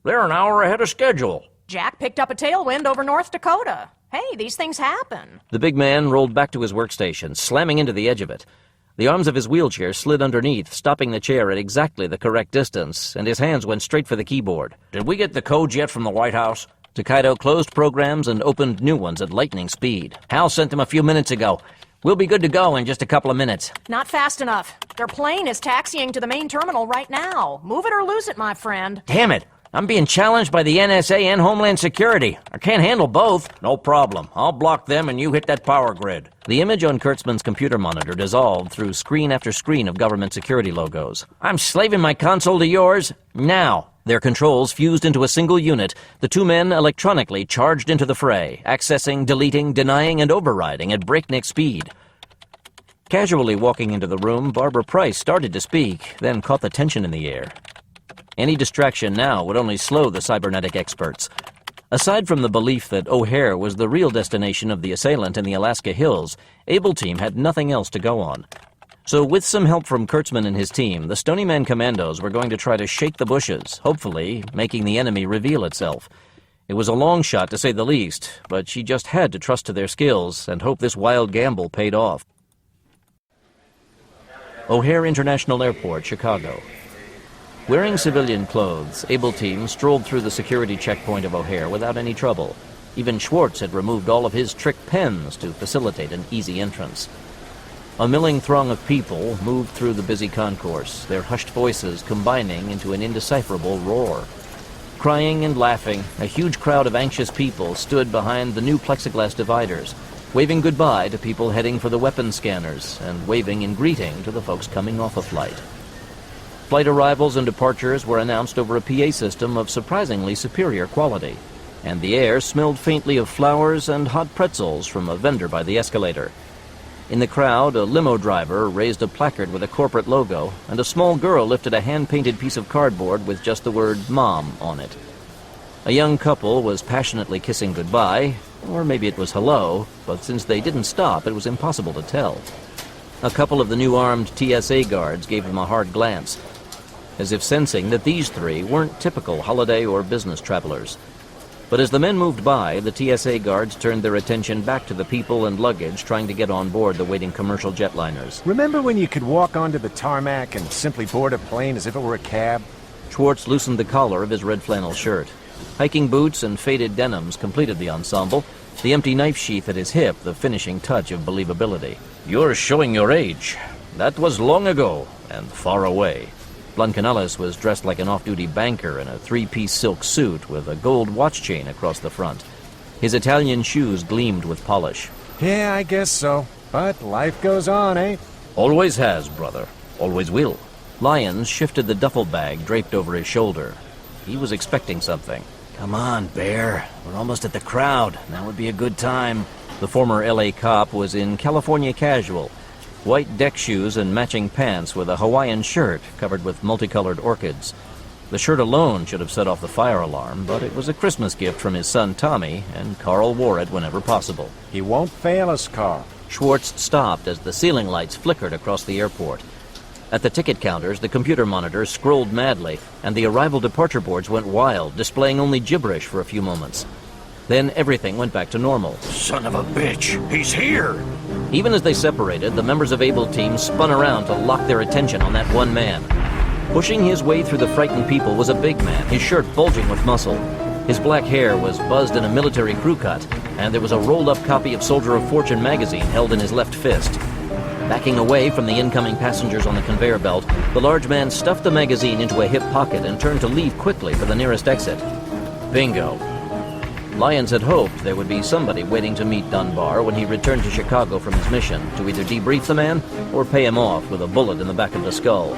S3: They're an hour ahead of schedule.
S10: Jack picked up a tailwind over North Dakota. Hey, these things happen.
S1: The big man rolled back to his workstation, slamming into the edge of it. The arms of his wheelchair slid underneath, stopping the chair at exactly the correct distance, and his hands went straight for the keyboard.
S3: Did we get the codes yet from the White House?
S1: Tokaido closed programs and opened new ones at lightning speed.
S8: Hal sent them a few minutes ago. We'll be good to go in just a couple of minutes.
S10: Not fast enough. Their plane is taxiing to the main terminal right now. Move it or lose it, my friend.
S8: Damn it! I'm being challenged by the NSA and Homeland Security. I can't handle both.
S3: No problem. I'll block them and you hit that power grid.
S1: The image on Kurtzman's computer monitor dissolved through screen after screen of government security logos.
S8: I'm slaving my console to yours now.
S1: Their controls fused into a single unit, the two men electronically charged into the fray, accessing, deleting, denying, and overriding at breakneck speed. Casually walking into the room, Barbara Price started to speak, then caught the tension in the air. Any distraction now would only slow the cybernetic experts. Aside from the belief that O'Hare was the real destination of the assailant in the Alaska hills, Able Team had nothing else to go on. So with some help from Kurtzman and his team, the Stony Man commandos were going to try to shake the bushes, hopefully making the enemy reveal itself. It was a long shot, to say the least, but she just had to trust to their skills and hope this wild gamble paid off. O'Hare International Airport, Chicago. Wearing civilian clothes, Able Team strolled through the security checkpoint of O'Hare without any trouble. Even Schwartz had removed all of his trick pens to facilitate an easy entrance. A milling throng of people moved through the busy concourse, their hushed voices combining into an indecipherable roar. Crying and laughing, a huge crowd of anxious people stood behind the new plexiglass dividers, waving goodbye to people heading for the weapons scanners and waving in greeting to the folks coming off a flight. Flight arrivals and departures were announced over a PA system of surprisingly superior quality, and the air smelled faintly of flowers and hot pretzels from a vendor by the escalator. In the crowd, a limo driver raised a placard with a corporate logo, and a small girl lifted a hand-painted piece of cardboard with just the word "Mom" on it. A young couple was passionately kissing goodbye, or maybe it was hello, but since they didn't stop, it was impossible to tell. A couple of the new armed TSA guards gave them a hard glance, as if sensing that these three weren't typical holiday or business travelers. But as the men moved by, the TSA guards turned their attention back to the people and luggage trying to get on board the waiting commercial jetliners.
S6: Remember when you could walk onto the tarmac and simply board a plane as if it were a cab?
S1: Schwartz loosened the collar of his red flannel shirt. Hiking boots and faded denims completed the ensemble, the empty knife sheath at his hip the finishing touch of believability.
S3: You're showing your age. That was long ago and far away.
S1: Blancanellis was dressed like an off-duty banker in a three-piece silk suit with a gold watch chain across the front. His Italian shoes gleamed with polish.
S6: Yeah, I guess so. But life goes on, eh?
S3: Always has, brother. Always will.
S1: Lyons shifted the duffel bag draped over his shoulder. He was expecting something.
S8: Come on, Bear. We're almost at the crowd. That would be a good time.
S1: The former L.A. cop was in California casual, white deck shoes and matching pants with a Hawaiian shirt covered with multicolored orchids. The shirt alone should have set off the fire alarm, but it was a Christmas gift from his son Tommy, and Carl wore it whenever possible.
S6: He won't fail us, Carl.
S1: Schwartz stopped as the ceiling lights flickered across the airport. At the ticket counters, the computer monitors scrolled madly, and the arrival departure boards went wild, displaying only gibberish for a few moments. Then everything went back to normal.
S4: Son of a bitch! He's here!
S1: Even as they separated, the members of Able Team spun around to lock their attention on that one man. Pushing his way through the frightened people was a big man, his shirt bulging with muscle. His black hair was buzzed in a military crew cut, and there was a rolled-up copy of Soldier of Fortune magazine held in his left fist. Backing away from the incoming passengers on the conveyor belt, the large man stuffed the magazine into a hip pocket and turned to leave quickly for the nearest exit. Bingo. Lyons had hoped there would be somebody waiting to meet Dunbar when he returned to Chicago from his mission, to either debrief the man or pay him off with a bullet in the back of the skull.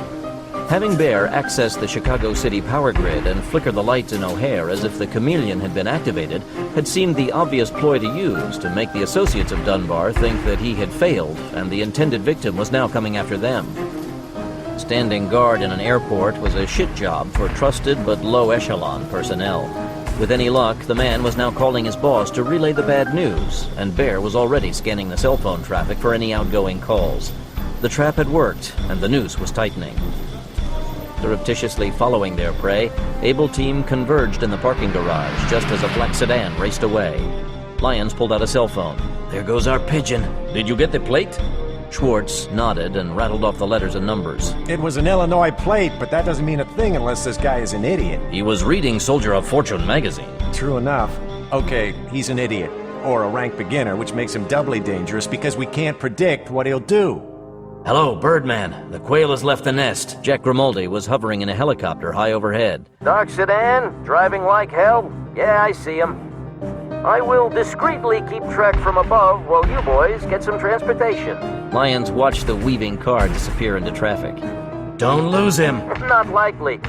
S1: Having Bear access the Chicago City power grid and flicker the lights in O'Hare as if the Chameleon had been activated had seemed the obvious ploy to use to make the associates of Dunbar think that he had failed and the intended victim was now coming after them. Standing guard in an airport was a shit job for trusted but low-echelon personnel. With any luck, the man was now calling his boss to relay the bad news, and Bear was already scanning the cell phone traffic for any outgoing calls. The trap had worked, and the noose was tightening. Surreptitiously following their prey, Able Team converged in the parking garage just as a black sedan raced away. Lyons pulled out a cell phone.
S8: There goes our pigeon.
S3: Did you get the plate?
S1: Schwartz nodded and rattled off the letters and numbers.
S6: It was an Illinois plate, but that doesn't mean a thing unless this guy is an idiot.
S3: He was reading Soldier of Fortune magazine.
S6: True enough. Okay, he's an idiot. Or a rank beginner, which makes him doubly dangerous because we can't predict what he'll do.
S8: Hello, Birdman. The quail has left the nest.
S1: Jack Grimaldi was hovering in a helicopter high overhead.
S9: Dark sedan, driving like hell? Yeah, I see him. I will discreetly keep track from above while you boys get some transportation.
S1: Lyons watched the weaving car disappear into traffic.
S8: Don't lose him.
S9: Not likely.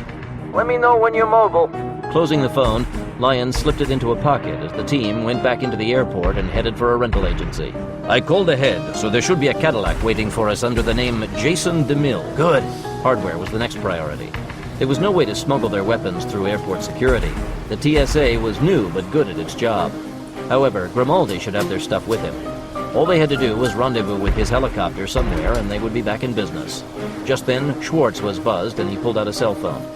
S9: Let me know when you're mobile.
S1: Closing the phone, Lyons slipped it into a pocket as the team went back into the airport and headed for a rental agency. I called ahead, so there should be a Cadillac waiting for us under the name Jason DeMille. Good. Hardware was the next priority. There was no way to smuggle their weapons through airport security. The TSA was new but good at its job. However, Grimaldi should have their stuff with him. All they had to do was rendezvous with his helicopter somewhere and they would be back in business. Just then, Schwartz was buzzed and he pulled out a cell phone.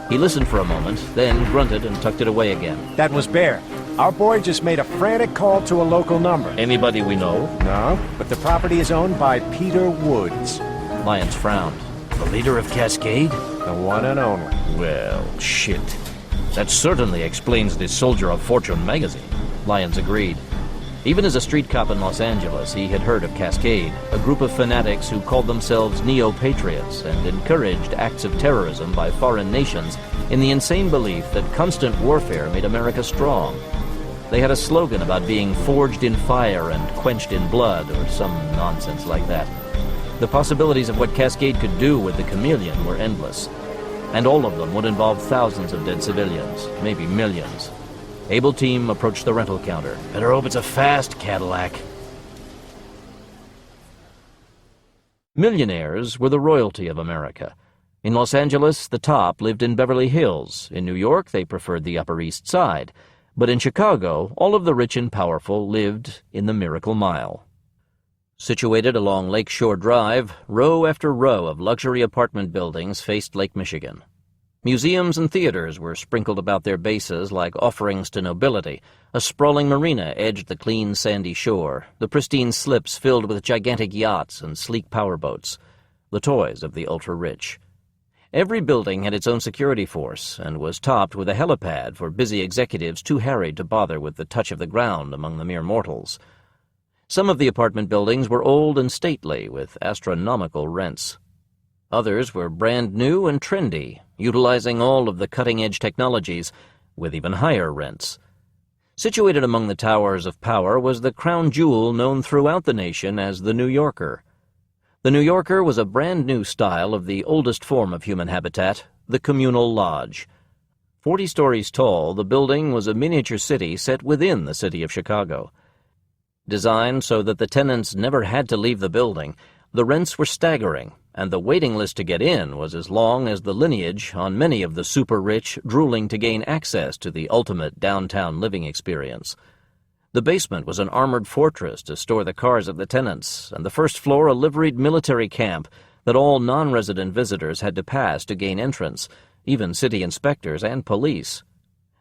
S1: He listened for a moment, then grunted and tucked it away again.
S6: That was Bear. Our boy just made a frantic call to a local number.
S1: Anybody we know?
S6: No, but the property is owned by Peter Woods.
S1: Lyons frowned.
S3: The leader of Cascade?
S6: The one and only.
S1: Well, shit. That certainly explains the Soldier of Fortune magazine. Lyons agreed. Even as a street cop in Los Angeles, he had heard of Cascade, a group of fanatics who called themselves neo-patriots and encouraged acts of terrorism by foreign nations in the insane belief that constant warfare made America strong. They had a slogan about being forged in fire and quenched in blood, or some nonsense like that. The possibilities of what Cascade could do with the Chameleon were endless, and all of them would involve thousands of dead civilians, maybe millions. Able team approached the rental counter.
S3: Better hope it's a fast Cadillac.
S1: Millionaires were the royalty of America. In Los Angeles, the top lived in Beverly Hills. In New York, they preferred the Upper East Side. But in Chicago, all of the rich and powerful lived in the Miracle Mile. Situated along Lakeshore Drive, row after row of luxury apartment buildings faced Lake Michigan. Museums and theaters were sprinkled about their bases like offerings to nobility. A sprawling marina edged the clean, sandy shore, the pristine slips filled with gigantic yachts and sleek powerboats, the toys of the ultra-rich. Every building had its own security force and was topped with a helipad for busy executives too harried to bother with the touch of the ground among the mere mortals. Some of the apartment buildings were old and stately, with astronomical rents. Others were brand new and trendy, utilizing all of the cutting-edge technologies, with even higher rents. Situated among the towers of power was the crown jewel known throughout the nation as the New Yorker. The New Yorker was a brand new style of the oldest form of human habitat, the communal lodge. 40 stories tall, the building was a miniature city set within the city of Chicago. Designed so that the tenants never had to leave the building, the rents were staggering, and the waiting list to get in was as long as the lineage on many of the super-rich drooling to gain access to the ultimate downtown living experience. The basement was an armored fortress to store the cars of the tenants, and the first floor a liveried military camp that all non-resident visitors had to pass to gain entrance, even city inspectors and police.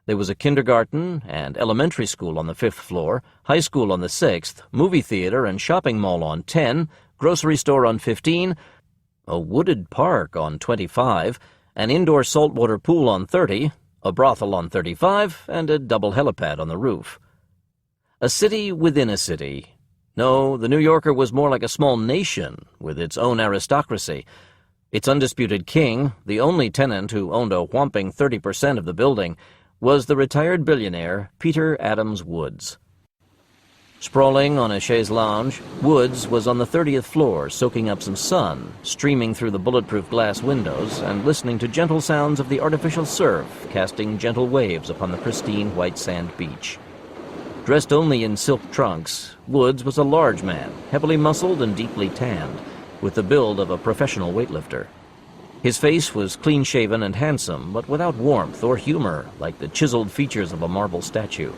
S1: There was a kindergarten and elementary school on the 5th floor, high school on the 6th, movie theater and shopping mall on 10, grocery store on 15, a wooded park on 25, an indoor saltwater pool on 30, a brothel on 35, and a double helipad on the roof. A city within a city. No, the New Yorker was more like a small nation with its own aristocracy. Its undisputed king, the only tenant who owned a whopping 30% of the building, was the retired billionaire Peter Adams Woods. Sprawling on a chaise lounge, Woods was on the 30th floor soaking up some sun, streaming through the bulletproof glass windows and listening to gentle sounds of the artificial surf casting gentle waves upon the pristine white sand beach. Dressed only in silk trunks, Woods was a large man, heavily muscled and deeply tanned, with the build of a professional weightlifter. His face was clean-shaven and handsome, but without warmth or humor, like the chiseled features of a marble statue.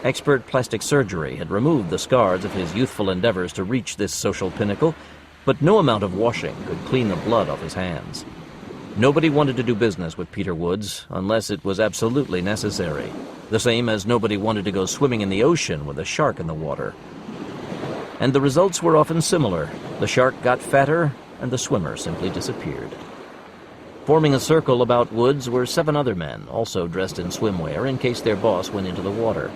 S1: Expert plastic surgery had removed the scars of his youthful endeavors to reach this social pinnacle, but no amount of washing could clean the blood off his hands. Nobody wanted to do business with Peter Woods unless it was absolutely necessary, the same as nobody wanted to go swimming in the ocean with a shark in the water. And the results were often similar. The shark got fatter, and the swimmer simply disappeared. Forming a circle about Woods were 7 other men, also dressed in swimwear in case their boss went into the water.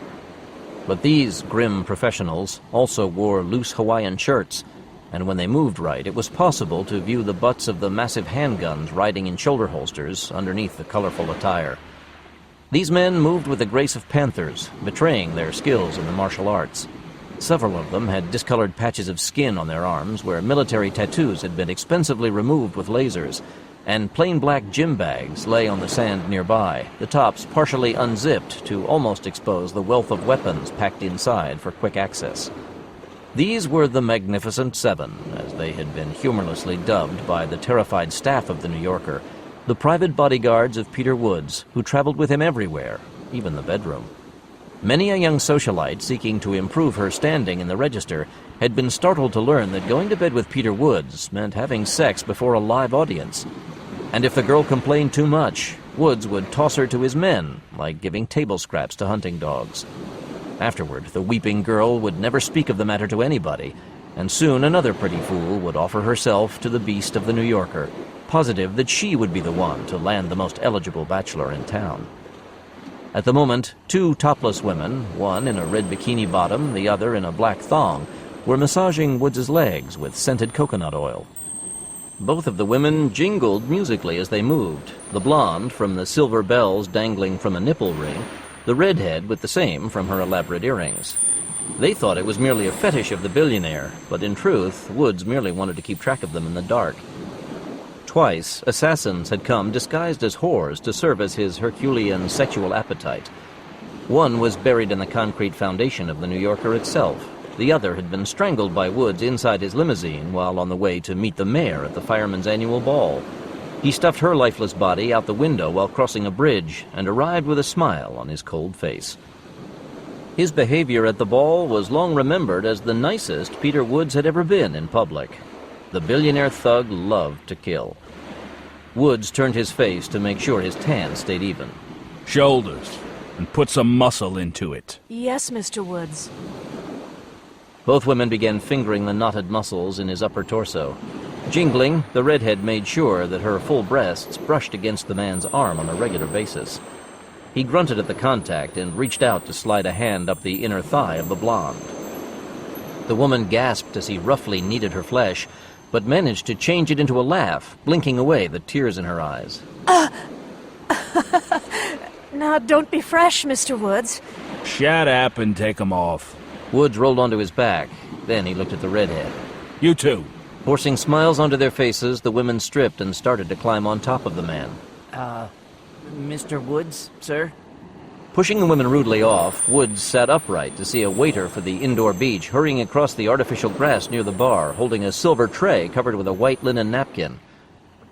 S1: But these grim professionals also wore loose Hawaiian shirts, and when they moved right, it was possible to view the butts of the massive handguns riding in shoulder holsters underneath the colorful attire. These men moved with the grace of panthers, betraying their skills in the martial arts. Several of them had discolored patches of skin on their arms where military tattoos had been expensively removed with lasers, and plain black gym bags lay on the sand nearby, the tops partially unzipped to almost expose the wealth of weapons packed inside for quick access. These were the Magnificent Seven, as they had been humorlessly dubbed by the terrified staff of the New Yorker, the private bodyguards of Peter Woods, who traveled with him everywhere, even the bedroom. Many a young socialite seeking to improve her standing in the register had been startled to learn that going to bed with Peter Woods meant having sex before a live audience. And if the girl complained too much, Woods would toss her to his men, like giving table scraps to hunting dogs. Afterward, the weeping girl would never speak of the matter to anybody, and soon another pretty fool would offer herself to the beast of the New Yorker, positive that she would be the one to land the most eligible bachelor in town. At the moment, two topless women, one in a red bikini bottom, the other in a black thong, were massaging Woods's legs with scented coconut oil. Both of the women jingled musically as they moved, the blonde from the silver bells dangling from a nipple ring, the redhead with the same from her elaborate earrings. They thought it was merely a fetish of the billionaire, but in truth, Woods merely wanted to keep track of them in the dark. Twice, assassins had come disguised as whores to serve as his Herculean sexual appetite. One was buried in the concrete foundation of the New Yorker itself. The other had been strangled by Woods inside his limousine while on the way to meet the mayor at the firemen's annual ball. He stuffed her lifeless body out the window while crossing a bridge and arrived with a smile on his cold face. His behavior at the ball was long remembered as the nicest Peter Woods had ever been in public. The billionaire thug loved to kill. Woods turned his face to make sure his tan stayed even.
S5: Shoulders, and put some muscle into it.
S10: Yes, Mr. Woods.
S1: Both women began fingering the knotted muscles in his upper torso. Jingling, the redhead made sure that her full breasts brushed against the man's arm on a regular basis. He grunted at the contact and reached out to slide a hand up the inner thigh of the blonde. The woman gasped as he roughly kneaded her flesh, but managed to change it into a laugh, blinking away the tears in her eyes.
S10: Now, don't be fresh, Mr. Woods.
S5: Shut up and take 'em off.
S1: Woods rolled onto his back. Then he looked at the redhead.
S5: You too.
S1: Forcing smiles onto their faces, the women stripped and started to climb on top of the man.
S8: Mr. Woods, sir?
S1: Pushing the women rudely off, Woods sat upright to see a waiter for the indoor beach hurrying across the artificial grass near the bar, holding a silver tray covered with a white linen napkin.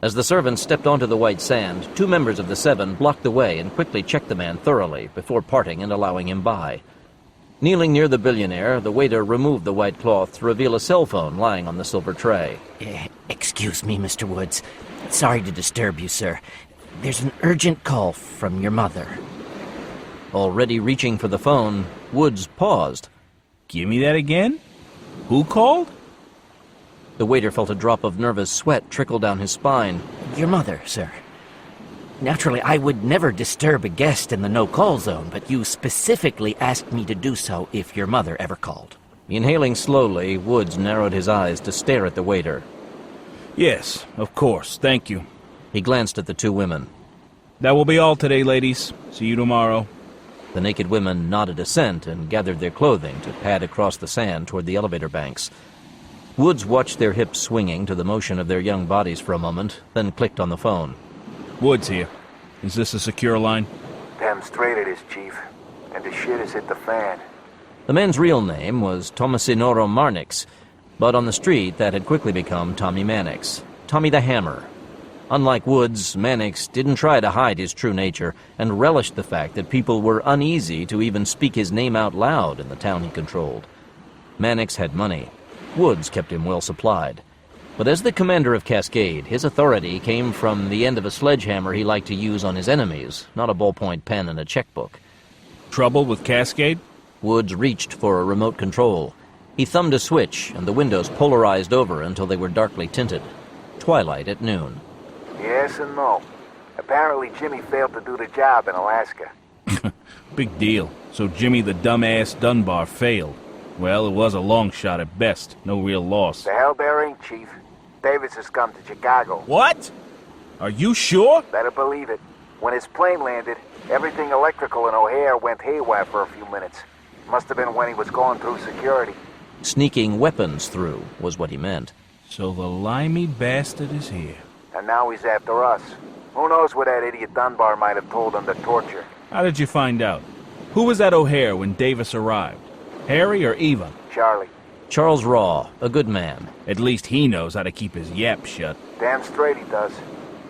S1: As the servants stepped onto the white sand, two members of the seven blocked the way and quickly checked the man thoroughly before parting and allowing him by. Kneeling near the billionaire, the waiter removed the white cloth to reveal a cell phone lying on the silver tray.
S8: Excuse me, Mr. Woods. Sorry to disturb you, sir. There's an urgent call from your mother.
S1: Already reaching for the phone, Woods paused.
S5: Give me that again? Who called?
S1: The waiter felt a drop of nervous sweat trickle down his spine.
S8: Your mother, sir. Naturally, I would never disturb a guest in the no-call zone, but you specifically asked me to do so if your mother ever called.
S1: Inhaling slowly, Woods narrowed his eyes to stare at the waiter.
S5: Yes, of course. Thank you.
S1: He glanced at the two women.
S5: That will be all today, ladies. See you tomorrow.
S1: The naked women nodded assent and gathered their clothing to pad across the sand toward the elevator banks. Woods watched their hips swinging to the motion of their young bodies for a moment, then clicked on the phone.
S5: Woods here. Is this a secure line?
S16: Damn straight it is, Chief. And the shit has hit the fan.
S1: The man's real name was Tomasinoro Marnix, but on the street that had quickly become Tommy Mannix, Tommy the Hammer. Unlike Woods, Mannix didn't try to hide his true nature and relished the fact that people were uneasy to even speak his name out loud in the town he controlled. Mannix had money. Woods kept him well supplied. But as the commander of Cascade, his authority came from the end of a sledgehammer he liked to use on his enemies, not a ballpoint pen and a checkbook.
S5: Trouble with Cascade?
S1: Woods reached for a remote control. He thumbed a switch, and the windows polarized over until they were darkly tinted. Twilight at noon.
S16: Yes and no. Apparently Jimmy failed to do the job in Alaska.
S5: Big deal. So Jimmy the dumbass Dunbar failed. Well, it was a long shot at best. No real loss.
S16: The hell there ain't, Chief. Davis has come to Chicago.
S5: What? Are you sure?
S16: Better believe it. When his plane landed, everything electrical in O'Hare went haywire for a few minutes. Must have been when he was going through security.
S1: Sneaking weapons through was what he meant.
S5: So the limey bastard is here.
S16: and now he's after us. Who knows what that idiot Dunbar might have told him to torture.
S5: How did you find out? Who was at O'Hare when Davis arrived? Harry or Eva?
S16: Charlie.
S1: Charles Raw, a good man.
S5: At least he knows how to keep his yap shut.
S16: Damn straight he does.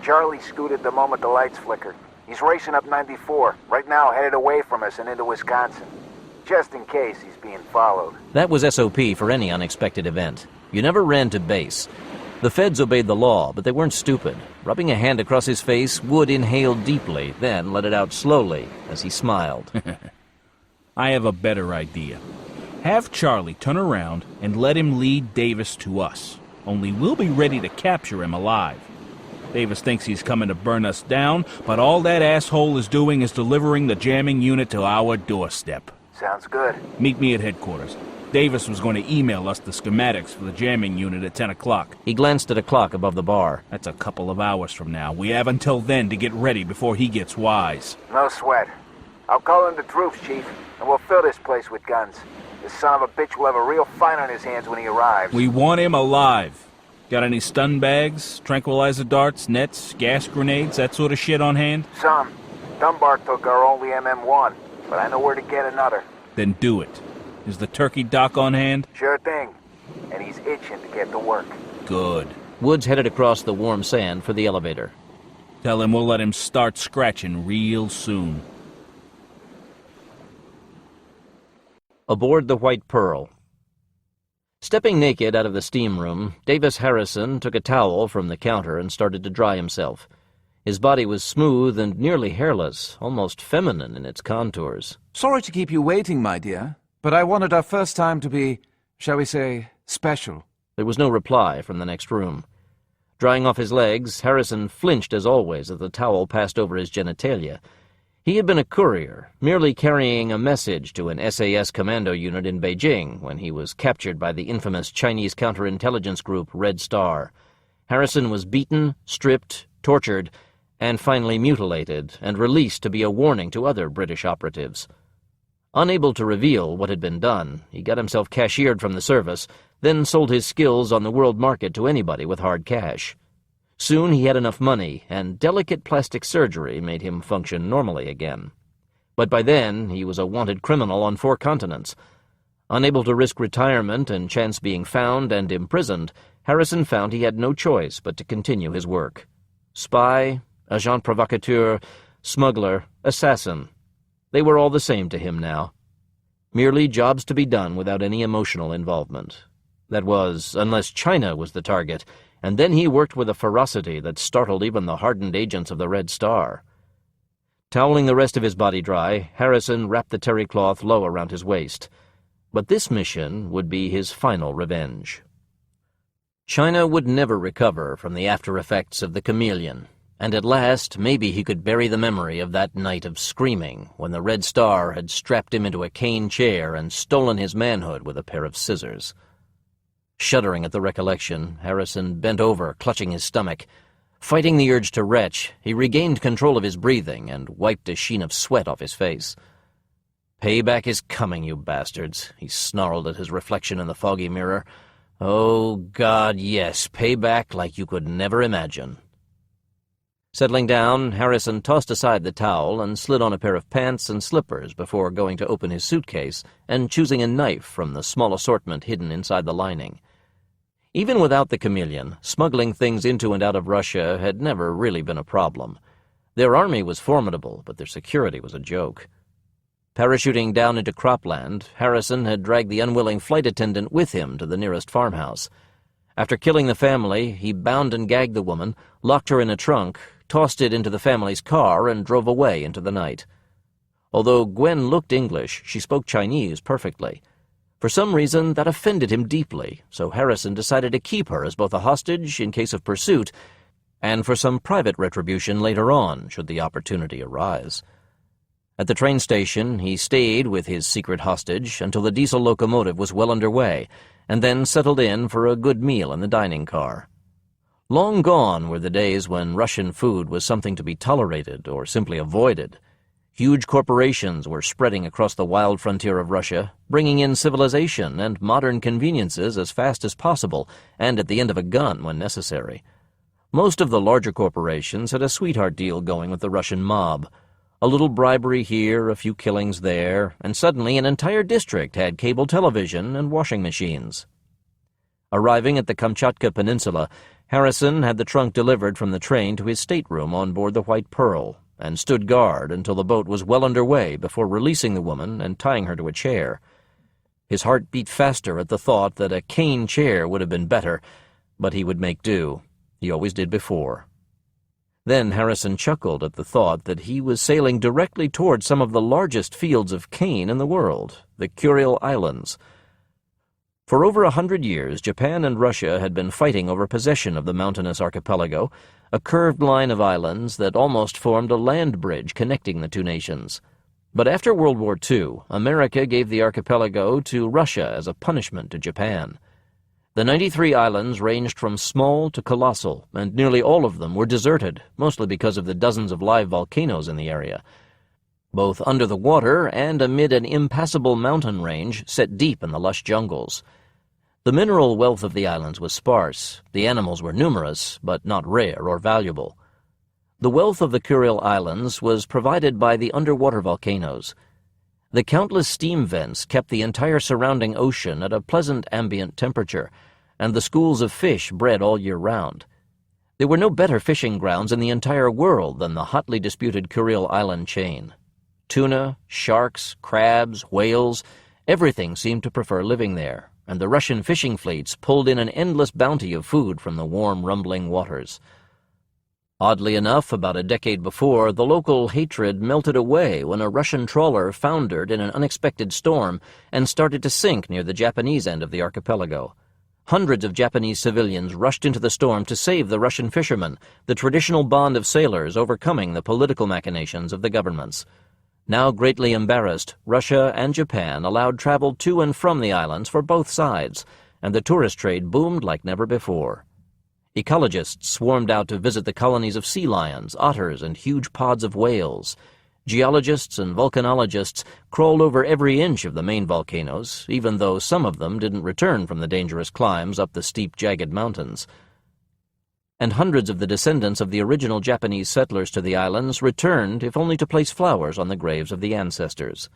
S16: Charlie scooted the moment the lights flickered. He's racing up 94, right now headed away from us and into Wisconsin. Just in case he's being followed.
S1: That was SOP for any unexpected event. You never ran to base. The feds obeyed the law, but they weren't stupid. Rubbing a hand across his face, Wood inhaled deeply, then let it out slowly as he smiled.
S5: I have a better idea. Have Charlie turn around and let him lead Davis to us. Only we'll be ready to capture him alive. Davis thinks he's coming to burn us down, but all that asshole is doing is delivering the jamming unit to our doorstep.
S16: Sounds good.
S5: Meet me at headquarters. Davis was going to email us the schematics for the jamming unit at 10 o'clock.
S1: He glanced at a clock above the bar.
S5: That's a couple of hours from now. We have until then to get ready before he gets wise.
S16: No sweat. I'll call in the troops, Chief, and we'll fill this place with guns. This son of a bitch will have a real fight on his hands when he arrives.
S5: We want him alive. Got any stun bags, tranquilizer darts, nets, gas grenades, that sort of shit on hand?
S16: Some. Dunbar took our only MM1, but I know where to get another.
S5: Then do it. Is the turkey doc on hand?
S16: Sure thing. And he's itching to get to work.
S5: Good.
S1: Woods headed across the warm sand for the elevator.
S5: Tell him we'll let him start scratching real soon.
S1: Aboard the White Pearl. Stepping naked out of the steam room, Davis Harrison took a towel from the counter and started to dry himself. His body was smooth and nearly hairless, almost feminine in its contours.
S7: Sorry to keep you waiting, my dear, but I wanted our first time to be, shall we say, special.
S1: There was no reply from the next room. Drying off his legs, Harrison flinched as always as the towel passed over his genitalia. He had been a courier, merely carrying a message to an SAS commando unit in Beijing when he was captured by the infamous Chinese counterintelligence group Red Star. Harrison was beaten, stripped, tortured, and finally mutilated and released to be a warning to other British operatives. Unable to reveal what had been done, he got himself cashiered from the service, then sold his skills on the world market to anybody with hard cash. Soon he had enough money, and delicate plastic surgery made him function normally again. But by then, he was a wanted criminal on 4 continents. Unable to risk retirement and chance being found and imprisoned, Harrison found he had no choice but to continue his work. Spy, agent provocateur, smuggler, assassin. They were all the same to him now. Merely jobs to be done without any emotional involvement. That was, unless China was the target, and then he worked with a ferocity that startled even the hardened agents of the Red Star. Toweling the rest of his body dry, Harrison wrapped the terry cloth low around his waist. But this mission would be his final revenge. China would never recover from the after effects of the Chameleon, and at last maybe he could bury the memory of that night of screaming when the Red Star had strapped him into a cane chair and stolen his manhood with a pair of scissors. Shuddering at the recollection, Harrison bent over, clutching his stomach. Fighting the urge to retch, he regained control of his breathing and wiped a sheen of sweat off his face. "Payback is coming, you bastards," he snarled at his reflection in the foggy mirror. "Oh, God, yes, payback like you could never imagine." Settling down, Harrison tossed aside the towel and slid on a pair of pants and slippers before going to open his suitcase and choosing a knife from the small assortment hidden inside the lining. Even without the Chameleon, smuggling things into and out of Russia had never really been a problem. Their army was formidable, but their security was a joke. Parachuting down into cropland, Harrison had dragged the unwilling flight attendant with him to the nearest farmhouse. After killing the family, he bound and gagged the woman, locked her in a trunk, tossed it into the family's car, and drove away into the night. Although Gwen looked English, she spoke Chinese perfectly. For some reason, that offended him deeply, so Harrison decided to keep her as both a hostage in case of pursuit and for some private retribution later on, should the opportunity arise. At the train station, he stayed with his secret hostage until the diesel locomotive was well underway, and then settled in for a good meal in the dining car. Long gone were the days when Russian food was something to be tolerated or simply avoided. Huge corporations were spreading across the wild frontier of Russia, bringing in civilization and modern conveniences as fast as possible and at the end of a gun when necessary. Most of the larger corporations had a sweetheart deal going with the Russian mob. A little bribery here, a few killings there, and suddenly an entire district had cable television and washing machines. Arriving at the Kamchatka Peninsula, Harrison had the trunk delivered from the train to his stateroom on board the White Pearl, and stood guard until the boat was well underway before releasing the woman and tying her to a chair. His heart beat faster at the thought that a cane chair would have been better, but he would make do. He always did before. Then Harrison chuckled at the thought that he was sailing directly toward some of the largest fields of cane in the world, the Kuril Islands. For over 100 years, Japan and Russia had been fighting over possession of the mountainous archipelago, a curved line of islands that almost formed a land bridge connecting the two nations. But after World War II, America gave the archipelago to Russia as a punishment to Japan. The 93 islands ranged from small to colossal, and nearly all of them were deserted, mostly because of the dozens of live volcanoes in the area. Both under the water and amid an impassable mountain range set deep in the lush jungles. The mineral wealth of the islands was sparse, the animals were numerous, but not rare or valuable. The wealth of the Kuril Islands was provided by the underwater volcanoes. The countless steam vents kept the entire surrounding ocean at a pleasant ambient temperature, and the schools of fish bred all year round. There were no better fishing grounds in the entire world than the hotly disputed Kuril Island chain. Tuna, sharks, crabs, whales, everything seemed to prefer living there, and the Russian fishing fleets pulled in an endless bounty of food from the warm, rumbling waters. Oddly enough, about a decade before, the local hatred melted away when a Russian trawler foundered in an unexpected storm and started to sink near the Japanese end of the archipelago. Hundreds of Japanese civilians rushed into the storm to save the Russian fishermen, the traditional bond of sailors overcoming the political machinations of the governments. Now greatly embarrassed, Russia and Japan allowed travel to and from the islands for both sides, and the tourist trade boomed like never before. Ecologists swarmed out to visit the colonies of sea lions, otters, and huge pods of whales. Geologists and volcanologists crawled over every inch of the main volcanoes, even though some of them didn't return from the dangerous climbs up the steep, jagged mountains. And hundreds of the descendants of the original Japanese settlers to the islands returned, if only to place flowers on the graves of the ancestors.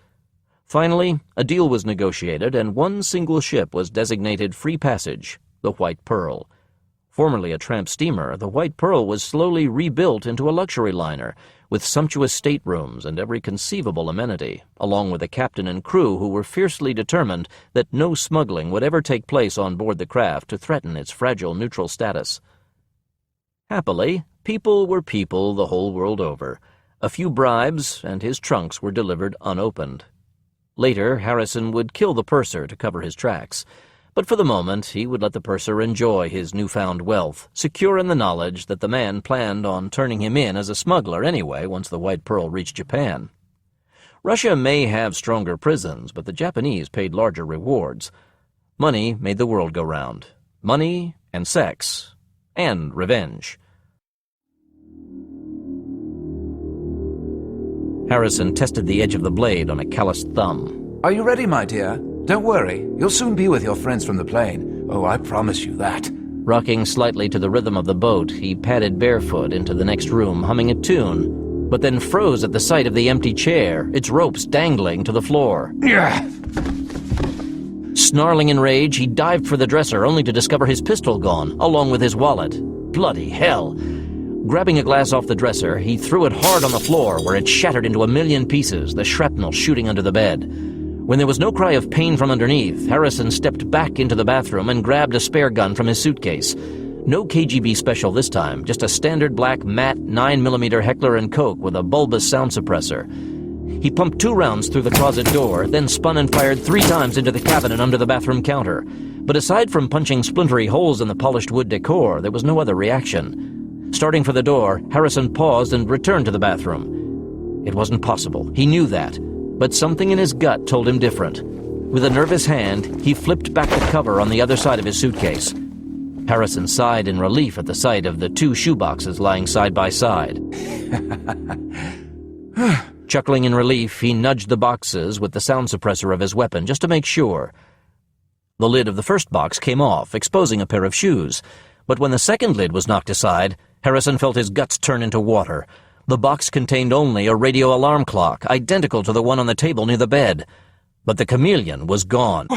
S1: Finally, a deal was negotiated, and one single ship was designated free passage, the White Pearl. Formerly a tramp steamer, the White Pearl was slowly rebuilt into a luxury liner, with sumptuous staterooms and every conceivable amenity, along with a captain and crew who were fiercely determined that no smuggling would ever take place on board the craft to threaten its fragile neutral status. Happily, people were people the whole world over. A few bribes, and his trunks were delivered unopened. Later, Harrison would kill the purser to cover his tracks, but for the moment he would let the purser enjoy his newfound wealth, secure in the knowledge that the man planned on turning him in as a smuggler anyway once the White Pearl reached Japan. Russia may have stronger prisons, but the Japanese paid larger rewards. Money made the world go round. Money and sex. And revenge. Harrison tested the edge of the blade on a calloused thumb.
S7: Are you ready, my dear? Don't worry, you'll soon be with your friends from the plane. Oh, I promise you that.
S1: Rocking slightly to the rhythm of the boat, he padded barefoot into the next room, humming a tune, but then froze at the sight of the empty chair, its ropes dangling to the floor. Snarling in rage, he dived for the dresser, only to discover his pistol gone, along with his wallet. Bloody hell! Grabbing a glass off the dresser, he threw it hard on the floor, where it shattered into a million pieces, the shrapnel shooting under the bed. When there was no cry of pain from underneath, Harrison stepped back into the bathroom and grabbed a spare gun from his suitcase. No KGB special this time, just a standard black matte 9mm Heckler & Koch with a bulbous sound suppressor. He pumped 2 rounds through the closet door, then spun and fired 3 times into the cabinet under the bathroom counter. But aside from punching splintery holes in the polished wood decor, there was no other reaction. Starting for the door, Harrison paused and returned to the bathroom. It wasn't possible. He knew that. But something in his gut told him different. With a nervous hand, he flipped back the cover on the other side of his suitcase. Harrison sighed in relief at the sight of the 2 shoeboxes lying side by side. Chuckling in relief, he nudged the boxes with the sound suppressor of his weapon just to make sure. The lid of the first box came off, exposing a pair of shoes, but when the second lid was knocked aside, Harrison felt his guts turn into water. The box contained only a radio alarm clock, identical to the one on the table near the bed. But the Chameleon was gone.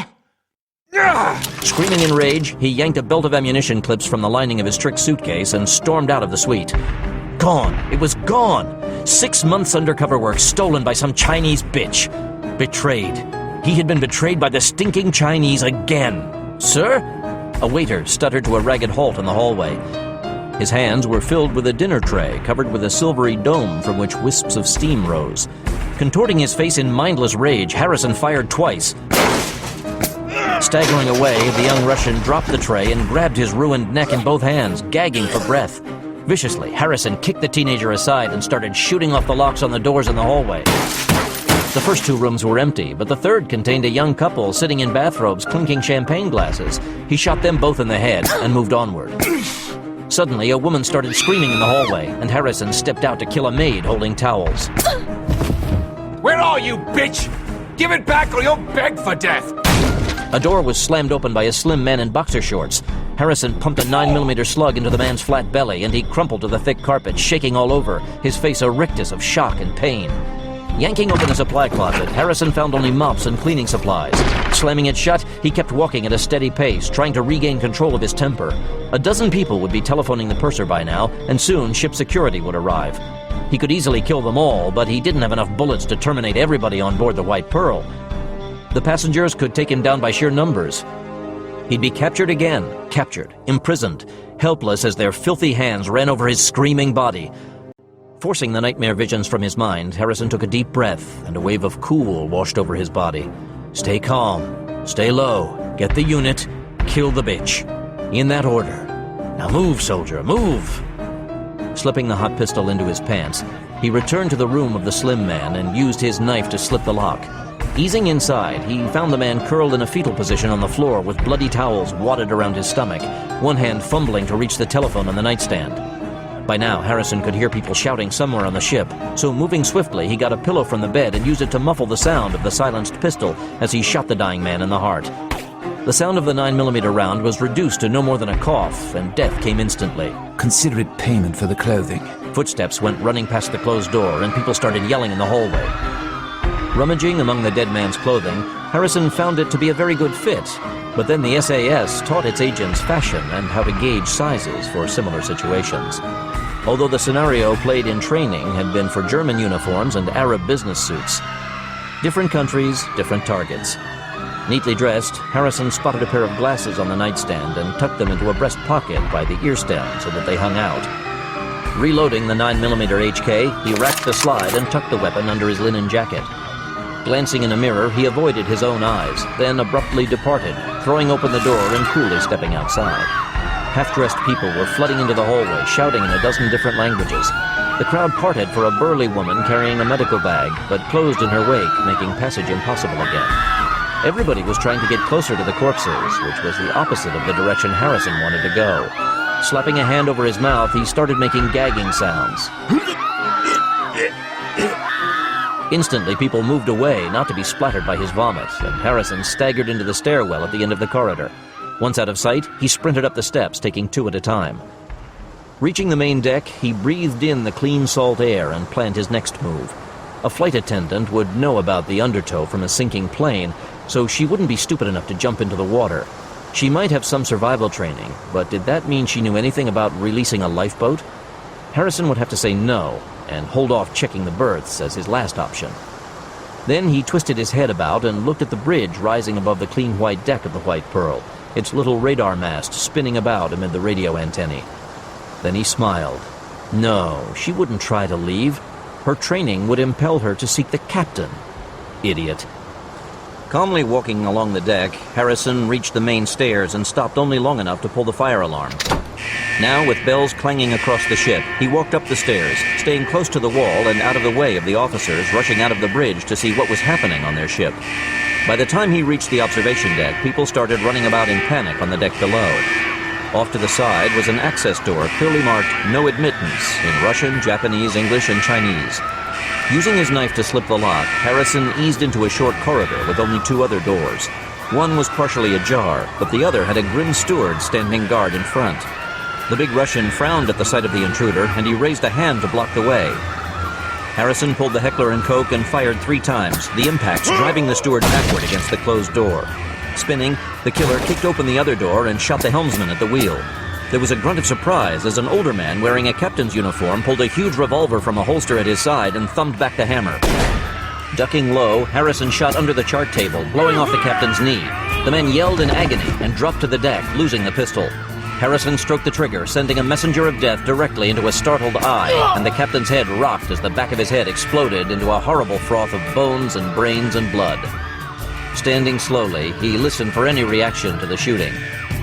S1: Screaming in rage, he yanked a belt of ammunition clips from the lining of his trick suitcase and stormed out of the suite. Gone. It was gone. 6 months undercover work stolen by some Chinese bitch. Betrayed. He had been betrayed by the stinking Chinese again. Sir? A waiter stuttered to a ragged halt in the hallway. His hands were filled with a dinner tray covered with a silvery dome from which wisps of steam rose. Contorting his face in mindless rage, Harrison fired twice. Staggering away, the young Russian dropped the tray and grabbed his ruined neck in both hands, gagging for breath. Viciously, Harrison kicked the teenager aside and started shooting off the locks on the doors in the hallway. The first 2 rooms were empty, but the third contained a young couple sitting in bathrobes clinking champagne glasses. He shot them both in the head and moved onward. Suddenly, a woman started screaming in the hallway, and Harrison stepped out to kill a maid holding towels.
S4: Where are you, bitch? Give it back or you'll beg for death!
S1: A door was slammed open by a slim man in boxer shorts. Harrison pumped a 9mm slug into the man's flat belly, and he crumpled to the thick carpet, shaking all over, his face a rictus of shock and pain. Yanking open a supply closet, Harrison found only mops and cleaning supplies. Slamming it shut, he kept walking at a steady pace, trying to regain control of his temper. A dozen people would be telephoning the purser by now, and soon ship security would arrive. He could easily kill them all, but he didn't have enough bullets to terminate everybody on board the White Pearl. The passengers could take him down by sheer numbers. He'd be captured again, captured, imprisoned, helpless as their filthy hands ran over his screaming body. Forcing the nightmare visions from his mind, Harrison took a deep breath, and a wave of cool washed over his body. Stay calm, stay low, get the unit, kill the bitch. In that order. Now move, soldier, move! Slipping the hot pistol into his pants, he returned to the room of the slim man and used his knife to slip the lock. Easing inside, he found the man curled in a fetal position on the floor with bloody towels wadded around his stomach, one hand fumbling to reach the telephone on the nightstand. By now, Harrison could hear people shouting somewhere on the ship, so moving swiftly, he got a pillow from the bed and used it to muffle the sound of the silenced pistol as he shot the dying man in the heart. The sound of the 9mm round was reduced to no more than a cough, and death came instantly.
S7: Consider it payment for the clothing.
S1: Footsteps went running past the closed door, and people started yelling in the hallway. Rummaging among the dead man's clothing, Harrison found it to be a very good fit, but then the SAS taught its agents fashion and how to gauge sizes for similar situations. Although the scenario played in training had been for German uniforms and Arab business suits. Different countries, different targets. Neatly dressed, Harrison spotted a pair of glasses on the nightstand and tucked them into a breast pocket by the ear stem so that they hung out. Reloading the 9mm HK, he racked the slide and tucked the weapon under his linen jacket. Glancing in a mirror, he avoided his own eyes, then abruptly departed, throwing open the door and coolly stepping outside. Half-dressed people were flooding into the hallway, shouting in a dozen different languages. The crowd parted for a burly woman carrying a medical bag, but closed in her wake, making passage impossible again. Everybody was trying to get closer to the corpses, which was the opposite of the direction Harrison wanted to go. Slapping a hand over his mouth, he started making gagging sounds. Instantly, people moved away, not to be splattered by his vomit, and Harrison staggered into the stairwell at the end of the corridor. Once out of sight, he sprinted up the steps, taking 2 at a time. Reaching the main deck, he breathed in the clean salt air and planned his next move. A flight attendant would know about the undertow from a sinking plane, so she wouldn't be stupid enough to jump into the water. She might have some survival training, but did that mean she knew anything about releasing a lifeboat? Harrison would have to say no, and hold off checking the berths as his last option. Then he twisted his head about and looked at the bridge rising above the clean white deck of the White Pearl, its little radar mast spinning about amid the radio antennae. Then he smiled. No, she wouldn't try to leave. Her training would impel her to seek the captain. Idiot. Calmly walking along the deck, Harrison reached the main stairs and stopped only long enough to pull the fire alarm. Now, with bells clanging across the ship, he walked up the stairs, staying close to the wall and out of the way of the officers rushing out of the bridge to see what was happening on their ship. By the time he reached the observation deck, people started running about in panic on the deck below. Off to the side was an access door clearly marked "No Admittance" in Russian, Japanese, English, and Chinese. Using his knife to slip the lock, Harrison eased into a short corridor with only 2 other doors. One was partially ajar, but the other had a grim steward standing guard in front. The big Russian frowned at the sight of the intruder, and he raised a hand to block the way. Harrison pulled the Heckler & Koch and fired 3 times, the impacts driving the steward backward against the closed door. Spinning, the killer kicked open the other door and shot the helmsman at the wheel. There was a grunt of surprise as an older man wearing a captain's uniform pulled a huge revolver from a holster at his side and thumbed back the hammer. Ducking low, Harrison shot under the chart table, blowing off the captain's knee. The man yelled in agony and dropped to the deck, losing the pistol. Harrison stroked the trigger, sending a messenger of death directly into a startled eye, and the captain's head rocked as the back of his head exploded into a horrible froth of bones and brains and blood. Standing slowly, he listened for any reaction to the shooting,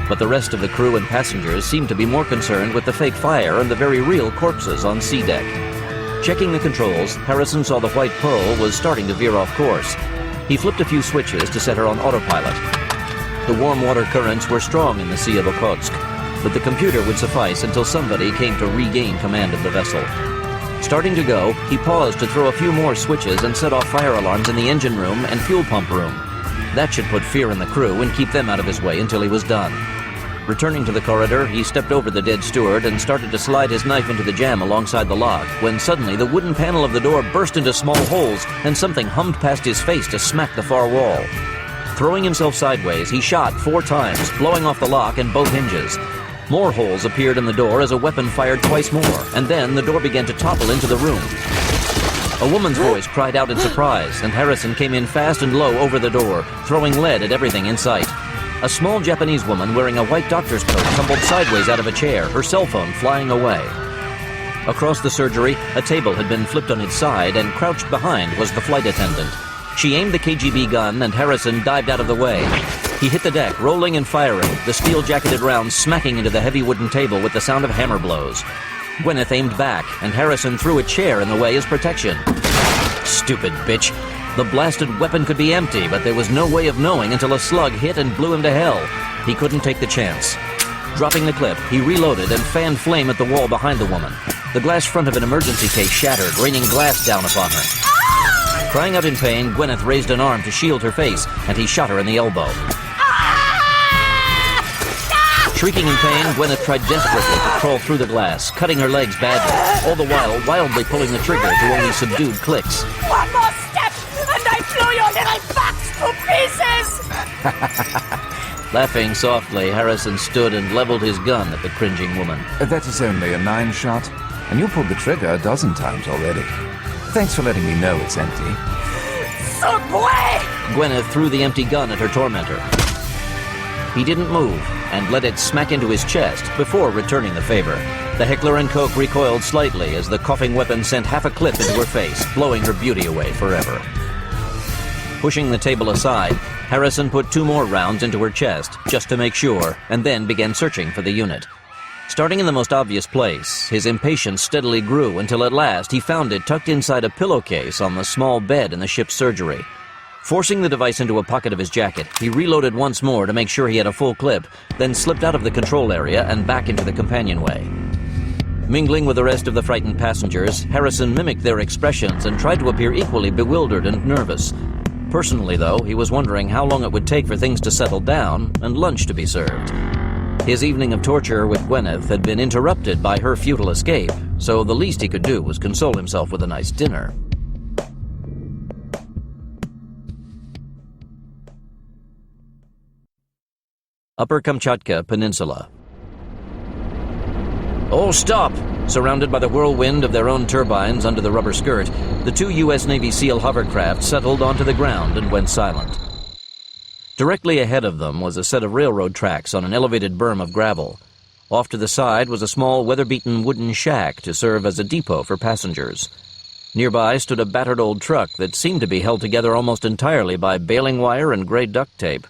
S1: but the rest of the crew and passengers seemed to be more concerned with the fake fire and the very real corpses on sea deck. Checking the controls, Harrison saw the White Pearl was starting to veer off course. He flipped a few switches to set her on autopilot. The warm water currents were strong in the Sea of Okhotsk, but the computer would suffice until somebody came to regain command of the vessel. Starting to go, he paused to throw a few more switches and set off fire alarms in the engine room and fuel pump room. That should put fear in the crew and keep them out of his way until he was done. Returning to the corridor, he stepped over the dead steward and started to slide his knife into the jamb alongside the lock, when suddenly the wooden panel of the door burst into small holes and something hummed past his face to smack the far wall. Throwing himself sideways, he shot 4 times, blowing off the lock and both hinges. More holes appeared in the door as a weapon fired twice more, and then the door began to topple into the room. A woman's voice cried out in surprise, and Harrison came in fast and low over the door, throwing lead at everything in sight. A small Japanese woman wearing a white doctor's coat tumbled sideways out of a chair, her cell phone flying away. Across the surgery, a table had been flipped on its side, and crouched behind was the flight attendant. She aimed the KGB gun, and Harrison dived out of the way. He hit the deck, rolling and firing, the steel-jacketed rounds smacking into the heavy wooden table with the sound of hammer blows. Gwyneth aimed back, and Harrison threw a chair in the way as protection. Stupid bitch. The blasted weapon could be empty, but there was no way of knowing until a slug hit and blew him to hell. He couldn't take the chance. Dropping the clip, he reloaded and fanned flame at the wall behind the woman. The glass front of an emergency case shattered, raining glass down upon her. Crying out in pain, Gwyneth raised an arm to shield her face, and he shot her in the elbow. Shrieking in pain, Gwyneth tried desperately to crawl through the glass, cutting her legs badly, all the while wildly pulling the trigger to only subdued clicks.
S18: One more step, and I blow your little box to pieces!
S1: Laughing softly, Harrison stood and leveled his gun at the cringing woman.
S19: That is only a 9-shot, and you pulled the trigger a dozen times already. Thanks for letting me know it's empty.
S18: Subway!
S1: Gwyneth threw the empty gun at her tormentor. He didn't move, and let it smack into his chest before returning the favor. The Heckler & Koch recoiled slightly as the coughing weapon sent half a clip into her face, blowing her beauty away forever. Pushing the table aside, Harrison put 2 more rounds into her chest, just to make sure, and then began searching for the unit. Starting in the most obvious place, his impatience steadily grew until at last he found it tucked inside a pillowcase on the small bed in the ship's surgery. Forcing the device into a pocket of his jacket, he reloaded once more to make sure he had a full clip, then slipped out of the control area and back into the companionway. Mingling with the rest of the frightened passengers, Harrison mimicked their expressions and tried to appear equally bewildered and nervous. Personally, though, he was wondering how long it would take for things to settle down and lunch to be served. His evening of torture with Gwyneth had been interrupted by her futile escape, so the least he could do was console himself with a nice dinner. Upper Kamchatka Peninsula. Oh, stop! Surrounded by the whirlwind of their own turbines under the rubber skirt, the 2 U.S. Navy SEAL hovercraft settled onto the ground and went silent. Directly ahead of them was a set of railroad tracks on an elevated berm of gravel. Off to the side was a small, weather-beaten wooden shack to serve as a depot for passengers. Nearby stood a battered old truck that seemed to be held together almost entirely by baling wire and gray duct tape.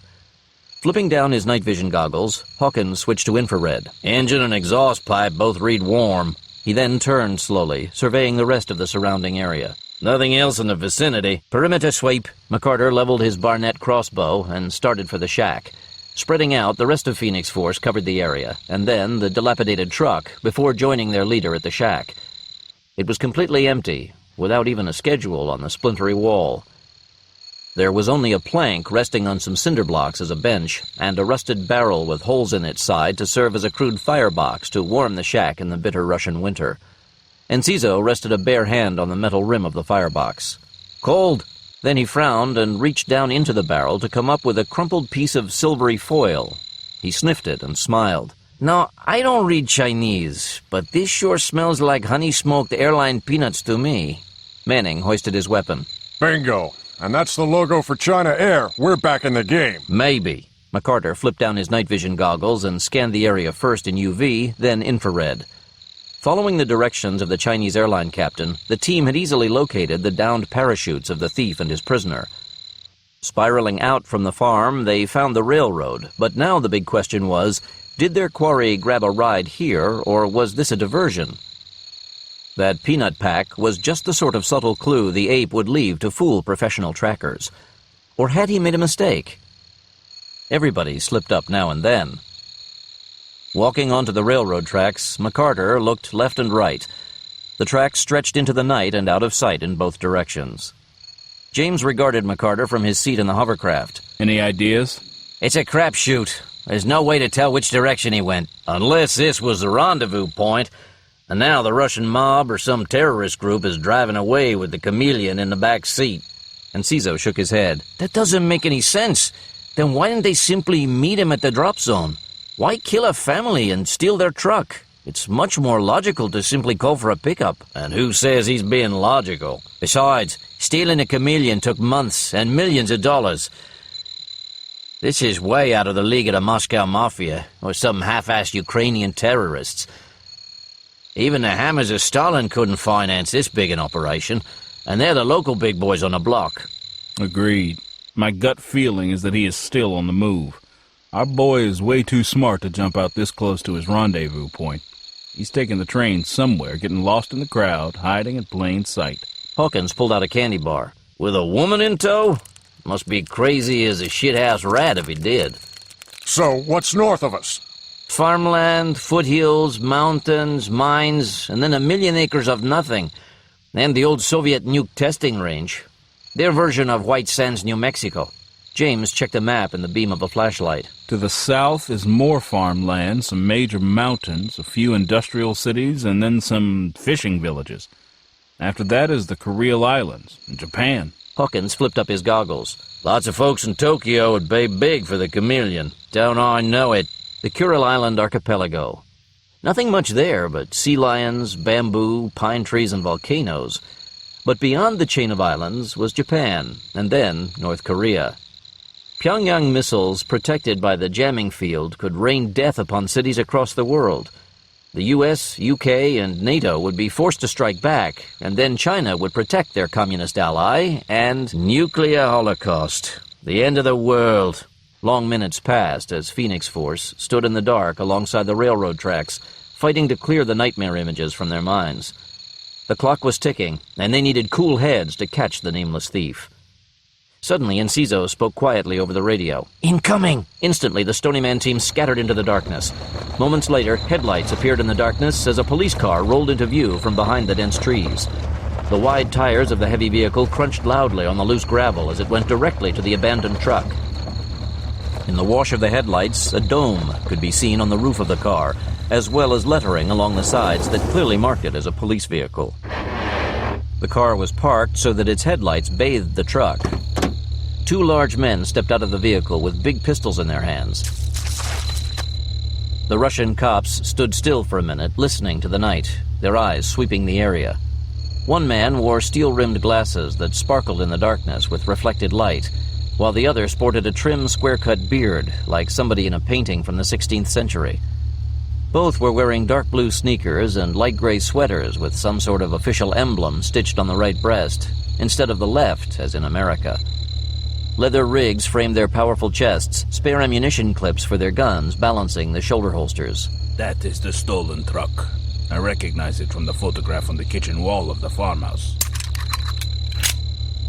S1: Flipping down his night vision goggles, Hawkins switched to infrared. Engine and exhaust pipe both read warm. He then turned slowly, surveying the rest of the surrounding area. Nothing else in the vicinity. Perimeter sweep. McCarter leveled his Barnett crossbow and started for the shack. Spreading out, the rest of Phoenix Force covered the area, and then the dilapidated truck, before joining their leader at the shack. It was completely empty, without even a schedule on the splintery wall. There was only a plank resting on some cinder blocks as a bench, and a rusted barrel with holes in its side to serve as a crude firebox to warm the shack in the bitter Russian winter. Enciso rested a bare hand on the metal rim of the firebox. Cold! Then he frowned and reached down into the barrel to come up with a crumpled piece of silvery foil. He sniffed it and smiled. "Now, I don't read Chinese, but this sure smells like honey-smoked airline peanuts to me." Manning hoisted his weapon.
S11: Bingo! And that's the logo for China Air. We're back in the game.
S1: Maybe. McCarter flipped down his night vision goggles and scanned the area first in UV, then infrared. Following the directions of the Chinese airline captain, the team had easily located the downed parachutes of the thief and his prisoner. Spiraling out from the farm, they found the railroad, but now the big question was, did their quarry grab a ride here, or was this a diversion? That peanut pack was just the sort of subtle clue the ape would leave to fool professional trackers. Or had he made a mistake? Everybody slipped up now and then. Walking onto the railroad tracks, McCarter looked left and right. The tracks stretched into the night and out of sight in both directions. James regarded McCarter from his seat in the hovercraft.
S5: Any ideas?
S8: It's a crapshoot. There's no way to tell which direction he went. Unless this was the rendezvous point, and now the Russian mob or some terrorist group is driving away with the Chameleon in the back seat.
S1: Enciso shook his head.
S8: That doesn't make any sense. Then why didn't they simply meet him at the drop zone? Why kill a family and steal their truck? It's much more logical to simply call for a pickup.
S1: And who says he's being logical?
S8: Besides, stealing a Chameleon took months and millions of dollars. This is way out of the league of the Moscow Mafia or some half-assed Ukrainian terrorists. Even the hammers of Stalin couldn't finance this big an operation, and they're the local big boys on the block.
S5: Agreed. My gut feeling is that he is still on the move. Our boy is way too smart to jump out this close to his rendezvous point. He's taking the train somewhere, getting lost in the crowd, hiding in plain sight.
S1: Hawkins pulled out a candy bar.
S8: With a woman in tow? Must be crazy as a shithouse rat if he did.
S11: So, what's north of us?
S8: Farmland, foothills, mountains, mines, and then 1,000,000 acres of nothing. And the old Soviet nuke testing range. Their version of White Sands, New Mexico.
S1: James checked a map in the beam of a flashlight.
S5: To the south is more farmland, some major mountains, a few industrial cities, and then some fishing villages. After that is the Kuril Islands, in Japan.
S1: Hawkins flipped up his goggles.
S8: Lots of folks in Tokyo would pay big for the Chameleon. Don't I know it.
S1: The Kuril Island archipelago. Nothing much there but sea lions, bamboo, pine trees, and volcanoes. But beyond the chain of islands was Japan, and then North Korea. Pyongyang missiles protected by the jamming field could rain death upon cities across the world. The US, UK, and NATO would be forced to strike back, and then China would protect their communist ally, and
S8: nuclear holocaust. The end of the world.
S1: Long minutes passed as Phoenix Force stood in the dark alongside the railroad tracks, fighting to clear the nightmare images from their minds. The clock was ticking, and they needed cool heads to catch the nameless thief. Suddenly, Enciso spoke quietly over the radio.
S8: "Incoming!"
S1: Instantly, the Stony Man team scattered into the darkness. Moments later, headlights appeared in the darkness as a police car rolled into view from behind the dense trees. The wide tires of the heavy vehicle crunched loudly on the loose gravel as it went directly to the abandoned truck. In the wash of the headlights, a dome could be seen on the roof of the car, as well as lettering along the sides that clearly marked it as a police vehicle. The car was parked so that its headlights bathed the truck. Two large men stepped out of the vehicle with big pistols in their hands. The Russian cops stood still for a minute, listening to the night, their eyes sweeping the area. One man wore steel-rimmed glasses that sparkled in the darkness with reflected light, while the other sported a trim, square-cut beard, like somebody in a painting from the 16th century. Both were wearing dark blue sneakers and light gray sweaters with some sort of official emblem stitched on the right breast, instead of the left, as in America. Leather rigs framed their powerful chests, spare ammunition clips for their guns balancing the shoulder holsters.
S5: That is the stolen truck. I recognize it from the photograph on the kitchen wall of the farmhouse.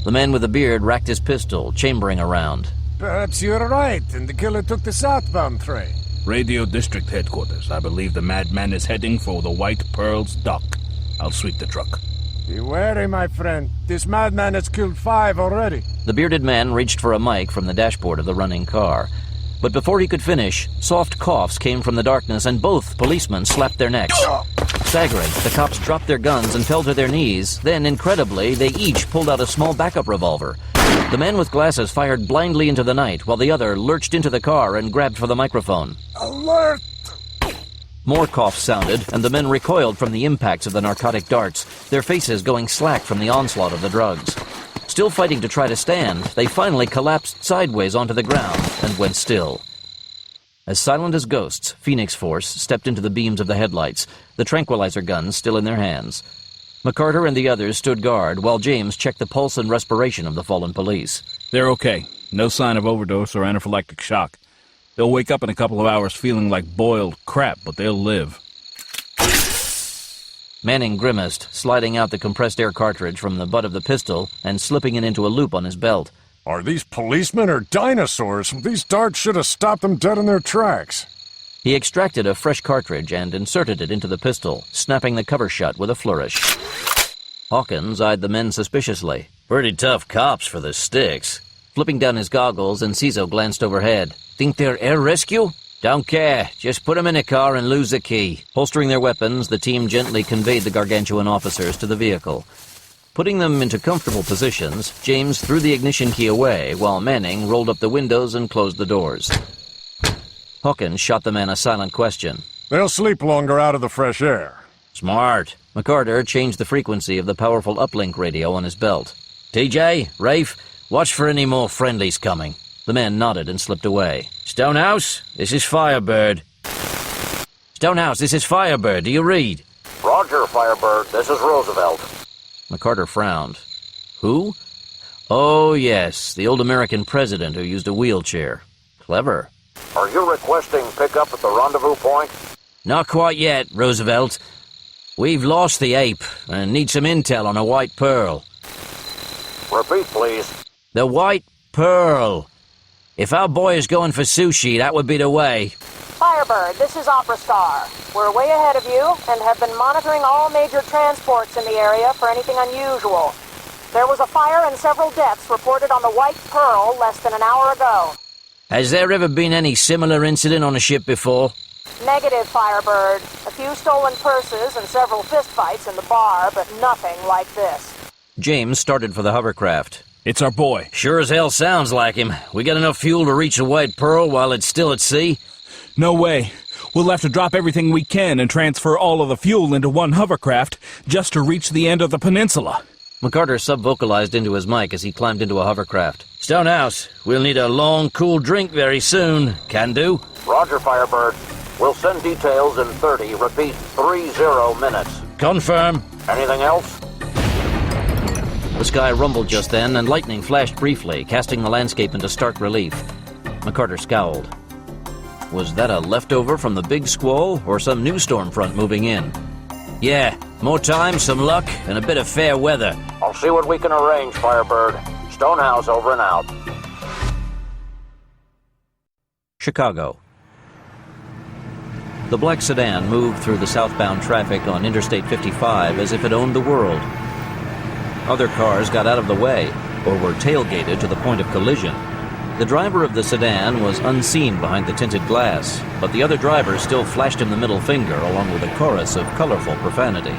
S1: The man with the beard racked his pistol, chambering around.
S15: Perhaps you're right, and the killer took the southbound train.
S5: Radio District Headquarters. I believe the madman is heading for the White Pearls dock. I'll sweep the truck.
S15: Be wary, my friend. This madman has killed 5 already.
S1: The bearded man reached for a mic from the dashboard of the running car. But before he could finish, soft coughs came from the darkness and both policemen slapped their necks. Staggering, the cops dropped their guns and fell to their knees. Then, incredibly, they each pulled out a small backup revolver. The man with glasses fired blindly into the night, while the other lurched into the car and grabbed for the microphone.
S15: Alert!
S1: More coughs sounded, and the men recoiled from the impacts of the narcotic darts, their faces going slack from the onslaught of the drugs. Still fighting to try to stand, they finally collapsed sideways onto the ground and went still. As silent as ghosts, Phoenix Force stepped into the beams of the headlights, the tranquilizer guns still in their hands. McCarter and the others stood guard while James checked the pulse and respiration of the fallen police.
S5: They're okay. No sign of overdose or anaphylactic shock. They'll wake up in a couple of hours feeling like boiled crap, but they'll live.
S1: Manning grimaced, sliding out the compressed air cartridge from the butt of the pistol and slipping it into a loop on his belt.
S11: Are these policemen or dinosaurs? These darts should have stopped them dead in their tracks.
S1: He extracted a fresh cartridge and inserted it into the pistol, snapping the cover shut with a flourish. Hawkins eyed the men suspiciously.
S8: Pretty tough cops for the sticks.
S1: Flipping down his goggles, Enciso glanced overhead.
S8: Think they're air rescue? Don't care. Just put them in a car and lose the key.
S1: Holstering their weapons, the team gently conveyed the gargantuan officers to the vehicle. Putting them into comfortable positions, James threw the ignition key away while Manning rolled up the windows and closed the doors. Hawkins shot the man a silent question.
S11: They'll sleep longer out of the fresh air.
S8: Smart.
S1: McCarter changed the frequency of the powerful uplink radio on his belt.
S8: TJ, Rafe, watch for any more friendlies coming.
S1: The man nodded and slipped away.
S8: Stonehouse, this is Firebird. Stonehouse, this is Firebird. Do you read?
S9: Roger, Firebird. This is Roosevelt.
S1: McCarter frowned. Who? Oh, yes, the old American president who used a wheelchair. Clever.
S9: Are you requesting pickup at the rendezvous point?
S8: Not quite yet, Roosevelt. We've lost the ape and need some intel on a white pearl.
S9: Repeat, please.
S8: The white pearl. If our boy is going for sushi, that would be the way.
S10: Firebird, this is Opera Star. We're way ahead of you and have been monitoring all major transports in the area for anything unusual. There was a fire and several deaths reported on the White Pearl less than an hour ago.
S8: Has there ever been any similar incident on a ship before?
S10: Negative, Firebird. A few stolen purses and several fistfights in the bar, but nothing like this.
S1: James started for the hovercraft.
S5: It's our boy.
S8: Sure as hell sounds like him. We got enough fuel to reach the White Pearl while it's still at sea?
S5: No way. We'll have to drop everything we can and transfer all of the fuel into one hovercraft just to reach the end of the peninsula.
S1: McCarter sub-vocalized into his mic as he climbed into a hovercraft.
S8: Stonehouse, we'll need a long, cool drink very soon. Can do?
S9: Roger, Firebird. We'll send details in 30, repeat, 30 minutes.
S8: Confirm.
S9: Anything else?
S1: The sky rumbled just then, and lightning flashed briefly, casting the landscape into stark relief. McCarter scowled. Was that a leftover from the big squall, or some new storm front moving in?
S8: Yeah, more time, some luck, and a bit of fair weather.
S9: I'll see what we can arrange, Firebird. Stonehouse over and out.
S1: Chicago. The black sedan moved through the southbound traffic on Interstate 55 as if it owned the world. Other cars got out of the way, or were tailgated to the point of collision. The driver of the sedan was unseen behind the tinted glass, but the other drivers still flashed him the middle finger along with a chorus of colorful profanity.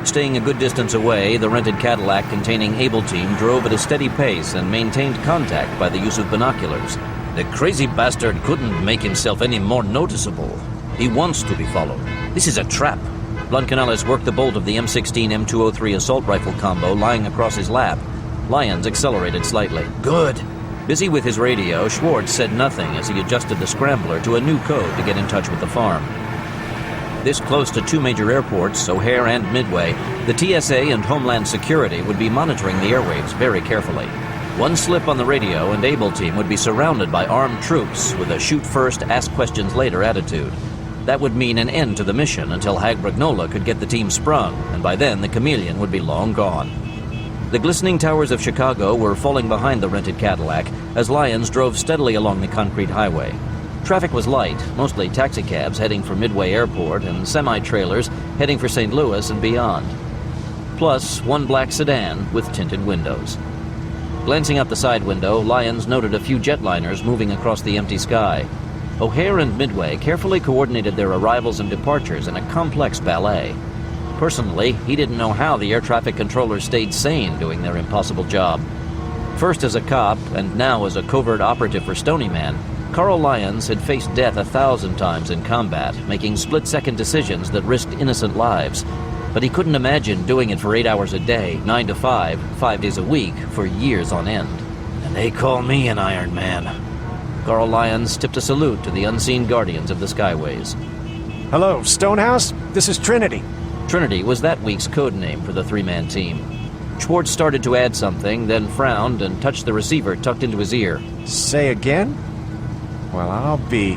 S1: Staying a good distance away, the rented Cadillac containing Able Team drove at a steady pace and maintained contact by the use of binoculars.
S8: The crazy bastard couldn't make himself any more noticeable.
S1: He wants to be followed.
S8: This is a trap.
S1: Blancanales worked the bolt of the M16 M203 assault rifle combo lying across his lap. Lyons accelerated slightly.
S8: Good.
S1: Busy with his radio, Schwartz said nothing as he adjusted the scrambler to a new code to get in touch with the farm. This close to two major airports, O'Hare and Midway, the TSA and Homeland Security would be monitoring the airwaves very carefully. One slip on the radio and Able Team would be surrounded by armed troops with a shoot-first, ask-questions-later attitude. That would mean an end to the mission until Hag Bragnola could get the team sprung, and by then the Chameleon would be long gone. The glistening towers of Chicago were falling behind the rented Cadillac as Lyons drove steadily along the concrete highway. Traffic was light, mostly taxicabs heading for Midway Airport and semi-trailers heading for St. Louis and beyond. plus one black sedan with tinted windows. Glancing out the side window, Lyons noted a few jetliners moving across the empty sky. O'Hare and Midway carefully coordinated their arrivals and departures in a complex ballet. Personally, he didn't know how the air traffic controllers stayed sane doing their impossible job. First as a cop, and now as a covert operative for Stony Man, Carl Lyons had faced death 1,000 times in combat, making split-second decisions that risked innocent lives. But he couldn't imagine doing it for 8 hours a day, 9 to 5, 5 days a week, for years on end. And they call me an Iron Man. Carl Lyons tipped a salute to the unseen guardians of the skyways.
S6: Hello, Stonehouse. This is Trinity.
S1: Trinity was that week's code name for the three-man team. Schwartz started to add something, then frowned and touched the receiver tucked into his ear.
S6: Say again? Well, I'll be...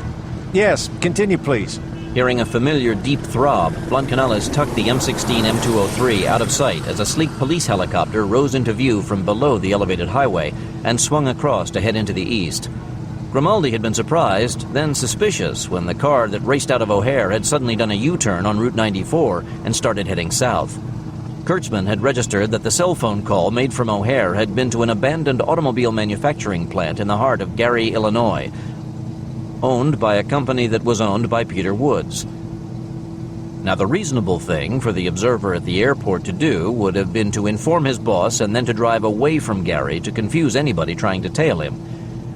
S6: Yes, continue, please.
S1: Hearing a familiar deep throb, Blancanales tucked the M16 M203 out of sight as a sleek police helicopter rose into view from below the elevated highway and swung across to head into the east. Grimaldi had been surprised, then suspicious, when the car that raced out of O'Hare had suddenly done a U-turn on Route 94 and started heading south. Kurtzman had registered that the cell phone call made from O'Hare had been to an abandoned automobile manufacturing plant in the heart of Gary, Illinois, owned by a company that was owned by Peter Woods. Now, the reasonable thing for the observer at the airport to do would have been to inform his boss and then to drive away from Gary to confuse anybody trying to tail him.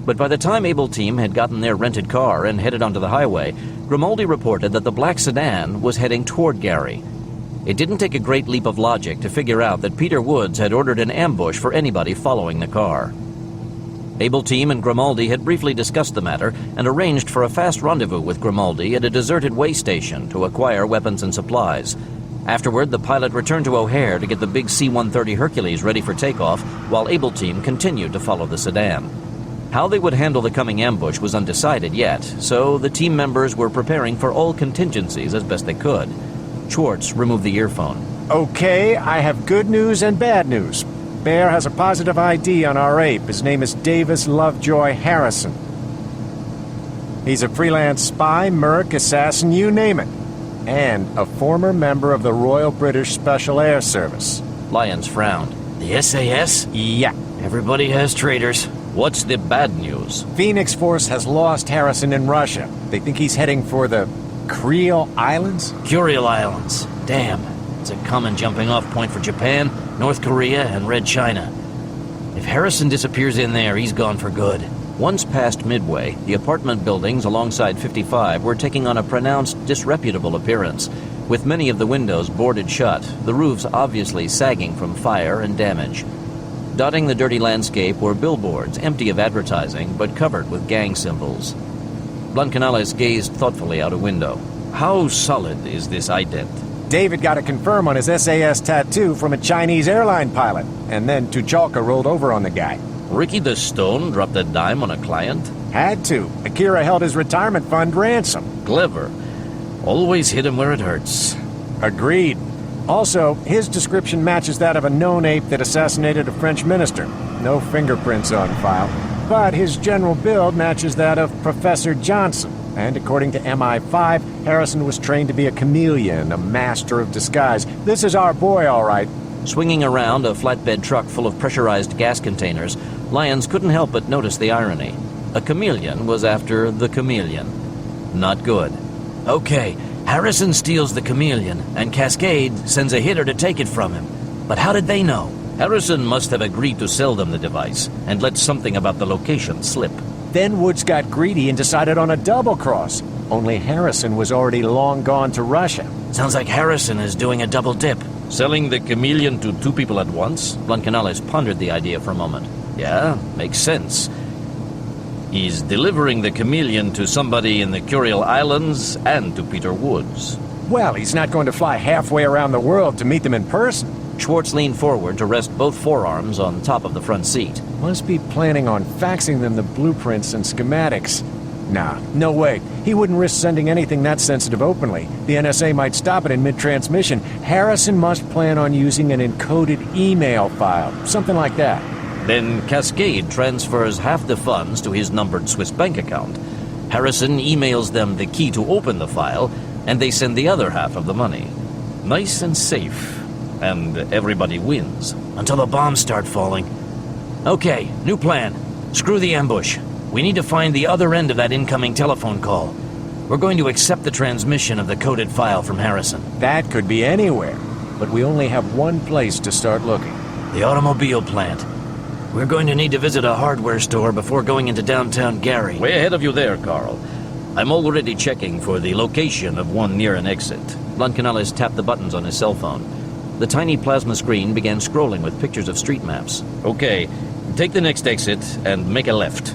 S1: But by the time Able Team had gotten their rented car and headed onto the highway, Grimaldi reported that the black sedan was heading toward Gary. It didn't take a great leap of logic to figure out that Peter Woods had ordered an ambush for anybody following the car. Able Team and Grimaldi had briefly discussed the matter and arranged for a fast rendezvous with Grimaldi at a deserted way station to acquire weapons and supplies. Afterward, the pilot returned to O'Hare to get the big C-130 Hercules ready for takeoff, while Able Team continued to follow the sedan. How they would handle the coming ambush was undecided yet, so the team members were preparing for all contingencies as best they could. Schwartz removed the earphone.
S6: Okay, I have good news and bad news. Bear has a positive ID on our ape. His name is Davis Lovejoy Harrison. He's a freelance spy, merc, assassin, you name it. And a former member of the Royal British Special Air Service.
S1: Lyons frowned.
S8: The SAS?
S6: Yeah.
S8: Everybody has traitors.
S1: What's the bad news?
S6: Phoenix Force has lost Harrison in Russia. They think he's heading for the Kuril Islands?
S8: Kuril Islands. Damn. It's a common jumping-off point for Japan, North Korea, and Red China. If Harrison disappears in there, he's gone for good.
S1: Once past Midway, the apartment buildings alongside 55 were taking on a pronounced disreputable appearance, with many of the windows boarded shut, the roofs obviously sagging from fire and damage. Dotting the dirty landscape were billboards, empty of advertising, but covered with gang symbols. Blancanales gazed thoughtfully out a window. How solid is this ident?
S6: David got a confirm on his SAS tattoo from a Chinese airline pilot, and then Tuchalka rolled over on the guy.
S1: Ricky the Stone dropped a dime on a client?
S6: Had to. Akira held his retirement fund ransom.
S1: Clever. Always hit him where it hurts.
S6: Agreed. Also, his description matches that of a known ape that assassinated a French minister. No fingerprints on file. But his general build matches that of Professor Johnson. And according to MI5, Harrison was trained to be a chameleon, a master of disguise. This is our boy, all right.
S1: Swinging around a flatbed truck full of pressurized gas containers, Lyons couldn't help but notice the irony. A chameleon was after the chameleon. Not good.
S8: Okay, Harrison steals the chameleon, and Cascade sends a hitter to take it from him. But how did they know?
S1: Harrison must have agreed to sell them the device, and let something about the location slip.
S6: Then Woods got greedy and decided on a double cross. Only Harrison was already long gone to Russia.
S8: Sounds like Harrison is doing a double dip.
S1: Selling the chameleon to two people at once? Blancanales pondered the idea for a moment. Yeah, makes sense. He's delivering the chameleon to somebody in the Kuril Islands and to Peter Woods.
S6: Well, he's not going to fly halfway around the world to meet them in person.
S1: Schwartz leaned forward to rest both forearms on top of the front seat.
S6: Must be planning on faxing them the blueprints and schematics. Nah, no way. He wouldn't risk sending anything that sensitive openly. The NSA might stop it in mid-transmission. Harrison must plan on using an encoded email file. Something like that.
S1: Then Cascade transfers half the funds to his numbered Swiss bank account. Harrison emails them the key to open the file, and they send the other half of the money. Nice and safe.
S3: and everybody wins.
S8: Until the bombs start falling. Okay, new plan. Screw the ambush. We need to find the other end of that incoming telephone call. We're going to accept the transmission of the coded file from Harrison.
S6: That could be anywhere, but we only have one place to start looking.
S8: The automobile plant. We're going to need to visit a hardware store before going into downtown Gary.
S3: Way ahead of you there, Carl. I'm already checking for the location of one near an exit. Blancanales tapped the buttons on his cell phone. The tiny plasma screen began scrolling with pictures of street maps. Okay, take the next exit and make a left.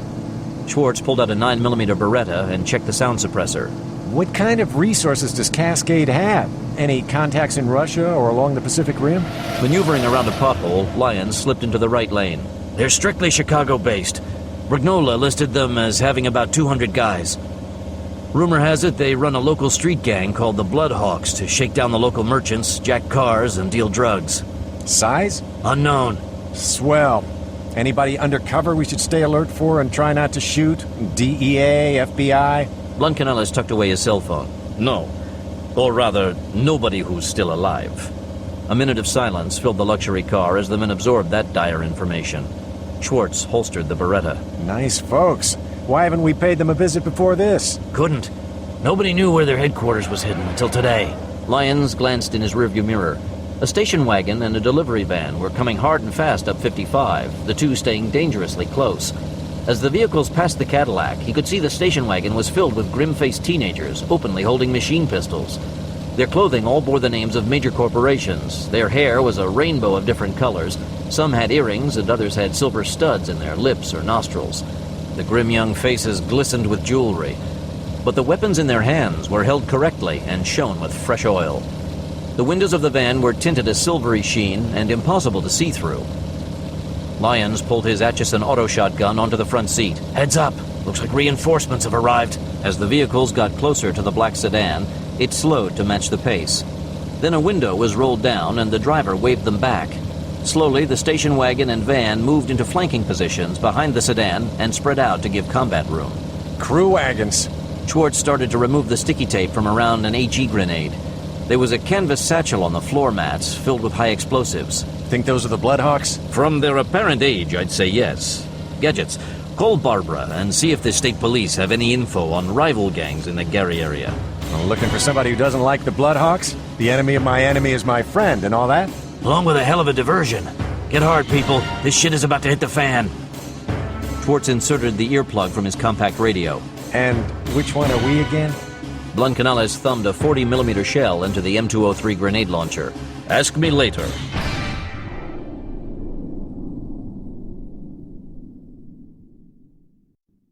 S3: Schwartz pulled out a 9mm Beretta and checked the sound suppressor.
S6: What kind of resources does Cascade have? Any contacts in Russia or along the Pacific Rim?
S3: Maneuvering around a pothole, Lyons slipped into the right lane.
S8: They're strictly Chicago-based. Brignola listed them as having about 200 guys. Rumor has it they run a local street gang called the Bloodhawks to shake down the local merchants, jack cars, and deal drugs.
S6: Size?
S8: Unknown.
S6: Swell. Anybody undercover we should stay alert for and try not to shoot? DEA, FBI?
S3: Blancanales tucked away his cell phone. No. Or rather, nobody who's still alive. A minute of silence filled the luxury car as the men absorbed that dire information. Schwartz holstered the Beretta.
S6: Nice folks. Why haven't we paid them a visit before this?
S8: Couldn't. Nobody knew where their headquarters was hidden until today.
S3: Lyons glanced in his rearview mirror. A station wagon and a delivery van were coming hard and fast up 55, the two staying dangerously close. As the vehicles passed the Cadillac, he could see the station wagon was filled with grim-faced teenagers, openly holding machine pistols. Their clothing all bore the names of major corporations. Their hair was a rainbow of different colors. Some had earrings and others had silver studs in their lips or nostrils. The grim young faces glistened with jewelry. But the weapons in their hands were held correctly and shone with fresh oil. The windows of the van were tinted a silvery sheen and impossible to see through. Lyons pulled his Atchison auto shotgun onto the front seat.
S8: Heads up! Looks like reinforcements have arrived.
S3: As the vehicles got closer to the black sedan, it slowed to match the pace. Then a window was rolled down and the driver waved them back. Slowly, the station wagon and van moved into flanking positions behind the sedan and spread out to give combat room.
S6: Crew wagons.
S3: Schwartz started to remove the sticky tape from around an HE grenade. There was a canvas satchel on the floor mats filled with high explosives.
S6: Think those are the Bloodhawks?
S3: From their apparent age, I'd say yes. Gadgets, call Barbara and see if the state police have any info on rival gangs in the Gary area.
S6: Well, looking for somebody who doesn't like the Bloodhawks? The enemy of my enemy is my friend and all that?
S8: Along with a hell of a diversion. Get hard, people. This shit is about to hit the fan.
S3: Schwartz inserted the earplug from his compact radio.
S6: And which one are we again?
S3: Blancanales thumbed a 40mm shell into the M203 grenade launcher. Ask me later.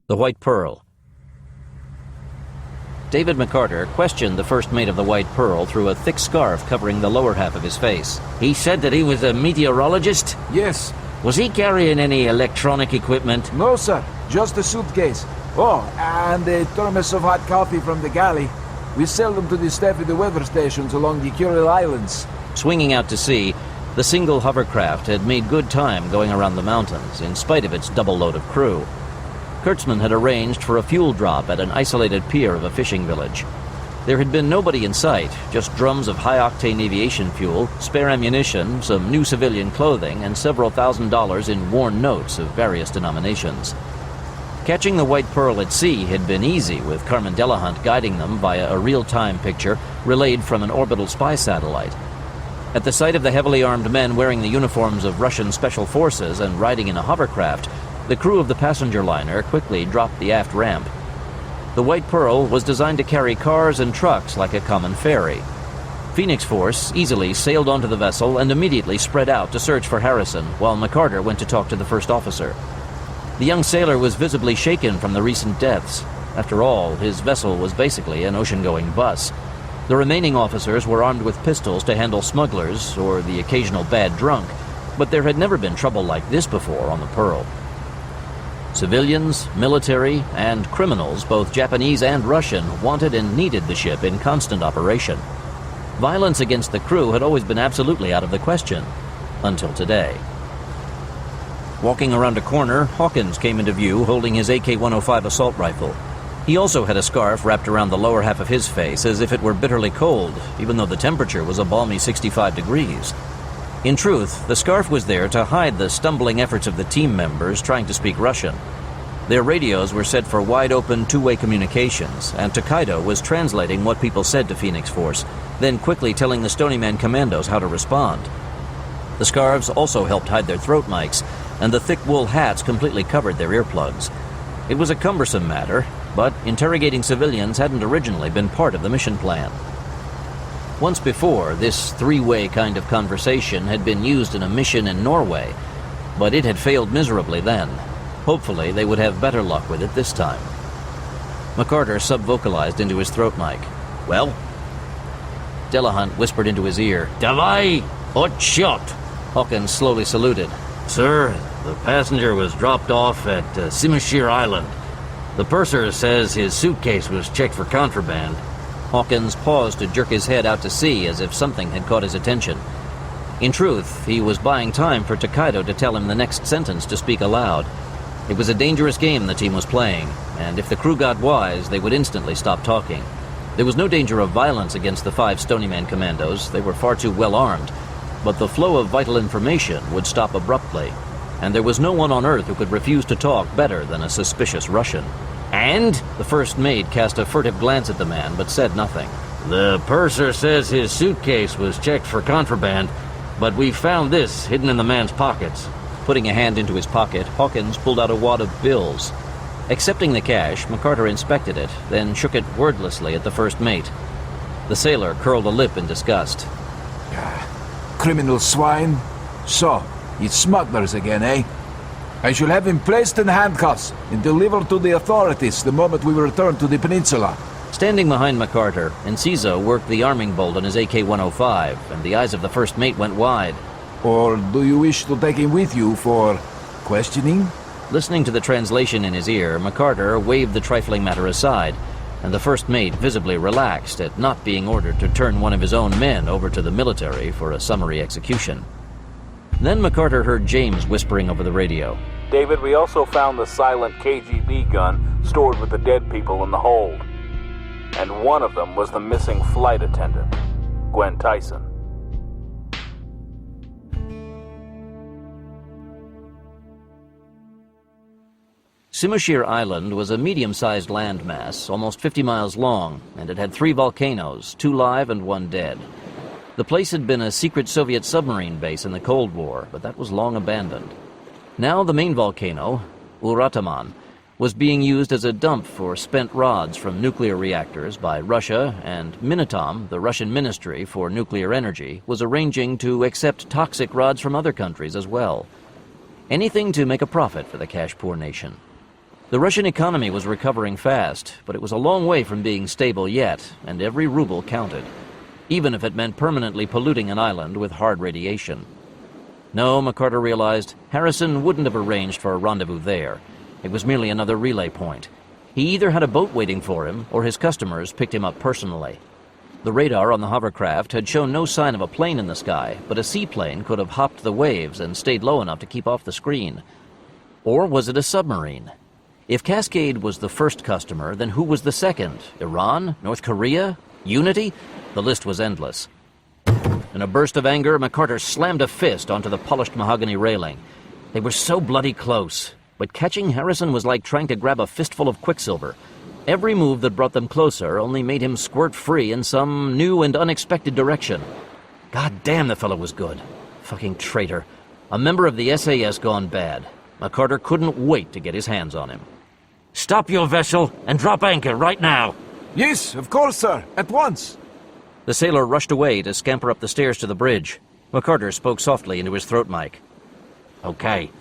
S3: The White Pearl. David McCarter questioned the first mate of the White Pearl through a thick scarf covering the lower half of his face.
S8: He said that he was a meteorologist?
S7: Yes.
S8: Was he carrying any electronic equipment?
S7: No, sir. Just a suitcase. Oh, and a thermos of hot coffee from the galley. We sell them to the staff at the weather stations along the Kuril Islands.
S3: Swinging out to sea, the single hovercraft had made good time going around the mountains, in spite of its double load of crew. Kurtzman had arranged for a fuel drop at an isolated pier of a fishing village. There had been nobody in sight, just drums of high-octane aviation fuel, spare ammunition, some new civilian clothing, and several $1,000s in worn notes of various denominations. Catching the White Pearl at sea had been easy, with Carmen Delahunt guiding them via a real-time picture relayed from an orbital spy satellite. At the sight of the heavily armed men wearing the uniforms of Russian special forces and riding in a hovercraft, the crew of the passenger liner quickly dropped the aft ramp. The White Pearl was designed to carry cars and trucks like a common ferry. Phoenix Force easily sailed onto the vessel and immediately spread out to search for Harrison, while McCarter went to talk to the first officer. The young sailor was visibly shaken from the recent deaths. After all, his vessel was basically an ocean-going bus. The remaining officers were armed with pistols to handle smugglers or the occasional bad drunk, but there had never been trouble like this before on the Pearl. Civilians, military, and criminals, both Japanese and Russian, wanted and needed the ship in constant operation. Violence against the crew had always been absolutely out of the question, until today. Walking around a corner, Hawkins came into view holding his AK-105 assault rifle. He also had a scarf wrapped around the lower half of his face as if it were bitterly cold, even though the temperature was a balmy 65 degrees.
S1: In truth, the scarf was there to hide the stumbling efforts of the team members trying to speak Russian. Their radios were set for wide-open two-way communications, and Takedo was translating what people said to Phoenix Force, then quickly telling the Stony Man commandos how to respond. The scarves also helped hide their throat mics, and the thick wool hats completely covered their earplugs. It was a cumbersome matter, but interrogating civilians hadn't originally been part of the mission plan. Once before, this three-way kind of conversation had been used in a mission in Norway, but it had failed miserably then. Hopefully, they would have better luck with it this time. McCarter sub-vocalized into his throat mic. "Well?" Delahunt whispered into his ear. "Davai! Hot shot!" Hawkins slowly saluted. "Sir, the passenger was dropped off at Simashir Island. The purser says his suitcase was checked for contraband." Hawkins paused to jerk his head out to sea as if something had caught his attention. In truth, he was buying time for Takedo to tell him the next sentence to speak aloud. It was a dangerous game the team was playing, and if the crew got wise, they would instantly stop talking. There was no danger of violence against the 5 Stony Man commandos. They were far too well armed. But the flow of vital information would stop abruptly, and there was no one on Earth who could refuse to talk better than a suspicious Russian. "And?" The first mate cast a furtive glance at the man, but said nothing. "The purser says his suitcase was checked for contraband, but we found this hidden in the man's pockets." Putting a hand into his pocket, Hawkins pulled out a wad of bills. Accepting the cash, McCarter inspected it, then shook it wordlessly at the first mate. The sailor curled a lip in disgust.
S7: Criminal swine. So, it's smugglers again, eh? I shall have him placed in handcuffs and delivered to the authorities the moment we return to the peninsula.
S1: Standing behind McCarter, Enciso worked the arming bolt on his AK-105, and the eyes of the first mate went wide.
S7: "Or do you wish to take him with you for questioning?"
S1: Listening to the translation in his ear, McCarter waved the trifling matter aside, and the first mate visibly relaxed at not being ordered to turn one of his own men over to the military for a summary execution. Then McCarter heard James whispering over the radio.
S20: "David, we also found the silent KGB gun stored with the dead people in the hold. And one of them was the missing flight attendant, Gwen Tyson."
S1: Simashir Island was a medium-sized landmass, almost 50 miles long, and it had 3 volcanoes, 2 live and 1 dead. The place had been a secret Soviet submarine base in the Cold War, but that was long abandoned. Now the main volcano, Urataman, was being used as a dump for spent rods from nuclear reactors by Russia, and Minatom, the Russian Ministry for Nuclear Energy, was arranging to accept toxic rods from other countries as well. Anything to make a profit for the cash-poor nation. The Russian economy was recovering fast, but it was a long way from being stable yet, and every ruble counted, even if it meant permanently polluting an island with hard radiation. No, McCarter realized, Harrison wouldn't have arranged for a rendezvous there. It was merely another relay point. He either had a boat waiting for him, or his customers picked him up personally. The radar on the hovercraft had shown no sign of a plane in the sky, but a seaplane could have hopped the waves and stayed low enough to keep off the screen. Or was it a submarine? If Cascade was the first customer, then who was the second? Iran? North Korea? Unity? The list was endless. In a burst of anger, McCarter slammed a fist onto the polished mahogany railing. They were so bloody close, but catching Harrison was like trying to grab a fistful of quicksilver. Every move that brought them closer only made him squirt free in some new and unexpected direction. God damn, the fellow was good. Fucking traitor. A member of the SAS gone bad. McCarter couldn't wait to get his hands on him. "Stop your vessel and drop anchor right now."
S7: "Yes, of course, sir. At once."
S1: The sailor rushed away to scamper up the stairs to the bridge. McCarter spoke softly into his throat mic. "Okay,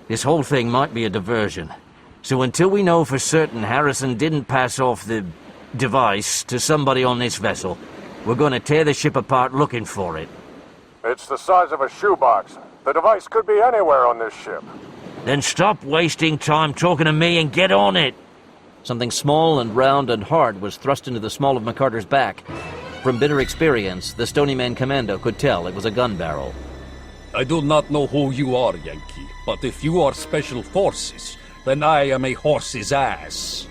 S1: this whole thing might be a diversion. So until we know for certain Harrison didn't pass off the device to somebody on this vessel, we're going to tear the ship apart looking for it."
S11: It's the size of a shoebox. The device could be anywhere on this ship.
S1: "Then stop wasting time talking to me and get on it." Something small and round and hard was thrust into the small of McCarter's back. From bitter experience, the Stony Man commando could tell it was a gun barrel.
S14: "I do not know who you are, Yankee, but if you are Special Forces, then I am a horse's ass."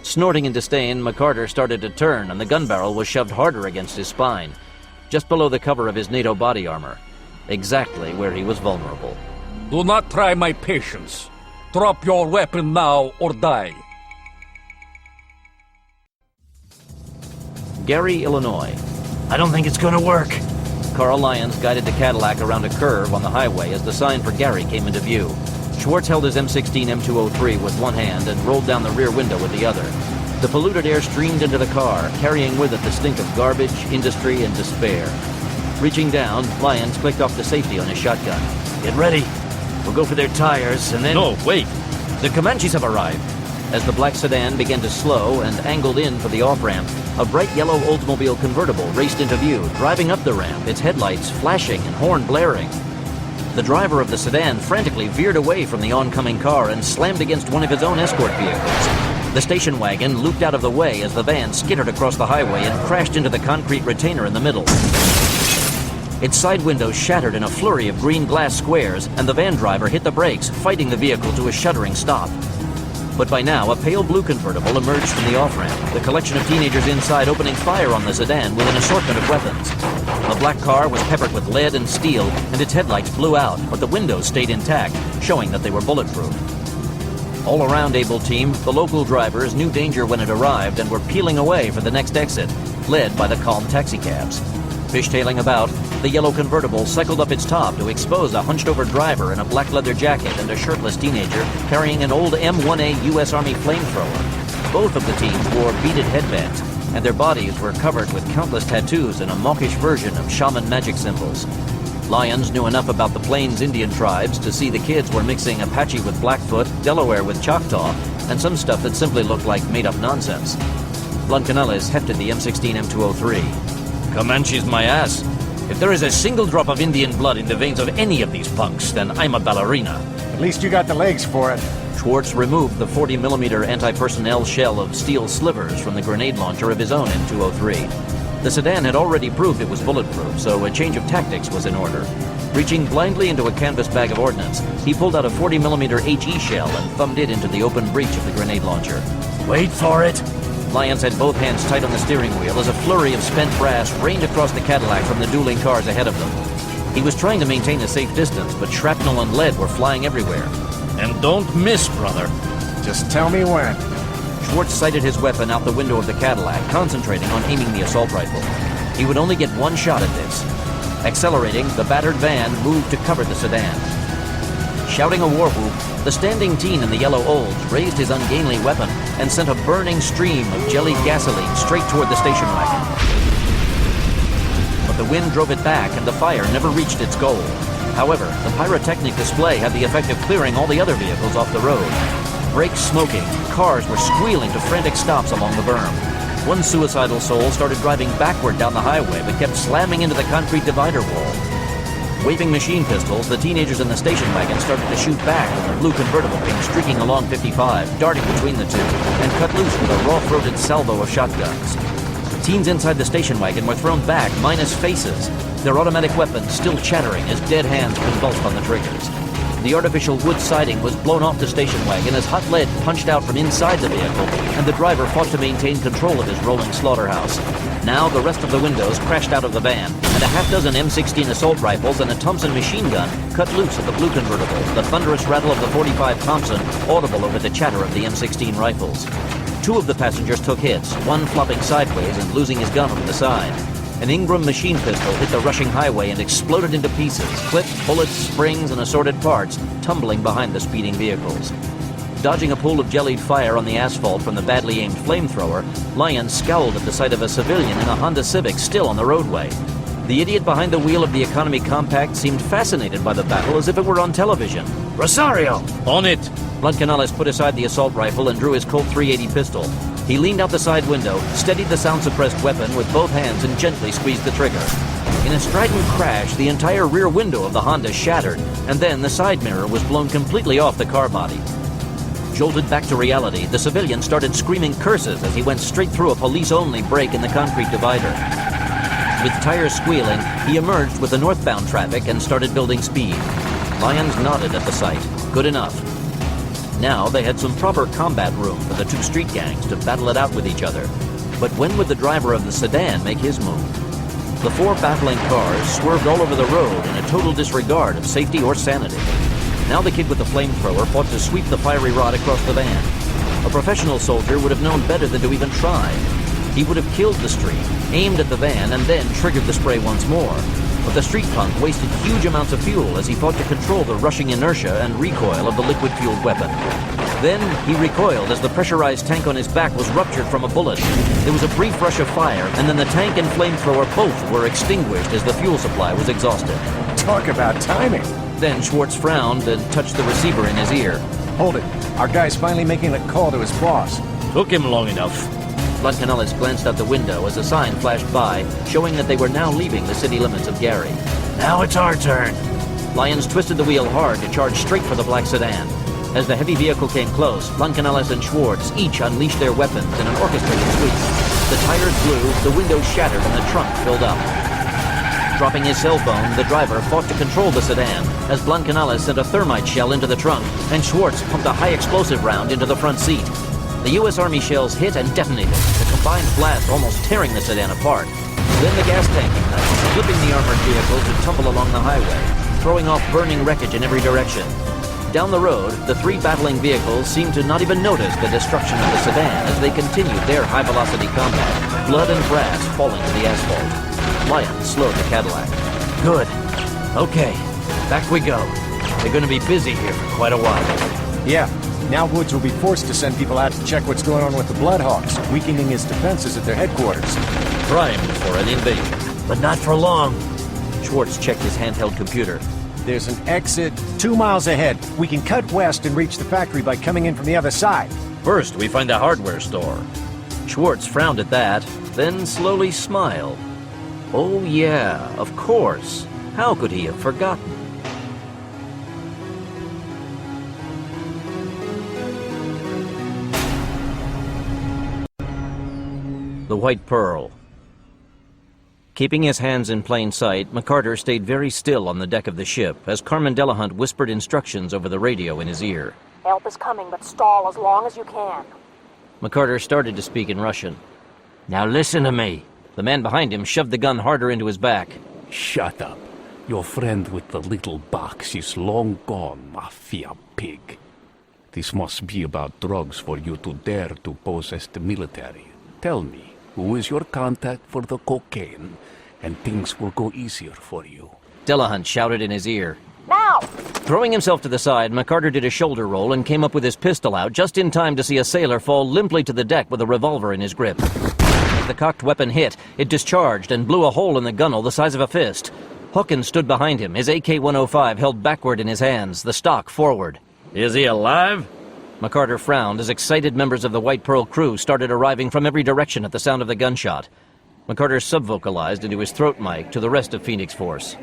S1: Snorting in disdain, McCarter started to turn, and the gun barrel was shoved harder against his spine, just below the cover of his NATO body armor. exactly where he was vulnerable.
S14: Do not try my patience. Drop your weapon now or die.
S1: Gary, Illinois.
S15: I don't think it's gonna work.
S1: Carl Lyons guided the Cadillac around a curve on the highway as the sign for Gary came into view. Schwartz held his M16 M203 with one hand and rolled down the rear window with the other. The polluted air streamed into the car, carrying with it the stink of garbage, industry, and despair. Reaching down, Lyons clicked off the safety on his shotgun.
S15: Get ready. We'll go for their tires, and then...
S1: No, wait! The Comanches have arrived! As the black sedan began to slow and angled in for the off-ramp, a bright yellow Oldsmobile convertible raced into view, driving up the ramp, its headlights flashing and horn blaring. The driver of the sedan frantically veered away from the oncoming car and slammed against one of his own escort vehicles. The station wagon looped out of the way as the van skittered across the highway and crashed into the concrete retainer in the middle. Its side windows shattered in a flurry of green glass squares, and the van driver hit the brakes, fighting the vehicle to a shuddering stop. But by now, a pale blue convertible emerged from the off-ramp, the collection of teenagers inside opening fire on the sedan with an assortment of weapons. The black car was peppered with lead and steel, and its headlights blew out, but the windows stayed intact, showing that they were bulletproof. All around Able Team, the local drivers knew danger when it arrived and were peeling away for the next exit, led by the calm taxicabs. Fishtailing about, the yellow convertible cycled up its top to expose a hunched-over driver in a black leather jacket and a shirtless teenager carrying an old M1A U.S. Army flamethrower. Both of the teens wore beaded headbands, and their bodies were covered with countless tattoos and a mawkish version of shaman magic symbols. Lyons knew enough about the Plains Indian tribes to see the kids were mixing Apache with Blackfoot, Delaware with Choctaw, and some stuff that simply looked like made-up nonsense. Blancanales hefted the M16 M203. Comanche's my ass. If there is a single drop of Indian blood in the veins of any of these punks, then I'm a ballerina.
S6: At least you got the legs for it.
S1: Schwartz removed the 40mm anti-personnel shell of steel slivers from the grenade launcher of his own M203. The sedan had already proved it was bulletproof, so a change of tactics was in order. Reaching blindly into a canvas bag of ordnance, he pulled out a 40mm HE shell and thumbed it into the open breech of the grenade launcher.
S15: Wait for it!
S1: Lyons had both hands tight on the steering wheel as a flurry of spent brass rained across the Cadillac from the dueling cars ahead of them. He was trying to maintain a safe distance, but shrapnel and lead were flying everywhere. And don't miss, brother.
S6: Just tell me when.
S1: Schwartz sighted his weapon out the window of the Cadillac, concentrating on aiming the assault rifle. He would only get one shot at this. Accelerating, the battered van moved to cover the sedan. Shouting a war whoop, the standing teen in the yellow Olds raised his ungainly weapon and sent a burning stream of jellied gasoline straight toward the station wagon. But the wind drove it back and the fire never reached its goal. However, the pyrotechnic display had the effect of clearing all the other vehicles off the road. Brakes smoking, cars were squealing to frantic stops along the berm. One suicidal soul started driving backward down the highway but kept slamming into the concrete divider wall. Waving machine pistols, the teenagers in the station wagon started to shoot back when the blue convertible came streaking along 55, darting between the two, and cut loose with a raw-throated salvo of shotguns. Teens inside the station wagon were thrown back, minus faces, their automatic weapons still chattering as dead hands convulsed on the triggers. The artificial wood siding was blown off the station wagon as hot lead punched out from inside the vehicle, and the driver fought to maintain control of his rolling slaughterhouse. Now the rest of the windows crashed out of the van, and a half-dozen M16 assault rifles and a Thompson machine gun cut loose at the blue convertible, the thunderous rattle of the .45 Thompson audible over the chatter of the M16 rifles. Two of the passengers took hits, one flopping sideways and losing his gun over the side. An Ingram machine pistol hit the rushing highway and exploded into pieces, clips, bullets, springs, and assorted parts tumbling behind the speeding vehicles. Dodging a pool of jellied fire on the asphalt from the badly aimed flamethrower, Lyons scowled at the sight of a civilian in a Honda Civic still on the roadway. The idiot behind the wheel of the economy compact seemed fascinated by the battle as if it were on television.
S15: Rosario!
S1: On it! Blancanales put aside the assault rifle and drew his Colt .380 pistol. He leaned out the side window, steadied the sound-suppressed weapon with both hands, and gently squeezed the trigger. In a strident crash, the entire rear window of the Honda shattered, and then the side mirror was blown completely off the car body. Jolted back to reality, the civilian started screaming curses as he went straight through a police-only break in the concrete divider. With tires squealing, he emerged with the northbound traffic and started building speed. Lyons nodded at the sight. Good enough. Now they had some proper combat room for the two street gangs to battle it out with each other. But when would the driver of the sedan make his move? The 4 battling cars swerved all over the road in a total disregard of safety or sanity. Now the kid with the flamethrower fought to sweep the fiery rod across the van. A professional soldier would have known better than to even try. He would have killed the street, aimed at the van, and then triggered the spray once more. But the street punk wasted huge amounts of fuel as he fought to control the rushing inertia and recoil of the liquid-fueled weapon. Then he recoiled as the pressurized tank on his back was ruptured from a bullet. There was a brief rush of fire, and then the tank and flamethrower both were extinguished as the fuel supply was exhausted.
S6: Talk about timing.
S1: Then Schwartz frowned and touched the receiver in his ear.
S6: Hold it. Our guy's finally making a call to his boss.
S1: Took him long enough. Blancanellis glanced out the window as a sign flashed by, showing that they were now leaving the city limits of Gary. Now it's our turn. Lyons twisted the wheel hard to charge straight for the black sedan. As the heavy vehicle came close, Blancanellis and Schwartz each unleashed their weapons in an orchestrated sweep. The tires blew, the windows shattered, and the trunk filled up. Dropping his cell phone, the driver fought to control the sedan as Blancanellis sent a thermite shell into the trunk, and Schwartz pumped a high-explosive round into the front seat. The U.S. Army shells hit and detonated, the combined blast almost tearing the sedan apart. Then the gas tank ignited, flipping the armored vehicle to tumble along the highway, throwing off burning wreckage in every direction. Down the road, the 3 battling vehicles seemed to not even notice the destruction of the sedan as they continued their high-velocity combat, blood and brass falling to the asphalt. Lyons slowed the Cadillac. Good. Okay, back we go. They're going to be busy here for quite a while.
S6: Yeah. Now Woods will be forced to send people out to check what's going on with the Bloodhawks, weakening his defenses at their headquarters.
S1: Primed for an invasion. But not for long. Schwartz checked his handheld computer.
S6: There's an exit 2 miles ahead. We can cut west and reach the factory by coming in from the other side.
S1: First, we find a hardware store. Schwartz frowned at that, then slowly smiled. Oh yeah, of course. How could he have forgotten? The White Pearl. Keeping his hands in plain sight, McCarter stayed very still on the deck of the ship as Carmen Delahunt whispered instructions over the radio in his ear.
S10: Help is coming, but stall as long as you can.
S1: McCarter started to speak in Russian. Now listen to me. The man behind him shoved the gun harder into his back.
S14: Shut up. Your friend with the little box is long gone, mafia pig. This must be about drugs for you to dare to pose as the military. Tell me. Who is your contact for the cocaine, and things will go easier for you.
S1: Delahunt shouted in his ear.
S10: Now!
S1: Throwing himself to the side, McCarter did a shoulder roll and came up with his pistol out just in time to see a sailor fall limply to the deck with a revolver in his grip. As the cocked weapon hit, it discharged and blew a hole in the gunnel the size of a fist. Hawkins stood behind him, his AK-105 held backward in his hands, the stock forward. Is he alive? McCarter frowned as excited members of the White Pearl crew started arriving from every direction at the sound of the gunshot. McCarter subvocalized into his throat mic to the rest of Phoenix Force.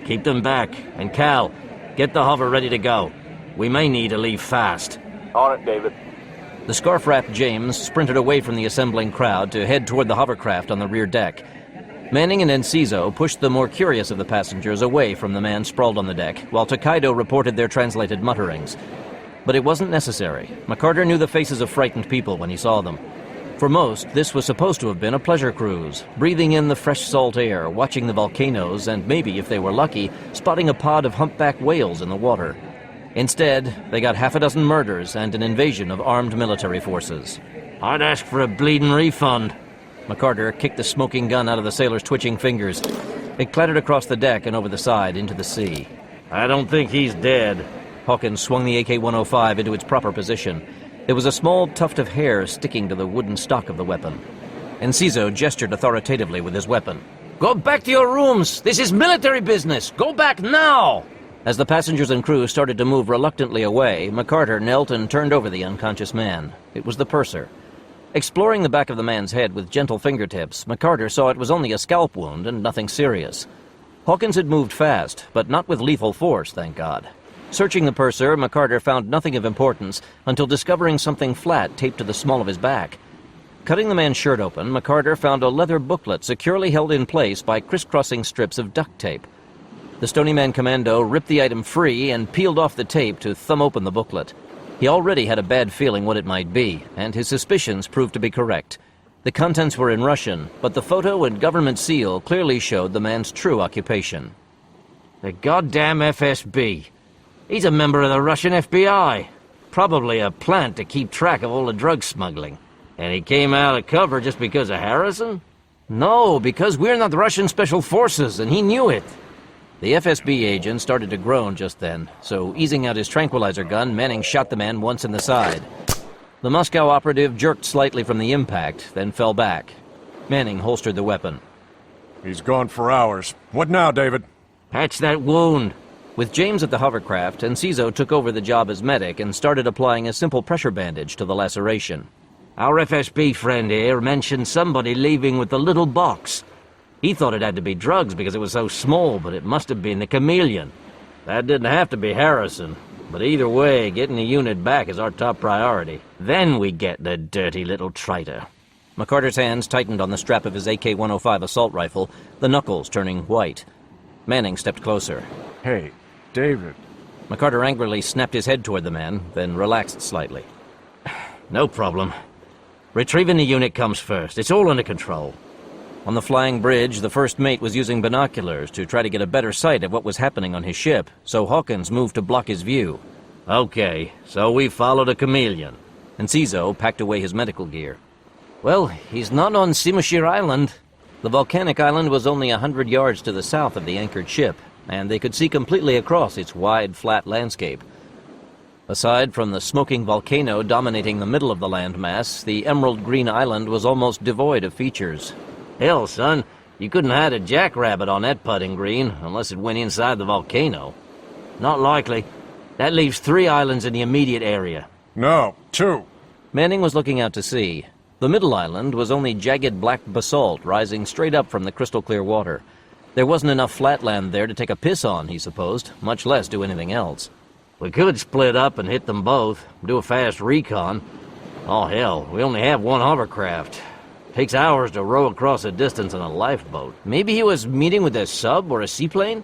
S1: Keep them back, and Cal, get the hover ready to go. We may need to leave fast.
S20: On it, David.
S1: The scarf-wrapped James sprinted away from the assembling crowd to head toward the hovercraft on the rear deck. Manning and Enciso pushed the more curious of the passengers away from the man sprawled on the deck, while Tokaido reported their translated mutterings. But it wasn't necessary. McCarter knew the faces of frightened people when he saw them. For most, this was supposed to have been a pleasure cruise, breathing in the fresh salt air, watching the volcanoes, and maybe, if they were lucky, spotting a pod of humpback whales in the water. Instead, they got half a dozen murders and an invasion of armed military forces. I'd ask for a bleeding refund. McCarter kicked the smoking gun out of the sailor's twitching fingers. It clattered across the deck and over the side into the sea. I don't think he's dead. Hawkins swung the AK-105 into its proper position. There was a small tuft of hair sticking to the wooden stock of the weapon. Enciso gestured authoritatively with his weapon. Go back to your rooms! This is military business! Go back now! As the passengers and crew started to move reluctantly away, McCarter knelt and turned over the unconscious man. It was the purser. Exploring the back of the man's head with gentle fingertips, McCarter saw it was only a scalp wound and nothing serious. Hawkins had moved fast, but not with lethal force, thank God. Searching the purser, McCarter found nothing of importance until discovering something flat taped to the small of his back. Cutting the man's shirt open, McCarter found a leather booklet securely held in place by crisscrossing strips of duct tape. The Stony Man Commando ripped the item free and peeled off the tape to thumb open the booklet. He already had a bad feeling what it might be, and his suspicions proved to be correct. The contents were in Russian, but the photo and government seal clearly showed the man's true occupation.
S8: The goddamn FSB. He's a member of the Russian FBI. Probably a plant to keep track of all the drug smuggling. And he came out of cover just because of Harrison?
S1: No, because we're not Russian Special Forces, and he knew it. The FSB agent started to groan just then, so easing out his tranquilizer gun, Manning shot the man once in the side. The Moscow operative jerked slightly from the impact, then fell back. Manning holstered the weapon.
S11: He's gone for hours. What now, David?
S8: Patch that wound.
S1: With James at the hovercraft, Enciso took over the job as medic and started applying a simple pressure bandage to the laceration.
S8: Our FSB friend here mentioned somebody leaving with the little box. He thought it had to be drugs because it was so small, but it must have been the Chameleon. That didn't have to be Harrison. But either way, getting the unit back is our top priority. Then we get the dirty little traitor.
S1: McCarter's hands tightened on the strap of his AK-105 assault rifle, the knuckles turning white. Manning stepped closer.
S11: Hey, David.
S1: McCarter angrily snapped his head toward the man, then relaxed slightly.
S8: No problem. Retrieving the unit comes first. It's all under control.
S1: On the flying bridge, the first mate was using binoculars to try to get a better sight of what was happening on his ship, so Hawkins moved to block his view.
S8: Okay, so we followed a Chameleon.
S1: Enciso packed away his medical gear.
S8: Well, he's not on Simashir Island.
S1: The volcanic island was only 100 yards to the south of the anchored ship, and they could see completely across its wide, flat landscape. Aside from the smoking volcano dominating the middle of the landmass, the emerald green island was almost devoid of features.
S8: Hell, son, you couldn't hide a jackrabbit on that putting green unless it went inside the volcano. Not likely. That leaves 3 islands in the immediate area.
S11: No, 2.
S1: Manning was looking out to sea. The middle island was only jagged black basalt rising straight up from the crystal-clear water. There wasn't enough flatland there to take a piss on, he supposed, much less do anything else.
S8: We could split up and hit them both, do a fast recon. Oh, hell, we only have 1 hovercraft. Takes hours to row across a distance in a lifeboat.
S1: Maybe he was meeting with a sub or a seaplane?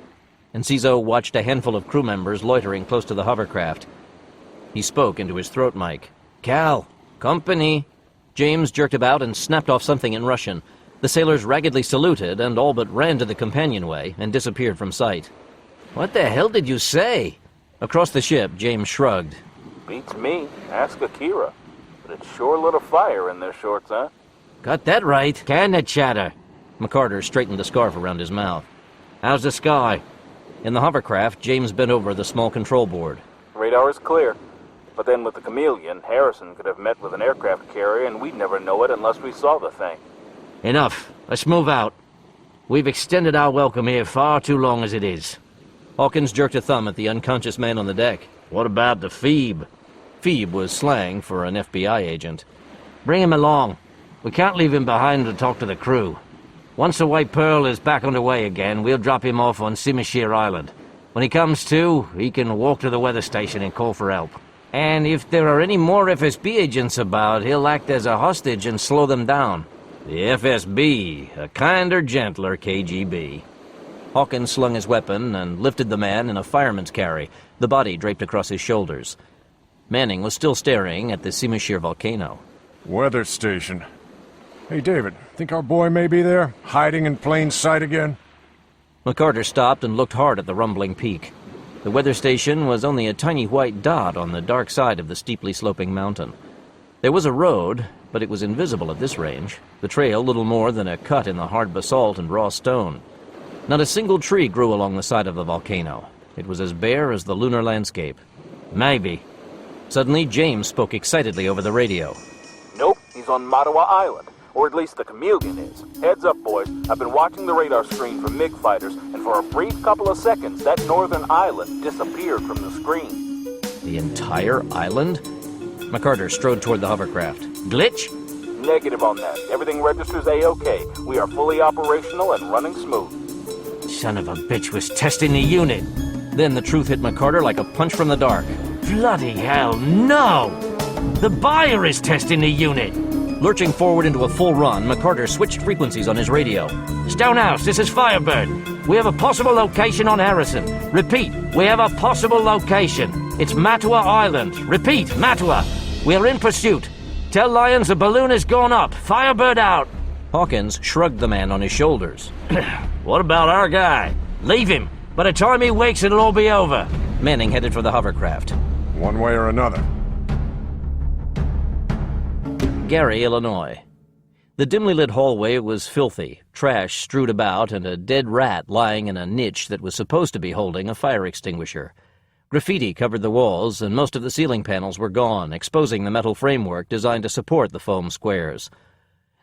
S1: Enciso watched a handful of crew members loitering close to the hovercraft. He spoke into his throat mic.
S8: Cal, company.
S1: James jerked about and snapped off something in Russian. The sailors raggedly saluted and all but ran to the companionway and disappeared from sight.
S8: What the hell did you say?
S1: Across the ship, James shrugged.
S20: Beats me. Ask Akira. But it sure lit a fire in their shorts, huh?
S8: Got that right. Kinda chatter.
S1: McCarter straightened the scarf around his mouth.
S8: How's the sky?
S1: In the hovercraft, James bent over the small control board.
S20: Radar is clear. But then with the Chameleon, Harrison could have met with an aircraft carrier and we'd never know it unless we saw the thing.
S8: Enough. Let's move out. We've extended our welcome here far too long as it is.
S1: Hawkins jerked a thumb at the unconscious man on the deck.
S8: What about the Phoebe?
S1: Phoebe was slang for an FBI agent.
S8: Bring him along. We can't leave him behind to talk to the crew. Once the White Pearl is back underway again, we'll drop him off on Simashir Island. When he comes to, he can walk to the weather station and call for help. And if there are any more FSB agents about, he'll act as a hostage and slow them down. The FSB, a kinder, gentler KGB.
S1: Hawkins slung his weapon and lifted the man in a fireman's carry, the body draped across his shoulders. Manning was still staring at the Simashir volcano.
S11: Weather station. Hey, David, think our boy may be there, hiding in plain sight again?
S1: McCarter stopped and looked hard at the rumbling peak. The weather station was only a tiny white dot on the dark side of the steeply sloping mountain. There was a road, but it was invisible at this range, the trail little more than a cut in the hard basalt and raw stone. Not a single tree grew along the side of the volcano. It was as bare as the lunar landscape.
S8: Maybe.
S1: Suddenly, James spoke excitedly over the radio.
S20: Nope, he's on Mattawa Island. Or at least the Chameleon is. Heads up, boys. I've been watching the radar screen from MiG fighters, and for a brief couple of seconds, that northern island disappeared from the screen.
S1: The entire island? McCarter strode toward the hovercraft.
S8: Glitch?
S20: Negative on that. Everything registers A-OK. We are fully operational and running smooth.
S8: Son of a bitch was testing the unit.
S1: Then the truth hit McCarter like a punch from the dark.
S8: Bloody hell, no! The buyer is testing the unit!
S1: Lurching forward into a full run, McCarter switched frequencies on his radio.
S8: Stonehouse, this is Firebird. We have a possible location on Harrison. Repeat, we have a possible location. It's Mattawa Island. Repeat, Mattawa. We are in pursuit. Tell Lyons the balloon has gone up. Firebird out. Hawkins shrugged the man on his shoulders. What about our guy? Leave him. By the time he wakes, it'll all be over. Manning headed for the hovercraft.
S11: One way or another.
S1: Gary, Illinois. The dimly lit hallway was filthy, trash strewed about, and a dead rat lying in a niche that was supposed to be holding a fire extinguisher. Graffiti covered the walls, and most of the ceiling panels were gone, exposing the metal framework designed to support the foam squares.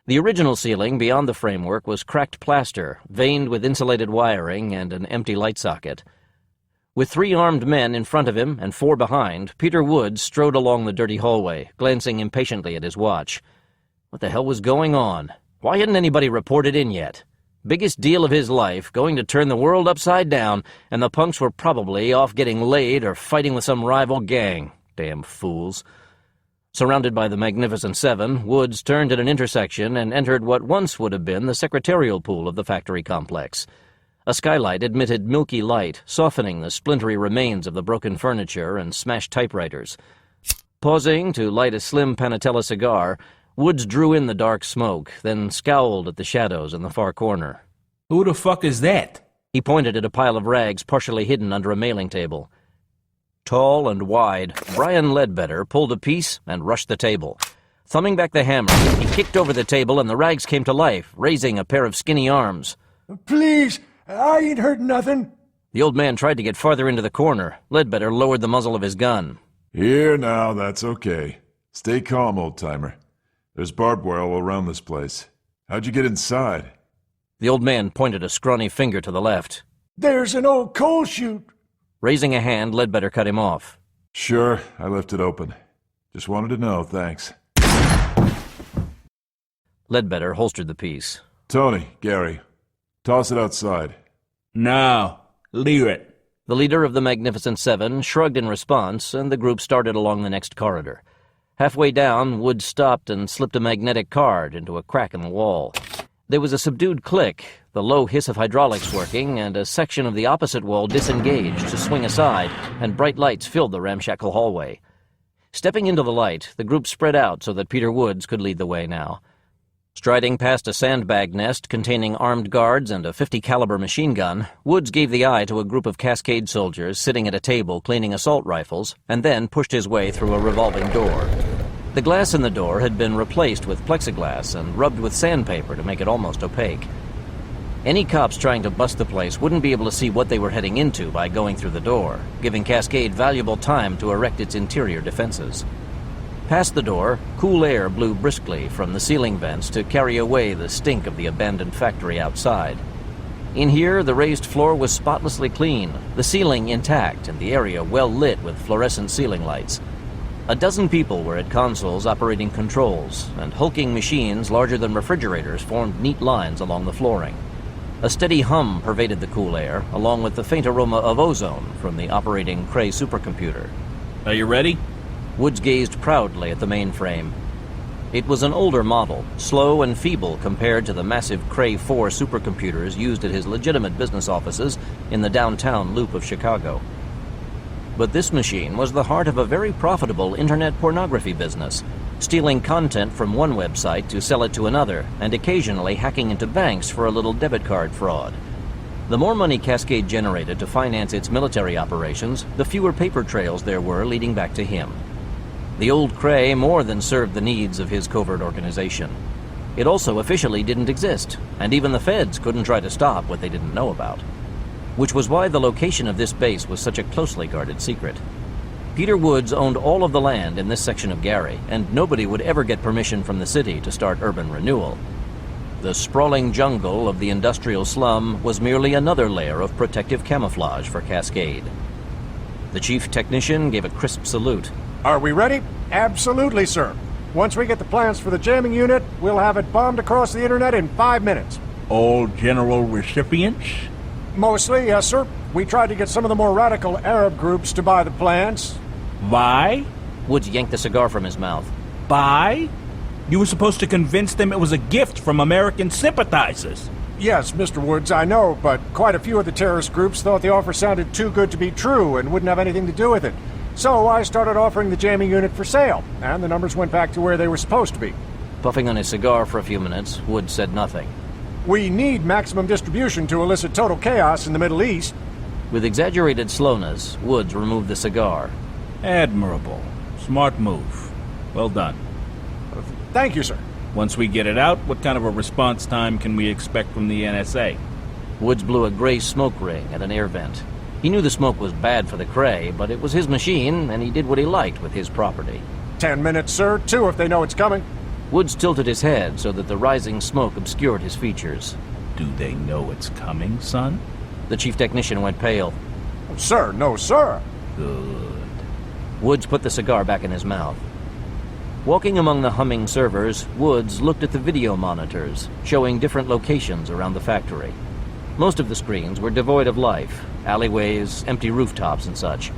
S1: The original ceiling beyond the framework was cracked plaster, veined with insulated wiring and an empty light socket. With 3 armed men in front of him and 4 behind, Peter Woods strode along the dirty hallway, glancing impatiently at his watch. What the hell was going on? Why hadn't anybody reported in yet? Biggest deal of his life, going to turn the world upside down, and the punks were probably off getting laid or fighting with some rival gang. Damn fools. Surrounded by the Magnificent Seven, Woods turned at an intersection and entered what once would have been the secretarial pool of the factory complex. A skylight admitted milky light, softening the splintery remains of the broken furniture and smashed typewriters. Pausing to light a slim Panatella cigar, Woods drew in the dark smoke, then scowled at the shadows in the far corner.
S5: Who the fuck is that?
S1: He pointed at a pile of rags partially hidden under a mailing table. Tall and wide, Brian Ledbetter pulled a piece and rushed the table. Thumbing back the hammer, he kicked over the table and the rags came to life, raising a pair of skinny arms.
S15: Please, I ain't heard nothing.
S1: The old man tried to get farther into the corner. Ledbetter lowered the muzzle of his gun.
S13: Here now, that's okay. Stay calm, old-timer. There's barbed wire all around this place. How'd you get inside?
S1: The old man pointed a scrawny finger to the left.
S15: There's an old coal chute.
S1: Raising a hand, Ledbetter cut him off.
S13: Sure, I left it open. Just wanted to know, thanks.
S1: Ledbetter holstered the piece.
S13: Tony, Gary, toss it outside.
S5: No, leave it.
S1: The leader of the Magnificent Seven shrugged in response, and the group started along the next corridor. Halfway down, Woods stopped and slipped a magnetic card into a crack in the wall. There was a subdued click, the low hiss of hydraulics working, and a section of the opposite wall disengaged to swing aside, and bright lights filled the ramshackle hallway. Stepping into the light, the group spread out so that Peter Woods could lead the way now. Striding past a sandbag nest containing armed guards and a .50 caliber machine gun, Woods gave the eye to a group of Cascade soldiers sitting at a table cleaning assault rifles, and then pushed his way through a revolving door. The glass in the door had been replaced with plexiglass and rubbed with sandpaper to make it almost opaque. Any cops trying to bust the place wouldn't be able to see what they were heading into by going through the door, giving Cascade valuable time to erect its interior defenses. Past the door, cool air blew briskly from the ceiling vents to carry away the stink of the abandoned factory outside. In here, the raised floor was spotlessly clean, the ceiling intact, and the area well lit with fluorescent ceiling lights. A dozen people were at consoles operating controls, and hulking machines larger than refrigerators formed neat lines along the flooring. A steady hum pervaded the cool air, along with the faint aroma of ozone from the operating Cray supercomputer.
S5: Are you ready?
S1: Woods gazed proudly at the mainframe. It was an older model, slow and feeble compared to the massive Cray 4 supercomputers used at his legitimate business offices in the downtown loop of Chicago. But this machine was the heart of a very profitable internet pornography business, stealing content from one website to sell it to another, and occasionally hacking into banks for a little debit card fraud. The more money Cascade generated to finance its military operations, the fewer paper trails there were leading back to him. The old Cray more than served the needs of his covert organization. It also officially didn't exist, and even the feds couldn't try to stop what they didn't know about. Which was why the location of this base was such a closely guarded secret. Peter Woods owned all of the land in this section of Gary, and nobody would ever get permission from the city to start urban renewal. The sprawling jungle of the industrial slum was merely another layer of protective camouflage for Cascade. The chief technician gave a crisp salute.
S6: Are we ready? Absolutely, sir. Once we get the plans for the jamming unit, we'll have it bombed across the internet in 5 minutes.
S5: All general recipients?
S6: Mostly, yes, sir. We tried to get some of the more radical Arab groups to buy the plans.
S5: Buy?
S1: Woods yanked the cigar from his mouth.
S5: Buy? You were supposed to convince them it was a gift from American sympathizers.
S6: Yes, Mr. Woods, I know, but quite a few of the terrorist groups thought the offer sounded too good to be true and wouldn't have anything to do with it. So I started offering the jamming unit for sale, and the numbers went back to where they were supposed to be.
S1: Puffing on his cigar for a few minutes, Woods said nothing.
S6: We need maximum distribution to elicit total chaos in the Middle East.
S1: With exaggerated slowness, Woods removed the cigar.
S5: Admirable. Smart move. Well done.
S6: Thank you, sir.
S5: Once we get it out, what kind of a response time can we expect from the NSA?
S1: Woods blew a gray smoke ring at an air vent. He knew the smoke was bad for the Cray, but it was his machine, and he did what he liked with his property.
S6: 10 minutes, sir. 2 if they know it's coming.
S1: Woods tilted his head so that the rising smoke obscured his features.
S5: Do they know it's coming, son?
S1: The chief technician went pale.
S6: Sir, no, sir.
S5: Good.
S1: Woods put the cigar back in his mouth. Walking among the humming servers, Woods looked at the video monitors, showing different locations around the factory. Most of the screens were devoid of life, alleyways, empty rooftops, and such.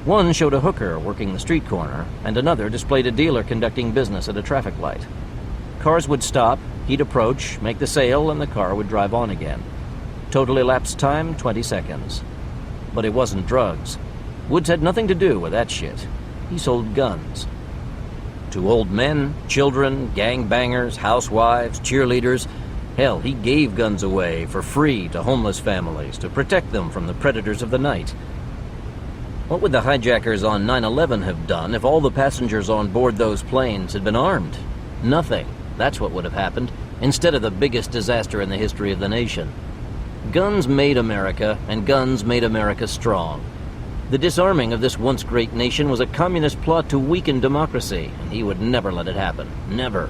S1: One showed a hooker working the street corner, and another displayed a dealer conducting business at a traffic light. Cars would stop, he'd approach, make the sale, and the car would drive on again. Total elapsed time, 20 seconds. But it wasn't drugs. Woods had nothing to do with that shit. He sold guns. To old men, children, gangbangers, housewives, cheerleaders. Hell, he gave guns away for free to homeless families to protect them from the predators of the night. What would the hijackers on 9/11 have done if all the passengers on board those planes had been armed? Nothing. That's what would have happened, instead of the biggest disaster in the history of the nation. Guns made America, and guns made America strong. The disarming of this once great nation was a communist plot to weaken democracy, and he would never let it happen. Never.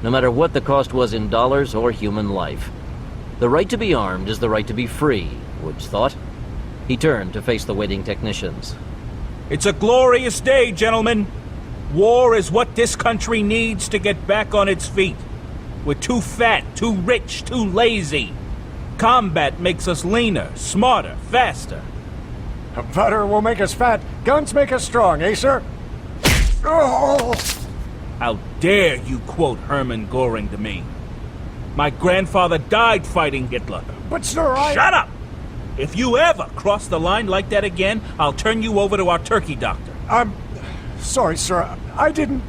S1: No matter what the cost was in dollars or human life. The right to be armed is the right to be free, Woods thought. He turned to face the waiting technicians.
S5: It's a glorious day, gentlemen. War is what this country needs to get back on its feet. We're too fat, too rich, too lazy. Combat makes us leaner, smarter, faster.
S6: Butter will make us fat. Guns make us strong, eh, sir? Oh!
S5: How dare you quote Hermann Göring to me? My grandfather died fighting Hitler.
S6: But, sir,
S5: Shut up! If you ever cross the line like that again, I'll turn you over to our turkey doctor.
S6: I'm sorry, sir. I didn't...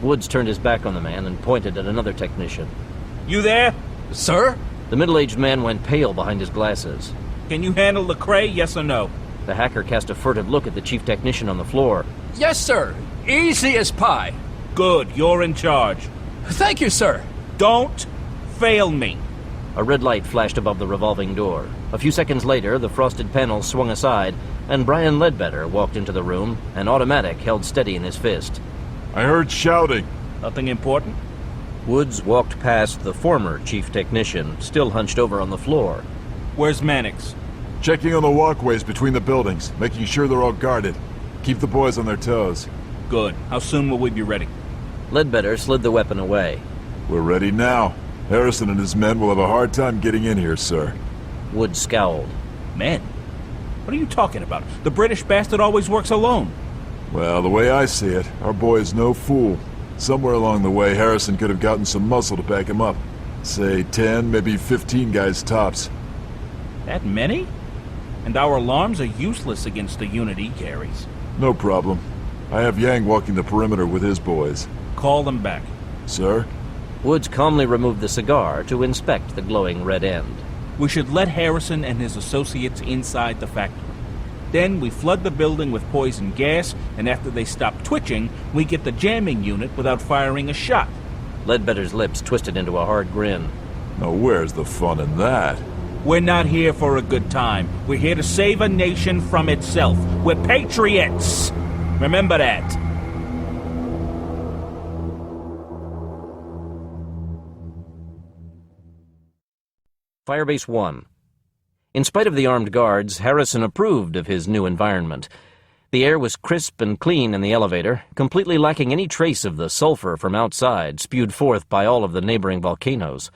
S1: Woods turned his back on the man and pointed at another technician.
S5: You there?
S1: Sir? The middle-aged man went pale behind his glasses.
S5: Can you handle the Cray, yes or no?
S1: The hacker cast a furtive look at the chief technician on the floor.
S21: Yes, sir. Easy as pie.
S5: Good, you're in charge.
S21: Thank you, sir.
S5: Don't fail me.
S1: A red light flashed above the revolving door. A few seconds later, the frosted panels swung aside, and Brian Ledbetter walked into the room, an automatic held steady in his fist.
S17: I heard shouting.
S5: Nothing important?
S1: Woods walked past the former chief technician, still hunched over on the floor.
S5: Where's Mannix?
S17: Checking on the walkways between the buildings, making sure they're all guarded. Keep the boys on their toes.
S5: Good. How soon will we be ready?
S1: Ledbetter slid the weapon away.
S17: We're ready now. Harrison and his men will have a hard time getting in here, sir.
S1: Woods scowled.
S5: Men? What are you talking about? The British bastard always works alone.
S17: Well, the way I see it, our boy is no fool. Somewhere along the way, Harrison could have gotten some muscle to back him up. Say 10, maybe 15 guys tops.
S5: That many? And our alarms are useless against the unit he carries.
S17: No problem. I have Yang walking the perimeter with his boys.
S5: Call them back.
S17: Sir?
S1: Woods calmly removed the cigar to inspect the glowing red end.
S5: We should let Harrison and his associates inside the factory. Then we flood the building with poison gas, and after they stop twitching, we get the jamming unit without firing a shot.
S1: Ledbetter's lips twisted into a hard grin.
S17: Now where's the fun in that?
S5: We're not here for a good time. We're here to save a nation from itself. We're patriots! Remember that.
S1: Firebase 1. In spite of the armed guards, Harrison approved of his new environment. The air was crisp and clean in the elevator, completely lacking any trace of the sulfur from outside spewed forth by all of the neighboring volcanoes.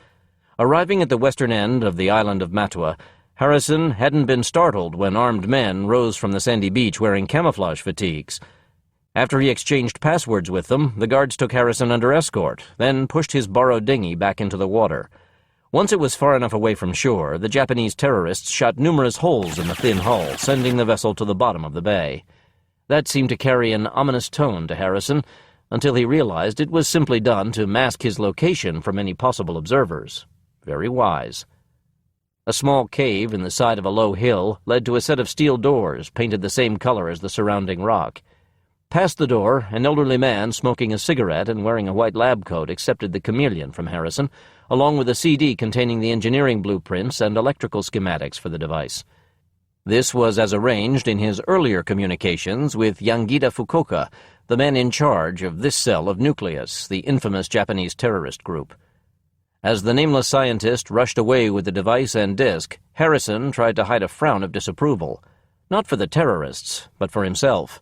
S1: Arriving at the western end of the island of Matua, Harrison hadn't been startled when armed men rose from the sandy beach wearing camouflage fatigues. After he exchanged passwords with them, the guards took Harrison under escort, then pushed his borrowed dinghy back into the water. Once it was far enough away from shore, the Japanese terrorists shot numerous holes in the thin hull, sending the vessel to the bottom of the bay. That seemed to carry an ominous tone to Harrison, until he realized it was simply done to mask his location from any possible observers. Very wise. A small cave in the side of a low hill led to a set of steel doors painted the same color as the surrounding rock. Past the door, an elderly man smoking a cigarette and wearing a white lab coat accepted the Chameleon from Harrison, along with a CD containing the engineering blueprints and electrical schematics for the device. This was as arranged in his earlier communications with Yangida Fukuoka, the man in charge of this cell of Nucleus, the infamous Japanese terrorist group. As the nameless scientist rushed away with the device and disk, Harrison tried to hide a frown of disapproval, not for the terrorists, but for himself.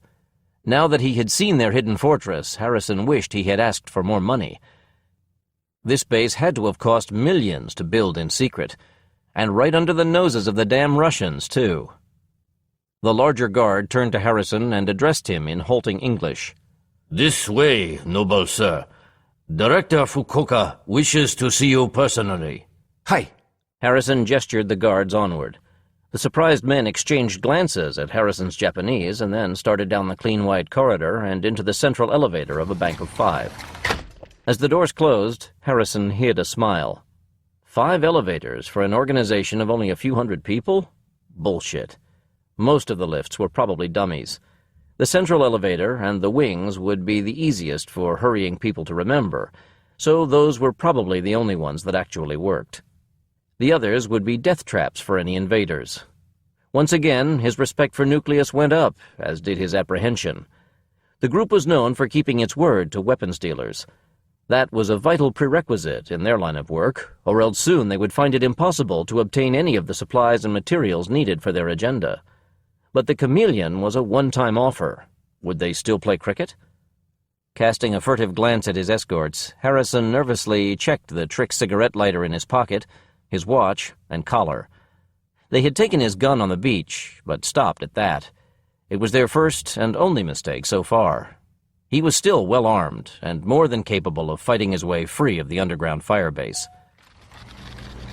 S1: Now that he had seen their hidden fortress, Harrison wished he had asked for more money. This base had to have cost millions to build in secret, and right under the noses of the damn Russians, too. The larger guard turned to Harrison and addressed him in halting English.
S3: "This way, noble sir. Director Fukuoka wishes to see you personally."
S4: Hi.
S1: Harrison gestured the guards onward. The surprised men exchanged glances at Harrison's Japanese and then started down the clean white corridor and into the central elevator of a bank of 5. As the doors closed, Harrison hid a smile. 5 elevators for an organization of only a few hundred people? Bullshit. Most of the lifts were probably dummies. The central elevator and the wings would be the easiest for hurrying people to remember, so those were probably the only ones that actually worked. The others would be death traps for any invaders. Once again, his respect for Nucleus went up, as did his apprehension. The group was known for keeping its word to weapons dealers. That was a vital prerequisite in their line of work, or else soon they would find it impossible to obtain any of the supplies and materials needed for their agenda. But the Chameleon was a one-time offer. Would they still play cricket? Casting a furtive glance at his escorts, Harrison nervously checked the trick cigarette lighter in his pocket, his watch, and collar. They had taken his gun on the beach, but stopped at that. It was their first and only mistake so far. He was still well armed, and more than capable of fighting his way free of the underground firebase.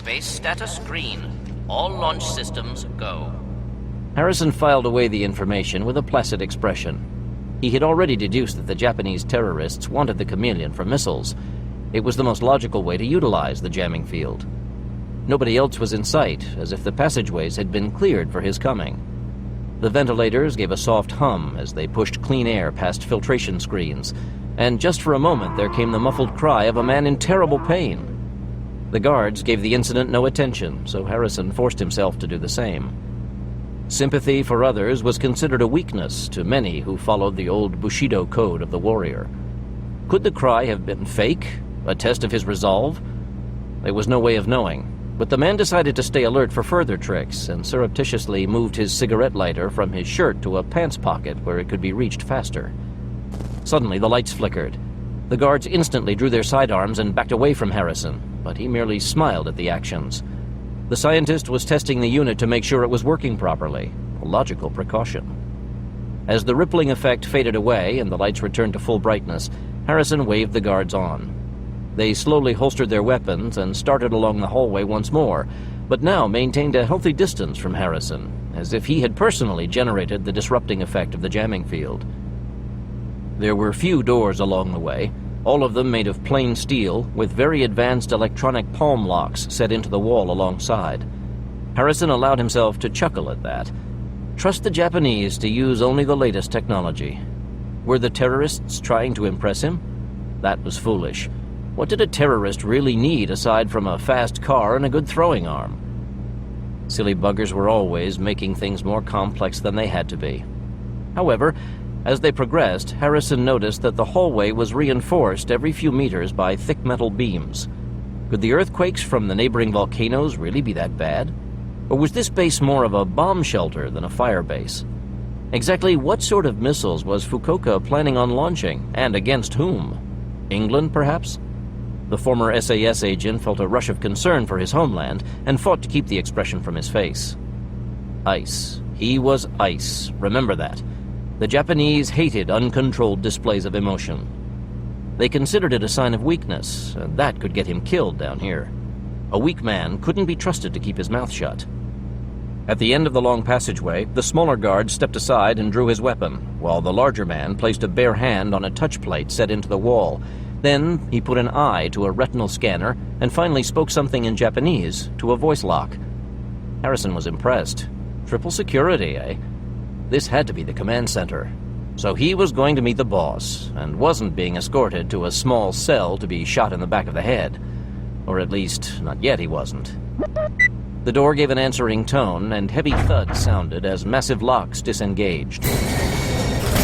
S1: Base status green. All launch systems go. Harrison filed away the information with a placid expression. He had already deduced that the Japanese terrorists wanted the Chameleon for missiles. It was the most logical way to utilize the jamming field. Nobody else was in sight, as if the passageways had been cleared for his coming. The ventilators gave a soft hum as they pushed clean air past filtration screens, and just for a moment there came the muffled cry of a man in terrible pain. The guards gave the incident no attention, so Harrison forced himself to do the same. Sympathy for others was considered a weakness to many who followed the old Bushido code of the warrior. Could the cry have been fake, a test of his resolve? There was no way of knowing. But the man decided to stay alert for further tricks and surreptitiously moved his cigarette lighter from his shirt to a pants pocket where it could be reached faster. Suddenly, the lights flickered. The guards instantly drew their sidearms and backed away from Harrison, but he merely smiled at the actions. The scientist was testing the unit to make sure it was working properly, a logical precaution. As the rippling effect faded away and the lights returned to full brightness, Harrison waved the guards on. They slowly holstered their weapons and started along the hallway once more, but now maintained a healthy distance from Harrison, as if he had personally generated the disrupting effect of the jamming field. There were few doors along the way, all of them made of plain steel, with very advanced electronic palm locks set into the wall alongside. Harrison allowed himself to chuckle at that. Trust the Japanese to use only the latest technology. Were the terrorists trying to impress him? That was foolish. What did a terrorist really need aside from a fast car and a good throwing arm? Silly buggers were always making things more complex than they had to be. However, as they progressed, Harrison noticed that the hallway was reinforced every few meters by thick metal beams. Could the earthquakes from the neighboring volcanoes really be that bad? Or was this base more of a bomb shelter than a fire base? Exactly what sort of missiles was Fukuoka planning on launching, and against whom? England, perhaps? The former SAS agent felt a rush of concern for his homeland and fought to keep the expression from his face. Ice. He was ice. Remember that. The Japanese hated uncontrolled displays of emotion. They considered it a sign of weakness, and that could get him killed down here. A weak man couldn't be trusted to keep his mouth shut. At the end of the long passageway, the smaller guard stepped aside and drew his weapon, while the larger man placed a bare hand on a touch plate set into the wall. Then he put an eye to a retinal scanner and finally spoke something in Japanese to a voice lock. Harrison was impressed. Triple security, eh? This had to be the command center. So he was going to meet the boss, and wasn't being escorted to a small cell to be shot in the back of the head. Or at least, not yet he wasn't. The door gave an answering tone, and heavy thuds sounded as massive locks disengaged.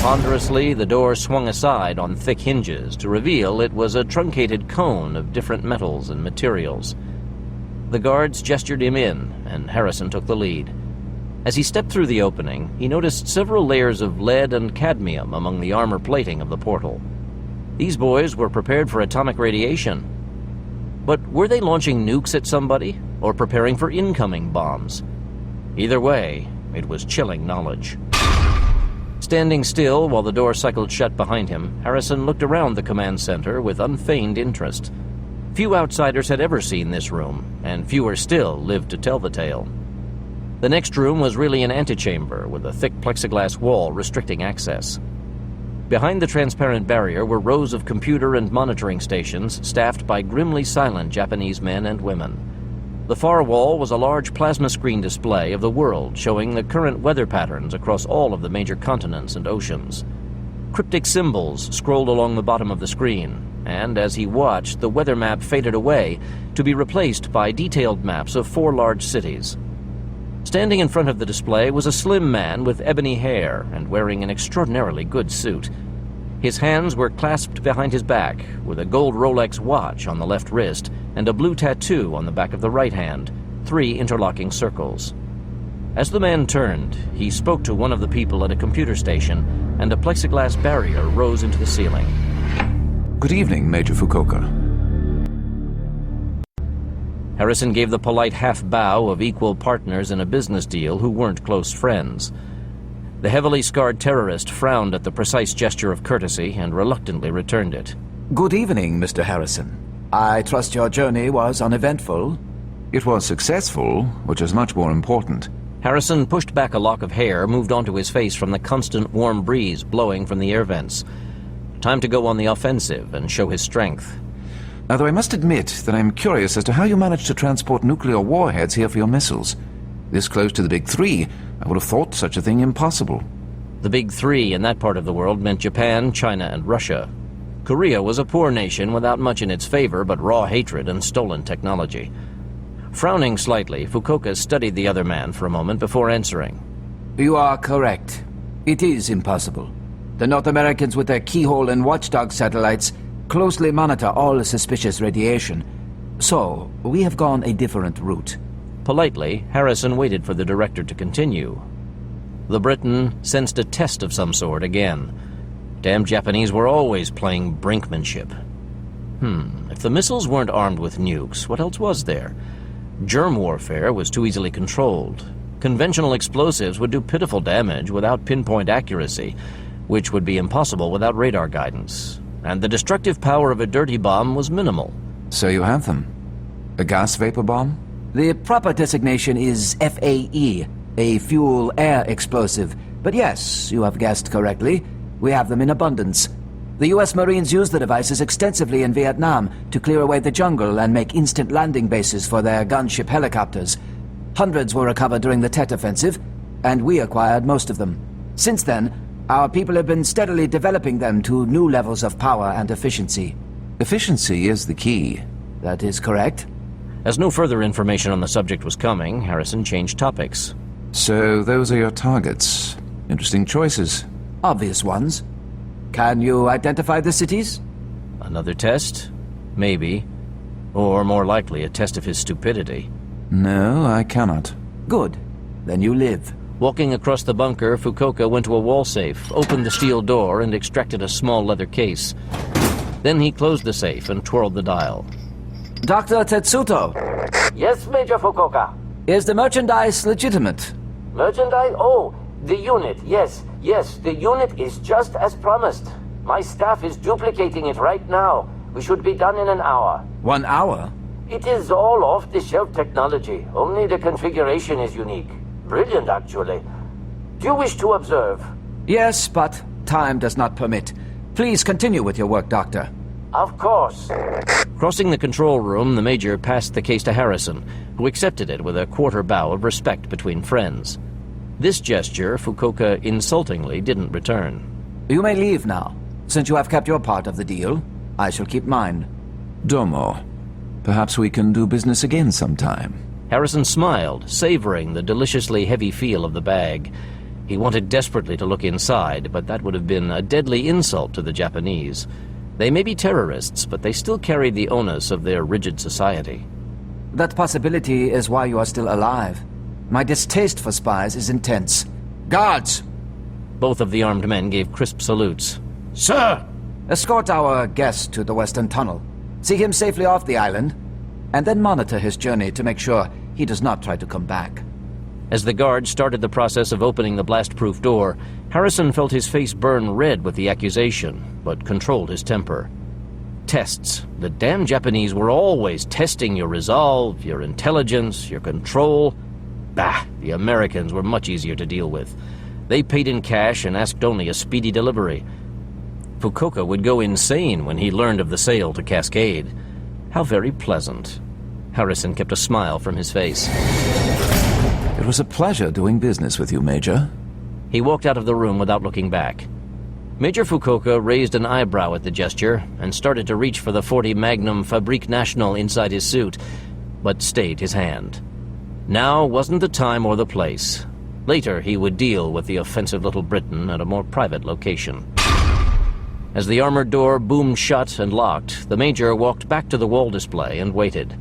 S1: Ponderously, the door swung aside on thick hinges to reveal it was a truncated cone of different metals and materials. The guards gestured him in, and Harrison took the lead. As he stepped through the opening, he noticed several layers of lead and cadmium among the armor plating of the portal. These boys were prepared for atomic radiation. But were they launching nukes at somebody, or preparing for incoming bombs? Either way, it was chilling knowledge. Standing still while the door cycled shut behind him, Harrison looked around the command center with unfeigned interest. Few outsiders had ever seen this room, and fewer still lived to tell the tale. The next room was really an antechamber with a thick plexiglass wall restricting access. Behind the transparent barrier were rows of computer and monitoring stations staffed by grimly silent Japanese men and women. The far wall was a large plasma screen display of the world showing the current weather patterns across all of the major continents and oceans. Cryptic symbols scrolled along the bottom of the screen, and as he watched, the weather map faded away to be replaced by detailed maps of 4 large cities. Standing in front of the display was a slim man with ebony hair and wearing an extraordinarily good suit. His hands were clasped behind his back, with a gold Rolex watch on the left wrist and a blue tattoo on the back of the right hand, 3 interlocking circles. As the man turned, he spoke to one of the people at a computer station, and a plexiglass barrier rose into the ceiling.
S19: Good evening, Major Fukuoka.
S1: Harrison gave the polite half-bow of equal partners in a business deal who weren't close friends. The heavily scarred terrorist frowned at the precise gesture of courtesy and reluctantly returned it.
S19: Good evening, Mr. Harrison. I trust your journey was uneventful? It was successful, which is much more important.
S1: Harrison pushed back a lock of hair moved onto his face from the constant warm breeze blowing from the air vents. Time to go on the offensive and show his strength.
S19: Although I must admit that I'm curious as to how you managed to transport nuclear warheads here for your missiles. This close to the Big Three, I would have thought such a thing impossible.
S1: The Big Three in that part of the world meant Japan, China, and Russia. Korea was a poor nation without much in its favor but raw hatred and stolen technology. Frowning slightly, Fukuoka studied the other man for a moment before answering.
S12: You are correct. It is impossible. The North Americans with their keyhole and watchdog satellites closely monitor all suspicious radiation. So, we have gone a different route.
S1: Politely, Harrison waited for the director to continue. The Briton sensed a test of some sort again. Damn Japanese were always playing brinkmanship. If the missiles weren't armed with nukes, what else was there? Germ warfare was too easily controlled. Conventional explosives would do pitiful damage without pinpoint accuracy, which would be impossible without radar guidance. And the destructive power of a dirty bomb was minimal.
S19: So you have them. A gas vapor bomb?
S12: The proper designation is FAE, a fuel-air explosive. But yes, you have guessed correctly. We have them in abundance. The U.S. Marines use the devices extensively in Vietnam to clear away the jungle and make instant landing bases for their gunship helicopters. Hundreds were recovered during the Tet Offensive, and we acquired most of them. Since then, our people have been steadily developing them to new levels of power and efficiency.
S19: Efficiency is the key.
S12: That is correct.
S1: As no further information on the subject was coming, Harrison changed topics.
S19: So those are your targets. Interesting choices.
S12: Obvious ones. Can you identify the cities?
S1: Another test? Maybe. Or more likely, a test of his stupidity.
S19: No, I cannot.
S12: Good. Then you live.
S1: Walking across the bunker, Fukuoka went to a wall safe, opened the steel door, and extracted a small leather case. Then he closed the safe and twirled the dial.
S12: Dr. Tetsuto.
S9: Yes, Major Fukuoka.
S12: Is the merchandise legitimate?
S9: Merchandise? Oh, the unit, yes. Yes, the unit is just as promised. My staff is duplicating it right now. We should be done in an hour.
S12: 1 hour?
S9: It is all off-the-shelf technology. Only the configuration is unique. Brilliant, actually. Do you wish to observe?
S12: Yes, but time does not permit. Please continue with your work, Doctor.
S9: Of course.
S1: Crossing the control room, the Major passed the case to Harrison, who accepted it with a quarter bow of respect between friends. This gesture Fukuoka insultingly didn't return.
S12: You may leave now. Since you have kept your part of the deal, I shall keep mine.
S19: Domo. Perhaps we can do business again sometime.
S1: Harrison smiled, savoring the deliciously heavy feel of the bag. He wanted desperately to look inside, but that would have been a deadly insult to the Japanese. They may be terrorists, but they still carried the onus of their rigid society.
S12: That possibility is why you are still alive. My distaste for spies is intense. Guards!
S1: Both of the armed men gave crisp salutes.
S12: Sir! Escort our guest to the Western Tunnel. See him safely off the island, and then monitor his journey to make sure he does not try to come back.
S1: As the guard started the process of opening the blast-proof door, Harrison felt his face burn red with the accusation, but controlled his temper. Tests. The damn Japanese were always testing your resolve, your intelligence, your control. Bah, the Americans were much easier to deal with. They paid in cash and asked only a speedy delivery. Fukuoka would go insane when he learned of the sale to Cascade. How very pleasant. Harrison kept a smile from his face.
S19: It was a pleasure doing business with you, Major.
S1: He walked out of the room without looking back. Major Fukuoka raised an eyebrow at the gesture and started to reach for the .40 Magnum Fabrique Nationale inside his suit, but stayed his hand. Now wasn't the time or the place. Later he would deal with the offensive little Briton at a more private location. As the armored door boomed shut and locked, the Major walked back to the wall display and waited.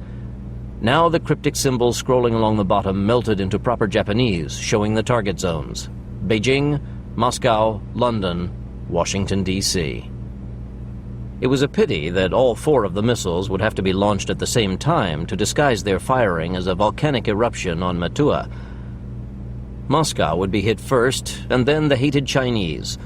S1: Now the cryptic symbols scrolling along the bottom melted into proper Japanese, showing the target zones: Beijing, Moscow, London, Washington, D.C. It was a pity that all 4 of the missiles would have to be launched at the same time to disguise their firing as a volcanic eruption on Matua. Moscow would be hit first, and then the hated Chinese.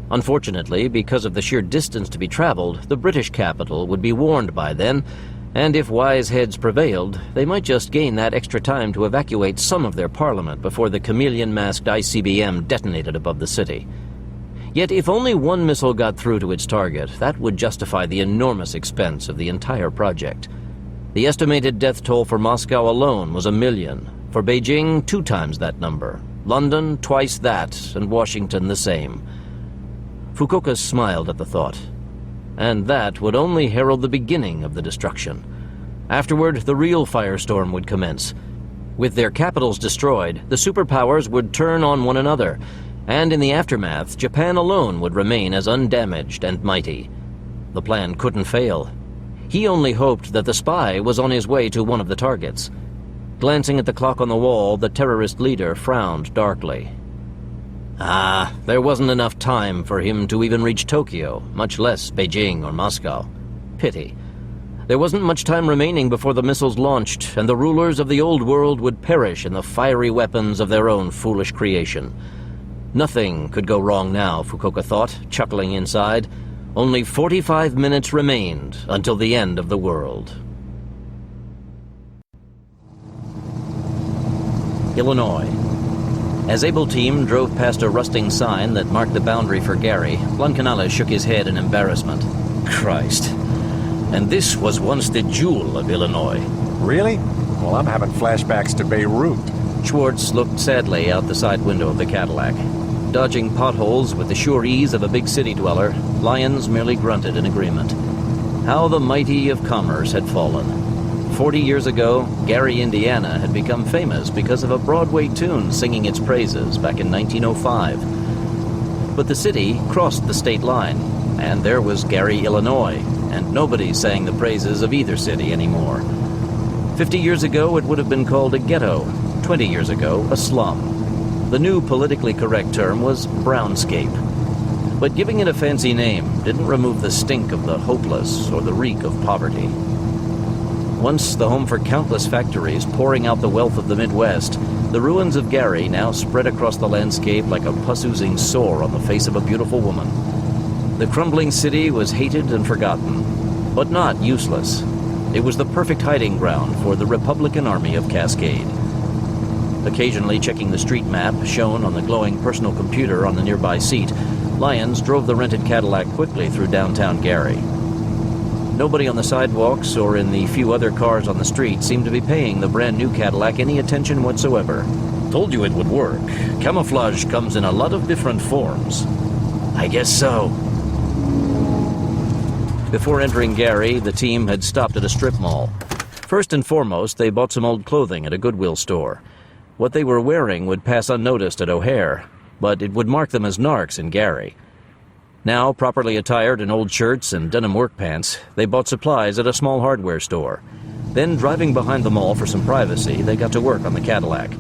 S1: Unfortunately, because of the sheer distance to be traveled, the British capital would be warned by then, and if wise heads prevailed, they might just gain that extra time to evacuate some of their parliament before the chameleon-masked ICBM detonated above the city. Yet if only one missile got through to its target, that would justify the enormous expense of the entire project. The estimated death toll for Moscow alone was 1 million. For Beijing, 2 times that number. London, twice that, and Washington the same. Fukuoka smiled at the thought. And that would only herald the beginning of the destruction. Afterward, the real firestorm would commence. With their capitals destroyed, the superpowers would turn on one another, and in the aftermath, Japan alone would remain as undamaged and mighty. The plan couldn't fail. He only hoped that the spy was on his way to one of the targets. Glancing at the clock on the wall, the terrorist leader frowned darkly. There wasn't enough time for him to even reach Tokyo, much less Beijing or Moscow. Pity. There wasn't much time remaining before the missiles launched, and the rulers of the old world would perish in the fiery weapons of their own foolish creation. Nothing could go wrong now, Fukuoka thought, chuckling inside. Only 45 minutes remained until the end of the world. Illinois. As Able Team drove past a rusting sign that marked the boundary for Gary, Blancanales shook his head in embarrassment. Christ. And this was once the jewel of Illinois.
S6: Really? Well, I'm having flashbacks to Beirut.
S1: Schwartz looked sadly out the side window of the Cadillac. Dodging potholes with the sure ease of a big city dweller, Lyons merely grunted in agreement. How the mighty of commerce had fallen. 40 years ago, Gary, Indiana had become famous because of a Broadway tune singing its praises back in 1905. But the city crossed the state line, and there was Gary, Illinois, and nobody sang the praises of either city anymore. 50 years ago, it would have been called a ghetto. 20 years ago, a slum. The new politically correct term was brownscape. But giving it a fancy name didn't remove the stink of the hopeless or the reek of poverty. Once the home for countless factories pouring out the wealth of the Midwest, the ruins of Gary now spread across the landscape like a pus-oozing sore on the face of a beautiful woman. The crumbling city was hated and forgotten, but not useless. It was the perfect hiding ground for the Republican Army of Cascade. Occasionally checking the street map shown on the glowing personal computer on the nearby seat, Lyons drove the rented Cadillac quickly through downtown Gary. Nobody on the sidewalks or in the few other cars on the street seemed to be paying the brand new Cadillac any attention whatsoever. Told you it would work. Camouflage comes in a lot of different forms. I guess so. Before entering Gary, the team had stopped at a strip mall. First and foremost, they bought some old clothing at a Goodwill store. What they were wearing would pass unnoticed at O'Hare, but it would mark them as narcs in Gary. Now, properly attired in old shirts and denim work pants, they bought supplies at a small hardware store. Then, driving behind the mall for some privacy, they got to work on the Cadillac.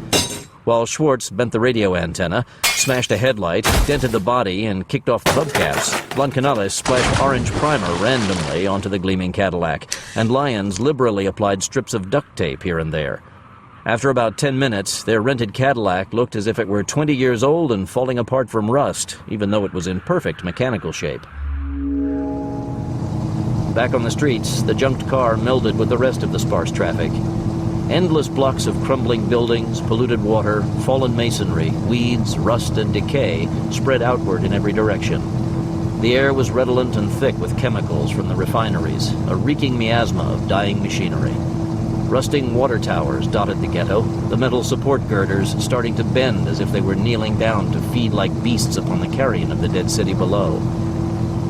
S1: While Schwartz bent the radio antenna, smashed a headlight, dented the body, and kicked off the hubcaps, Blancanales splashed orange primer randomly onto the gleaming Cadillac, and Lyons liberally applied strips of duct tape here and there. After about 10 minutes, their rented Cadillac looked as if it were 20 years old and falling apart from rust, even though it was in perfect mechanical shape. Back on the streets, the junked car melded with the rest of the sparse traffic. Endless blocks of crumbling buildings, polluted water, fallen masonry, weeds, rust, and decay spread outward in every direction. The air was redolent and thick with chemicals from the refineries, a reeking miasma of dying machinery. Rusting water towers dotted the ghetto, the metal support girders starting to bend as if they were kneeling down to feed like beasts upon the carrion of the dead city below.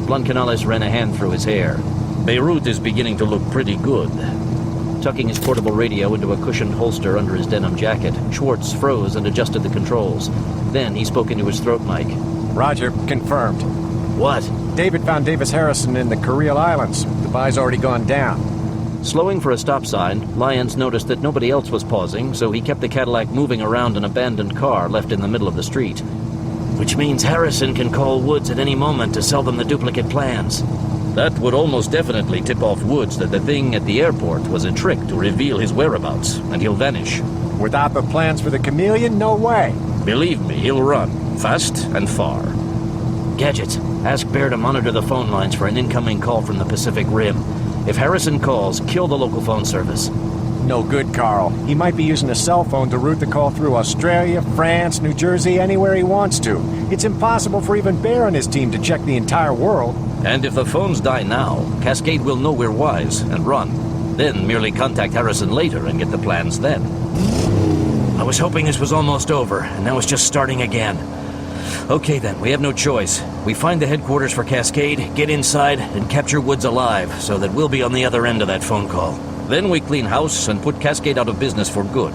S1: Blancanales ran a hand through his hair. Beirut is beginning to look pretty good. Tucking his portable radio into a cushioned holster under his denim jacket, Schwartz froze and adjusted the controls. Then he spoke into his throat mic.
S6: Roger, confirmed.
S1: What?
S6: David found Davis Harrison in the Kuriel Islands. The buy's already gone down.
S1: Slowing for a stop sign, Lyons noticed that nobody else was pausing, so he kept the Cadillac moving around an abandoned car left in the middle of the street. Which means Harrison can call Woods at any moment to sell them the duplicate plans. That would almost definitely tip off Woods that the thing at the airport was a trick to reveal his whereabouts, and he'll vanish.
S6: Without the plans for the Chameleon, no way.
S1: Believe me, he'll run, fast and far. Gadget, ask Bear to monitor the phone lines for an incoming call from the Pacific Rim. If Harrison calls, kill the local phone service.
S6: No good, Carl. He might be using a cell phone to route the call through Australia, France, New Jersey, anywhere he wants to. It's impossible for even Bear and his team to check the entire world.
S1: And if the phones die now, Cascade will know we're wise and run. Then merely contact Harrison later and get the plans then. I was hoping this was almost over, and now it's just starting again. Okay then, we have no choice. We find the headquarters for Cascade, get inside, and capture Woods alive, so that we'll be on the other end of that phone call. Then we clean house and put Cascade out of business for good.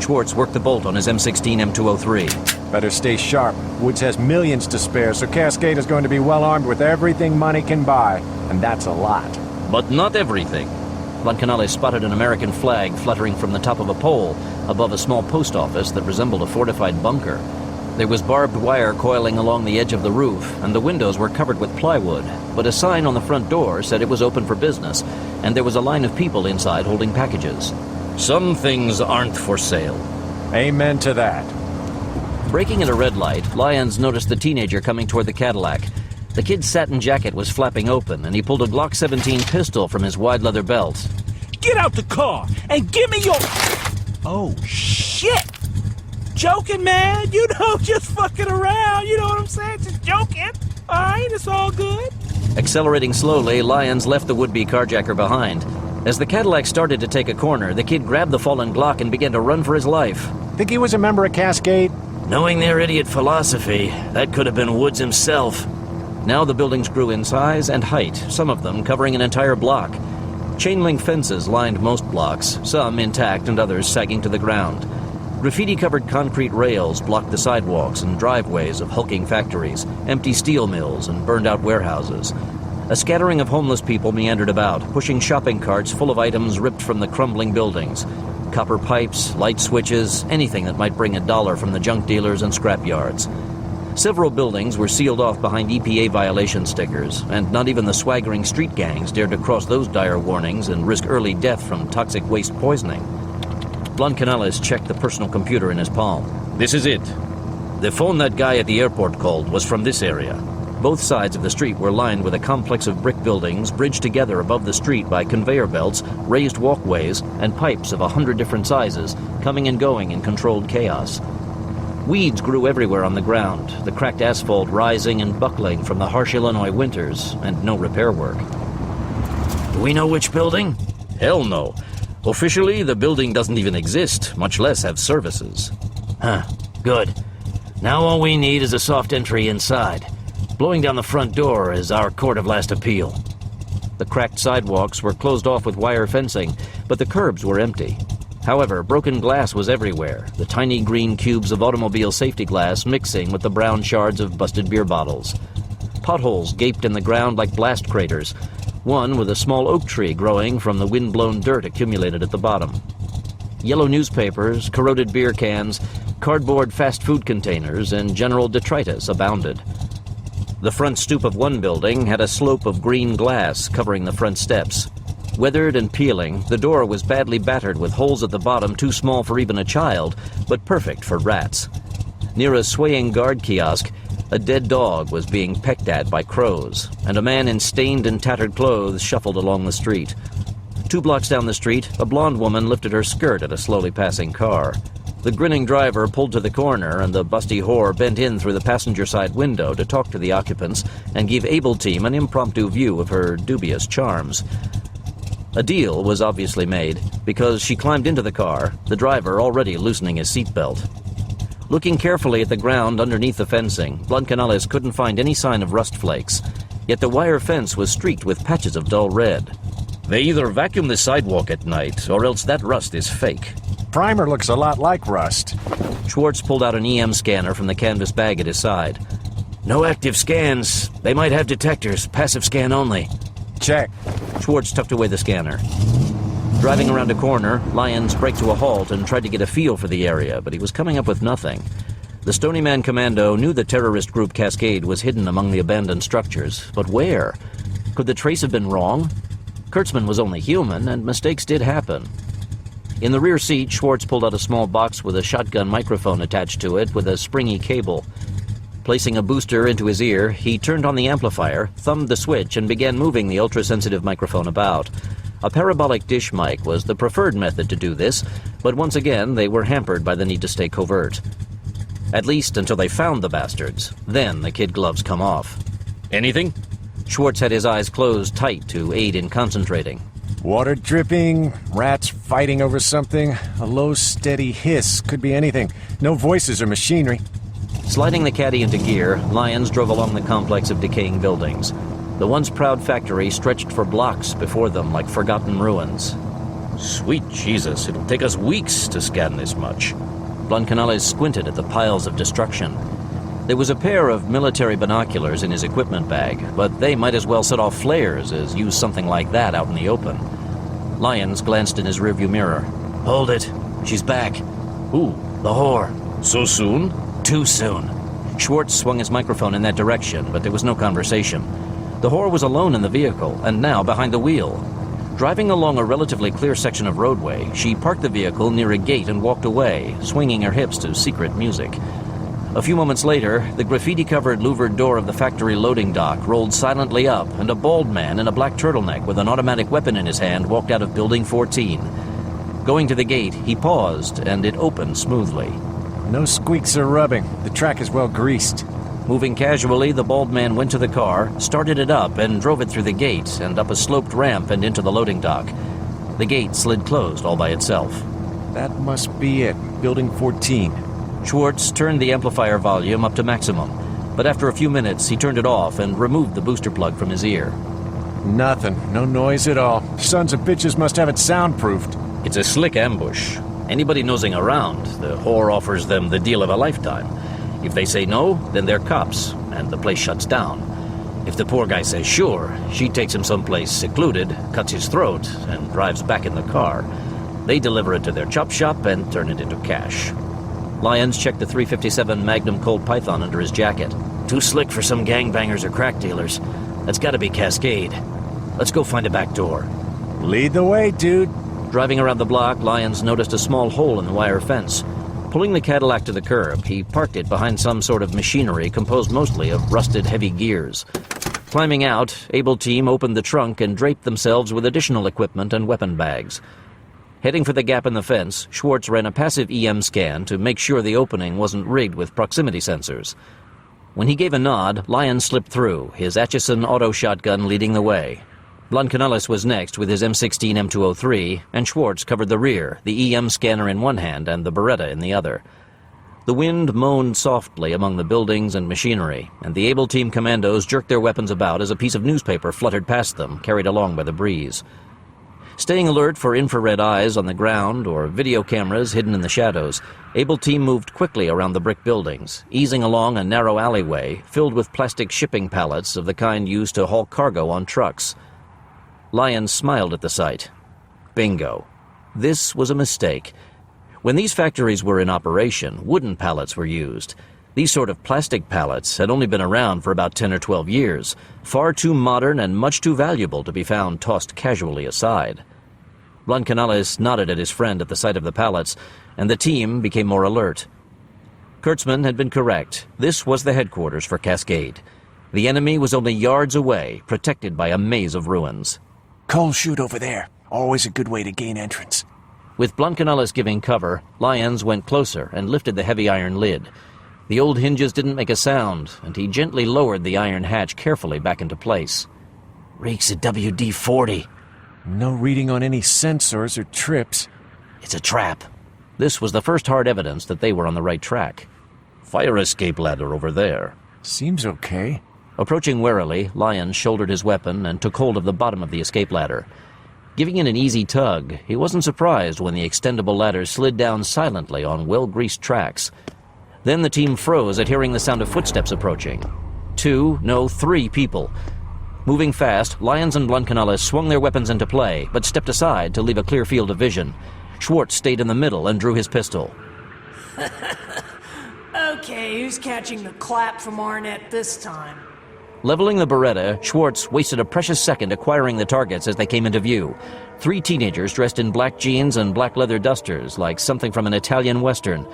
S1: Schwartz worked the bolt on his M16 M203.
S6: Better stay sharp. Woods has millions to spare, so Cascade is going to be well armed with everything money can buy. And that's a lot.
S1: But not everything. Blancanales spotted an American flag fluttering from the top of a pole above a small post office that resembled a fortified bunker. There was barbed wire coiling along the edge of the roof, and the windows were covered with plywood, but a sign on the front door said it was open for business, and there was a line of people inside holding packages. Some things aren't for sale.
S6: Amen to that.
S1: Braking at a red light, Lyons noticed the teenager coming toward the Cadillac. The kid's satin jacket was flapping open, and he pulled a Glock 17 pistol from his wide leather belt.
S5: Get out the car and give me your... Oh, shit! Joking, man. You know, just fucking around. You know what I'm saying? Just joking. All right, it's all good.
S1: Accelerating slowly, Lyons left the would-be carjacker behind. As the Cadillac started to take a corner, the kid grabbed the fallen Glock and began to run for his life.
S6: Think he was a member of Cascade?
S1: Knowing their idiot philosophy, that could have been Woods himself. Now the buildings grew in size and height, some of them covering an entire block. Chain-link fences lined most blocks, some intact and others sagging to the ground. Graffiti-covered concrete rails blocked the sidewalks and driveways of hulking factories, empty steel mills, and burned-out warehouses. A scattering of homeless people meandered about, pushing shopping carts full of items ripped from the crumbling buildings. Copper pipes, light switches, anything that might bring $1 from the junk dealers and scrap yards. Several buildings were sealed off behind EPA violation stickers, and not even the swaggering street gangs dared to cross those dire warnings and risk early death from toxic waste poisoning. Blancanales checked the personal computer in his palm. This is it. The phone that guy at the airport called was from this area. Both sides of the street were lined with a complex of brick buildings bridged together above the street by conveyor belts, raised walkways, and pipes of 100 different sizes, coming and going in controlled chaos. Weeds grew everywhere on the ground, the cracked asphalt rising and buckling from the harsh Illinois winters, and no repair work.
S3: Do we know which building? Hell no. Officially, the building doesn't even exist, much less have services.
S8: Huh. Good. Now all we need is a soft entry inside. Blowing down the front door is our court of last appeal.
S1: The cracked sidewalks were closed off with wire fencing, but the curbs were empty. However, broken glass was everywhere, the tiny green cubes of automobile safety glass mixing with the brown shards of busted beer bottles. Potholes gaped in the ground like blast craters, one with a small oak tree growing from the wind-blown dirt accumulated at the bottom. Yellow newspapers, corroded beer cans, cardboard fast food containers, and general detritus abounded. The front stoop of one building had a slope of green glass covering the front steps. Weathered and peeling, the door was badly battered with holes at the bottom too small for even a child, but perfect for rats. Near a swaying guard kiosk, a dead dog was being pecked at by crows, and a man in stained and tattered clothes shuffled along the street. 2 blocks down the street, a blonde woman lifted her skirt at a slowly passing car. The grinning driver pulled to the corner, and the busty whore bent in through the passenger side window to talk to the occupants and give Able Team an impromptu view of her dubious charms. A deal was obviously made, because she climbed into the car, the driver already loosening his seatbelt. Looking carefully at the ground underneath the fencing, Blancanales couldn't find any sign of rust flakes, yet the wire fence was streaked with patches of dull red.
S3: They either vacuum the sidewalk at night, or else that rust is fake.
S6: Primer looks a lot like rust.
S1: Schwartz pulled out an EM scanner from the canvas bag at his side.
S8: No active scans. They might have detectors. Passive scan only.
S6: Check.
S1: Schwartz tucked away the scanner. Driving around a corner, Lyons braked to a halt and tried to get a feel for the area, but he was coming up with nothing. The Stony Man Commando knew the terrorist group Cascade was hidden among the abandoned structures, but where? Could the trace have been wrong? Kurtzman was only human, and mistakes did happen. In the rear seat, Schwartz pulled out a small box with a shotgun microphone attached to it with a springy cable. Placing a booster into his ear, he turned on the amplifier, thumbed the switch, and began moving the ultra-sensitive microphone about. A parabolic dish mic was the preferred method to do this, but once again they were hampered by the need to stay covert. At least until they found the bastards. Then the kid gloves come off.
S3: Anything?
S1: Schwartz had his eyes closed tight to aid in concentrating.
S6: Water dripping, rats fighting over something, a low, steady hiss. Could be anything. No voices or machinery.
S1: Sliding the caddy into gear, Lyons drove along the complex of decaying buildings. The once proud factory stretched for blocks before them like forgotten ruins.
S3: Sweet Jesus, it'll take us weeks to scan this much.
S1: Blancanales squinted at the piles of destruction. There was a pair of military binoculars in his equipment bag, but they might as well set off flares as use something like that out in the open. Lyons glanced in his rearview mirror.
S8: Hold it. She's back.
S3: Who?
S8: The whore.
S3: So soon?
S8: Too soon.
S1: Schwartz swung his microphone in that direction, but there was no conversation. The whore was alone in the vehicle, and now behind the wheel. Driving along a relatively clear section of roadway, she parked the vehicle near a gate and walked away, swinging her hips to secret music. A few moments later, the graffiti-covered louvered door of the factory loading dock rolled silently up, and a bald man in a black turtleneck with an automatic weapon in his hand walked out of Building 14. Going to the gate, he paused, and it opened smoothly.
S6: No squeaks or rubbing. The track is well greased.
S1: Moving casually, the bald man went to the car, started it up, and drove it through the gate and up a sloped ramp and into the loading dock. The gate slid closed all by itself.
S6: That must be it. Building 14.
S1: Schwartz turned the amplifier volume up to maximum, but after a few minutes, he turned it off and removed the booster plug from his ear.
S6: Nothing. No noise at all. Sons of bitches must have it soundproofed.
S3: It's a slick ambush. Anybody nosing around, the whore offers them the deal of a lifetime. If they say no, then they're cops, and the place shuts down. If the poor guy says sure, she takes him someplace secluded, cuts his throat, and drives back in the car. They deliver it to their chop shop and turn it into cash. Lyons checked the .357 Magnum Colt Python under his jacket.
S8: Too slick for some gangbangers or crack dealers. That's gotta be Cascade. Let's go find a back door.
S6: Lead the way, dude.
S1: Driving around the block, Lyons noticed a small hole in the wire fence. Pulling the Cadillac to the curb, he parked it behind some sort of machinery composed mostly of rusted heavy gears. Climbing out, Able Team opened the trunk and draped themselves with additional equipment and weapon bags. Heading for the gap in the fence, Schwartz ran a passive EM scan to make sure the opening wasn't rigged with proximity sensors. When he gave a nod, Lyons slipped through, his Atchison auto shotgun leading the way. Blancanellis was next with his M16 M203, and Schwartz covered the rear, the EM scanner in one hand and the Beretta in the other. The wind moaned softly among the buildings and machinery, and the Able Team commandos jerked their weapons about as a piece of newspaper fluttered past them, carried along by the breeze. Staying alert for infrared eyes on the ground or video cameras hidden in the shadows, Able Team moved quickly around the brick buildings, easing along a narrow alleyway filled with plastic shipping pallets of the kind used to haul cargo on trucks. Lyons smiled at the sight. Bingo. This was a mistake. When these factories were in operation, wooden pallets were used. These sort of plastic pallets had only been around for about 10 or 12 years, far too modern and much too valuable to be found tossed casually aside. Blancanellis nodded at his friend at the sight of the pallets, and the team became more alert. Kurtzman had been correct. This was the headquarters for Cascade. The enemy was only yards away, protected by a maze of ruins.
S15: Coal chute over there. Always a good way to gain entrance.
S1: With Blancanellis giving cover, Lyons went closer and lifted the heavy iron lid. The old hinges didn't make a sound, and he gently lowered the iron hatch carefully back into place.
S6: Reeks of WD-40. No reading on any sensors or trips.
S1: It's a trap. This was the first hard evidence that they were on the right track.
S3: Fire escape ladder over there.
S6: Seems okay.
S1: Approaching warily, Lyons shouldered his weapon and took hold of the bottom of the escape ladder. Giving it an easy tug, he wasn't surprised when the extendable ladder slid down silently on well-greased tracks. Then the team froze at hearing the sound of footsteps approaching. 3 people. Moving fast, Lyons and Blancanellis swung their weapons into play, but stepped aside to leave a clear field of vision. Schwartz stayed in the middle and drew his pistol.
S10: Okay, who's catching the clap from Arnett this time?
S1: Leveling the Beretta, Schwartz wasted a precious second acquiring the targets as they came into view. 3 teenagers dressed in black jeans and black leather dusters, like something from an Italian Western.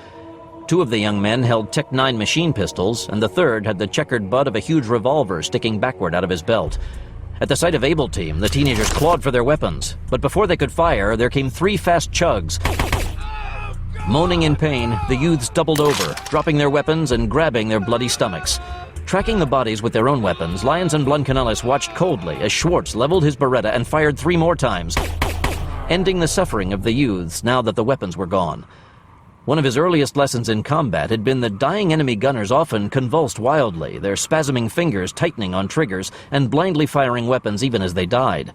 S1: 2 of the young men held Tech-9 machine pistols, and the third had the checkered butt of a huge revolver sticking backward out of his belt. At the sight of Able Team, the teenagers clawed for their weapons, but before they could fire, there came 3 fast chugs. Moaning in pain, the youths doubled over, dropping their weapons and grabbing their bloody stomachs. Tracking the bodies with their own weapons, Lyons and Blancanellis watched coldly as Schwartz leveled his Beretta and fired 3 more times, ending the suffering of the youths now that the weapons were gone. One of his earliest lessons in combat had been that dying enemy gunners often convulsed wildly, their spasming fingers tightening on triggers and blindly firing weapons even as they died.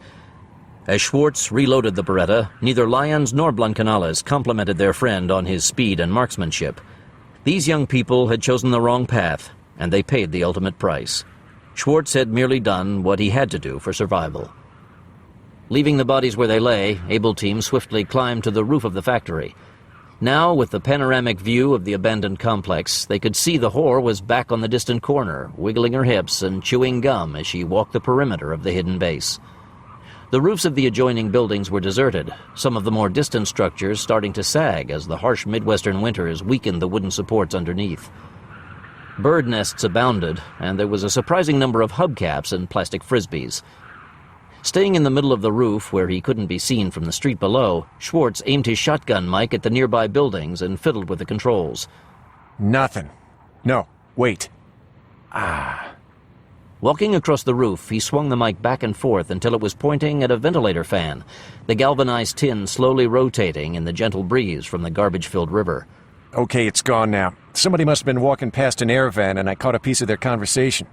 S1: As Schwartz reloaded the Beretta, neither Lyons nor Blancanellis complimented their friend on his speed and marksmanship. These young people had chosen the wrong path, and they paid the ultimate price. Schwartz had merely done what he had to do for survival. Leaving the bodies where they lay, Able Team swiftly climbed to the roof of the factory. Now, with the panoramic view of the abandoned complex, they could see the whore was back on the distant corner, wiggling her hips and chewing gum as she walked the perimeter of the hidden base. The roofs of the adjoining buildings were deserted, some of the more distant structures starting to sag as the harsh Midwestern winters weakened the wooden supports underneath. Bird nests abounded, and there was a surprising number of hubcaps and plastic frisbees. Staying in the middle of the roof where he couldn't be seen from the street below, Schwartz aimed his shotgun mic at the nearby buildings and fiddled with the controls.
S6: Nothing. No, wait.
S1: Walking across the roof, he swung the mic back and forth until it was pointing at a ventilator fan, the galvanized tin slowly rotating in the gentle breeze from the garbage-filled river.
S6: Okay, it's gone now. Somebody must have been walking past an air van and I caught a piece of their conversation.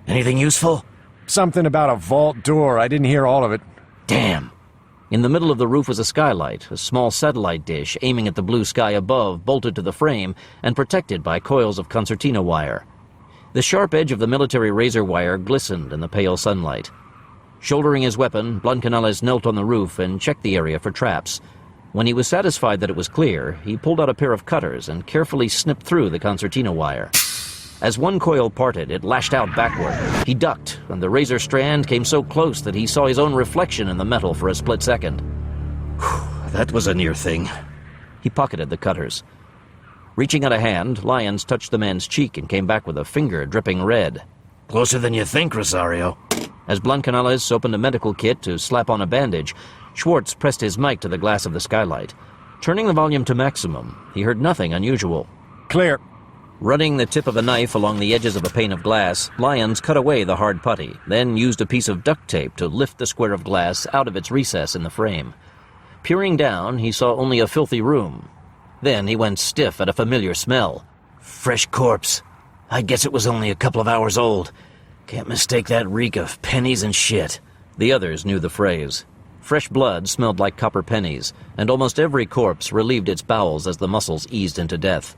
S1: Anything useful?
S6: Something about a vault door. I didn't hear all of it.
S1: Damn. In the middle of the roof was a skylight, a small satellite dish aiming at the blue sky above, bolted to the frame and protected by coils of concertina wire. The sharp edge of the military razor wire glistened in the pale sunlight. Shouldering his weapon, Blancanellis knelt on the roof and checked the area for traps. When he was satisfied that it was clear, he pulled out a pair of cutters and carefully snipped through the concertina wire. As one coil parted, it lashed out backward. He ducked, and the razor strand came so close that he saw his own reflection in the metal for a split second.
S3: That was a near thing.
S1: He pocketed the cutters.
S3: Reaching out a hand, Lyons touched the man's cheek and came back with a finger dripping red.
S8: Closer than you think, Rosario.
S3: As Blancanales opened a medical kit to slap on a bandage, Schwartz pressed his mic to the glass of the skylight. Turning the volume to maximum, he heard nothing unusual.
S6: Clear.
S3: Running the tip of a knife along the edges of a pane of glass, Lyons cut away the hard putty, then used a piece of duct tape to lift the square of glass out of its recess in the frame. Peering down, he saw only a filthy room. Then he went stiff at a familiar smell.
S8: Fresh corpse. I guess it was only a couple of hours old. Can't mistake that reek of pennies and shit.
S3: The others knew the phrase. Fresh blood smelled like copper pennies, and almost every corpse relieved its bowels as the muscles eased into death.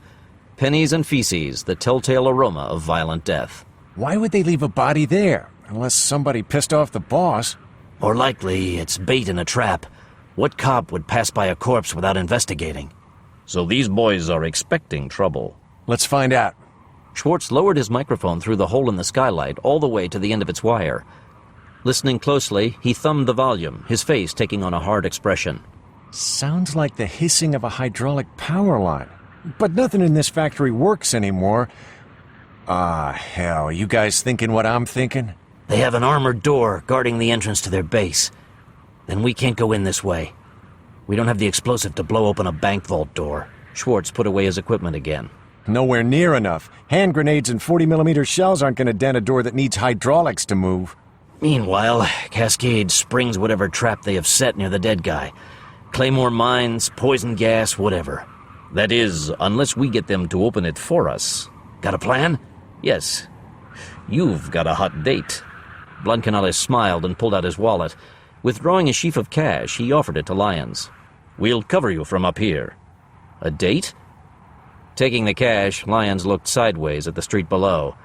S3: Pennies and feces, the telltale aroma of violent death.
S6: Why would they leave a body there? Unless somebody pissed off the boss.
S8: More likely, it's bait in a trap. What cop would pass by a corpse without investigating?
S3: So these boys are expecting trouble.
S6: Let's find out.
S3: Schwartz lowered his microphone through the hole in the skylight all the way to the end of its wire. Listening closely, he thumbed the volume, his face taking on a hard expression.
S6: Sounds like the hissing of a hydraulic power line. But nothing in this factory works anymore. Hell, you guys thinking what I'm thinking?
S8: They have an armored door guarding the entrance to their base. Then we can't go in this way. We don't have the explosive to blow open a bank vault door.
S3: Schwartz put away his equipment again.
S6: Nowhere near enough. Hand grenades and 40mm shells aren't going to dent a door that needs hydraulics to move.
S8: Meanwhile, Cascade springs whatever trap they have set near the dead guy. Claymore mines, poison gas, whatever.
S3: That is, unless we get them to open it for us.
S8: Got a plan?
S3: Yes. You've got a hot date. Blancanales smiled and pulled out his wallet. Withdrawing a sheaf of cash, he offered it to Lyons. We'll cover you from up here. A date? Taking the cash, Lyons looked sideways at the street below.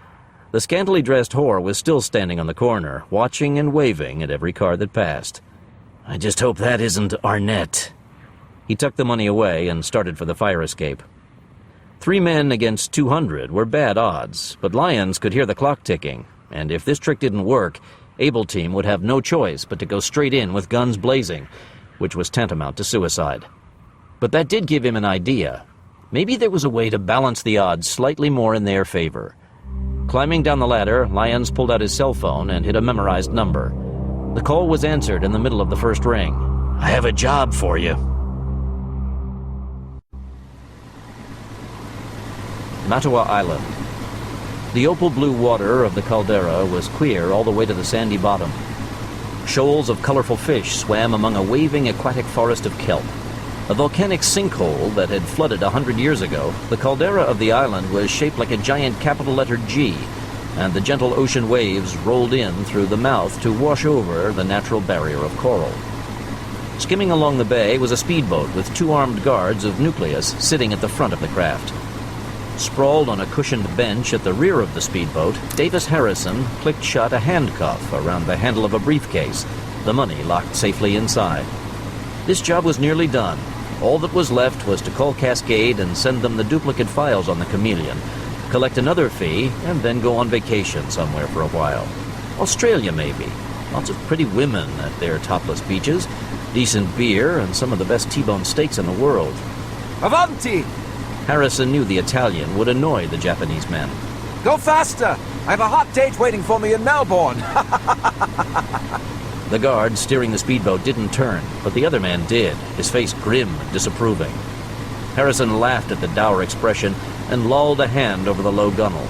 S3: The scantily dressed whore was still standing on the corner, watching and waving at every car that passed.
S8: I just hope that isn't Arnett.
S3: He tucked the money away and started for the fire escape. 3 men against 200 were bad odds, but Lyons could hear the clock ticking, and if this trick didn't work, Able Team would have no choice but to go straight in with guns blazing, which was tantamount to suicide. But that did give him an idea. Maybe there was a way to balance the odds slightly more in their favor. Climbing down the ladder, Lyons pulled out his cell phone and hit a memorized number. The call was answered in the middle of the first ring.
S8: I have a job for you.
S3: Mattawa Island. The opal blue water of the caldera was clear all the way to the sandy bottom. Shoals of colorful fish swam among a waving aquatic forest of kelp. A volcanic sinkhole that had flooded 100 years ago, the caldera of the island was shaped like a giant capital letter G, and the gentle ocean waves rolled in through the mouth to wash over the natural barrier of coral. Skimming along the bay was a speedboat with 2 armed guards of Nucleus sitting at the front of the craft. Sprawled on a cushioned bench at the rear of the speedboat, Davis Harrison clicked shut a handcuff around the handle of a briefcase, the money locked safely inside. This job was nearly done. All that was left was to call Cascade and send them the duplicate files on the Chameleon, collect another fee, and then go on vacation somewhere for a while. Australia, maybe. Lots of pretty women at their topless beaches, decent beer, and some of the best T-bone steaks in the world.
S7: Avanti!
S3: Harrison knew the Italian would annoy the Japanese men.
S7: Go faster! I have a hot date waiting for me in Melbourne!
S3: The guard steering the speedboat didn't turn, but the other man did, his face grim and disapproving. Harrison laughed at the dour expression and lolled a hand over the low gunwale.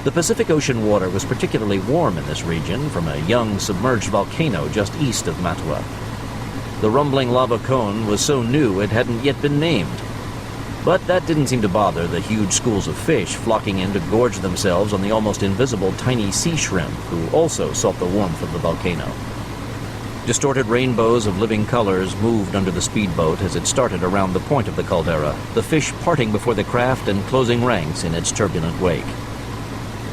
S3: The Pacific Ocean water was particularly warm in this region from a young submerged volcano just east of Mattawa. The rumbling lava cone was so new it hadn't yet been named. But that didn't seem to bother the huge schools of fish flocking in to gorge themselves on the almost invisible tiny sea shrimp, who also sought the warmth of the volcano. Distorted rainbows of living colors moved under the speedboat as it started around the point of the caldera, the fish parting before the craft and closing ranks in its turbulent wake.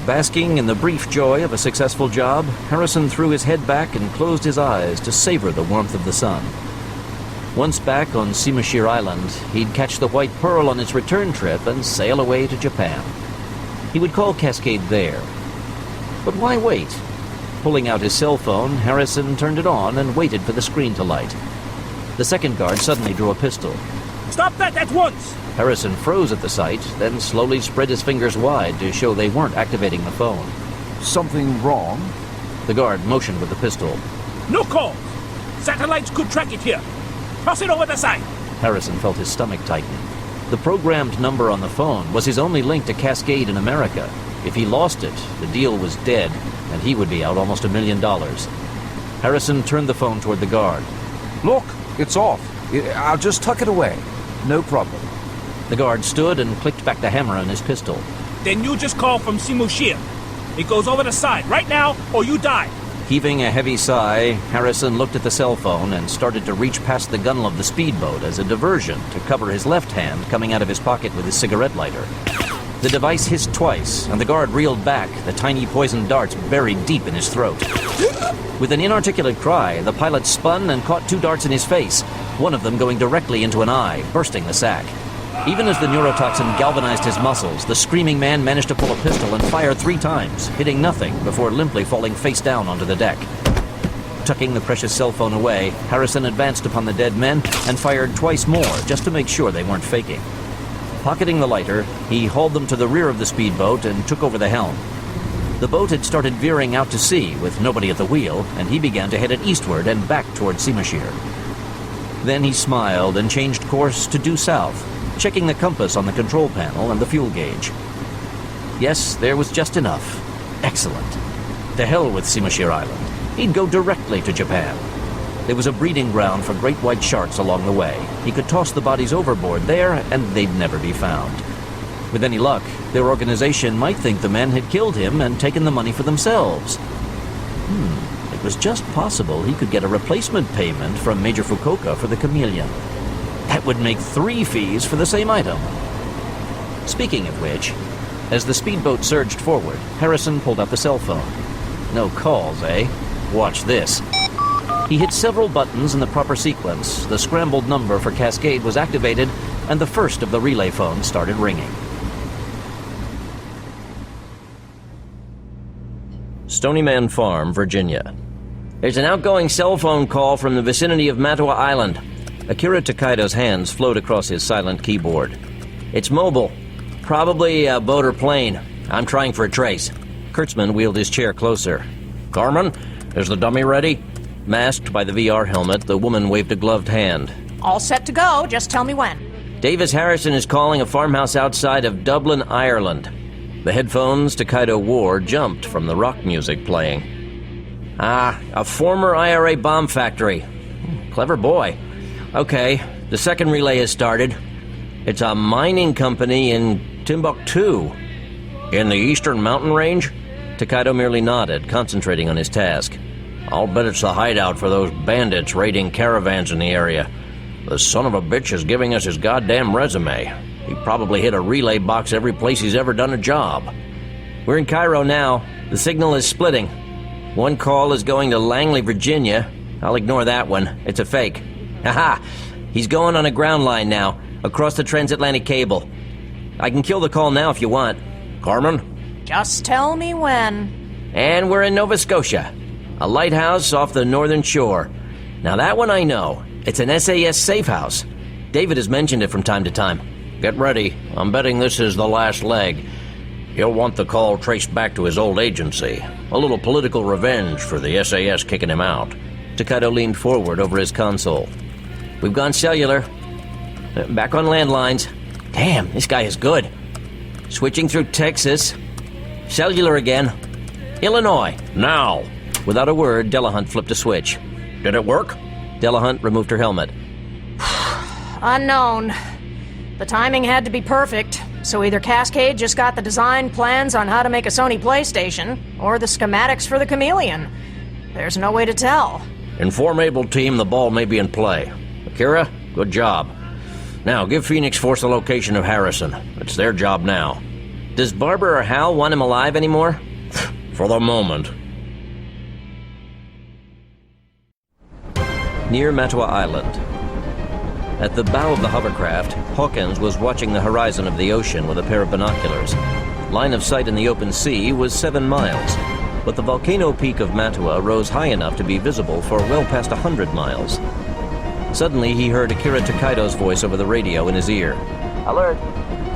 S3: Basking in the brief joy of a successful job, Harrison threw his head back and closed his eyes to savor the warmth of the sun. Once back on Shimashiro Island, he'd catch the White Pearl on its return trip and sail away to Japan. He would call Cascade there. But why wait? Pulling out his cell phone, Harrison turned it on and waited for the screen to light. The second guard suddenly drew a pistol.
S5: Stop that at once!
S1: Harrison froze at the sight, then slowly spread his fingers wide to show they weren't activating the phone.
S19: Something wrong?
S1: The guard motioned with the pistol.
S5: No calls! Satellites could track it here. Toss it over the side.
S1: Harrison felt his stomach tighten. The programmed number on the phone was his only link to Cascade in America. If he lost it, the deal was dead, and he would be out almost $1 million. Harrison turned the phone toward the guard.
S19: Look, it's off. I'll just tuck it away. No problem.
S1: The guard stood and clicked back the hammer on his pistol.
S5: Then you just call from Simushir. It goes over the side right now, or you die.
S1: Heaving a heavy sigh, Harrison looked at the cell phone and started to reach past the gunwale of the speedboat as a diversion to cover his left hand coming out of his pocket with his cigarette lighter. The device hissed twice, and the guard reeled back, the tiny poison darts buried deep in his throat. With an inarticulate cry, the pilot spun and caught 2 darts in his face, one of them going directly into an eye, bursting the sac. Even as the neurotoxin galvanized his muscles, the screaming man managed to pull a pistol and fire 3 times, hitting nothing before limply falling face down onto the deck. Tucking the precious cell phone away, Harrison advanced upon the dead men and fired twice more just to make sure they weren't faking. Pocketing the lighter, he hauled them to the rear of the speedboat and took over the helm. The boat had started veering out to sea with nobody at the wheel, and he began to head it eastward and back toward Simashir. Then he smiled and changed course to due south, checking the compass on the control panel and the fuel gauge. Yes, there was just enough. Excellent. To hell with Simashir Island. He'd go directly to Japan. There was a breeding ground for great white sharks along the way. He could toss the bodies overboard there, and they'd never be found. With any luck, their organization might think the men had killed him and taken the money for themselves. It was just possible he could get a replacement payment from Major Fukuoka for the Chameleon. That would make 3 fees for the same item. Speaking of which, as the speedboat surged forward, Harrison pulled out the cell phone. No calls, eh? Watch this. He hit several buttons in the proper sequence. The scrambled number for Cascade was activated, and the first of the relay phones started ringing. Stonyman Farm, Virginia.
S8: There's an outgoing cell phone call from the vicinity of Matua Island.
S1: Akira Takaido's hands flowed across his silent keyboard.
S8: It's mobile. Probably a boat or plane. I'm trying for a trace.
S1: Kurtzman wheeled his chair closer.
S3: Carmen, is the dummy ready?
S1: Masked by the VR helmet, the woman waved a gloved hand.
S10: All set to go, just tell me when.
S8: Davis Harrison is calling a farmhouse outside of Dublin, Ireland.
S1: The headphones Takaido wore jumped from the rock music playing.
S8: A former IRA bomb factory. Clever boy. Okay, the second relay has started. It's a mining company in Timbuktu.
S3: In the eastern mountain range?
S1: Takaido merely nodded, concentrating on his task.
S3: I'll bet it's the hideout for those bandits raiding caravans in the area. The son of a bitch is giving us his goddamn resume. He probably hit a relay box every place he's ever done a job.
S8: We're in Cairo now. The signal is splitting. One call is going to Langley, Virginia. I'll ignore that one. It's a fake. Haha! He's going on a ground line now, across the transatlantic cable. I can kill the call now if you want.
S3: Carmen?
S10: Just tell me when.
S8: And we're in Nova Scotia. A lighthouse off the northern shore. Now that one I know. It's an SAS safe house. David has mentioned it from time to time.
S3: Get ready. I'm betting this is the last leg. He'll want the call traced back to his old agency. A little political revenge for the SAS kicking him out.
S1: Takaido leaned forward over his console.
S8: We've gone cellular. Back on landlines. Damn, this guy is good. Switching through Texas. Cellular again. Illinois.
S3: Now.
S1: Without a word, Delahunt flipped a switch.
S3: Did it work?
S1: Delahunt removed her helmet.
S10: Unknown. The timing had to be perfect, so either Cascade just got the design plans on how to make a Sony PlayStation, or the schematics for the Chameleon. There's no way to tell.
S3: Inform Able Team the ball may be in play. Akira, good job. Now, give Phoenix Force the location of Harrison. It's their job now.
S8: Does Barber or Hal want him alive anymore?
S3: For the moment.
S1: Near Matua Island. At the bow of the hovercraft, Hawkins was watching the horizon of the ocean with a pair of binoculars. Line of sight in the open sea was 7 miles, but the volcano peak of Matua rose high enough to be visible for well past 100 miles. Suddenly, he heard Akira Takaido's voice over the radio in his ear.
S9: Alert.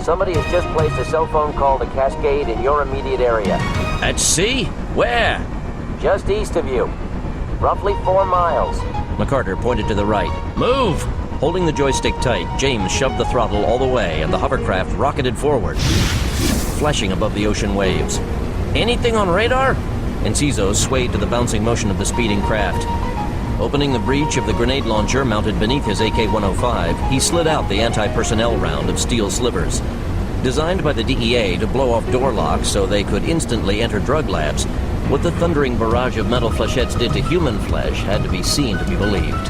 S9: Somebody has just placed a cell phone call to Cascade in your immediate area.
S3: At sea? Where?
S9: Just east of you. Roughly 4 miles.
S1: McCarter pointed to the right.
S3: Move!
S1: Holding the joystick tight, James shoved the throttle all the way, and the hovercraft rocketed forward, flashing above the ocean waves.
S3: Anything on radar?
S1: Enciso swayed to the bouncing motion of the speeding craft. Opening the breech of the grenade launcher mounted beneath his AK-105, he slid out the anti-personnel round of steel slivers. Designed by the DEA to blow off door locks so they could instantly enter drug labs, what the thundering barrage of metal flechettes did to human flesh had to be seen to be believed.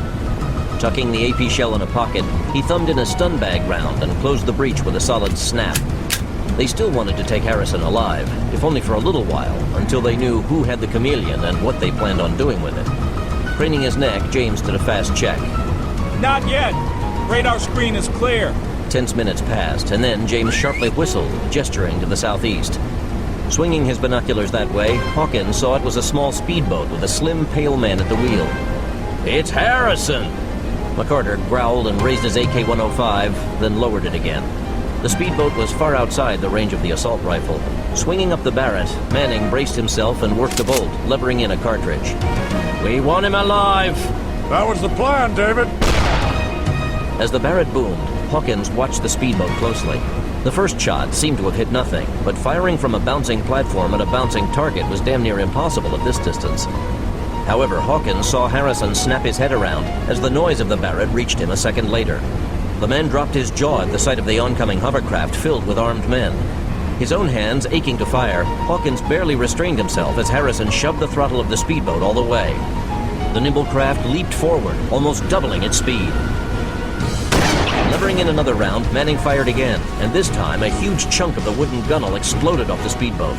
S1: Tucking the AP shell in a pocket, he thumbed in a stun bag round and closed the breech with a solid snap. They still wanted to take Harrison alive, if only for a little while, until they knew who had the Chameleon and what they planned on doing with it. Craning his neck, James did a fast check.
S5: Not yet. Radar screen is clear.
S1: Tense minutes passed, and then James sharply whistled, gesturing to the southeast. Swinging his binoculars that way, Hawkins saw it was a small speedboat with a slim, pale man at the wheel.
S3: It's Harrison!
S1: McCarter growled and raised his AK-105, then lowered it again. The speedboat was far outside the range of the assault rifle. Swinging up the Barrett, Manning braced himself and worked the bolt, levering in a cartridge.
S3: We want him alive!
S11: That was the plan, David.
S1: As the Barrett boomed, Hawkins watched the speedboat closely. The first shot seemed to have hit nothing, but firing from a bouncing platform at a bouncing target was damn near impossible at this distance. However, Hawkins saw Harrison snap his head around as the noise of the Barrett reached him a second later. The man dropped his jaw at the sight of the oncoming hovercraft filled with armed men. His own hands aching to fire, Hawkins barely restrained himself as Harrison shoved the throttle of the speedboat all the way. The nimble craft leaped forward, almost doubling its speed. Levering in another round, Manning fired again, and this time a huge chunk of the wooden gunnel exploded off the speedboat.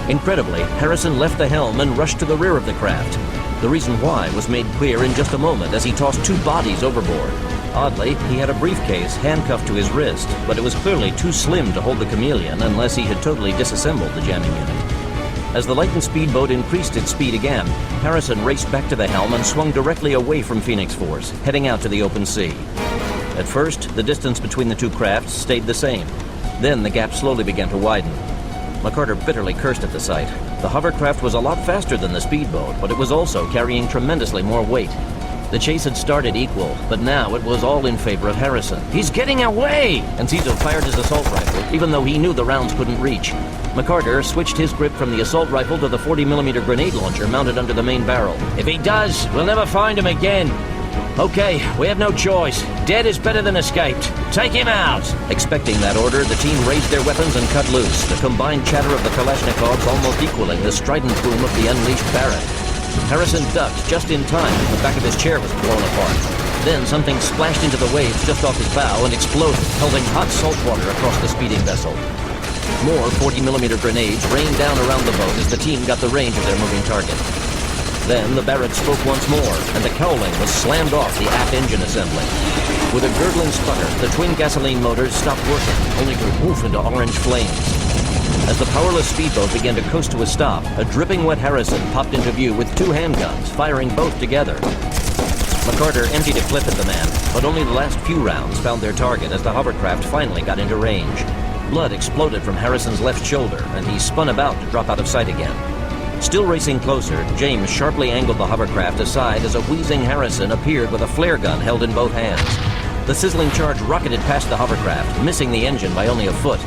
S1: Incredibly, Harrison left the helm and rushed to the rear of the craft. The reason why was made clear in just a moment as he tossed 2 bodies overboard. Oddly, he had a briefcase handcuffed to his wrist, but it was clearly too slim to hold the Chameleon unless he had totally disassembled the jamming unit. As the lightened speedboat increased its speed again, Harrison raced back to the helm and swung directly away from Phoenix Force, heading out to the open sea. At first, the distance between the two crafts stayed the same. Then the gap slowly began to widen. McCarter bitterly cursed at the sight. The hovercraft was a lot faster than the speedboat, but it was also carrying tremendously more weight. The chase had started equal, but now it was all in favor of Harrison.
S3: He's getting away!
S1: Enciso fired his assault rifle, even though he knew the rounds couldn't reach. McCarter switched his grip from the assault rifle to the 40mm grenade launcher mounted under the main barrel.
S3: If he does, we'll never find him again. Okay, we have no choice. Dead is better than escaped. Take him out!
S1: Expecting that order, the team raised their weapons and cut loose, the combined chatter of the Kalashnikovs almost equaling the strident boom of the unleashed Barrett. Harrison ducked just in time as the back of his chair was blown apart. Then something splashed into the waves just off his bow and exploded, pelting hot salt water across the speeding vessel. More 40mm grenades rained down around the boat as the team got the range of their moving target. Then the Barrett spoke once more, and the cowling was slammed off the aft engine assembly. With a gurgling sputter, the twin gasoline motors stopped working, only to woof into orange flames. As the powerless speedboat began to coast to a stop, a dripping wet Harrison popped into view with 2 handguns, firing both together. McCarter emptied a clip at the man, but only the last few rounds found their target as the hovercraft finally got into range. Blood exploded from Harrison's left shoulder, and he spun about to drop out of sight again. Still racing closer, James sharply angled the hovercraft aside as a wheezing Harrison appeared with a flare gun held in both hands. The sizzling charge rocketed past the hovercraft, missing the engine by only a foot.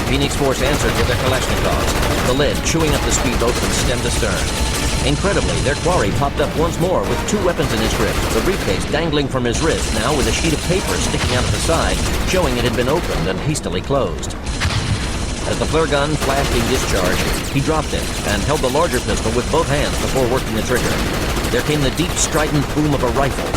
S1: Phoenix Force answered with their Kalashnikovs, the lead chewing up the speedboat from stem to stern. Incredibly, their quarry popped up once more with 2 weapons in his grip, the briefcase dangling from his wrist, now with a sheet of paper sticking out of the side, showing it had been opened and hastily closed. As the flare gun flashed in discharge, he dropped it and held the larger pistol with both hands before working the trigger. There came the deep, strident boom of a rifle.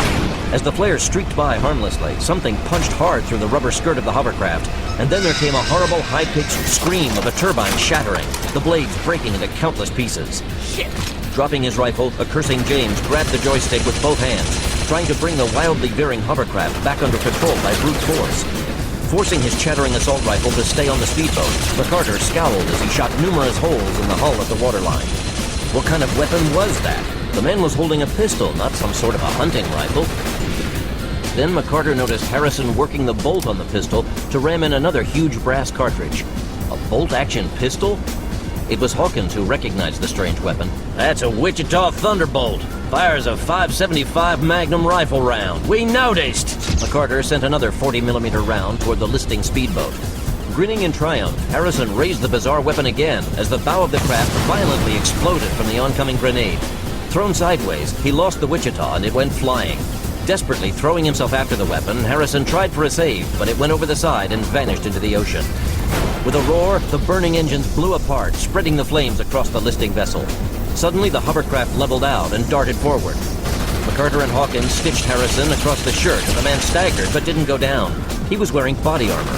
S1: As the flare streaked by harmlessly, something punched hard through the rubber skirt of the hovercraft, and then there came a horrible, high-pitched scream of a turbine shattering, the blades breaking into countless pieces.
S3: Shit!
S1: Dropping his rifle, a cursing James grabbed the joystick with both hands, trying to bring the wildly veering hovercraft back under control by brute force. Forcing his chattering assault rifle to stay on the speedboat, McCarter scowled as he shot numerous holes in the hull at the waterline. What kind of weapon was that? The man was holding a pistol, not some sort of a hunting rifle. Then McCarter noticed Harrison working the bolt on the pistol to ram in another huge brass cartridge. A bolt-action pistol? It was Hawkins who recognized the strange weapon. That's a Wichita Thunderbolt. Fires a .575 Magnum rifle round. We noticed! McCarter sent another 40mm round toward the listing speedboat. Grinning in triumph, Harrison raised the bizarre weapon again as the bow of the craft violently exploded from the oncoming grenade. Thrown sideways, he lost the Wichita and it went flying. Desperately throwing himself after the weapon, Harrison tried for a save, but it went over the side and vanished into the ocean. With a roar, the burning engines blew apart, spreading the flames across the listing vessel. Suddenly, the hovercraft leveled out and darted forward. McCarter and Hawkins stitched Harrison across the shirt, and the man staggered but didn't go down. He was wearing body armor.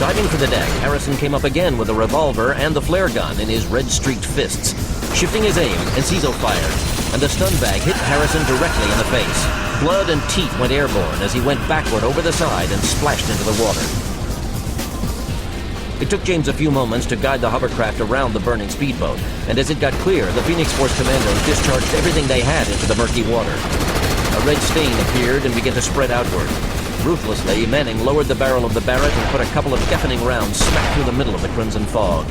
S1: Diving for the deck, Harrison came up again with a revolver and the flare gun in his red-streaked fists. Shifting his aim, Enciso fired, and the stun bag hit Harrison directly in the face. Blood and teeth went airborne as he went backward over the side and splashed into the water. It took James a few moments to guide the hovercraft around the burning speedboat, and as it got clear, the Phoenix Force commandos discharged everything they had into the murky water. A red stain appeared and began to spread outward. Ruthlessly, Manning lowered the barrel of the Barrett and put a couple of deafening rounds smack through the middle of the crimson fog.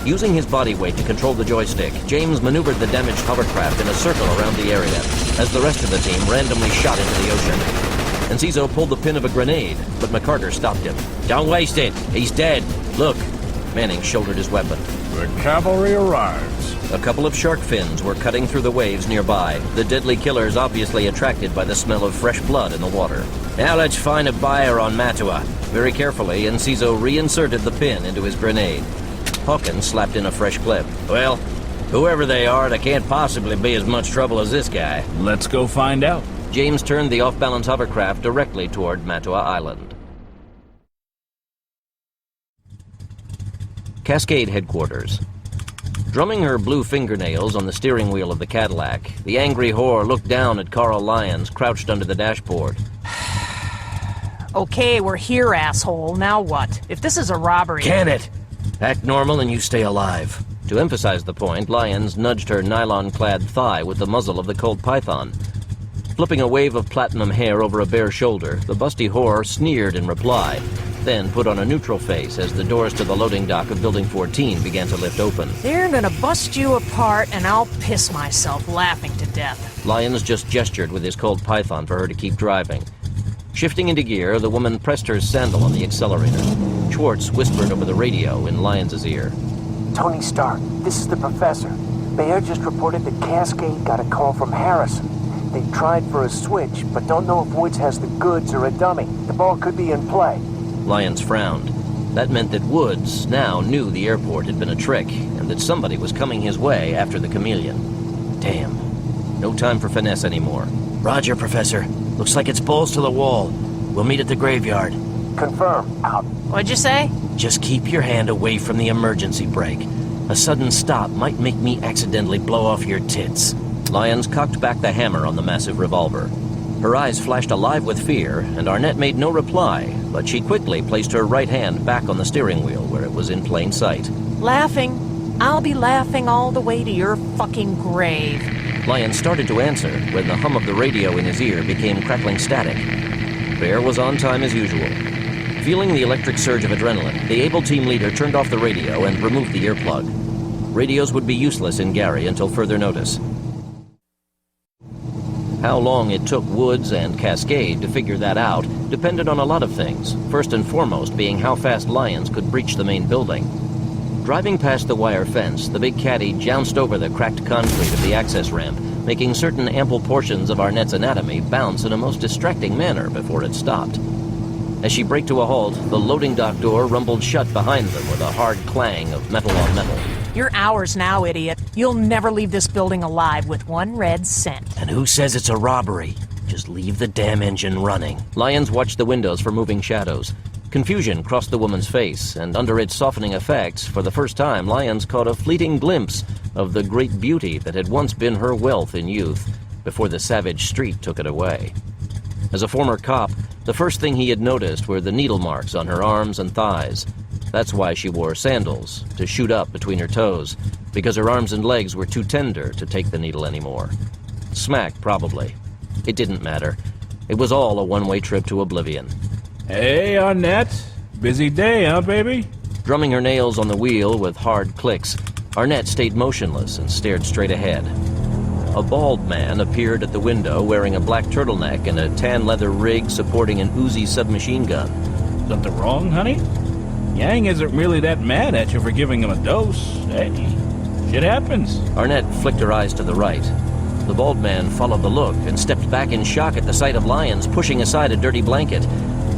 S1: Using his body weight to control the joystick, James maneuvered the damaged hovercraft in a circle around the area, as the rest of the team randomly shot into the ocean. Enciso pulled the pin of a grenade, but McCarter stopped him. Don't waste it! He's dead! Look! Manning shouldered his weapon.
S4: The cavalry arrives.
S1: A couple of shark fins were cutting through the waves nearby, the deadly killers obviously attracted by the smell of fresh blood in the water. Now let's find a buyer on Matua. Very carefully, Enciso reinserted the pin into his grenade. Hawkins slapped in a fresh clip. Well, whoever they are, they can't possibly be as much trouble as this guy.
S5: Let's go find out.
S1: James turned the off-balance hovercraft directly toward Matua Island. Cascade Headquarters. Drumming her blue fingernails on the steering wheel of the Cadillac, the angry whore looked down at Carl Lyons crouched under the dashboard.
S10: Okay, we're here, asshole. Now what? If this is a robbery...
S1: Can it? Act normal and you stay alive. To emphasize the point, Lyons nudged her nylon-clad thigh with the muzzle of the Colt Python. Flipping a wave of platinum hair over a bare shoulder, the busty whore sneered in reply, then put on a neutral face as the doors to the loading dock of Building 14 began to lift open.
S10: They're gonna bust you apart and I'll piss myself laughing to death.
S1: Lyons just gestured with his Colt Python for her to keep driving. Shifting into gear, the woman pressed her sandal on the accelerator. Schwartz whispered over the radio in Lyons' ear.
S16: Tony Stark, this is the professor. Bayer just reported that Cascade got a call from Harrison. They tried for a switch, but don't know if Woods has the goods or a dummy. The ball could be in play.
S1: Lyons frowned. That meant that Woods now knew the airport had been a trick, and that somebody was coming his way after the Chameleon. Damn. No time for finesse anymore. Roger, Professor. Looks like it's balls to the wall. We'll meet at the graveyard.
S16: Confirm. Out.
S10: What'd you say?
S1: Just keep your hand away from the emergency brake. A sudden stop might make me accidentally blow off your tits. Lyons cocked back the hammer on the massive revolver. Her eyes flashed alive with fear, and Arnett made no reply, but she quickly placed her right hand back on the steering wheel where it was in plain sight.
S10: Laughing? I'll be laughing all the way to your fucking grave.
S1: Lyons started to answer when the hum of the radio in his ear became crackling static. Bear was on time as usual. Feeling the electric surge of adrenaline, the able team leader turned off the radio and removed the earplug. Radios would be useless in Gary until further notice. How long it took Woods and Cascade to figure that out depended on a lot of things, first and foremost being how fast Lyons could breach the main building. Driving past the wire fence, the big caddy jounced over the cracked concrete of the access ramp, making certain ample portions of Arnett's anatomy bounce in a most distracting manner before it stopped. As she braked to a halt, the loading dock door rumbled shut behind them with a hard clang of metal on metal.
S10: You're ours now, idiot. You'll never leave this building alive with one red cent.
S1: And who says it's a robbery? Just leave the damn engine running. Lyons watched the windows for moving shadows. Confusion crossed the woman's face, and under its softening effects, for the first time, Lyons caught a fleeting glimpse of the great beauty that had once been her wealth in youth, before the savage street took it away. As a former cop, the first thing he had noticed were the needle marks on her arms and thighs. That's why she wore sandals, to shoot up between her toes, because her arms and legs were too tender to take the needle anymore. Smack, probably. It didn't matter. It was all a one-way trip to oblivion.
S5: Hey, Arnett. Busy day, huh, baby?
S1: Drumming her nails on the wheel with hard clicks, Arnett stayed motionless and stared straight ahead. A bald man appeared at the window wearing a black turtleneck and a tan leather rig supporting an Uzi submachine gun.
S5: Something wrong, honey? Yang isn't really that mad at you for giving him a dose. Hey, shit happens.
S1: Arnett flicked her eyes to the right. The bald man followed the look and stepped back in shock at the sight of Lyons pushing aside a dirty blanket.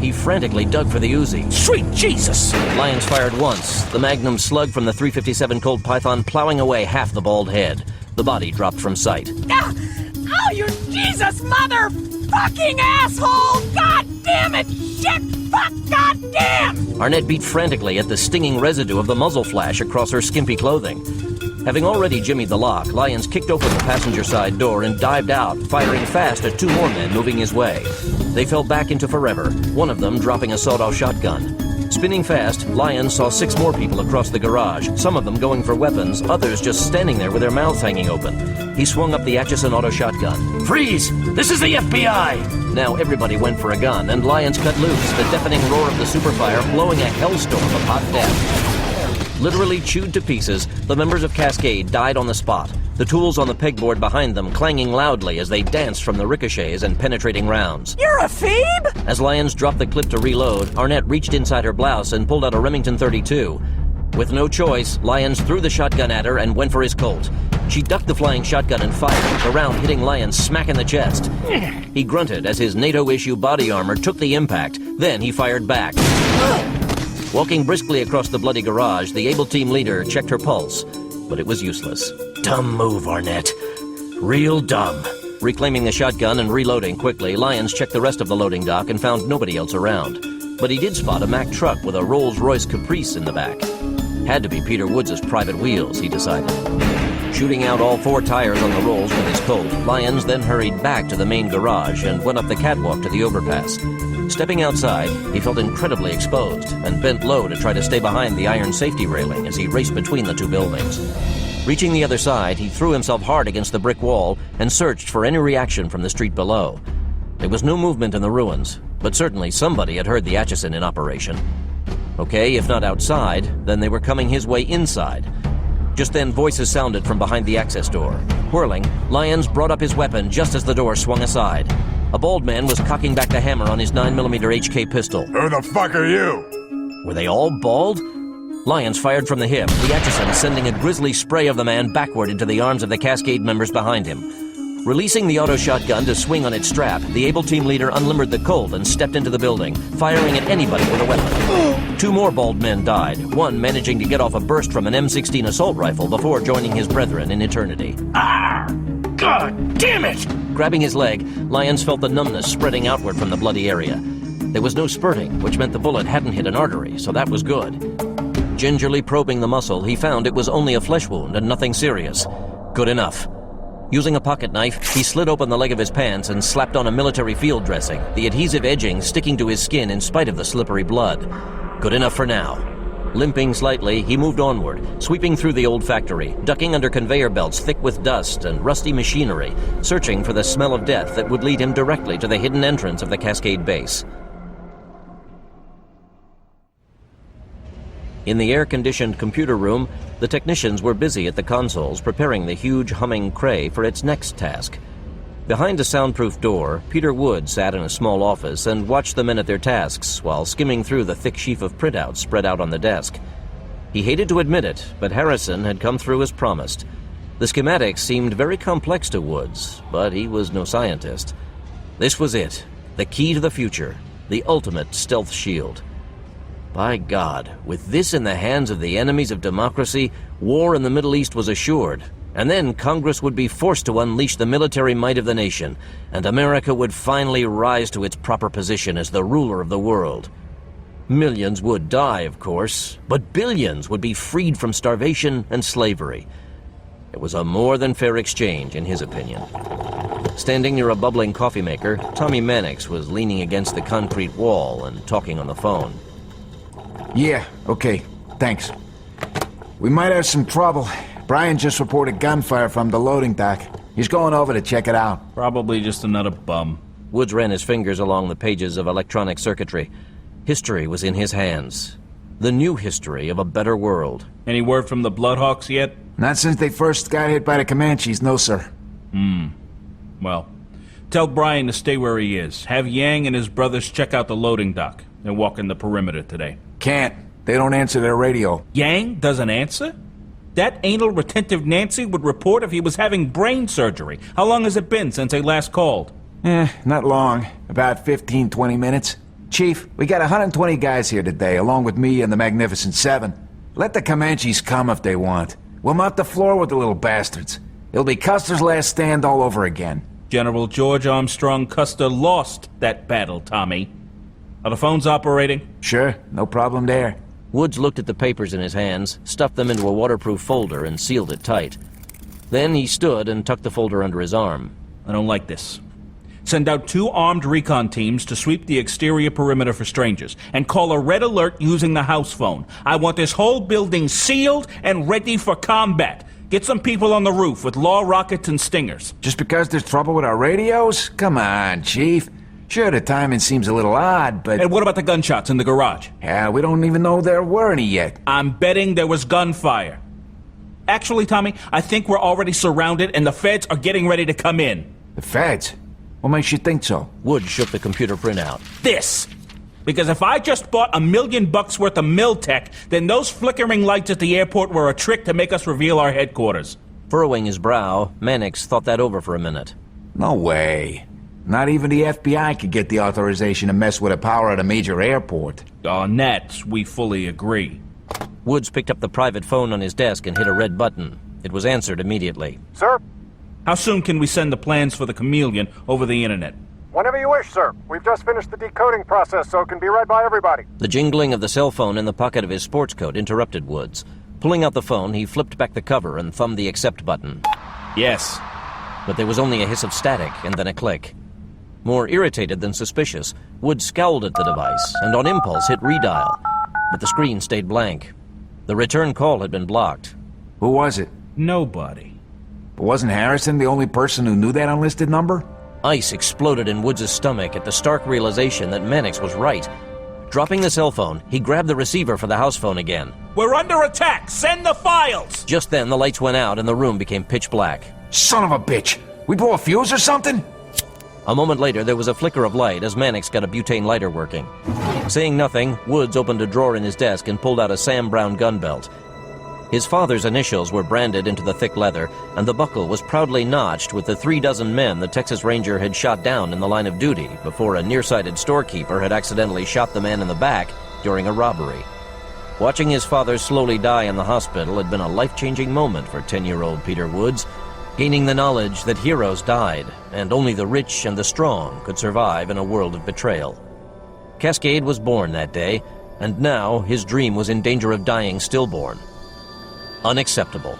S1: He frantically dug for the Uzi.
S5: Sweet Jesus!
S1: Lyons fired once, the magnum slug from the .357 Colt Python plowing away half the bald head. The body dropped from sight.
S18: Ah! Oh, you Jesus motherfucking asshole! God damn it! Shit! Fuck! God damn!
S1: Arnett beat frantically at the stinging residue of the muzzle flash across her skimpy clothing. Having already jimmied the lock, Lyons kicked open the passenger side door and dived out, firing fast at two more men moving his way. They fell back into forever, one of them dropping a sawed-off shotgun. Spinning fast, Lyons saw 6 more people across the garage, some of them going for weapons, others just standing there with their mouths hanging open. He swung up the Atchison auto shotgun.
S8: Freeze! This is the FBI!
S1: Now everybody went for a gun, and Lyons cut loose, the deafening roar of the superfire blowing a hellstorm of hot death. Literally chewed to pieces, the members of Cascade died on the spot, the tools on the pegboard behind them clanging loudly as they danced from the ricochets and penetrating rounds.
S18: You're a phoebe?
S1: As Lyons dropped the clip to reload, Arnett reached inside her blouse and pulled out a Remington 32. With no choice, Lyons threw the shotgun at her and went for his Colt. She ducked the flying shotgun and fired, the round hitting Lyons smack in the chest. He grunted as his NATO-issue body armor took the impact, then he fired back. Walking briskly across the bloody garage, the able team leader checked her pulse, but it was useless.
S8: Dumb move, Arnett. Real dumb.
S1: Reclaiming the shotgun and reloading quickly, Lyons checked the rest of the loading dock and found nobody else around. But he did spot a Mack truck with a Rolls-Royce Caprice in the back. Had to be Peter Woods' private wheels, he decided. Shooting out all 4 tires on the rolls with his Colt, Lyons then hurried back to the main garage and went up the catwalk to the overpass. Stepping outside, he felt incredibly exposed and bent low to try to stay behind the iron safety railing as he raced between the 2 buildings. Reaching the other side, he threw himself hard against the brick wall and searched for any reaction from the street below. There was no movement in the ruins, but certainly somebody had heard the Atchison in operation. Okay, if not outside, then they were coming his way inside. Just then, voices sounded from behind the access door. Whirling, Lyons brought up his weapon just as the door swung aside. A bald man was cocking back the hammer on his 9mm HK pistol.
S11: Who the fuck are you?
S1: Were they all bald? Lyons fired from the hip, the Atchison sending a grisly spray of the man backward into the arms of the Cascade members behind him. Releasing the auto shotgun to swing on its strap, the able team leader unlimbered the Colt and stepped into the building, firing at anybody with a weapon. 2 more bald men died, one managing to get off a burst from an M16 assault rifle before joining his brethren in eternity.
S8: Ah! God damn it!
S1: Grabbing his leg, Lyons felt the numbness spreading outward from the bloody area. There was no spurting, which meant the bullet hadn't hit an artery, so that was good. Gingerly probing the muscle, he found it was only a flesh wound and nothing serious. Good enough. Using a pocket knife, he slid open the leg of his pants and slapped on a military field dressing, the adhesive edging sticking to his skin in spite of the slippery blood. Good enough for now. Limping slightly, he moved onward, sweeping through the old factory, ducking under conveyor belts thick with dust and rusty machinery, searching for the smell of death that would lead him directly to the hidden entrance of the Cascade base. In the air-conditioned computer room, the technicians were busy at the consoles preparing the huge humming Cray for its next task. Behind a soundproof door, Peter Wood sat in a small office and watched the men at their tasks while skimming through the thick sheaf of printouts spread out on the desk. He hated to admit it, but Harrison had come through as promised. The schematics seemed very complex to Woods, but he was no scientist. This was it, the key to the future, the ultimate stealth shield. By God, with this in the hands of the enemies of democracy, war in the Middle East was assured, and then Congress would be forced to unleash the military might of the nation, and America would finally rise to its proper position as the ruler of the world. Millions would die, of course, but billions would be freed from starvation and slavery. It was a more than fair exchange, in his opinion. Standing near a bubbling coffee maker, Tommy Mannix was leaning against the concrete wall and talking on the phone.
S13: Yeah, okay, thanks. We might have some trouble. Brian just reported gunfire from the loading dock. He's going over to check it out.
S5: Probably just another bum.
S1: Woods ran his fingers along the pages of electronic circuitry. History was in his hands. The new history of a better world.
S5: Any word from the Bloodhawks yet?
S13: Not since they first got hit by the Comanches, no, sir.
S5: Well, tell Brian to stay where he is. Have Yang and his brothers check out the loading dock. They're walking the perimeter today.
S13: Can't. They don't answer their radio.
S5: Yang doesn't answer? That anal retentive Nancy would report if he was having brain surgery. How long has it been since they last called?
S13: Not long. About 15, 20 minutes. Chief, we got 120 guys here today, along with me and the Magnificent Seven. Let the Comanches come if they want. We'll mop the floor with the little bastards. It'll be Custer's last stand all over again.
S5: General George Armstrong Custer lost that battle, Tommy. Are the phones operating?
S13: Sure, no problem there.
S1: Woods looked at the papers in his hands, stuffed them into a waterproof folder, and sealed it tight. Then he stood and tucked the folder under his arm.
S5: I don't like this. Send out 2 armed recon teams to sweep the exterior perimeter for strangers, and call a red alert using the house phone. I want this whole building sealed and ready for combat. Get some people on the roof with law rockets and stingers.
S13: Just because there's trouble with our radios? Come on, Chief. Sure, the timing seems a little odd, but...
S5: And what about the gunshots in the garage?
S13: Yeah, we don't even know there were any yet.
S5: I'm betting there was gunfire. Actually, Tommy, I think we're already surrounded and the feds are getting ready to come in.
S13: The feds? What makes you think so?
S1: Woods shook the computer printout.
S5: This! Because if I just bought $1 million worth of Miltech, then those flickering lights at the airport were a trick to make us reveal our headquarters.
S1: Furrowing his brow, Mannix thought that over for a minute.
S13: No way. Not even the FBI could get the authorization to mess with the power at a major airport.
S5: On that, we fully agree.
S1: Woods picked up the private phone on his desk and hit a red button. It was answered immediately.
S11: Sir?
S5: How soon can we send the plans for the Chameleon over the internet?
S11: Whenever you wish, sir. We've just finished the decoding process, so it can be read by everybody.
S1: The jingling of the cell phone in the pocket of his sports coat interrupted Woods. Pulling out the phone, he flipped back the cover and thumbed the accept button.
S5: Yes.
S1: But there was only a hiss of static and then a click. More irritated than suspicious, Woods scowled at the device and on impulse hit redial. But the screen stayed blank. The return call had been blocked.
S13: Who was it?
S5: Nobody.
S13: But wasn't Harrison the only person who knew that unlisted number?
S1: Ice exploded in Woods' stomach at the stark realization that Mannix was right. Dropping the cell phone, he grabbed the receiver for the house phone again.
S5: We're under attack! Send the files!
S1: Just then, the lights went out and the room became pitch black.
S13: Son of a bitch! We blow a fuse or something?
S1: A moment later, there was a flicker of light as Mannix got a butane lighter working. Saying nothing, Woods opened a drawer in his desk and pulled out a Sam Brown gun belt. His father's initials were branded into the thick leather, and the buckle was proudly notched with the 36 men the Texas Ranger had shot down in the line of duty before a nearsighted storekeeper had accidentally shot the man in the back during a robbery. Watching his father slowly die in the hospital had been a life-changing moment for 10-year-old Peter Woods, gaining the knowledge that heroes died, and only the rich and the strong could survive in a world of betrayal. Cascade was born that day, and now his dream was in danger of dying stillborn. Unacceptable.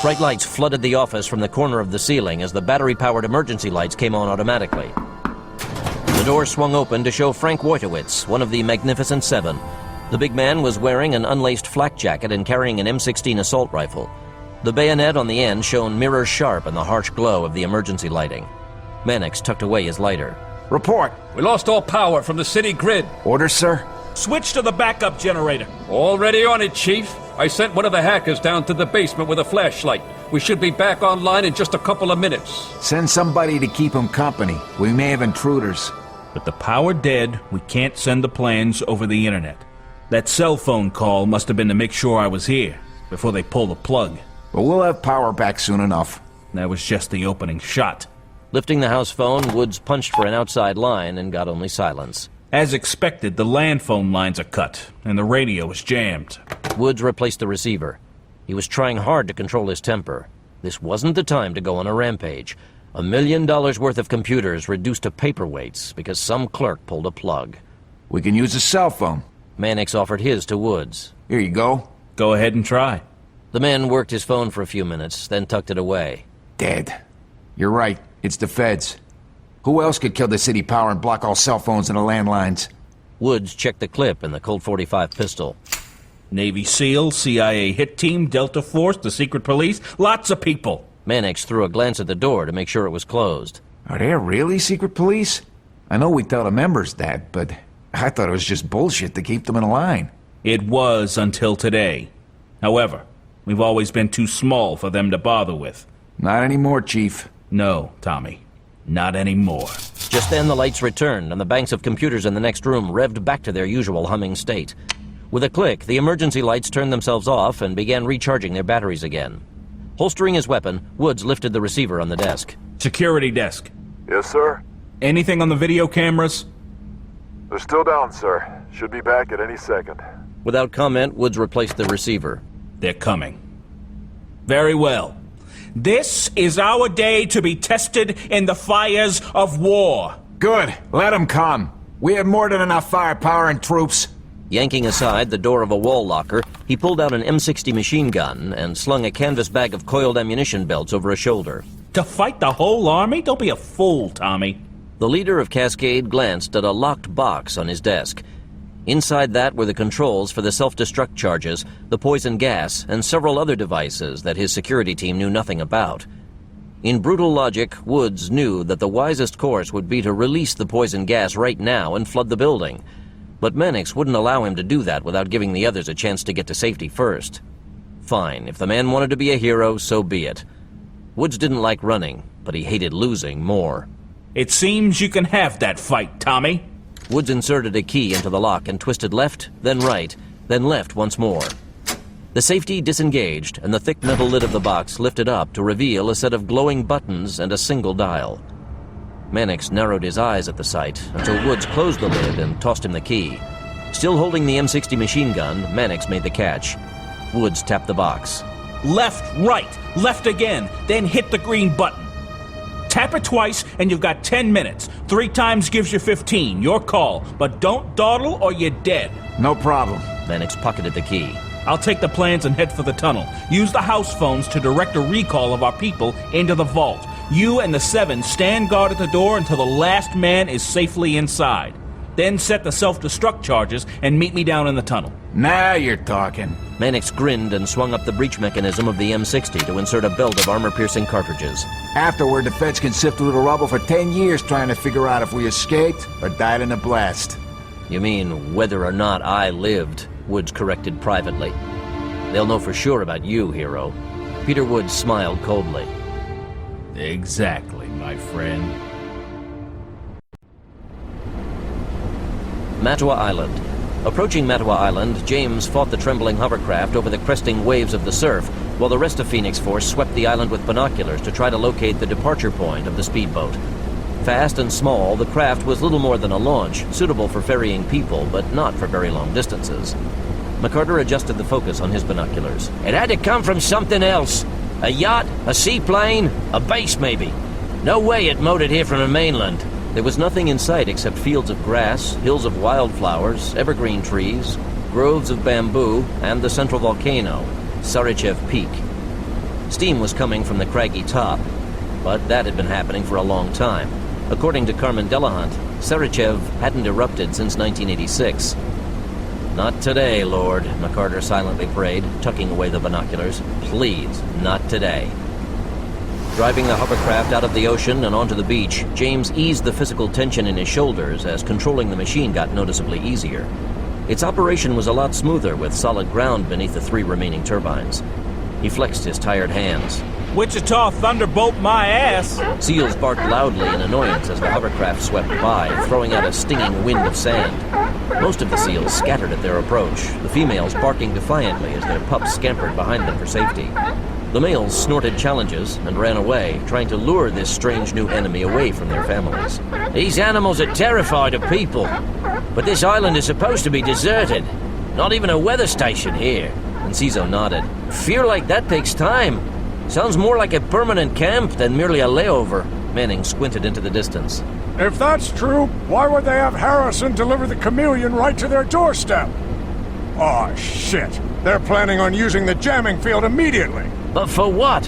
S1: Bright lights flooded the office from the corner of the ceiling as the battery-powered emergency lights came on automatically. The door swung open to show Frank Wojtowicz, one of the Magnificent Seven. The big man was wearing an unlaced flak jacket and carrying an M16 assault rifle. The bayonet on the end shone mirror-sharp in the harsh glow of the emergency lighting. Mannix tucked away his lighter.
S13: Report.
S21: We lost all power from the city grid.
S13: Orders, sir?
S5: Switch to the backup generator.
S21: Already on it, Chief. I sent one of the hackers down to the basement with a flashlight. We should be back online in just a couple of minutes.
S13: Send somebody to keep him company. We may have intruders.
S5: With the power dead, we can't send the plans over the internet. That cell phone call must have been to make sure I was here, before they pull the plug.
S13: But we'll have power back soon enough.
S5: That was just the opening shot.
S1: Lifting the house phone, Woods punched for an outside line and got only silence.
S5: As expected, the land phone lines are cut, and the radio is jammed.
S1: Woods replaced the receiver. He was trying hard to control his temper. This wasn't the time to go on a rampage. $1 million worth of computers reduced to paperweights because some clerk pulled a plug.
S13: We can use a cell phone.
S1: Mannix offered his to Woods.
S13: Here you go.
S5: Go ahead and try.
S1: The man worked his phone for a few minutes, then tucked it away.
S13: Dead. You're right. It's the feds. Who else could kill the city power and block all cell phones and the landlines?
S1: Woods checked the clip in the Colt 45 pistol.
S5: Navy SEAL, CIA hit team, Delta Force, the secret police, lots of people.
S1: Mannix threw a glance at the door to make sure it was closed.
S19: Are there really secret police? I know we tell the members that, but I thought it was just bullshit to keep them in line.
S5: It was until today. However, we've always been too small for them to bother with.
S19: Not anymore, Chief.
S5: No, Tommy. Not anymore.
S1: Just then the lights returned, and the banks of computers in the next room revved back to their usual humming state. With a click, the emergency lights turned themselves off and began recharging their batteries again. Holstering his weapon, Woods lifted the receiver on the desk.
S5: Security desk.
S11: Yes, sir?
S5: Anything on the video cameras?
S11: They're still down, sir. Should be back at any second.
S1: Without comment, Woods replaced the receiver.
S5: They're coming. Very well. This is our day to be tested in the fires of war.
S7: Good. Let them come. We have more than enough firepower and troops.
S1: Yanking aside the door of a wall locker, he pulled out an M60 machine gun and slung a canvas bag of coiled ammunition belts over his shoulder.
S5: To fight the whole army? Don't be a fool, Tommy.
S1: The leader of Cascade glanced at a locked box on his desk. Inside that were the controls for the self-destruct charges, the poison gas, and several other devices that his security team knew nothing about. In brutal logic, Woods knew that the wisest course would be to release the poison gas right now and flood the building. But Mannix wouldn't allow him to do that without giving the others a chance to get to safety first. Fine, if the man wanted to be a hero, so be it. Woods didn't like running, but he hated losing more.
S5: It seems you can have that fight, Tommy.
S1: Woods inserted a key into the lock and twisted left, then right, then left once more. The safety disengaged, and the thick metal lid of the box lifted up to reveal a set of glowing buttons and a single dial. Mannix narrowed his eyes at the sight until Woods closed the lid and tossed him the key. Still holding the M60 machine gun, Mannix made the catch. Woods tapped the box.
S5: Left, right, left again, then hit the green button. Tap it twice, and you've got 10 minutes. 3 times gives you 15. Your call. But don't dawdle or you're dead.
S7: No problem.
S1: Mannix pocketed the key.
S5: I'll take the plans and head for the tunnel. Use the house phones to direct a recall of our people into the vault. You and the 7 stand guard at the door until the last man is safely inside. Then set the self-destruct charges and meet me down in the tunnel.
S7: Now you're talking.
S1: Mannix grinned and swung up the breech mechanism of the M60 to insert a belt of armor-piercing cartridges.
S7: Afterward, the feds can sift through the rubble for 10 years trying to figure out if we escaped or died in a blast.
S1: You mean whether or not I lived, Woods corrected privately. They'll know for sure about you, hero. Peter Woods smiled coldly.
S5: Exactly, my friend.
S1: Mattawa Island. Approaching Mattawa Island, James fought the trembling hovercraft over the cresting waves of the surf, while the rest of Phoenix Force swept the island with binoculars to try to locate the departure point of the speedboat. Fast and small, the craft was little more than a launch, suitable for ferrying people, but not for very long distances. McCarter adjusted the focus on his binoculars.
S8: It had to come from something else. A yacht, a seaplane, a base maybe. No way it motored here from the mainland.
S1: There was nothing in sight except fields of grass, hills of wildflowers, evergreen trees, groves of bamboo, and the central volcano, Sarichev Peak. Steam was coming from the craggy top, but that had been happening for a long time. According to Carmen Delahunt, Sarichev hadn't erupted since 1986. Not today, Lord, McCarter silently prayed, tucking away the binoculars. Please, not today. Driving the hovercraft out of the ocean and onto the beach, James eased the physical tension in his shoulders as controlling the machine got noticeably easier. Its operation was a lot smoother with solid ground beneath the 3 remaining turbines. He flexed his tired hands.
S5: Wichita Thunderbolt my ass!
S1: Seals barked loudly in annoyance as the hovercraft swept by, throwing out a stinging wind of sand. Most of the seals scattered at their approach, the females barking defiantly as their pups scampered behind them for safety. The males snorted challenges and ran away, trying to lure this strange new enemy away from their families.
S8: These animals are terrified of people. But this island is supposed to be deserted. Not even a weather station here.
S1: Enciso nodded.
S8: Fear like that takes time. Sounds more like a permanent camp than merely a layover.
S1: Manning squinted into the distance.
S15: If that's true, why would they have Harrison deliver the Chameleon right to their doorstep? Oh, shit. They're planning on using the jamming field immediately.
S8: But for what?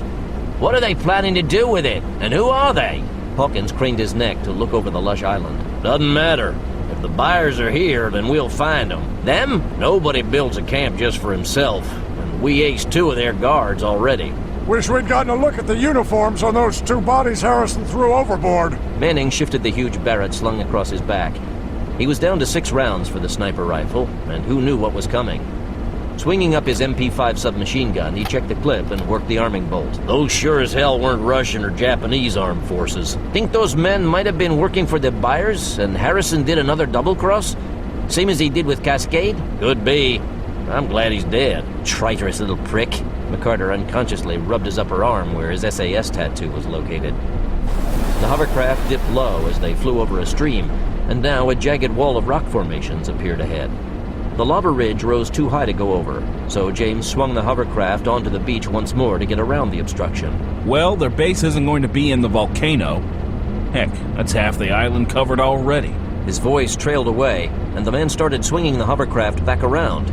S8: What are they planning to do with it? And who are they?
S1: Hawkins craned his neck to look over the lush island.
S8: Doesn't matter. If the buyers are here, then we'll find them. Them? Nobody builds a camp just for himself. And we aced 2 of their guards already.
S11: Wish we'd gotten a look at the uniforms on those 2 bodies Harrison threw overboard.
S1: Manning shifted the huge Barrett slung across his back. He was down to 6 rounds for the sniper rifle, and who knew what was coming? Swinging up his MP5 submachine gun, he checked the clip and worked the arming bolt.
S3: Those sure as hell weren't Russian or Japanese armed forces.
S1: Think those men might have been working for the buyers, and Harrison did another double-cross? Same as he did with Cascade?
S3: Could be. I'm glad he's dead.
S1: Traitorous little prick. McCarter unconsciously rubbed his upper arm where his SAS tattoo was located. The hovercraft dipped low as they flew over a stream, and now a jagged wall of rock formations appeared ahead. The lava ridge rose too high to go over, so James swung the hovercraft onto the beach once more to get around the obstruction.
S5: Well, their base isn't going to be in the volcano. Heck, that's half the island covered already.
S1: His voice trailed away, and the man started swinging the hovercraft back around.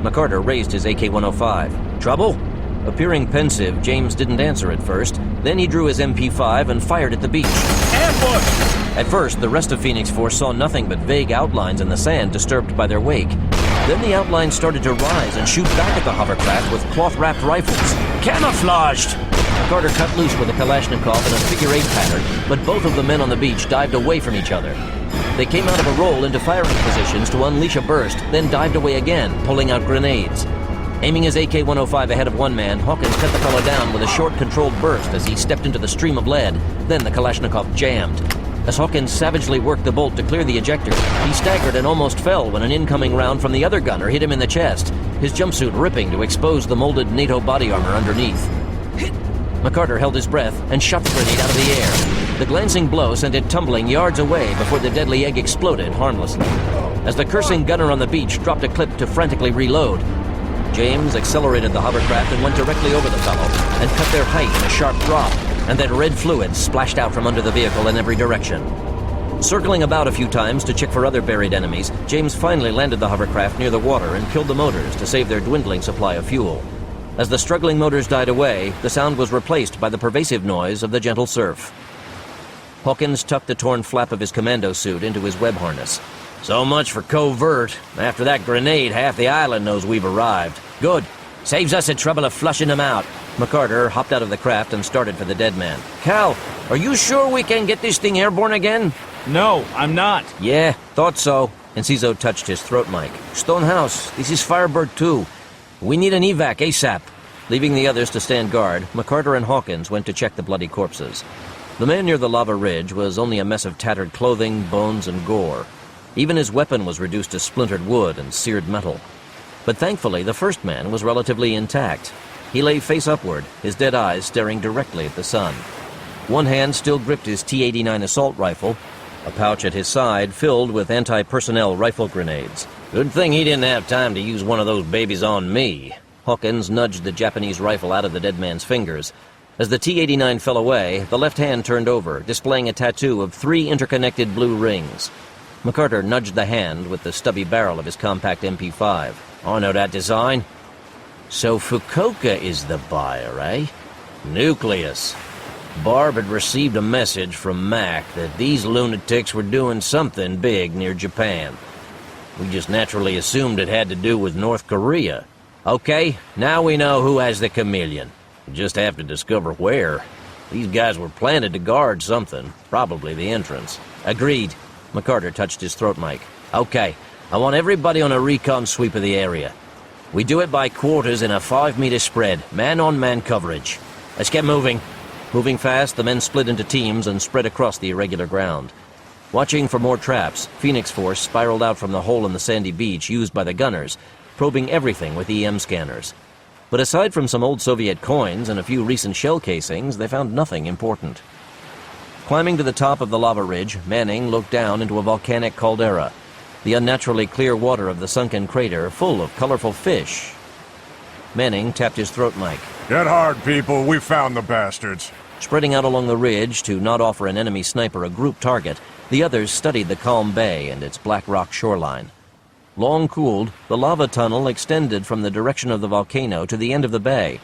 S1: McCarter raised his AK-105. Trouble? Appearing pensive, James didn't answer at first. Then he drew his MP5 and fired at the beach.
S5: Ambush!
S1: At first, the rest of Phoenix Force saw nothing but vague outlines in the sand disturbed by their wake. Then the outlines started to rise and shoot back at the hovercraft with cloth-wrapped rifles.
S3: Camouflaged!
S1: Carter cut loose with a Kalashnikov in a figure-8 pattern, but both of the men on the beach dived away from each other. They came out of a roll into firing positions to unleash a burst, then dived away again, pulling out grenades. Aiming his AK-105 ahead of one man, Hawkins cut the fellow down with a short, controlled burst as he stepped into the stream of lead. Then the Kalashnikov jammed. As Hawkins savagely worked the bolt to clear the ejector, he staggered and almost fell when an incoming round from the other gunner hit him in the chest, his jumpsuit ripping to expose the molded NATO body armor underneath. McCarter held his breath and shot the grenade out of the air. The glancing blow sent it tumbling yards away before the deadly egg exploded harmlessly. As the cursing gunner on the beach dropped a clip to frantically reload, James accelerated the hovercraft and went directly over the fellow and cut their height in a sharp drop, and then red fluid splashed out from under the vehicle in every direction. Circling about a few times to check for other buried enemies, James finally landed the hovercraft near the water and killed the motors to save their dwindling supply of fuel. As the struggling motors died away, the sound was replaced by the pervasive noise of the gentle surf. Hawkins tucked the torn flap of his commando suit into his web harness.
S3: So much for covert. After that grenade, half the island knows we've arrived. Good. Saves us the trouble of flushing them out.
S1: McCarter hopped out of the craft and started for the dead man.
S3: Cal, are you sure we can get this thing airborne again?
S5: No, I'm not.
S1: Yeah, thought so. Enciso touched his throat mic.
S3: Stonehouse, this is Firebird 2. We need an evac ASAP.
S1: Leaving the others to stand guard, McCarter and Hawkins went to check the bloody corpses. The man near the lava ridge was only a mess of tattered clothing, bones, and gore. Even his weapon was reduced to splintered wood and seared metal. But thankfully, the first man was relatively intact. He lay face upward, his dead eyes staring directly at the sun. One hand still gripped his T-89 assault rifle, a pouch at his side filled with anti-personnel rifle grenades.
S3: Good thing he didn't have time to use one of those babies on me.
S1: Hawkins nudged the Japanese rifle out of the dead man's fingers. As the T-89 fell away, the left hand turned over, displaying a tattoo of 3 interconnected blue rings. McCarter nudged the hand with the stubby barrel of his compact MP5.
S3: I know that design. So Fukuoka is the buyer, eh? Nucleus. Barb had received a message from Mac that these lunatics were doing something big near Japan. We just naturally assumed it had to do with North Korea. Okay, now we know who has the Chameleon. We just have to discover where. These guys were planted to guard something, probably the entrance.
S1: Agreed. McCarter touched his throat mic.
S3: Okay, I want everybody on a recon sweep of the area. We do it by quarters in a 5-meter spread, man-on-man coverage. Let's get moving.
S1: Moving fast, the men split into teams and spread across the irregular ground. Watching for more traps, Phoenix Force spiraled out from the hole in the sandy beach used by the gunners, probing everything with EM scanners. But aside from some old Soviet coins and a few recent shell casings, they found nothing important. Climbing to the top of the lava ridge, Manning looked down into a volcanic caldera, the unnaturally clear water of the sunken crater full of colorful fish. Manning tapped his throat mic.
S11: Get hard, people. We found the bastards.
S1: Spreading out along the ridge to not offer an enemy sniper a group target, the others studied the calm bay and its black rock shoreline. Long cooled, the lava tunnel extended from the direction of the volcano to the end of the bay,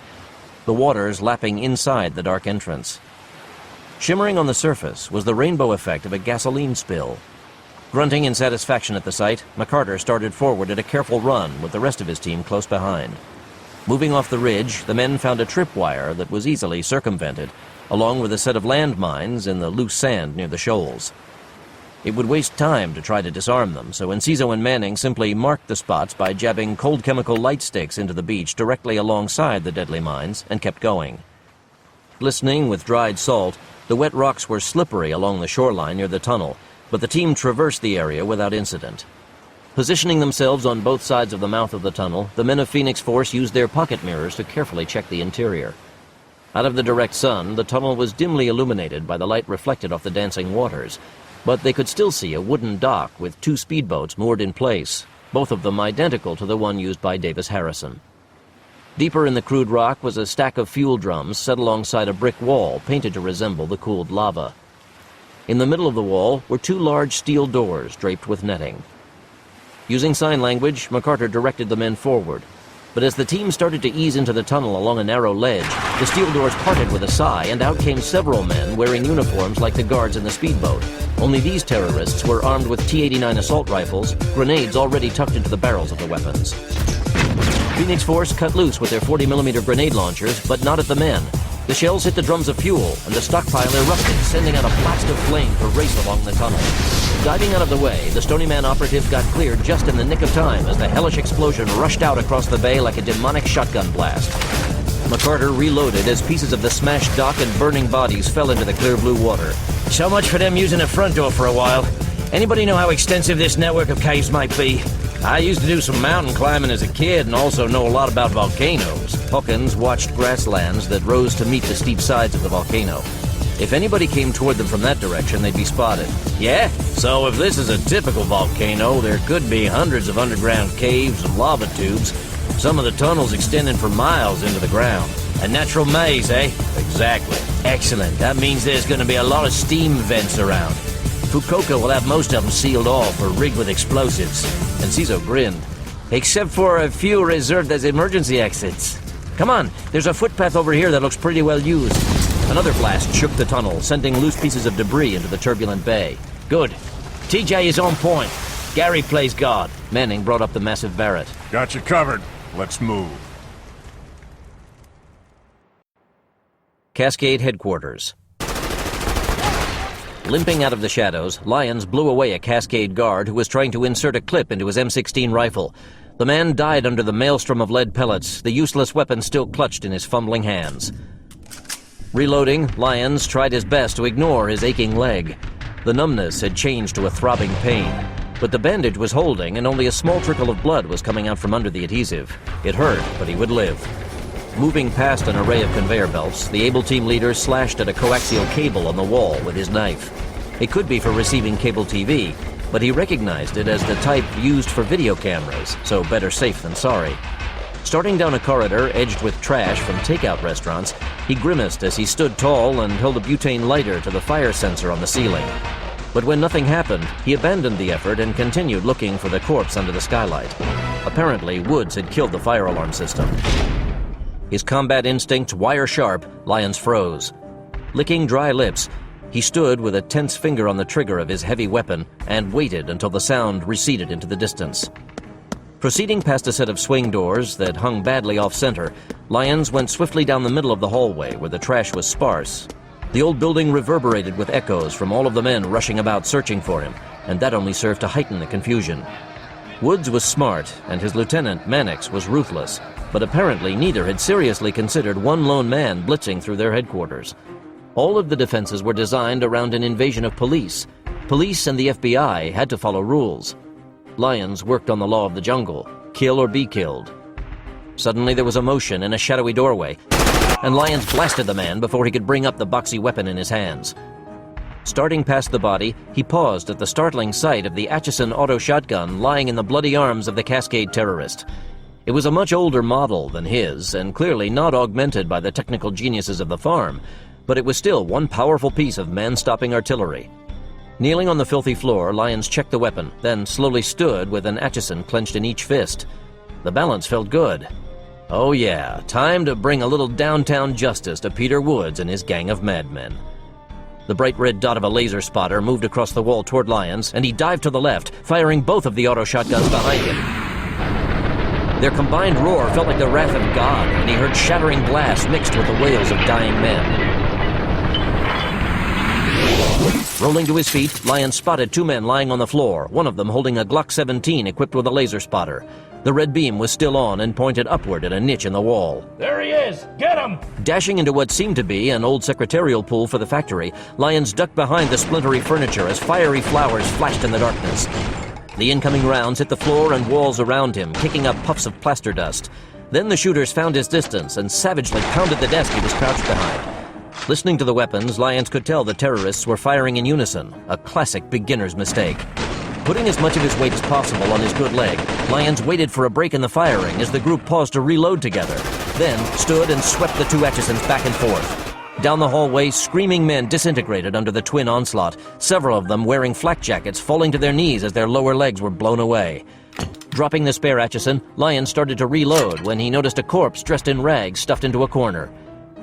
S1: the waters lapping inside the dark entrance. Shimmering on the surface was the rainbow effect of a gasoline spill. Grunting in satisfaction at the sight, McCarter started forward at a careful run with the rest of his team close behind. Moving off the ridge, the men found a tripwire that was easily circumvented, along with a set of landmines in the loose sand near the shoals. It would waste time to try to disarm them, so Enciso and Manning simply marked the spots by jabbing cold chemical light sticks into the beach directly alongside the deadly mines and kept going. Glistening with dried salt, the wet rocks were slippery along the shoreline near the tunnel, but the team traversed the area without incident. Positioning themselves on both sides of the mouth of the tunnel, the men of Phoenix Force used their pocket mirrors to carefully check the interior. Out of the direct sun, the tunnel was dimly illuminated by the light reflected off the dancing waters, but they could still see a wooden dock with 2 speedboats moored in place, both of them identical to the one used by Davis Harrison. Deeper in the crude rock was a stack of fuel drums set alongside a brick wall painted to resemble the cooled lava. In the middle of the wall were 2 large steel doors draped with netting. Using sign language, MacArthur directed the men forward, but as the team started to ease into the tunnel along a narrow ledge, the steel doors parted with a sigh, and out came several men wearing uniforms like the guards in the speedboat. Only these terrorists were armed with T-89 assault rifles, grenades already tucked into the barrels of the weapons. Phoenix Force cut loose with their 40mm grenade launchers, but not at the men. The shells hit the drums of fuel, and the stockpile erupted, sending out a blast of flame to race along the tunnel. Diving out of the way, the Stony Man operatives got clear just in the nick of time as the hellish explosion rushed out across the bay like a demonic shotgun blast. MacArthur reloaded as pieces of the smashed dock and burning bodies fell into the clear blue water.
S8: So much for them using the front door for a while. Anybody know how extensive this network of caves might be? I used to do some mountain climbing as a kid and also know a lot about volcanoes.
S1: Hawkins watched grasslands that rose to meet the steep sides of the volcano. If anybody came toward them from that direction, they'd be spotted.
S8: Yeah? So if this is a typical volcano, there could be hundreds of underground caves and lava tubes, some of the tunnels extending for miles into the ground. A natural maze, eh?
S1: Exactly.
S8: Excellent. That means there's going to be a lot of steam vents around. Fukuoka will have most of them sealed off or rigged with explosives.
S1: Enciso grinned.
S8: Except for a few reserved as emergency exits. Come on, there's a footpath over here that looks pretty well used.
S1: Another blast shook the tunnel, sending loose pieces of debris into the turbulent bay.
S8: Good. TJ is on point. Gary plays guard.
S1: Manning brought up the massive Barrett.
S11: Got you covered. Let's move.
S1: Cascade Headquarters. Limping out of the shadows, Lyons blew away a Cascade guard who was trying to insert a clip into his M16 rifle. The man died under the maelstrom of lead pellets, the useless weapon still clutched in his fumbling hands. Reloading, Lyons tried his best to ignore his aching leg. The numbness had changed to a throbbing pain, but the bandage was holding and only a small trickle of blood was coming out from under the adhesive. It hurt, but he would live. Moving past an array of conveyor belts, the able team leader slashed at a coaxial cable on the wall with his knife. It could be for receiving cable TV, but he recognized it as the type used for video cameras, so better safe than sorry. Starting down a corridor edged with trash from takeout restaurants, he grimaced as he stood tall and held a butane lighter to the fire sensor on the ceiling. But when nothing happened, he abandoned the effort and continued looking for the corpse under the skylight. Apparently, Woods had killed the fire alarm system. His combat instincts wire-sharp, Lyons froze. Licking dry lips, he stood with a tense finger on the trigger of his heavy weapon and waited until the sound receded into the distance. Proceeding past a set of swing doors that hung badly off-center, Lyons went swiftly down the middle of the hallway where the trash was sparse. The old building reverberated with echoes from all of the men rushing about searching for him, and that only served to heighten the confusion. Woods was smart, and his lieutenant, Mannix, was ruthless, but apparently neither had seriously considered one lone man blitzing through their headquarters. All of the defenses were designed around an invasion of police. Police and the FBI had to follow rules. Lyons worked on the law of the jungle, kill or be killed. Suddenly there was a motion in a shadowy doorway, and Lyons blasted the man before he could bring up the boxy weapon in his hands. Starting past the body, he paused at the startling sight of the Atchison auto shotgun lying in the bloody arms of the Cascade terrorist. It was a much older model than his, and clearly not augmented by the technical geniuses of the farm, but it was still one powerful piece of man-stopping artillery. Kneeling on the filthy floor, Lyons checked the weapon, then slowly stood with an Atchison clenched in each fist. The balance felt good. Oh yeah, time to bring a little downtown justice to Peter Woods and his gang of madmen. The bright red dot of a laser spotter moved across the wall toward Lyons, and he dived to the left, firing both of the auto shotguns behind him. Their combined roar felt like the wrath of God, and he heard shattering blasts mixed with the wails of dying men. Rolling to his feet, Lyons spotted 2 men lying on the floor, one of them holding a Glock 17 equipped with a laser spotter. The red beam was still on and pointed upward at a niche in the wall.
S21: There he is! Get him!
S1: Dashing into what seemed to be an old secretarial pool for the factory, Lyons ducked behind the splintery furniture as fiery flowers flashed in the darkness. The incoming rounds hit the floor and walls around him, kicking up puffs of plaster dust. Then the shooters found his distance and savagely pounded the desk he was crouched behind. Listening to the weapons, Lyons could tell the terrorists were firing in unison, a classic beginner's mistake. Putting as much of his weight as possible on his good leg, Lyons waited for a break in the firing as the group paused to reload together, then stood and swept the 2 Atchisons back and forth. Down the hallway, screaming men disintegrated under the twin onslaught, several of them wearing flak jackets falling to their knees as their lower legs were blown away. Dropping the spare Atchison, Lyons started to reload when he noticed a corpse dressed in rags stuffed into a corner.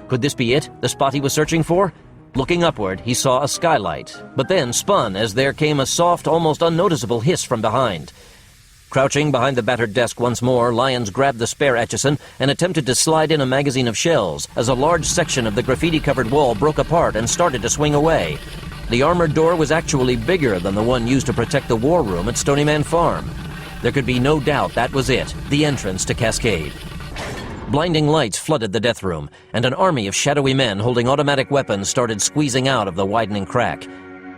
S1: Could this be it, the spot he was searching for? Looking upward, he saw a skylight, but then spun as there came a soft, almost unnoticeable hiss from behind. Crouching behind the battered desk once more, Lyons grabbed the spare Atchison and attempted to slide in a magazine of shells as a large section of the graffiti-covered wall broke apart and started to swing away. The armored door was actually bigger than the one used to protect the war room at Stony Man Farm. There could be no doubt that was it, the entrance to Cascade. Blinding lights flooded the death room, and an army of shadowy men holding automatic weapons started squeezing out of the widening crack.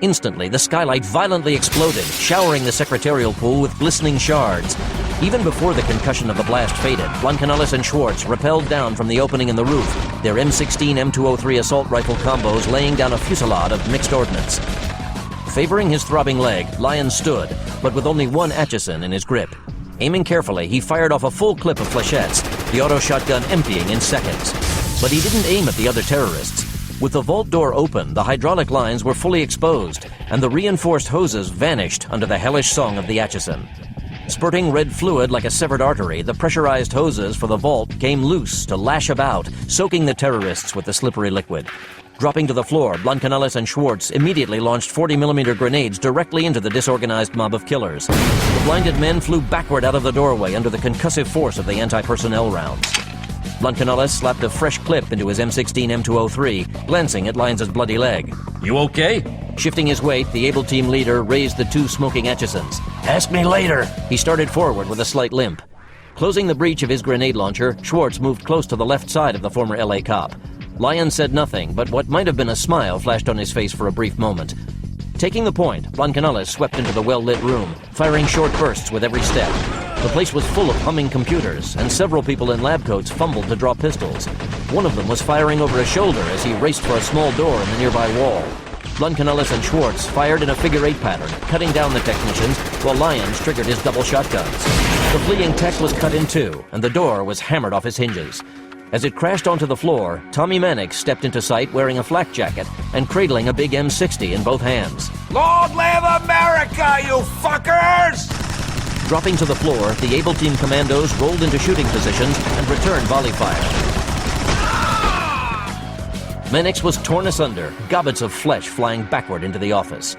S1: Instantly, the skylight violently exploded, showering the secretarial pool with glistening shards. Even before the concussion of the blast faded, Blancanellis and Schwartz rappelled down from the opening in the roof, their M16 M203 assault rifle combos laying down a fusillade of mixed ordnance. Favoring his throbbing leg, Lyons stood, but with only 1 Atchison in his grip. Aiming carefully, he fired off a full clip of flechettes, the auto shotgun emptying in seconds. But he didn't aim at the other terrorists. With the vault door open, the hydraulic lines were fully exposed, and the reinforced hoses vanished under the hellish song of the Atchison. Spurting red fluid like a severed artery, the pressurized hoses for the vault came loose to lash about, soaking the terrorists with the slippery liquid. Dropping to the floor, Blancanellis and Schwartz immediately launched 40mm grenades directly into the disorganized mob of killers. The blinded men flew backward out of the doorway under the concussive force of the anti-personnel rounds. Blancanellis slapped a fresh clip into his M16 M203, glancing at Lyons' bloody leg.
S21: You okay?
S1: Shifting his weight, the able team leader raised the 2 smoking Atchisons.
S21: Ask me later.
S1: He started forward with a slight limp. Closing the breech of his grenade launcher, Schwartz moved close to the left side of the former LA cop. Lyons said nothing, but what might have been a smile flashed on his face for a brief moment. Taking the point, Blancanellis swept into the well-lit room, firing short bursts with every step. The place was full of humming computers, and several people in lab coats fumbled to draw pistols. One of them was firing over his shoulder as he raced for a small door in the nearby wall. Blancanellis and Schwartz fired in a figure-8 pattern, cutting down the technicians, while Lyons triggered his double shotguns. The fleeing tech was cut in 2, and the door was hammered off its hinges. As it crashed onto the floor, Tommy Mannix stepped into sight wearing a flak jacket and cradling a big M60 in both hands.
S4: Long live America, you fuckers!
S1: Dropping to the floor, the able team commandos rolled into shooting positions and returned volley fire. Mannix was torn asunder, gobbets of flesh flying backward into the office.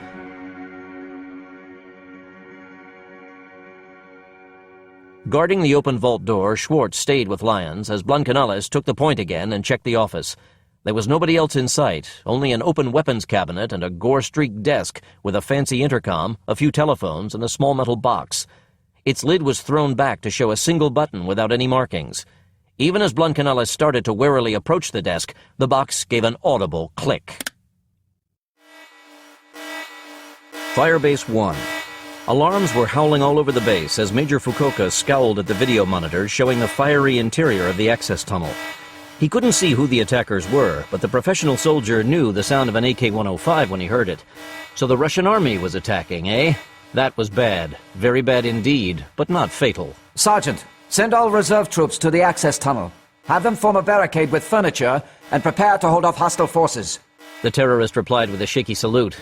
S1: Guarding the open vault door, Schwartz stayed with Lyons as Blancanellis took the point again and checked the office. There was nobody else in sight, only an open weapons cabinet and a gore-streaked desk with a fancy intercom, a few telephones, and a small metal box. Its lid was thrown back to show a single button without any markings. Even as Blancanellis started to warily approach the desk, the box gave an audible click. Firebase 1. Alarms were howling all over the base as Major Fukuoka scowled at the video monitors showing the fiery interior of the access tunnel. He couldn't see who the attackers were, but the professional soldier knew the sound of an AK-105 when he heard it. So the Russian army was attacking, eh? That was bad. Very bad indeed, but not fatal.
S12: Sergeant, send all reserve troops to the access tunnel. Have them form a barricade with furniture and prepare to hold off hostile forces.
S1: The terrorist replied with a shaky salute.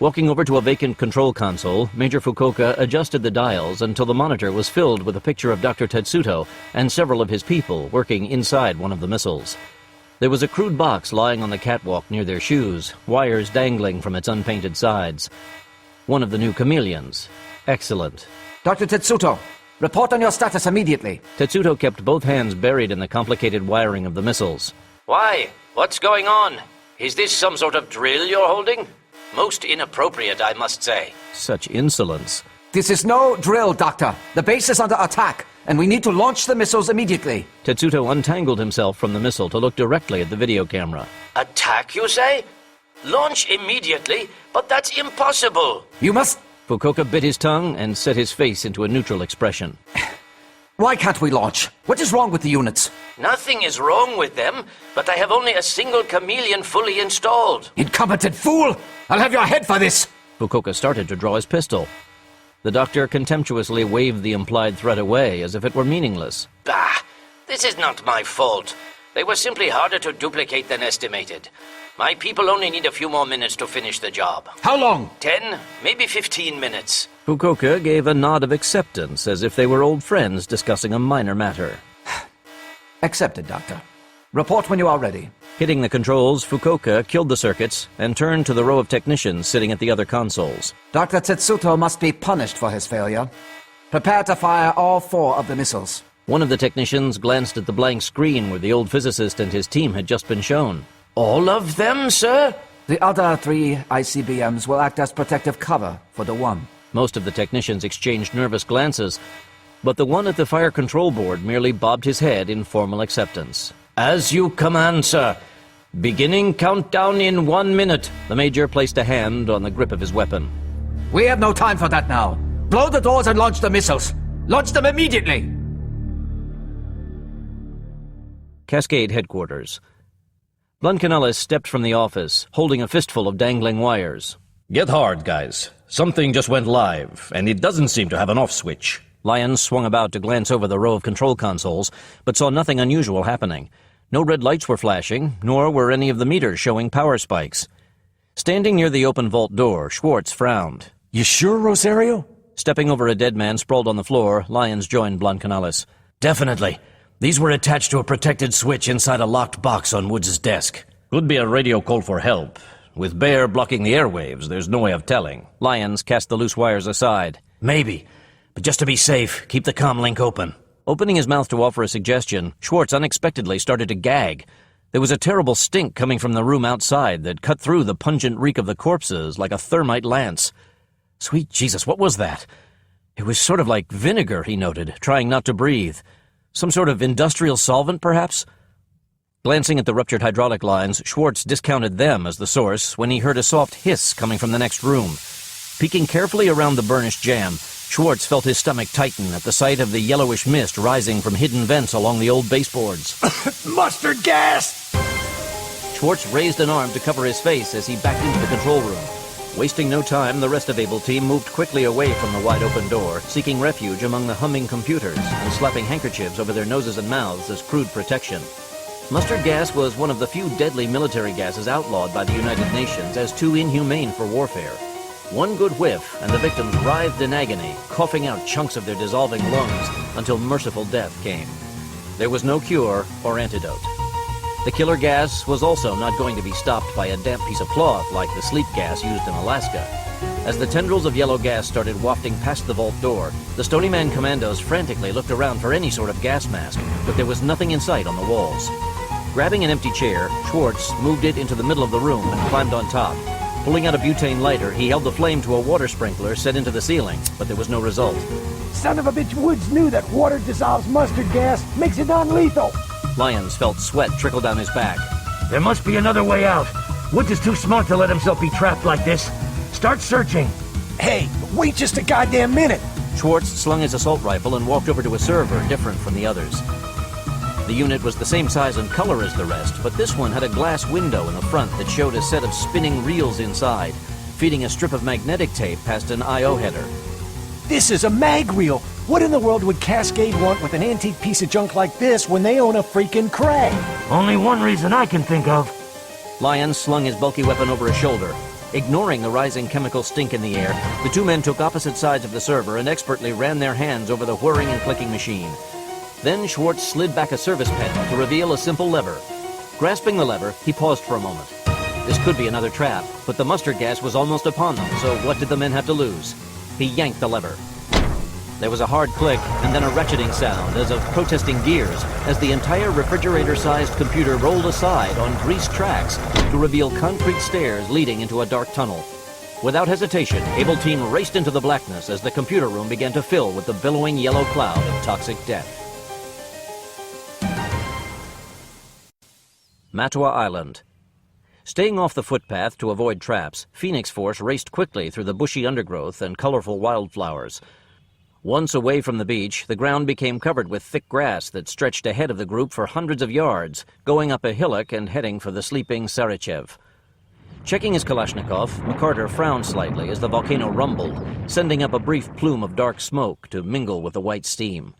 S1: Walking over to a vacant control console, Major Fukuoka adjusted the dials until the monitor was filled with a picture of Dr. Tetsuto and several of his people working inside one of the missiles. There was a crude box lying on the catwalk near their shoes, wires dangling from its unpainted sides. One of the new Chameleons. Excellent.
S12: Dr. Tetsuto, Report on your status immediately.
S1: Tetsuto kept both hands buried in the complicated wiring of the missiles.
S8: Why? What's going on? Is this some sort of drill you're holding? Most inappropriate, I must say.
S1: Such insolence.
S12: This is no drill, Doctor. The base is under attack, and we need to launch the missiles immediately.
S1: Tetsuto untangled himself from the missile to look directly at the video camera.
S8: Attack, you say? Launch immediately? But that's impossible.
S12: You must...
S1: Fukuoka bit his tongue and set his face into a neutral expression.
S12: Why can't we launch? What is wrong with the units?
S8: Nothing is wrong with them, but I have only a single Chameleon fully installed.
S12: Incompetent fool! I'll have your head for this!
S1: Fukuoka started to draw his pistol. The doctor contemptuously waved the implied threat away as if it were meaningless.
S8: Bah! This is not my fault. They were simply harder to duplicate than estimated. My people only need a few more minutes to finish the job.
S12: How long?
S8: 10, maybe 15 minutes.
S1: Fukuoka gave a nod of acceptance, as if they were old friends discussing a minor matter.
S12: Accepted, Doctor. Report when you are ready.
S1: Hitting the controls, Fukuoka killed the circuits and turned to the row of technicians sitting at the other consoles.
S12: Dr. Tetsuto must be punished for his failure. Prepare to fire all 4 of the missiles.
S1: One of the technicians glanced at the blank screen where the old physicist and his team had just been shown.
S8: All of them, sir?
S12: The other 3 ICBMs will act as protective cover for the one.
S1: Most of the technicians exchanged nervous glances, but the one at the fire control board merely bobbed his head in formal acceptance.
S8: As you command, sir. Beginning countdown in 1 minute.
S1: The Major placed a hand on the grip of his weapon.
S12: We have no time for that now. Blow the doors and launch the missiles. Launch them immediately!
S1: Cascade Headquarters. Bluncanellis stepped from the office, holding a fistful of dangling wires.
S3: Get hard, guys. Something just went live, and it doesn't seem to have an off switch.
S1: Lyons swung about to glance over the row of control consoles, but saw nothing unusual happening. No red lights were flashing, nor were any of the meters showing power spikes. Standing near the open vault door, Schwartz frowned.
S6: You sure, Rosario?
S1: Stepping over a dead man sprawled on the floor, Lyons joined Bluncanellis.
S3: Definitely. These were attached to a protected switch inside a locked box on Woods' desk. Could be a radio call for help. With Bear blocking the airwaves, there's no way of telling.
S1: Lyons cast the loose wires aside.
S3: Maybe. But just to be safe, keep the comm link open.
S1: Opening his mouth to offer a suggestion, Schwartz unexpectedly started to gag. There was a terrible stink coming from the room outside that cut through the pungent reek of the corpses like a thermite lance. Sweet Jesus, what was that? It was sort of like vinegar, he noted, trying not to breathe. Some sort of industrial solvent, perhaps? Glancing at the ruptured hydraulic lines, Schwartz discounted them as the source when he heard a soft hiss coming from the next room. Peeking carefully around the burnished jam, Schwartz felt his stomach tighten at the sight of the yellowish mist rising from hidden vents along the old baseboards.
S15: Mustard gas!
S1: Schwartz raised an arm to cover his face as he backed into the control room. Wasting no time, the rest of Able Team moved quickly away from the wide-open door, seeking refuge among the humming computers and slapping handkerchiefs over their noses and mouths as crude protection. Mustard gas was one of the few deadly military gases outlawed by the United Nations as too inhumane for warfare. One good whiff, and the victims writhed in agony, coughing out chunks of their dissolving lungs until merciful death came. There was no cure or antidote. The killer gas was also not going to be stopped by a damp piece of cloth like the sleep gas used in Alaska. As the tendrils of yellow gas started wafting past the vault door, the Stony Man commandos frantically looked around for any sort of gas mask, but there was nothing in sight on the walls. Grabbing an empty chair, Schwartz moved it into the middle of the room and climbed on top. Pulling out a butane lighter, he held the flame to a water sprinkler set into the ceiling, but there was no result.
S15: Son of a bitch, Woods knew that water dissolves mustard gas, makes it non-lethal.
S1: Lyons felt sweat trickle down his back.
S2: There must be another way out. Woods is too smart to let himself be trapped like this. Start searching.
S15: Hey, wait just a goddamn minute.
S1: Schwartz slung his assault rifle and walked over to a server different from the others. The unit was the same size and color as the rest, but this one had a glass window in the front that showed a set of spinning reels inside, feeding a strip of magnetic tape past an I.O. header.
S15: This is a mag reel. What in the world would Cascade want with an antique piece of junk like this when they own a freaking Cray?
S2: Only one reason I can think of.
S1: Lyons slung his bulky weapon over his shoulder. Ignoring the rising chemical stink in the air, the two men took opposite sides of the server and expertly ran their hands over the whirring and clicking machine. Then Schwartz slid back a service panel to reveal a simple lever. Grasping the lever, he paused for a moment. This could be another trap, but the mustard gas was almost upon them, so what did the men have to lose? He yanked the lever. There was a hard click, and then a ratcheting sound as of protesting gears, as the entire refrigerator-sized computer rolled aside on greased tracks to reveal concrete stairs leading into a dark tunnel. Without hesitation, Able Team raced into the blackness as the computer room began to fill with the billowing yellow cloud of toxic death. Matua Island. Staying off the footpath to avoid traps, Phoenix Force raced quickly through the bushy undergrowth and colorful wildflowers. Once away from the beach, the ground became covered with thick grass that stretched ahead of the group for hundreds of yards, going up a hillock and heading for the sleeping Sarachev. Checking his Kalashnikov, McCarter frowned slightly as the volcano rumbled, sending up a brief plume of dark smoke to mingle with the white steam.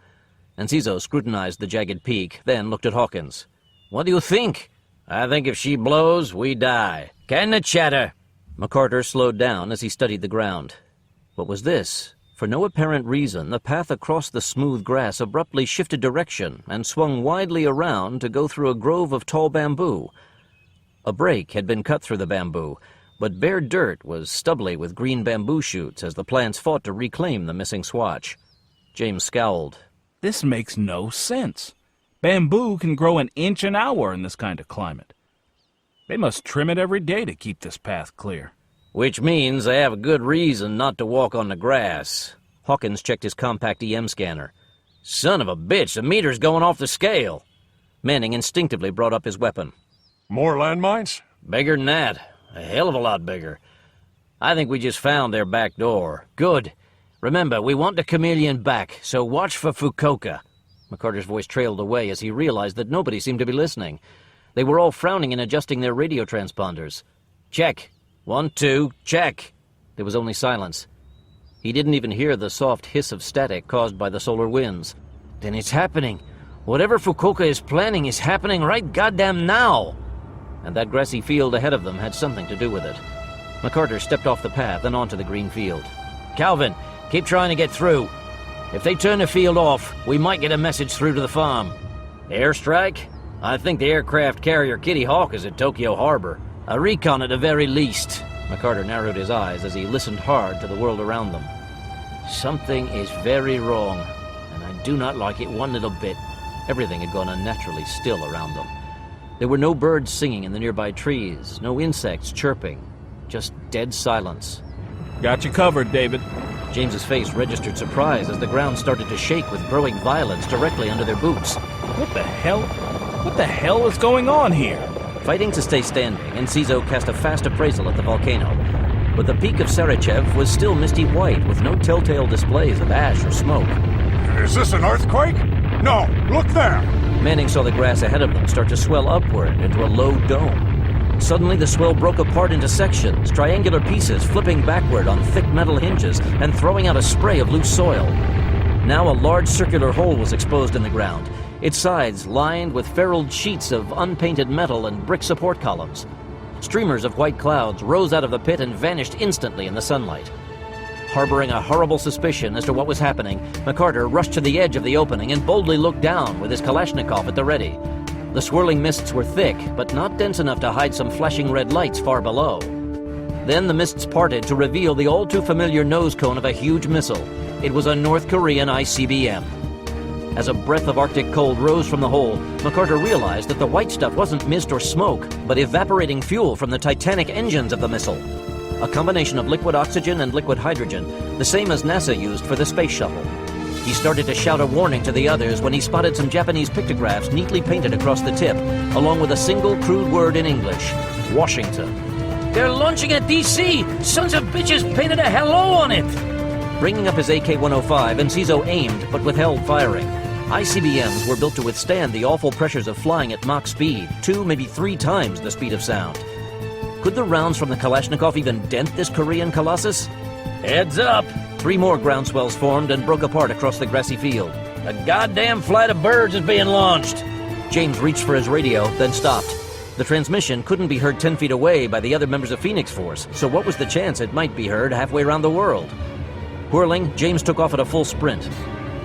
S1: Enciso scrutinized the jagged peak, then looked at Hawkins. "What do you think?" "I think if she blows, we die. Can the chatter?" McCarter slowed down as he studied the ground. What was this? For no apparent reason, the path across the smooth grass abruptly shifted direction and swung widely around to go through a grove of tall bamboo. A break had been cut through the bamboo, but bare dirt was stubbly with green bamboo shoots as the plants fought to reclaim the missing swatch. James scowled.
S5: This makes no sense. Bamboo can grow an inch an hour in this kind of climate. They must trim it every day to keep this path clear.
S1: Which means they have a good reason not to walk on the grass. Hawkins checked his compact EM scanner. Son of a bitch, the meter's going off the scale. Manning instinctively brought up his weapon.
S11: More landmines?
S1: Bigger than that. A hell of a lot bigger. I think we just found their back door. Good. Remember, we want the Chameleon back, so watch for Fukuoka. McCarter's voice trailed away as he realized that nobody seemed to be listening. They were all frowning and adjusting their radio transponders. Check. 1, 2, check. There was only silence. He didn't even hear the soft hiss of static caused by the solar winds. Then it's happening. Whatever Fukuoka is planning is happening right goddamn now. And that grassy field ahead of them had something to do with it. McCarter stepped off the path and onto the green field. Calvin, keep trying to get through. If they turn the field off, we might get a message through to the farm. Airstrike? I think the aircraft carrier Kitty Hawk is at Tokyo Harbor. A recon at the very least. McCarter narrowed his eyes as he listened hard to the world around them. Something is very wrong, and I do not like it one little bit. Everything had gone unnaturally still around them. There were no birds singing in the nearby trees, no insects chirping, just dead silence.
S5: Got you covered, David.
S1: James's face registered surprise as the ground started to shake with growing violence directly under their boots.
S5: What the hell? What the hell is going on here?
S1: Fighting to stay standing, Enciso cast a fast appraisal at the volcano. But the peak of Sarachev was still misty white with no telltale displays of ash or smoke.
S11: Is this an earthquake? No, look there!
S1: Manning saw the grass ahead of them start to swell upward into a low dome. Suddenly the swell broke apart into sections, triangular pieces flipping backward on thick metal hinges and throwing out a spray of loose soil. Now a large circular hole was exposed in the ground, its sides lined with ferruled sheets of unpainted metal and brick support columns. Streamers of white clouds rose out of the pit and vanished instantly in the sunlight. Harboring a horrible suspicion as to what was happening, McCarter rushed to the edge of the opening and boldly looked down with his Kalashnikov at the ready. The swirling mists were thick, but not dense enough to hide some flashing red lights far below. Then the mists parted to reveal the all-too-familiar nose cone of a huge missile. It was a North Korean ICBM. As a breath of Arctic cold rose from the hole, McCarter realized that the white stuff wasn't mist or smoke, but evaporating fuel from the titanic engines of the missile. A combination of liquid oxygen and liquid hydrogen, the same as NASA used for the space shuttle. He started to shout a warning to the others when he spotted some Japanese pictographs neatly painted across the tip, along with a single crude word in English: Washington. They're launching at DC! Sons of bitches painted a hello on it! Bringing up his AK-105, Enciso aimed but withheld firing. ICBMs were built to withstand the awful pressures of flying at Mach speed, 2, maybe 3 times the speed of sound. Could the rounds from the Kalashnikov even dent this Korean colossus? Heads up! 3 more groundswells formed and broke apart across the grassy field. A goddamn flight of birds is being launched! James reached for his radio, then stopped. The transmission couldn't be heard 10 feet away by the other members of Phoenix Force, so what was the chance it might be heard halfway around the world? Whirling, James took off at a full sprint.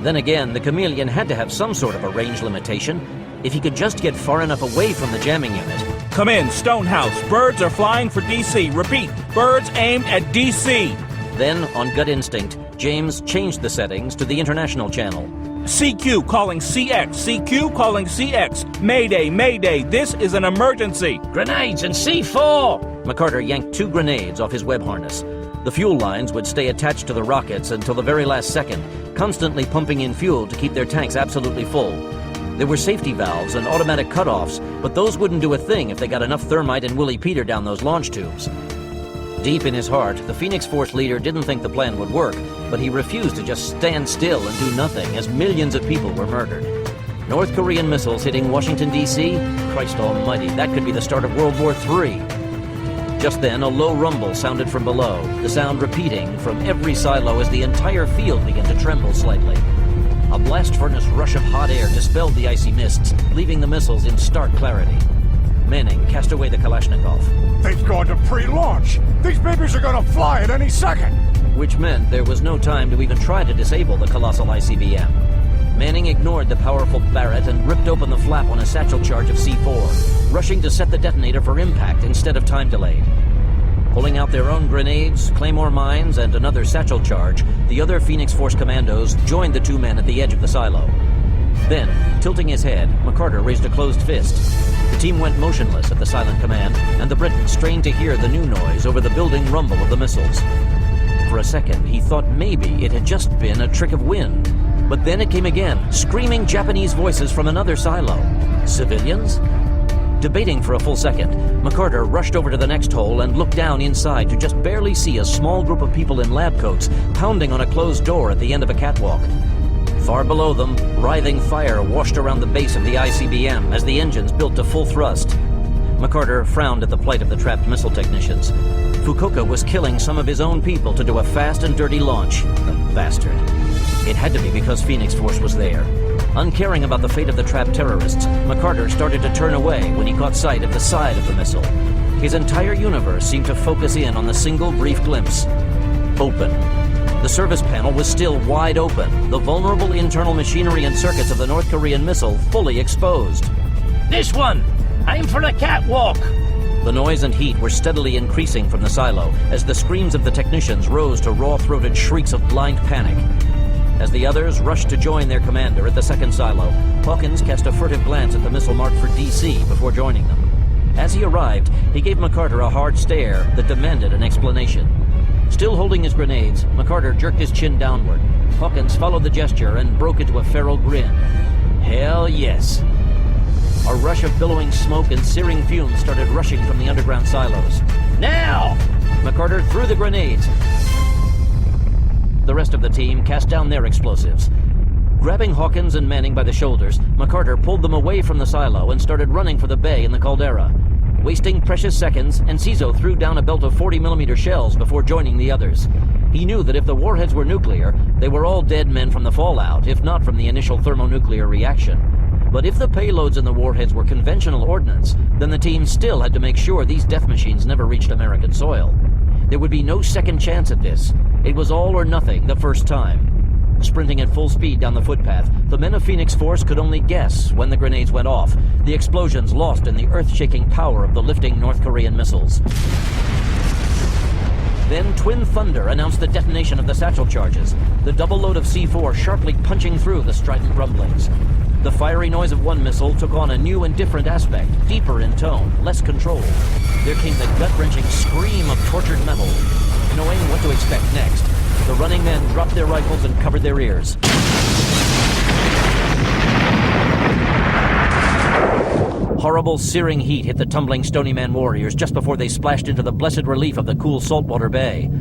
S1: Then again, the Chameleon had to have some sort of a range limitation. If he could just get far enough away from the jamming unit.
S5: Come in, Stonehouse. Birds are flying for DC. Repeat, birds aimed at DC.
S1: Then, on gut instinct, James changed the settings to the international channel.
S5: CQ calling CX. CQ calling CX. Mayday, mayday, this is an emergency.
S1: Grenades and C4! McCarter yanked 2 grenades off his web harness. The fuel lines would stay attached to the rockets until the very last second, constantly pumping in fuel to keep their tanks absolutely full. There were safety valves and automatic cutoffs, but those wouldn't do a thing if they got enough thermite and Willie Peter down those launch tubes. Deep in his heart, the Phoenix Force leader didn't think the plan would work, but he refused to just stand still and do nothing as millions of people were murdered. North Korean missiles hitting Washington, D.C.? Christ almighty, that could be the start of World War III. Just then, a low rumble sounded from below, the sound repeating from every silo as the entire field began to tremble slightly. A blast furnace rush of hot air dispelled the icy mists, leaving the missiles in stark clarity. Manning cast away the Kalashnikov.
S15: They've gone to pre-launch. These babies are gonna fly at any second.
S1: Which meant there was no time to even try to disable the colossal ICBM. Manning ignored the powerful Barrett and ripped open the flap on a satchel charge of C4, rushing to set the detonator for impact instead of time delayed. Pulling out their own grenades, claymore mines, and another satchel charge, the other Phoenix Force commandos joined the 2 men at the edge of the silo. Then, tilting his head, McCarter raised a closed fist. The team went motionless at the silent command, and the Briton strained to hear the new noise over the building rumble of the missiles. For a second, he thought maybe it had just been a trick of wind. But then it came again, screaming Japanese voices from another silo. Civilians? Debating for a full second, McCarter rushed over to the next hole and looked down inside to just barely see a small group of people in lab coats pounding on a closed door at the end of a catwalk. Far below them, writhing fire washed around the base of the ICBM as the engines built to full thrust. McCarter frowned at the plight of the trapped missile technicians. Fukuoka was killing some of his own people to do a fast and dirty launch. The bastard. It had to be because Phoenix Force was there. Uncaring about the fate of the trapped terrorists, McCarter started to turn away when he caught sight of the side of the missile. His entire universe seemed to focus in on the single brief glimpse. Open. The service panel was still wide open, the vulnerable internal machinery and circuits of the North Korean missile fully exposed.
S2: This one! Aim for the catwalk!
S1: The noise and heat were steadily increasing from the silo as the screams of the technicians rose to raw-throated shrieks of blind panic. As the others rushed to join their commander at the second silo, Hawkins cast a furtive glance at the missile marked for D.C. before joining them. As he arrived, he gave McCarter a hard stare that demanded an explanation. Still holding his grenades, McCarter jerked his chin downward. Hawkins followed the gesture and broke into a feral grin. Hell yes. A rush of billowing smoke and searing fumes started rushing from the underground silos. Now! McCarter threw the grenades. The rest of the team cast down their explosives. Grabbing Hawkins and Manning by the shoulders, McCarter pulled them away from the silo and started running for the bay in the caldera. Wasting precious seconds, Enciso threw down a belt of 40mm shells before joining the others. He knew that if the warheads were nuclear, they were all dead men from the fallout, if not from the initial thermonuclear reaction. But if the payloads in the warheads were conventional ordnance, then the team still had to make sure these death machines never reached American soil. There would be no second chance at this. It was all or nothing the first time. Sprinting at full speed down the footpath, the men of Phoenix Force could only guess when the grenades went off, the explosions lost in the earth-shaking power of the lifting North Korean missiles. Then Twin Thunder announced the detonation of the satchel charges, the double load of C4 sharply punching through the strident rumblings. The fiery noise of one missile took on a new and different aspect, deeper in tone, less controlled. There came the gut-wrenching scream of tortured metal. Knowing what to expect next, the running men dropped their rifles and covered their ears. Horrible, searing heat hit the tumbling Stony Man warriors just before they splashed into the blessed relief of the cool saltwater bay.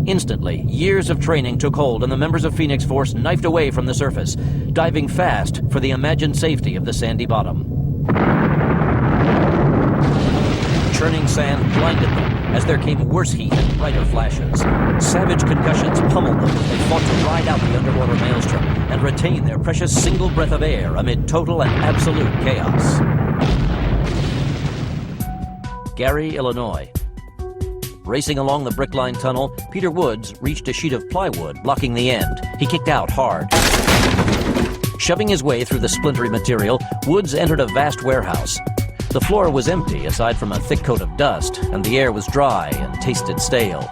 S1: Instantly, years of training took hold and the members of Phoenix Force knifed away from the surface, diving fast for the imagined safety of the sandy bottom. Churning sand blinded them as there came worse heat and brighter flashes. Savage concussions pummeled them as they fought to ride out the underwater maelstrom and retain their precious single breath of air amid total and absolute chaos. Gary, Illinois. Racing along the brick-lined tunnel, Peter Woods reached a sheet of plywood blocking the end. He kicked out hard. Shoving his way through the splintery material, Woods entered a vast warehouse. The floor was empty aside from a thick coat of dust, and the air was dry and tasted stale.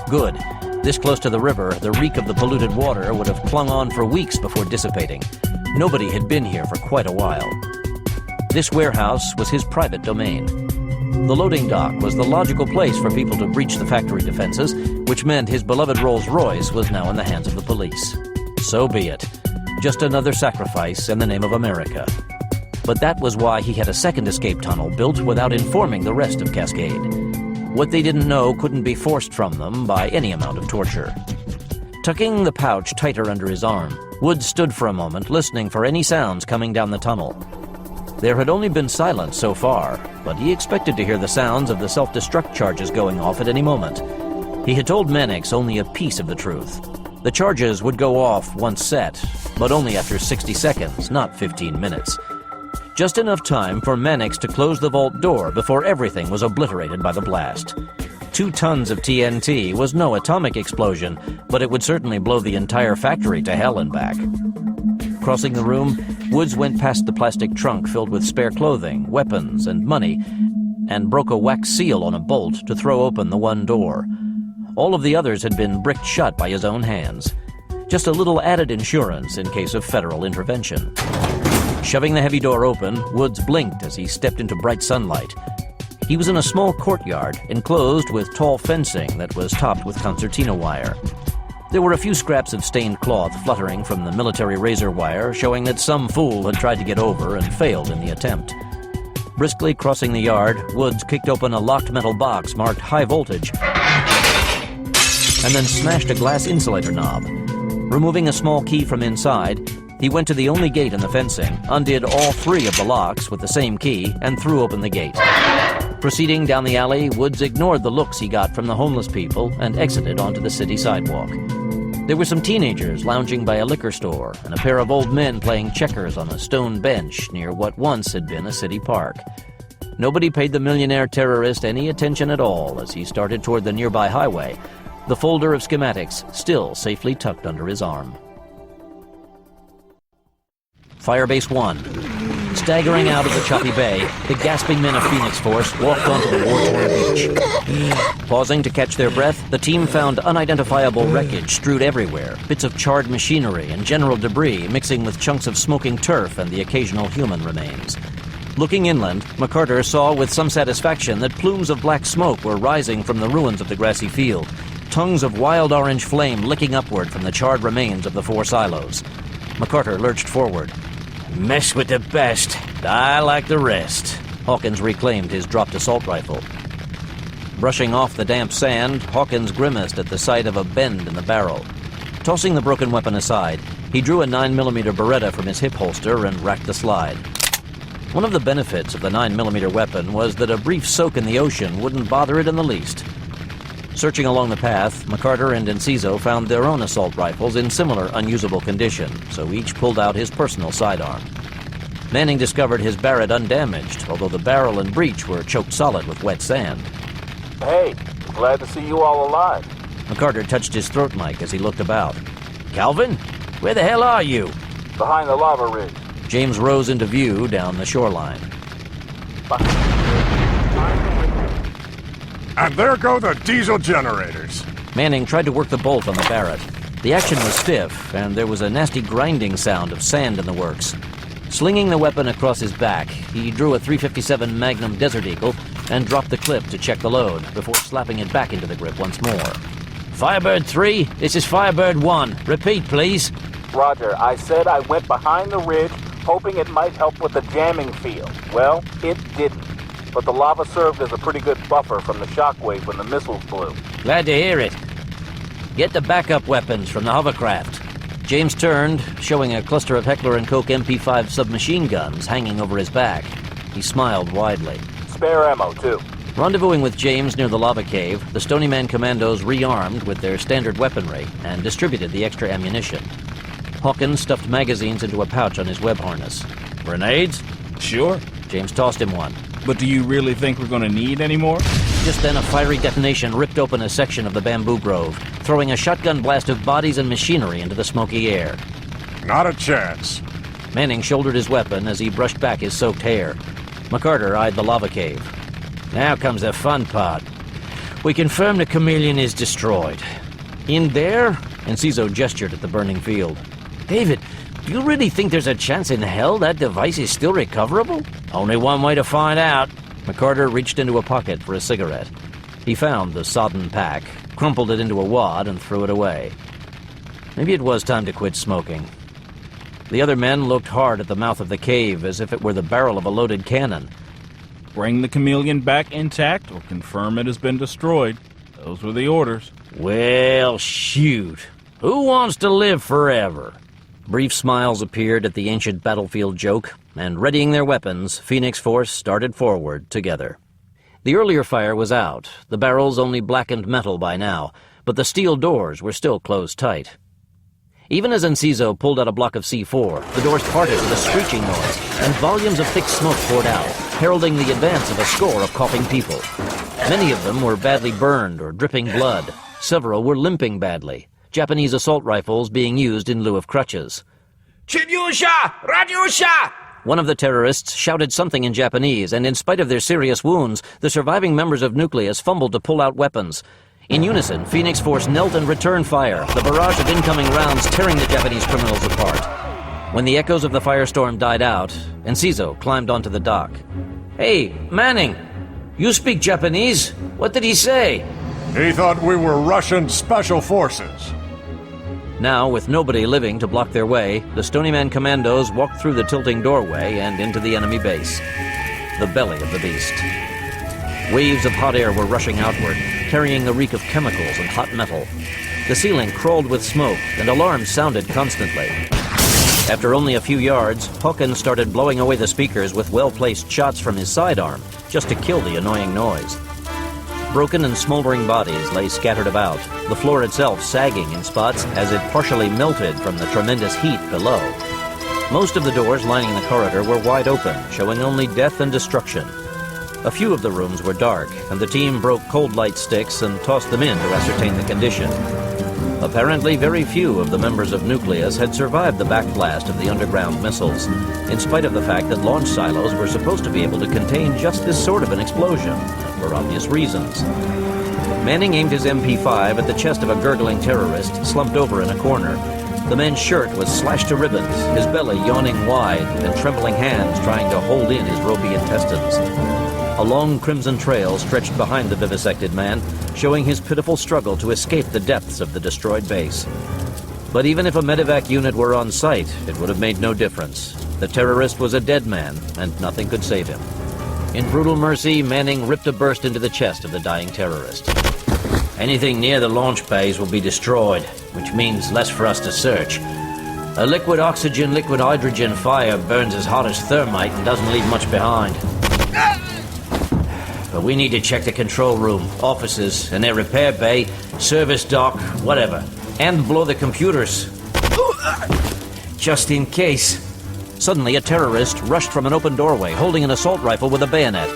S1: Good. This close to the river, the reek of the polluted water would have clung on for weeks before dissipating. Nobody had been here for quite a while. This warehouse was his private domain. The loading dock was the logical place for people to breach the factory defenses, which meant his beloved Rolls-Royce was now in the hands of the police. So be it. Just another sacrifice in the name of America. But that was why he had a second escape tunnel built without informing the rest of Cascade. What they didn't know couldn't be forced from them by any amount of torture. Tucking the pouch tighter under his arm, Woods stood for a moment listening for any sounds coming down the tunnel. There had only been silence so far, but he expected to hear the sounds of the self-destruct charges going off at any moment. He had told Mannix only a piece of the truth. The charges would go off once set, but only after 60 seconds, not 15 minutes. Just enough time for Mannix to close the vault door before everything was obliterated by the blast. 2 tons of TNT was no atomic explosion, but it would certainly blow the entire factory to hell and back. Crossing the room, Woods went past the plastic trunk filled with spare clothing, weapons, and money, and broke a wax seal on a bolt to throw open the one door. All of the others had been bricked shut by his own hands. Just a little added insurance in case of federal intervention. Shoving the heavy door open, Woods blinked as he stepped into bright sunlight. He was in a small courtyard, enclosed with tall fencing that was topped with concertina wire. There were a few scraps of stained cloth fluttering from the military razor wire, showing that some fool had tried to get over and failed in the attempt. Briskly crossing the yard, Woods kicked open a locked metal box marked high voltage, and then smashed a glass insulator knob. Removing a small key from inside, he went to the only gate in the fencing, undid all 3 of the locks with the same key, and threw open the gate. Proceeding down the alley, Woods ignored the looks he got from the homeless people and exited onto the city sidewalk. There were some teenagers lounging by a liquor store and a pair of old men playing checkers on a stone bench near what once had been a city park. Nobody paid the millionaire terrorist any attention at all as he started toward the nearby highway, the folder of schematics still safely tucked under his arm. Firebase 1. Staggering out of the choppy bay, the gasping men of Phoenix Force walked onto the war-torn beach. Pausing to catch their breath, the team found unidentifiable wreckage strewed everywhere, bits of charred machinery and general debris mixing with chunks of smoking turf and the occasional human remains. Looking inland, McCarter saw with some satisfaction that plumes of black smoke were rising from the ruins of the grassy field, tongues of wild orange flame licking upward from the charred remains of the 4 silos. McCarter lurched forward. "Mess with the best, die like the rest." Hawkins reclaimed his dropped assault rifle. Brushing off the damp sand, Hawkins grimaced at the sight of a bend in the barrel. Tossing the broken weapon aside, he drew a 9mm Beretta from his hip holster and racked the slide. One of the benefits of the 9mm weapon was that a brief soak in the ocean wouldn't bother it in the least. Searching along the path, McCarter and Enciso found their own assault rifles in similar unusable condition, so each pulled out his personal sidearm. Manning discovered his Barrett undamaged, although the barrel and breech were choked solid with wet sand.
S20: Hey, glad to see you all alive.
S1: McCarter touched his throat mic as he looked about. "Calvin, where the hell are you?"
S20: Behind the lava ridge.
S1: James rose into view down the shoreline.
S11: And there go the diesel generators.
S1: Manning tried to work the bolt on the Barrett. The action was stiff, and there was a nasty grinding sound of sand in the works. Slinging the weapon across his back, he drew a .357 Magnum Desert Eagle and dropped the clip to check the load before slapping it back into the grip once more. "Firebird 3, this is Firebird 1. Repeat, please."
S20: Roger, I said I went behind the ridge, hoping it might help with the jamming field. Well, it didn't. But the lava served as a pretty good buffer from the shockwave when the missiles blew.
S1: Glad to hear it. Get the backup weapons from the hovercraft. James turned, showing a cluster of Heckler & Koch MP5 submachine guns hanging over his back. He smiled widely.
S20: Spare ammo, too.
S1: Rendezvousing with James near the lava cave, the Stony Man commandos rearmed with their standard weaponry and distributed the extra ammunition. Hawkins stuffed magazines into a pouch on his web harness. "Grenades?"
S5: "Sure."
S1: James tossed him one.
S5: "But do you really think we're going to need any more?"
S1: Just then, a fiery detonation ripped open a section of the bamboo grove, throwing a shotgun blast of bodies and machinery into the smoky air.
S11: Not a chance.
S1: Manning shouldered his weapon as he brushed back his soaked hair. McCarter eyed the lava cave. "Now comes the fun part. We confirm the Chameleon is destroyed. In there? Enciso gestured at the burning field.
S8: David, do you really think there's a chance in hell that device is still recoverable? Only one way to find out.
S1: McCarter reached into a pocket for a cigarette. He found the sodden pack, crumpled it into a wad, and threw it away. Maybe it was time to quit smoking. The other men looked hard at the mouth of the cave as if it were the barrel of a loaded cannon.
S5: Bring the Chameleon back intact or confirm it has been destroyed. Those were the orders.
S8: Well, shoot. Who wants to live forever?
S1: Brief smiles appeared at the ancient battlefield joke, and readying their weapons, Phoenix Force started forward together. The earlier fire was out, the barrels only blackened metal by now, but the steel doors were still closed tight. Even as Enciso pulled out a block of C4, the doors parted with a screeching noise, and volumes of thick smoke poured out, heralding the advance of a score of coughing people. Many of them were badly burned or dripping blood. Several were limping badly, Japanese assault rifles being used in lieu of crutches.
S4: Chinyusha! Radyusha!
S1: One of the terrorists shouted something in Japanese, and in spite of their serious wounds, the surviving members of Nucleus fumbled to pull out weapons. In unison, Phoenix Force knelt and returned fire, the barrage of incoming rounds tearing the Japanese criminals apart. When the echoes of the firestorm died out, Enciso climbed onto the dock.
S8: Hey, Manning, you speak Japanese? What did he say?
S11: He thought we were Russian special forces.
S1: Now, with nobody living to block their way, the Stony Man commandos walked through the tilting doorway and into the enemy base. The belly of the beast. Waves of hot air were rushing outward, carrying the reek of chemicals and hot metal. The ceiling crawled with smoke, and alarms sounded constantly. After only a few yards, Hawkins started blowing away the speakers with well-placed shots from his sidearm, just to kill the annoying noise. Broken and smoldering bodies lay scattered about, the floor itself sagging in spots as it partially melted from the tremendous heat below. Most of the doors lining the corridor were wide open, showing only death and destruction. A few of the rooms were dark, and the team broke cold light sticks and tossed them in to ascertain the condition. Apparently, very few of the members of Nucleus had survived the backblast of the underground missiles, in spite of the fact that launch silos were supposed to be able to contain just this sort of an explosion, for obvious reasons. Manning aimed his MP5 at the chest of a gurgling terrorist slumped over in a corner. The man's shirt was slashed to ribbons, his belly yawning wide, and trembling hands trying to hold in his ropey intestines. A long crimson trail stretched behind the vivisected man, showing his pitiful struggle to escape the depths of the destroyed base. But even if a medevac unit were on site, it would have made no difference. The terrorist was a dead man, and nothing could save him. In brutal mercy, Manning ripped a burst into the chest of the dying terrorist.
S8: Anything near the launch bays will be destroyed, which means less for us to search. A liquid oxygen, liquid hydrogen fire burns as hot as thermite and doesn't leave much behind. But we need to check the control room, offices, and their repair bay, service dock, whatever. And blow the computers. Just in case.
S1: Suddenly, a terrorist rushed from an open doorway, holding an assault rifle with a bayonet.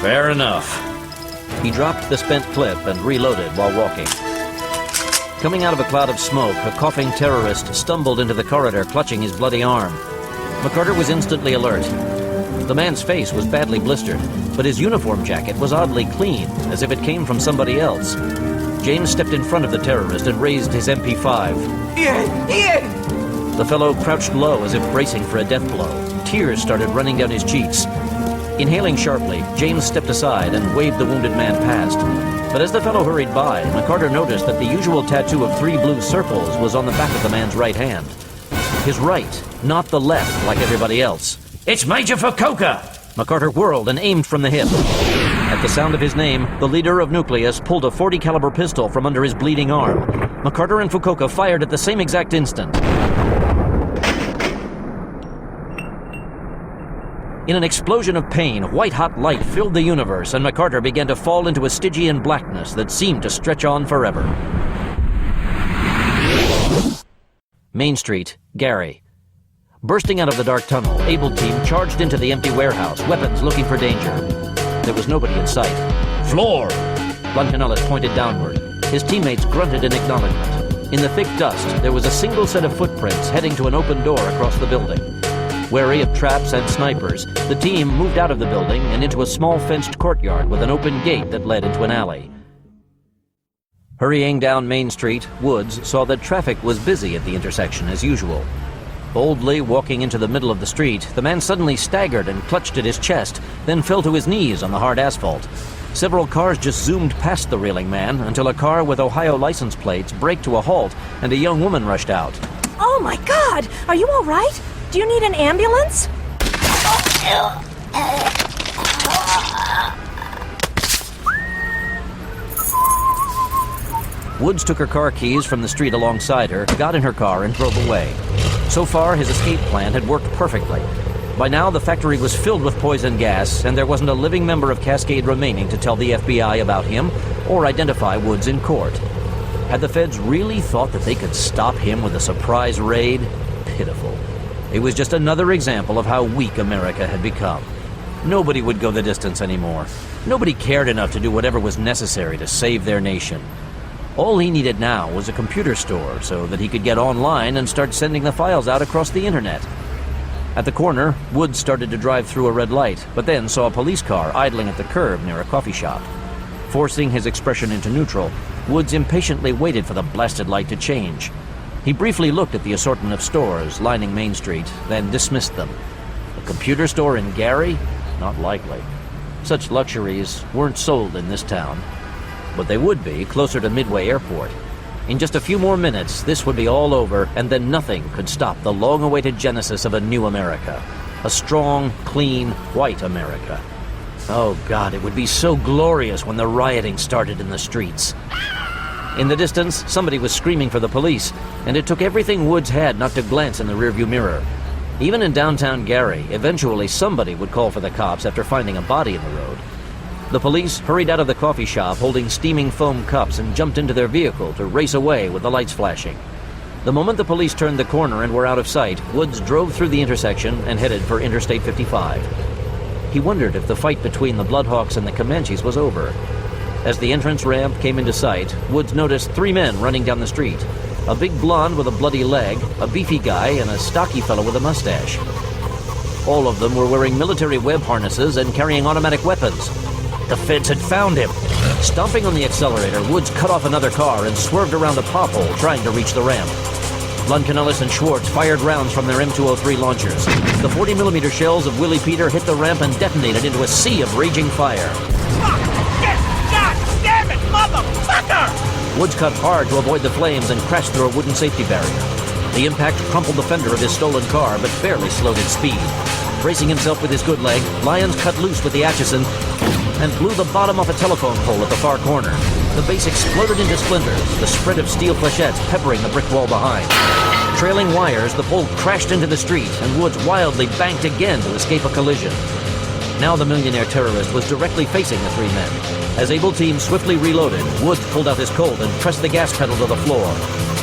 S8: Fair enough.
S1: He dropped the spent clip and reloaded while walking. Coming out of a cloud of smoke, a coughing terrorist stumbled into the corridor, clutching his bloody arm. McCarter was instantly alert. The man's face was badly blistered, but his uniform jacket was oddly clean, as if it came from somebody else. James stepped in front of the terrorist and raised his MP5.
S18: Ian!
S1: The fellow crouched low as if bracing for a death blow. Tears started running down his cheeks. Inhaling sharply, James stepped aside and waved the wounded man past. But as the fellow hurried by, McCarter noticed that the usual tattoo of 3 blue circles was on the back of the man's right hand. His right, not the left like everybody else.
S8: It's Major Fukuoka!
S1: McCarter whirled and aimed from the hip. At the sound of his name, the leader of Nucleus pulled a .40 caliber pistol from under his bleeding arm. McCarter and Fukuoka fired at the same exact instant. In an explosion of pain, white-hot light filled the universe, and McCarter began to fall into a Stygian blackness that seemed to stretch on forever. Main Street, Gary. Bursting out of the dark tunnel, Able Team charged into the empty warehouse, weapons looking for danger. There was nobody in sight.
S3: Floor!
S1: Blancanellis pointed downward. His teammates grunted in acknowledgement. In the thick dust, there was a single set of footprints heading to an open door across the building. Wary of traps and snipers, the team moved out of the building and into a small fenced courtyard with an open gate that led into an alley. Hurrying down Main Street, Woods saw that traffic was busy at the intersection as usual. Boldly walking into the middle of the street, the man suddenly staggered and clutched at his chest, then fell to his knees on the hard asphalt. Several cars just zoomed past the reeling man until a car with Ohio license plates braked to a halt and a young woman rushed out.
S10: Oh my God! Are you all right? Do you need an ambulance?
S1: Woods took her car keys from the street alongside her, got in her car, and drove away. So far, his escape plan had worked perfectly. By now, the factory was filled with poison gas, and there wasn't a living member of Cascade remaining to tell the FBI about him or identify Woods in court. Had the feds really thought that they could stop him with a surprise raid? Pitiful. It was just another example of how weak America had become. Nobody would go the distance anymore. Nobody cared enough to do whatever was necessary to save their nation. All he needed now was a computer store so that he could get online and start sending the files out across the internet. At the corner, Woods started to drive through a red light, but then saw a police car idling at the curb near a coffee shop. Forcing his expression into neutral, Woods impatiently waited for the blasted light to change. He briefly looked at the assortment of stores lining Main Street, then dismissed them. A computer store in Gary? Not likely. Such luxuries weren't sold in this town. But they would be closer to Midway Airport. In just a few more minutes, this would be all over, and then nothing could stop the long-awaited genesis of a new America. A strong, clean, white America. Oh God, it would be so glorious when the rioting started in the streets. In the distance, somebody was screaming for the police, and it took everything Woods had not to glance in the rearview mirror. Even in downtown Gary, eventually somebody would call for the cops after finding a body in the road. The police hurried out of the coffee shop holding steaming foam cups and jumped into their vehicle to race away with the lights flashing. The moment the police turned the corner and were out of sight, Woods drove through the intersection and headed for Interstate 55. He wondered if the fight between the Bloodhawks and the Comanches was over. As the entrance ramp came into sight, Woods noticed 3 men running down the street. A big blonde with a bloody leg, a beefy guy, and a stocky fellow with a mustache. All of them were wearing military web harnesses and carrying automatic weapons. The feds had found him. Stomping on the accelerator, Woods cut off another car and swerved around the pothole, trying to reach the ramp. Luncanellis and Schwartz fired rounds from their M203 launchers. The 40mm shells of Willie Peter hit the ramp and detonated into a sea of raging fire.
S18: Fuck! Yes! God damn it, motherfucker!
S1: Woods cut hard to avoid the flames and crashed through a wooden safety barrier. The impact crumpled the fender of his stolen car, but barely slowed its speed. Bracing himself with his good leg, Lyons cut loose with the Atchison and blew the bottom off a telephone pole at the far corner. The base exploded into splinters, the spread of steel flechettes peppering the brick wall behind. Trailing wires, the pole crashed into the street, and Woods wildly banked again to escape a collision. Now the millionaire terrorist was directly facing the 3 men. As Able Team swiftly reloaded, Woods pulled out his Colt and pressed the gas pedal to the floor.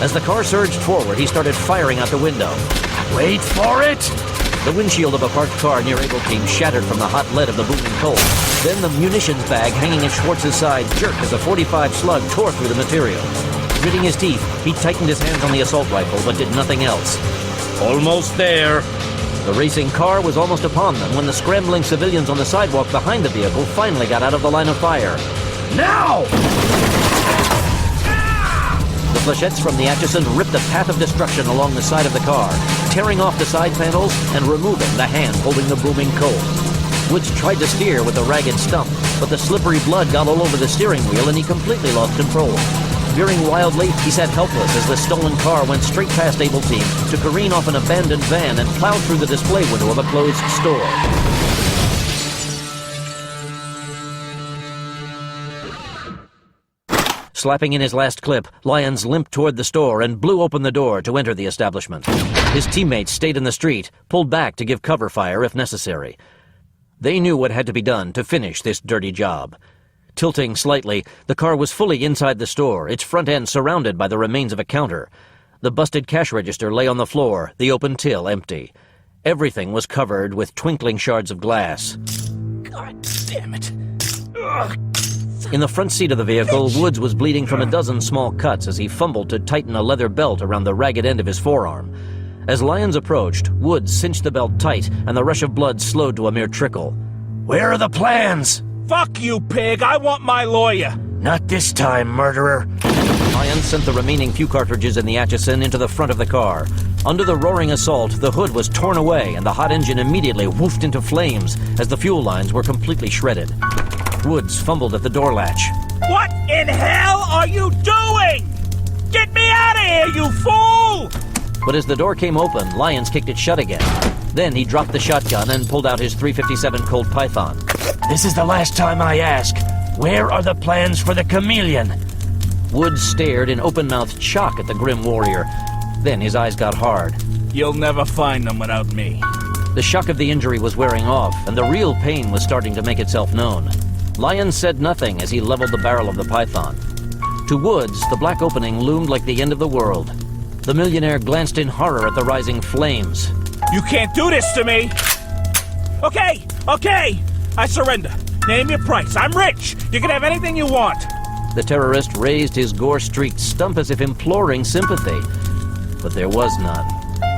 S1: As the car surged forward, he started firing out the window.
S2: Wait for it!
S1: The windshield of a parked car near Able Team shattered from the hot lead of the booming Colt. Then the munitions bag hanging at Schwartz's side jerked as a .45 slug tore through the material. Gritting his teeth, he tightened his hands on the assault rifle but did nothing else.
S5: Almost there.
S1: The racing car was almost upon them when the scrambling civilians on the sidewalk behind the vehicle finally got out of the line of fire.
S2: Now!
S1: The flechettes from the Atchison ripped a path of destruction along the side of the car, tearing off the side panels and removing the hand holding the booming Colt. Woods tried to steer with a ragged stump, but the slippery blood got all over the steering wheel and he completely lost control. Veering wildly, he sat helpless as the stolen car went straight past Able Team to careen off an abandoned van and plowed through the display window of a closed store. Slapping in his last clip, Lyons limped toward the store and blew open the door to enter the establishment. His teammates stayed in the street, pulled back to give cover fire if necessary. They knew what had to be done to finish this dirty job. Tilting slightly, the car was fully inside the store, its front end surrounded by the remains of a counter. The busted cash register lay on the floor, the open till empty. Everything was covered with twinkling shards of glass.
S18: God damn it. Ugh.
S1: In the front seat of the vehicle, Woods was bleeding from a dozen small cuts as he fumbled to tighten a leather belt around the ragged end of his forearm. As Lyons approached, Woods cinched the belt tight, and the rush of blood slowed to a mere trickle.
S2: Where are the plans?
S5: Fuck you, pig! I want my lawyer!
S2: Not this time, murderer.
S1: Lyons sent the remaining few cartridges in the Atchison into the front of the car. Under the roaring assault, the hood was torn away and the hot engine immediately woofed into flames as the fuel lines were completely shredded. Woods fumbled at the door latch.
S5: What in hell are you doing? Get me out of here, you fool!
S1: But as the door came open, Lyons kicked it shut again. Then he dropped the shotgun and pulled out his .357 Colt Python.
S2: This is the last time I ask. Where are the plans for the Chameleon?
S1: Woods stared in open-mouthed shock at the grim warrior. Then his eyes got hard.
S5: You'll never find them without me.
S1: The shock of the injury was wearing off, and the real pain was starting to make itself known. Lyons said nothing as he leveled the barrel of the Python. To Woods, the black opening loomed like the end of the world. The millionaire glanced in horror at the rising flames.
S5: You can't do this to me! Okay, I surrender. Name your price. I'm rich. You can have anything you want.
S1: The terrorist raised his gore-streaked stump as if imploring sympathy. But there was none.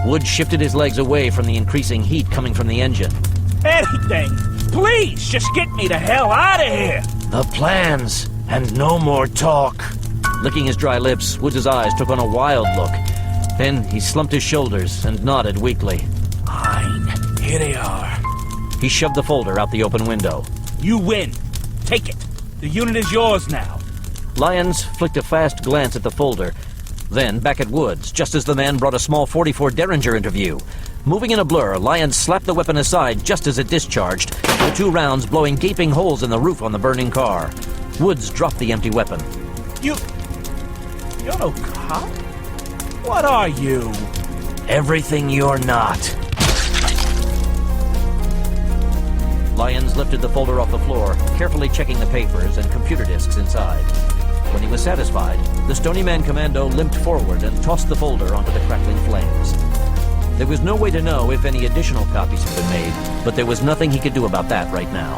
S1: Woods shifted his legs away from the increasing heat coming from the engine.
S5: Anything! Please, just get me the hell out of here!
S2: The plans, and no more talk.
S1: Licking his dry lips, Woods' eyes took on a wild look. Then he slumped his shoulders and nodded weakly.
S5: Fine. Here they are.
S1: He shoved the folder out the open window.
S5: You win. Take it. The unit is yours now.
S1: Lyons flicked a fast glance at the folder, then back at Woods, just as the man brought a small .44 Derringer into view. Moving in a blur, Lyons slapped the weapon aside just as it discharged, the 2 rounds blowing gaping holes in the roof on the burning car. Woods dropped the empty weapon.
S5: You're no cop? What are you?
S2: Everything you're not.
S1: Lyons lifted the folder off the floor, carefully checking the papers and computer disks inside. When he was satisfied, the Stony Man Commando limped forward and tossed the folder onto the crackling flames. There was no way to know if any additional copies had been made, but there was nothing he could do about that right now.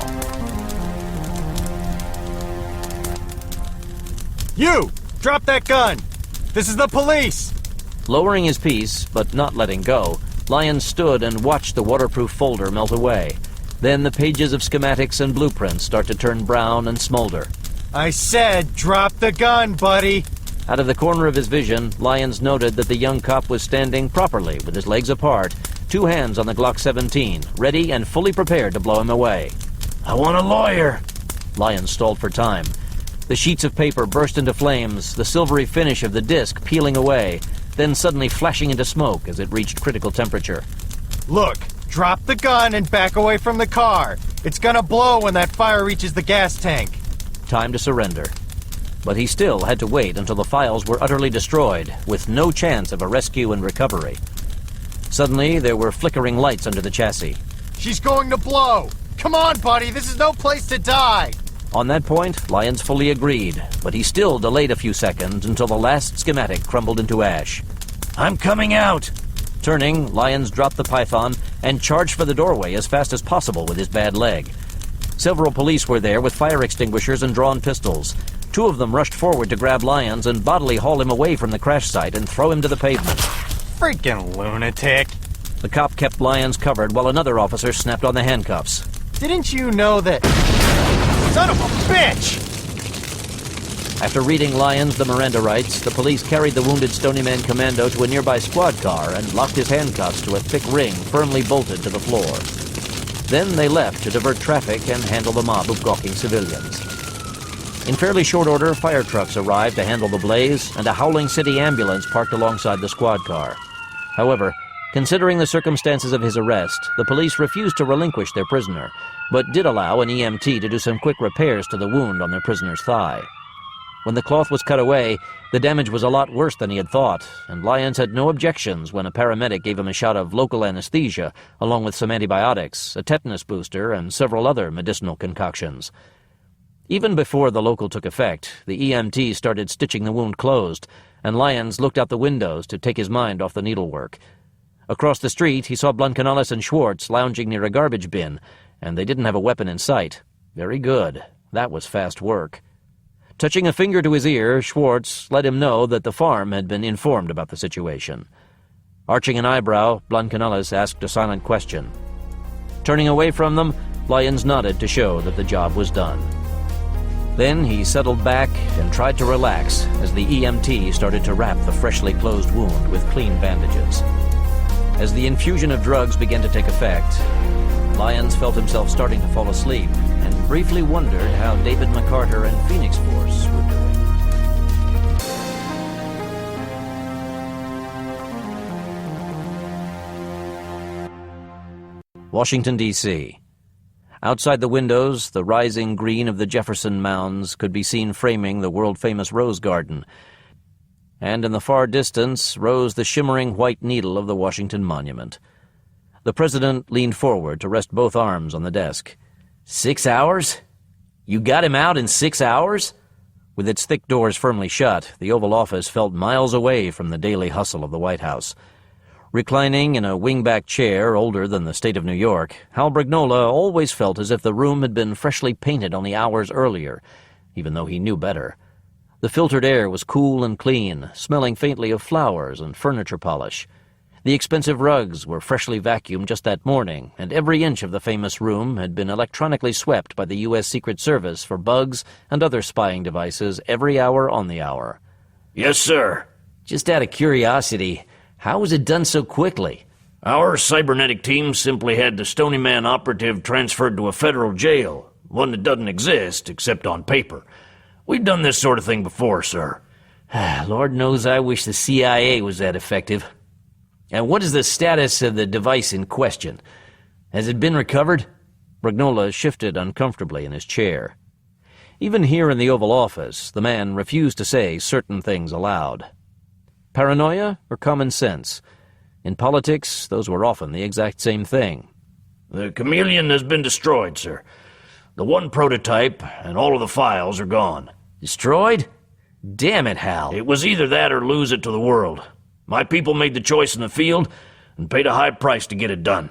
S6: You! Drop that gun! This is the police!
S1: Lowering his piece, but not letting go, Lyons stood and watched the waterproof folder melt away. Then the pages of schematics and blueprints start to turn brown and smolder.
S6: I said, drop the gun, buddy!
S1: Out of the corner of his vision, Lyons noted that the young cop was standing properly with his legs apart, 2 hands on the Glock 17, ready and fully prepared to blow him away.
S2: I want a lawyer!
S1: Lyons stalled for time. The sheets of paper burst into flames, the silvery finish of the disc peeling away, then suddenly flashing into smoke as it reached critical temperature.
S6: Look, drop the gun and back away from the car. It's gonna blow when that fire reaches the gas tank.
S1: Time to surrender. But he still had to wait until the files were utterly destroyed, with no chance of a rescue and recovery. Suddenly, there were flickering lights under the chassis.
S6: She's going to blow! Come on, buddy, this is no place to die!
S1: On that point, Lyons fully agreed, but he still delayed a few seconds until the last schematic crumbled into ash.
S2: I'm coming out!
S1: Turning, Lyons dropped the Python and charged for the doorway as fast as possible with his bad leg. Several police were there with fire extinguishers and drawn pistols. 2 of them rushed forward to grab Lyons and bodily haul him away from the crash site and throw him to the pavement.
S6: Freaking lunatic!
S1: The cop kept Lyons covered while another officer snapped on the handcuffs.
S6: Didn't you know that... Son of a bitch!
S1: After reading Lyons the Miranda rights, the police carried the wounded Stony Man Commando to a nearby squad car and locked his handcuffs to a thick ring firmly bolted to the floor. Then they left to divert traffic and handle the mob of gawking civilians. In fairly short order, fire trucks arrived to handle the blaze, and a howling city ambulance parked alongside the squad car. However, considering the circumstances of his arrest, the police refused to relinquish their prisoner, but did allow an EMT to do some quick repairs to the wound on their prisoner's thigh. When the cloth was cut away, the damage was a lot worse than he had thought, and Lyons had no objections when a paramedic gave him a shot of local anesthesia, along with some antibiotics, a tetanus booster, and several other medicinal concoctions. Even before the local took effect, the EMT started stitching the wound closed, and Lyons looked out the windows to take his mind off the needlework. Across the street, he saw Blancanales and Schwartz lounging near a garbage bin, and they didn't have a weapon in sight. Very good. That was fast work. Touching a finger to his ear, Schwartz let him know that the farm had been informed about the situation. Arching an eyebrow, Blancanales asked a silent question. Turning away from them, Lyons nodded to show that the job was done. Then he settled back and tried to relax as the EMT started to wrap the freshly closed wound with clean bandages. As the infusion of drugs began to take effect, Lyons felt himself starting to fall asleep and briefly wondered how David McCarter and Phoenix Force were doing. Washington, D.C. Outside the windows, the rising green of the Jefferson Mounds could be seen framing the world-famous Rose Garden, and in the far distance rose the shimmering white needle of the Washington Monument. The president leaned forward to rest both arms on the desk. 6 hours? You got him out in 6 hours? With its thick doors firmly shut, the Oval Office felt miles away from the daily hustle of the White House. Reclining in a wingback chair older than the state of New York, Hal Brignola always felt as if the room had been freshly painted only hours earlier, even though he knew better. The filtered air was cool and clean, smelling faintly of flowers and furniture polish. The expensive rugs were freshly vacuumed just that morning, and every inch of the famous room had been electronically swept by the U.S. Secret Service for bugs and other spying devices every hour on the hour.
S3: Yes, sir.
S1: Just out of curiosity, how was it done so quickly?
S3: Our cybernetic team simply had the Stony Man operative transferred to a federal jail, one that doesn't exist except on paper. We've done this sort of thing before, sir.
S1: Lord knows I wish the CIA was that effective. And what is the status of the device in question? Has it been recovered? Brignola shifted uncomfortably in his chair. Even here in the Oval Office, the man refused to say certain things aloud. Paranoia or common sense? In politics, those were often the exact same thing.
S3: The Chameleon has been destroyed, sir. The one prototype and all of the files are gone.
S1: Destroyed? Damn it, Hal.
S3: It was either that or lose it to the world. My people made the choice in the field and paid a high price to get it done.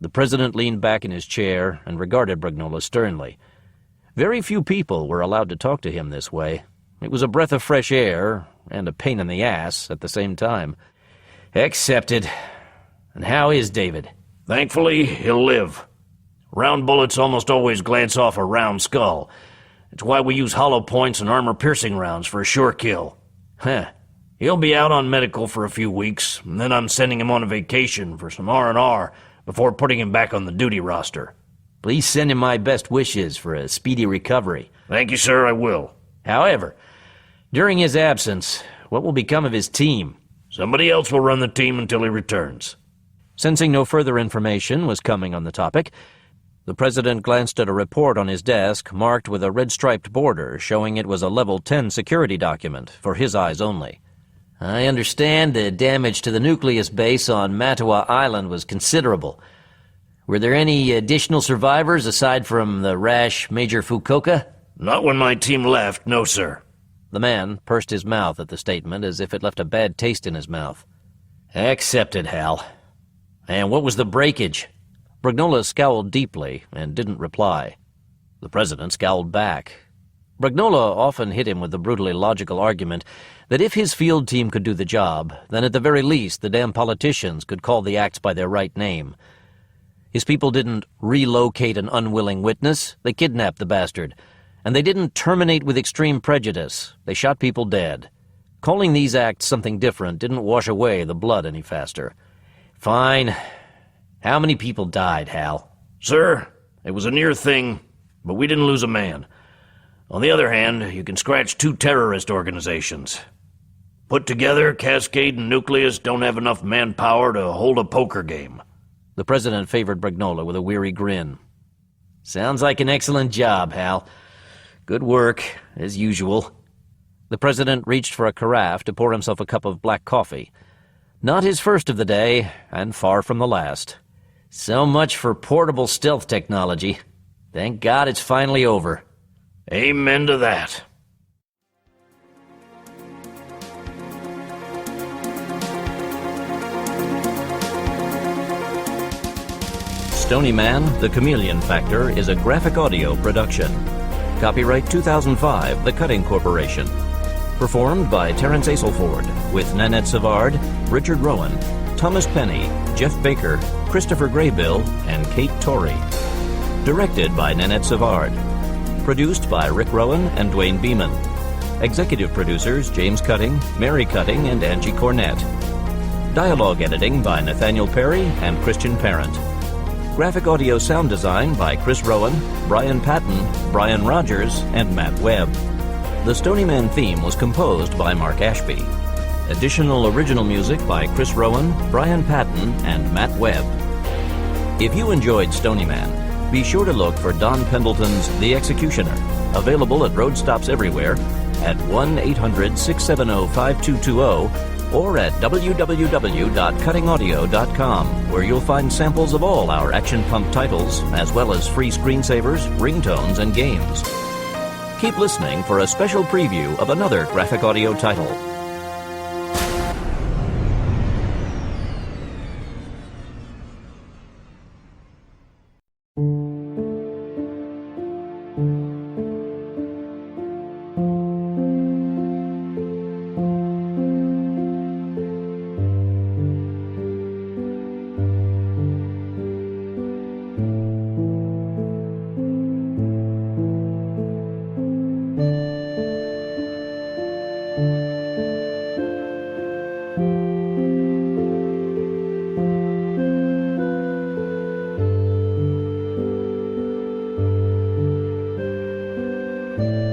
S1: The president leaned back in his chair and regarded Brignola sternly. Very few people were allowed to talk to him this way. It was a breath of fresh air and a pain in the ass at the same time.
S3: Accepted. And how is David? Thankfully, he'll live. Round bullets almost always glance off a round skull. It's why we use hollow points and armor-piercing rounds for a sure kill. He'll be out on medical for a few weeks, and then I'm sending him on a vacation for some R&R before putting him back on the duty roster.
S1: Please send him my best wishes for a speedy recovery.
S3: Thank you, sir, I will.
S1: However, during his absence, what will become of his team?
S3: Somebody else will run the team until he returns.
S1: Sensing no further information was coming on the topic, the president glanced at a report on his desk marked with a red-striped border showing it was a Level 10 security document for his eyes only. I understand the damage to the nucleus base on Mattawa Island was considerable. Were there any additional survivors aside from the rash Major Fukuoka?
S3: Not when my team left, no, sir.
S1: The man pursed his mouth at the statement as if it left a bad taste in his mouth.
S3: Accepted, Hal.
S1: And what was the breakage? Brignola scowled deeply and didn't reply. The president scowled back. Brignola often hit him with the brutally logical argument that if his field team could do the job, then at the very least the damn politicians could call the acts by their right name. His people didn't relocate an unwilling witness, they kidnapped the bastard. And they didn't terminate with extreme prejudice, they shot people dead. Calling these acts something different didn't wash away the blood any faster.
S3: Fine. How many people died, Hal? Sir, it was a near thing, but we didn't lose a man. On the other hand, you can scratch 2 terrorist organizations. Put together, Cascade and Nucleus don't have enough manpower to hold a poker game.
S1: The president favored Brignola with a weary grin. Sounds like an excellent job, Hal. Good work, as usual. The president reached for a carafe to pour himself a cup of black coffee. Not his first of the day, and far from the last. So much for portable stealth technology. Thank God it's finally over.
S3: Amen to that.
S1: Stony Man, The Chameleon Factor is a graphic audio production. Copyright 2005, The Cutting Corporation. Performed by Terence Aselford, with Nanette Savard, Richard Rowan, Thomas Penny, Jeff Baker, Christopher Graybill, and Kate Torrey. Directed by Nanette Savard. Produced by Rick Rowan and Dwayne Beeman. Executive producers James Cutting, Mary Cutting, and Angie Cornett. Dialogue editing by Nathaniel Perry and Christian Parent. Graphic audio sound design by Chris Rowan, Brian Patton, Brian Rogers, and Matt Webb. The Stony Man theme was composed by Mark Ashby. Additional original music by Chris Rowan, Brian Patton, and Matt Webb. If you enjoyed Stony Man, be sure to look for Don Pendleton's The Executioner, available at road stops everywhere at 1-800-670-5220 or at www.cuttingaudio.com, where you'll find samples of all our Action Pump titles, as well as free screensavers, ringtones, and games. Keep listening for a special preview of another graphic audio title.
S14: you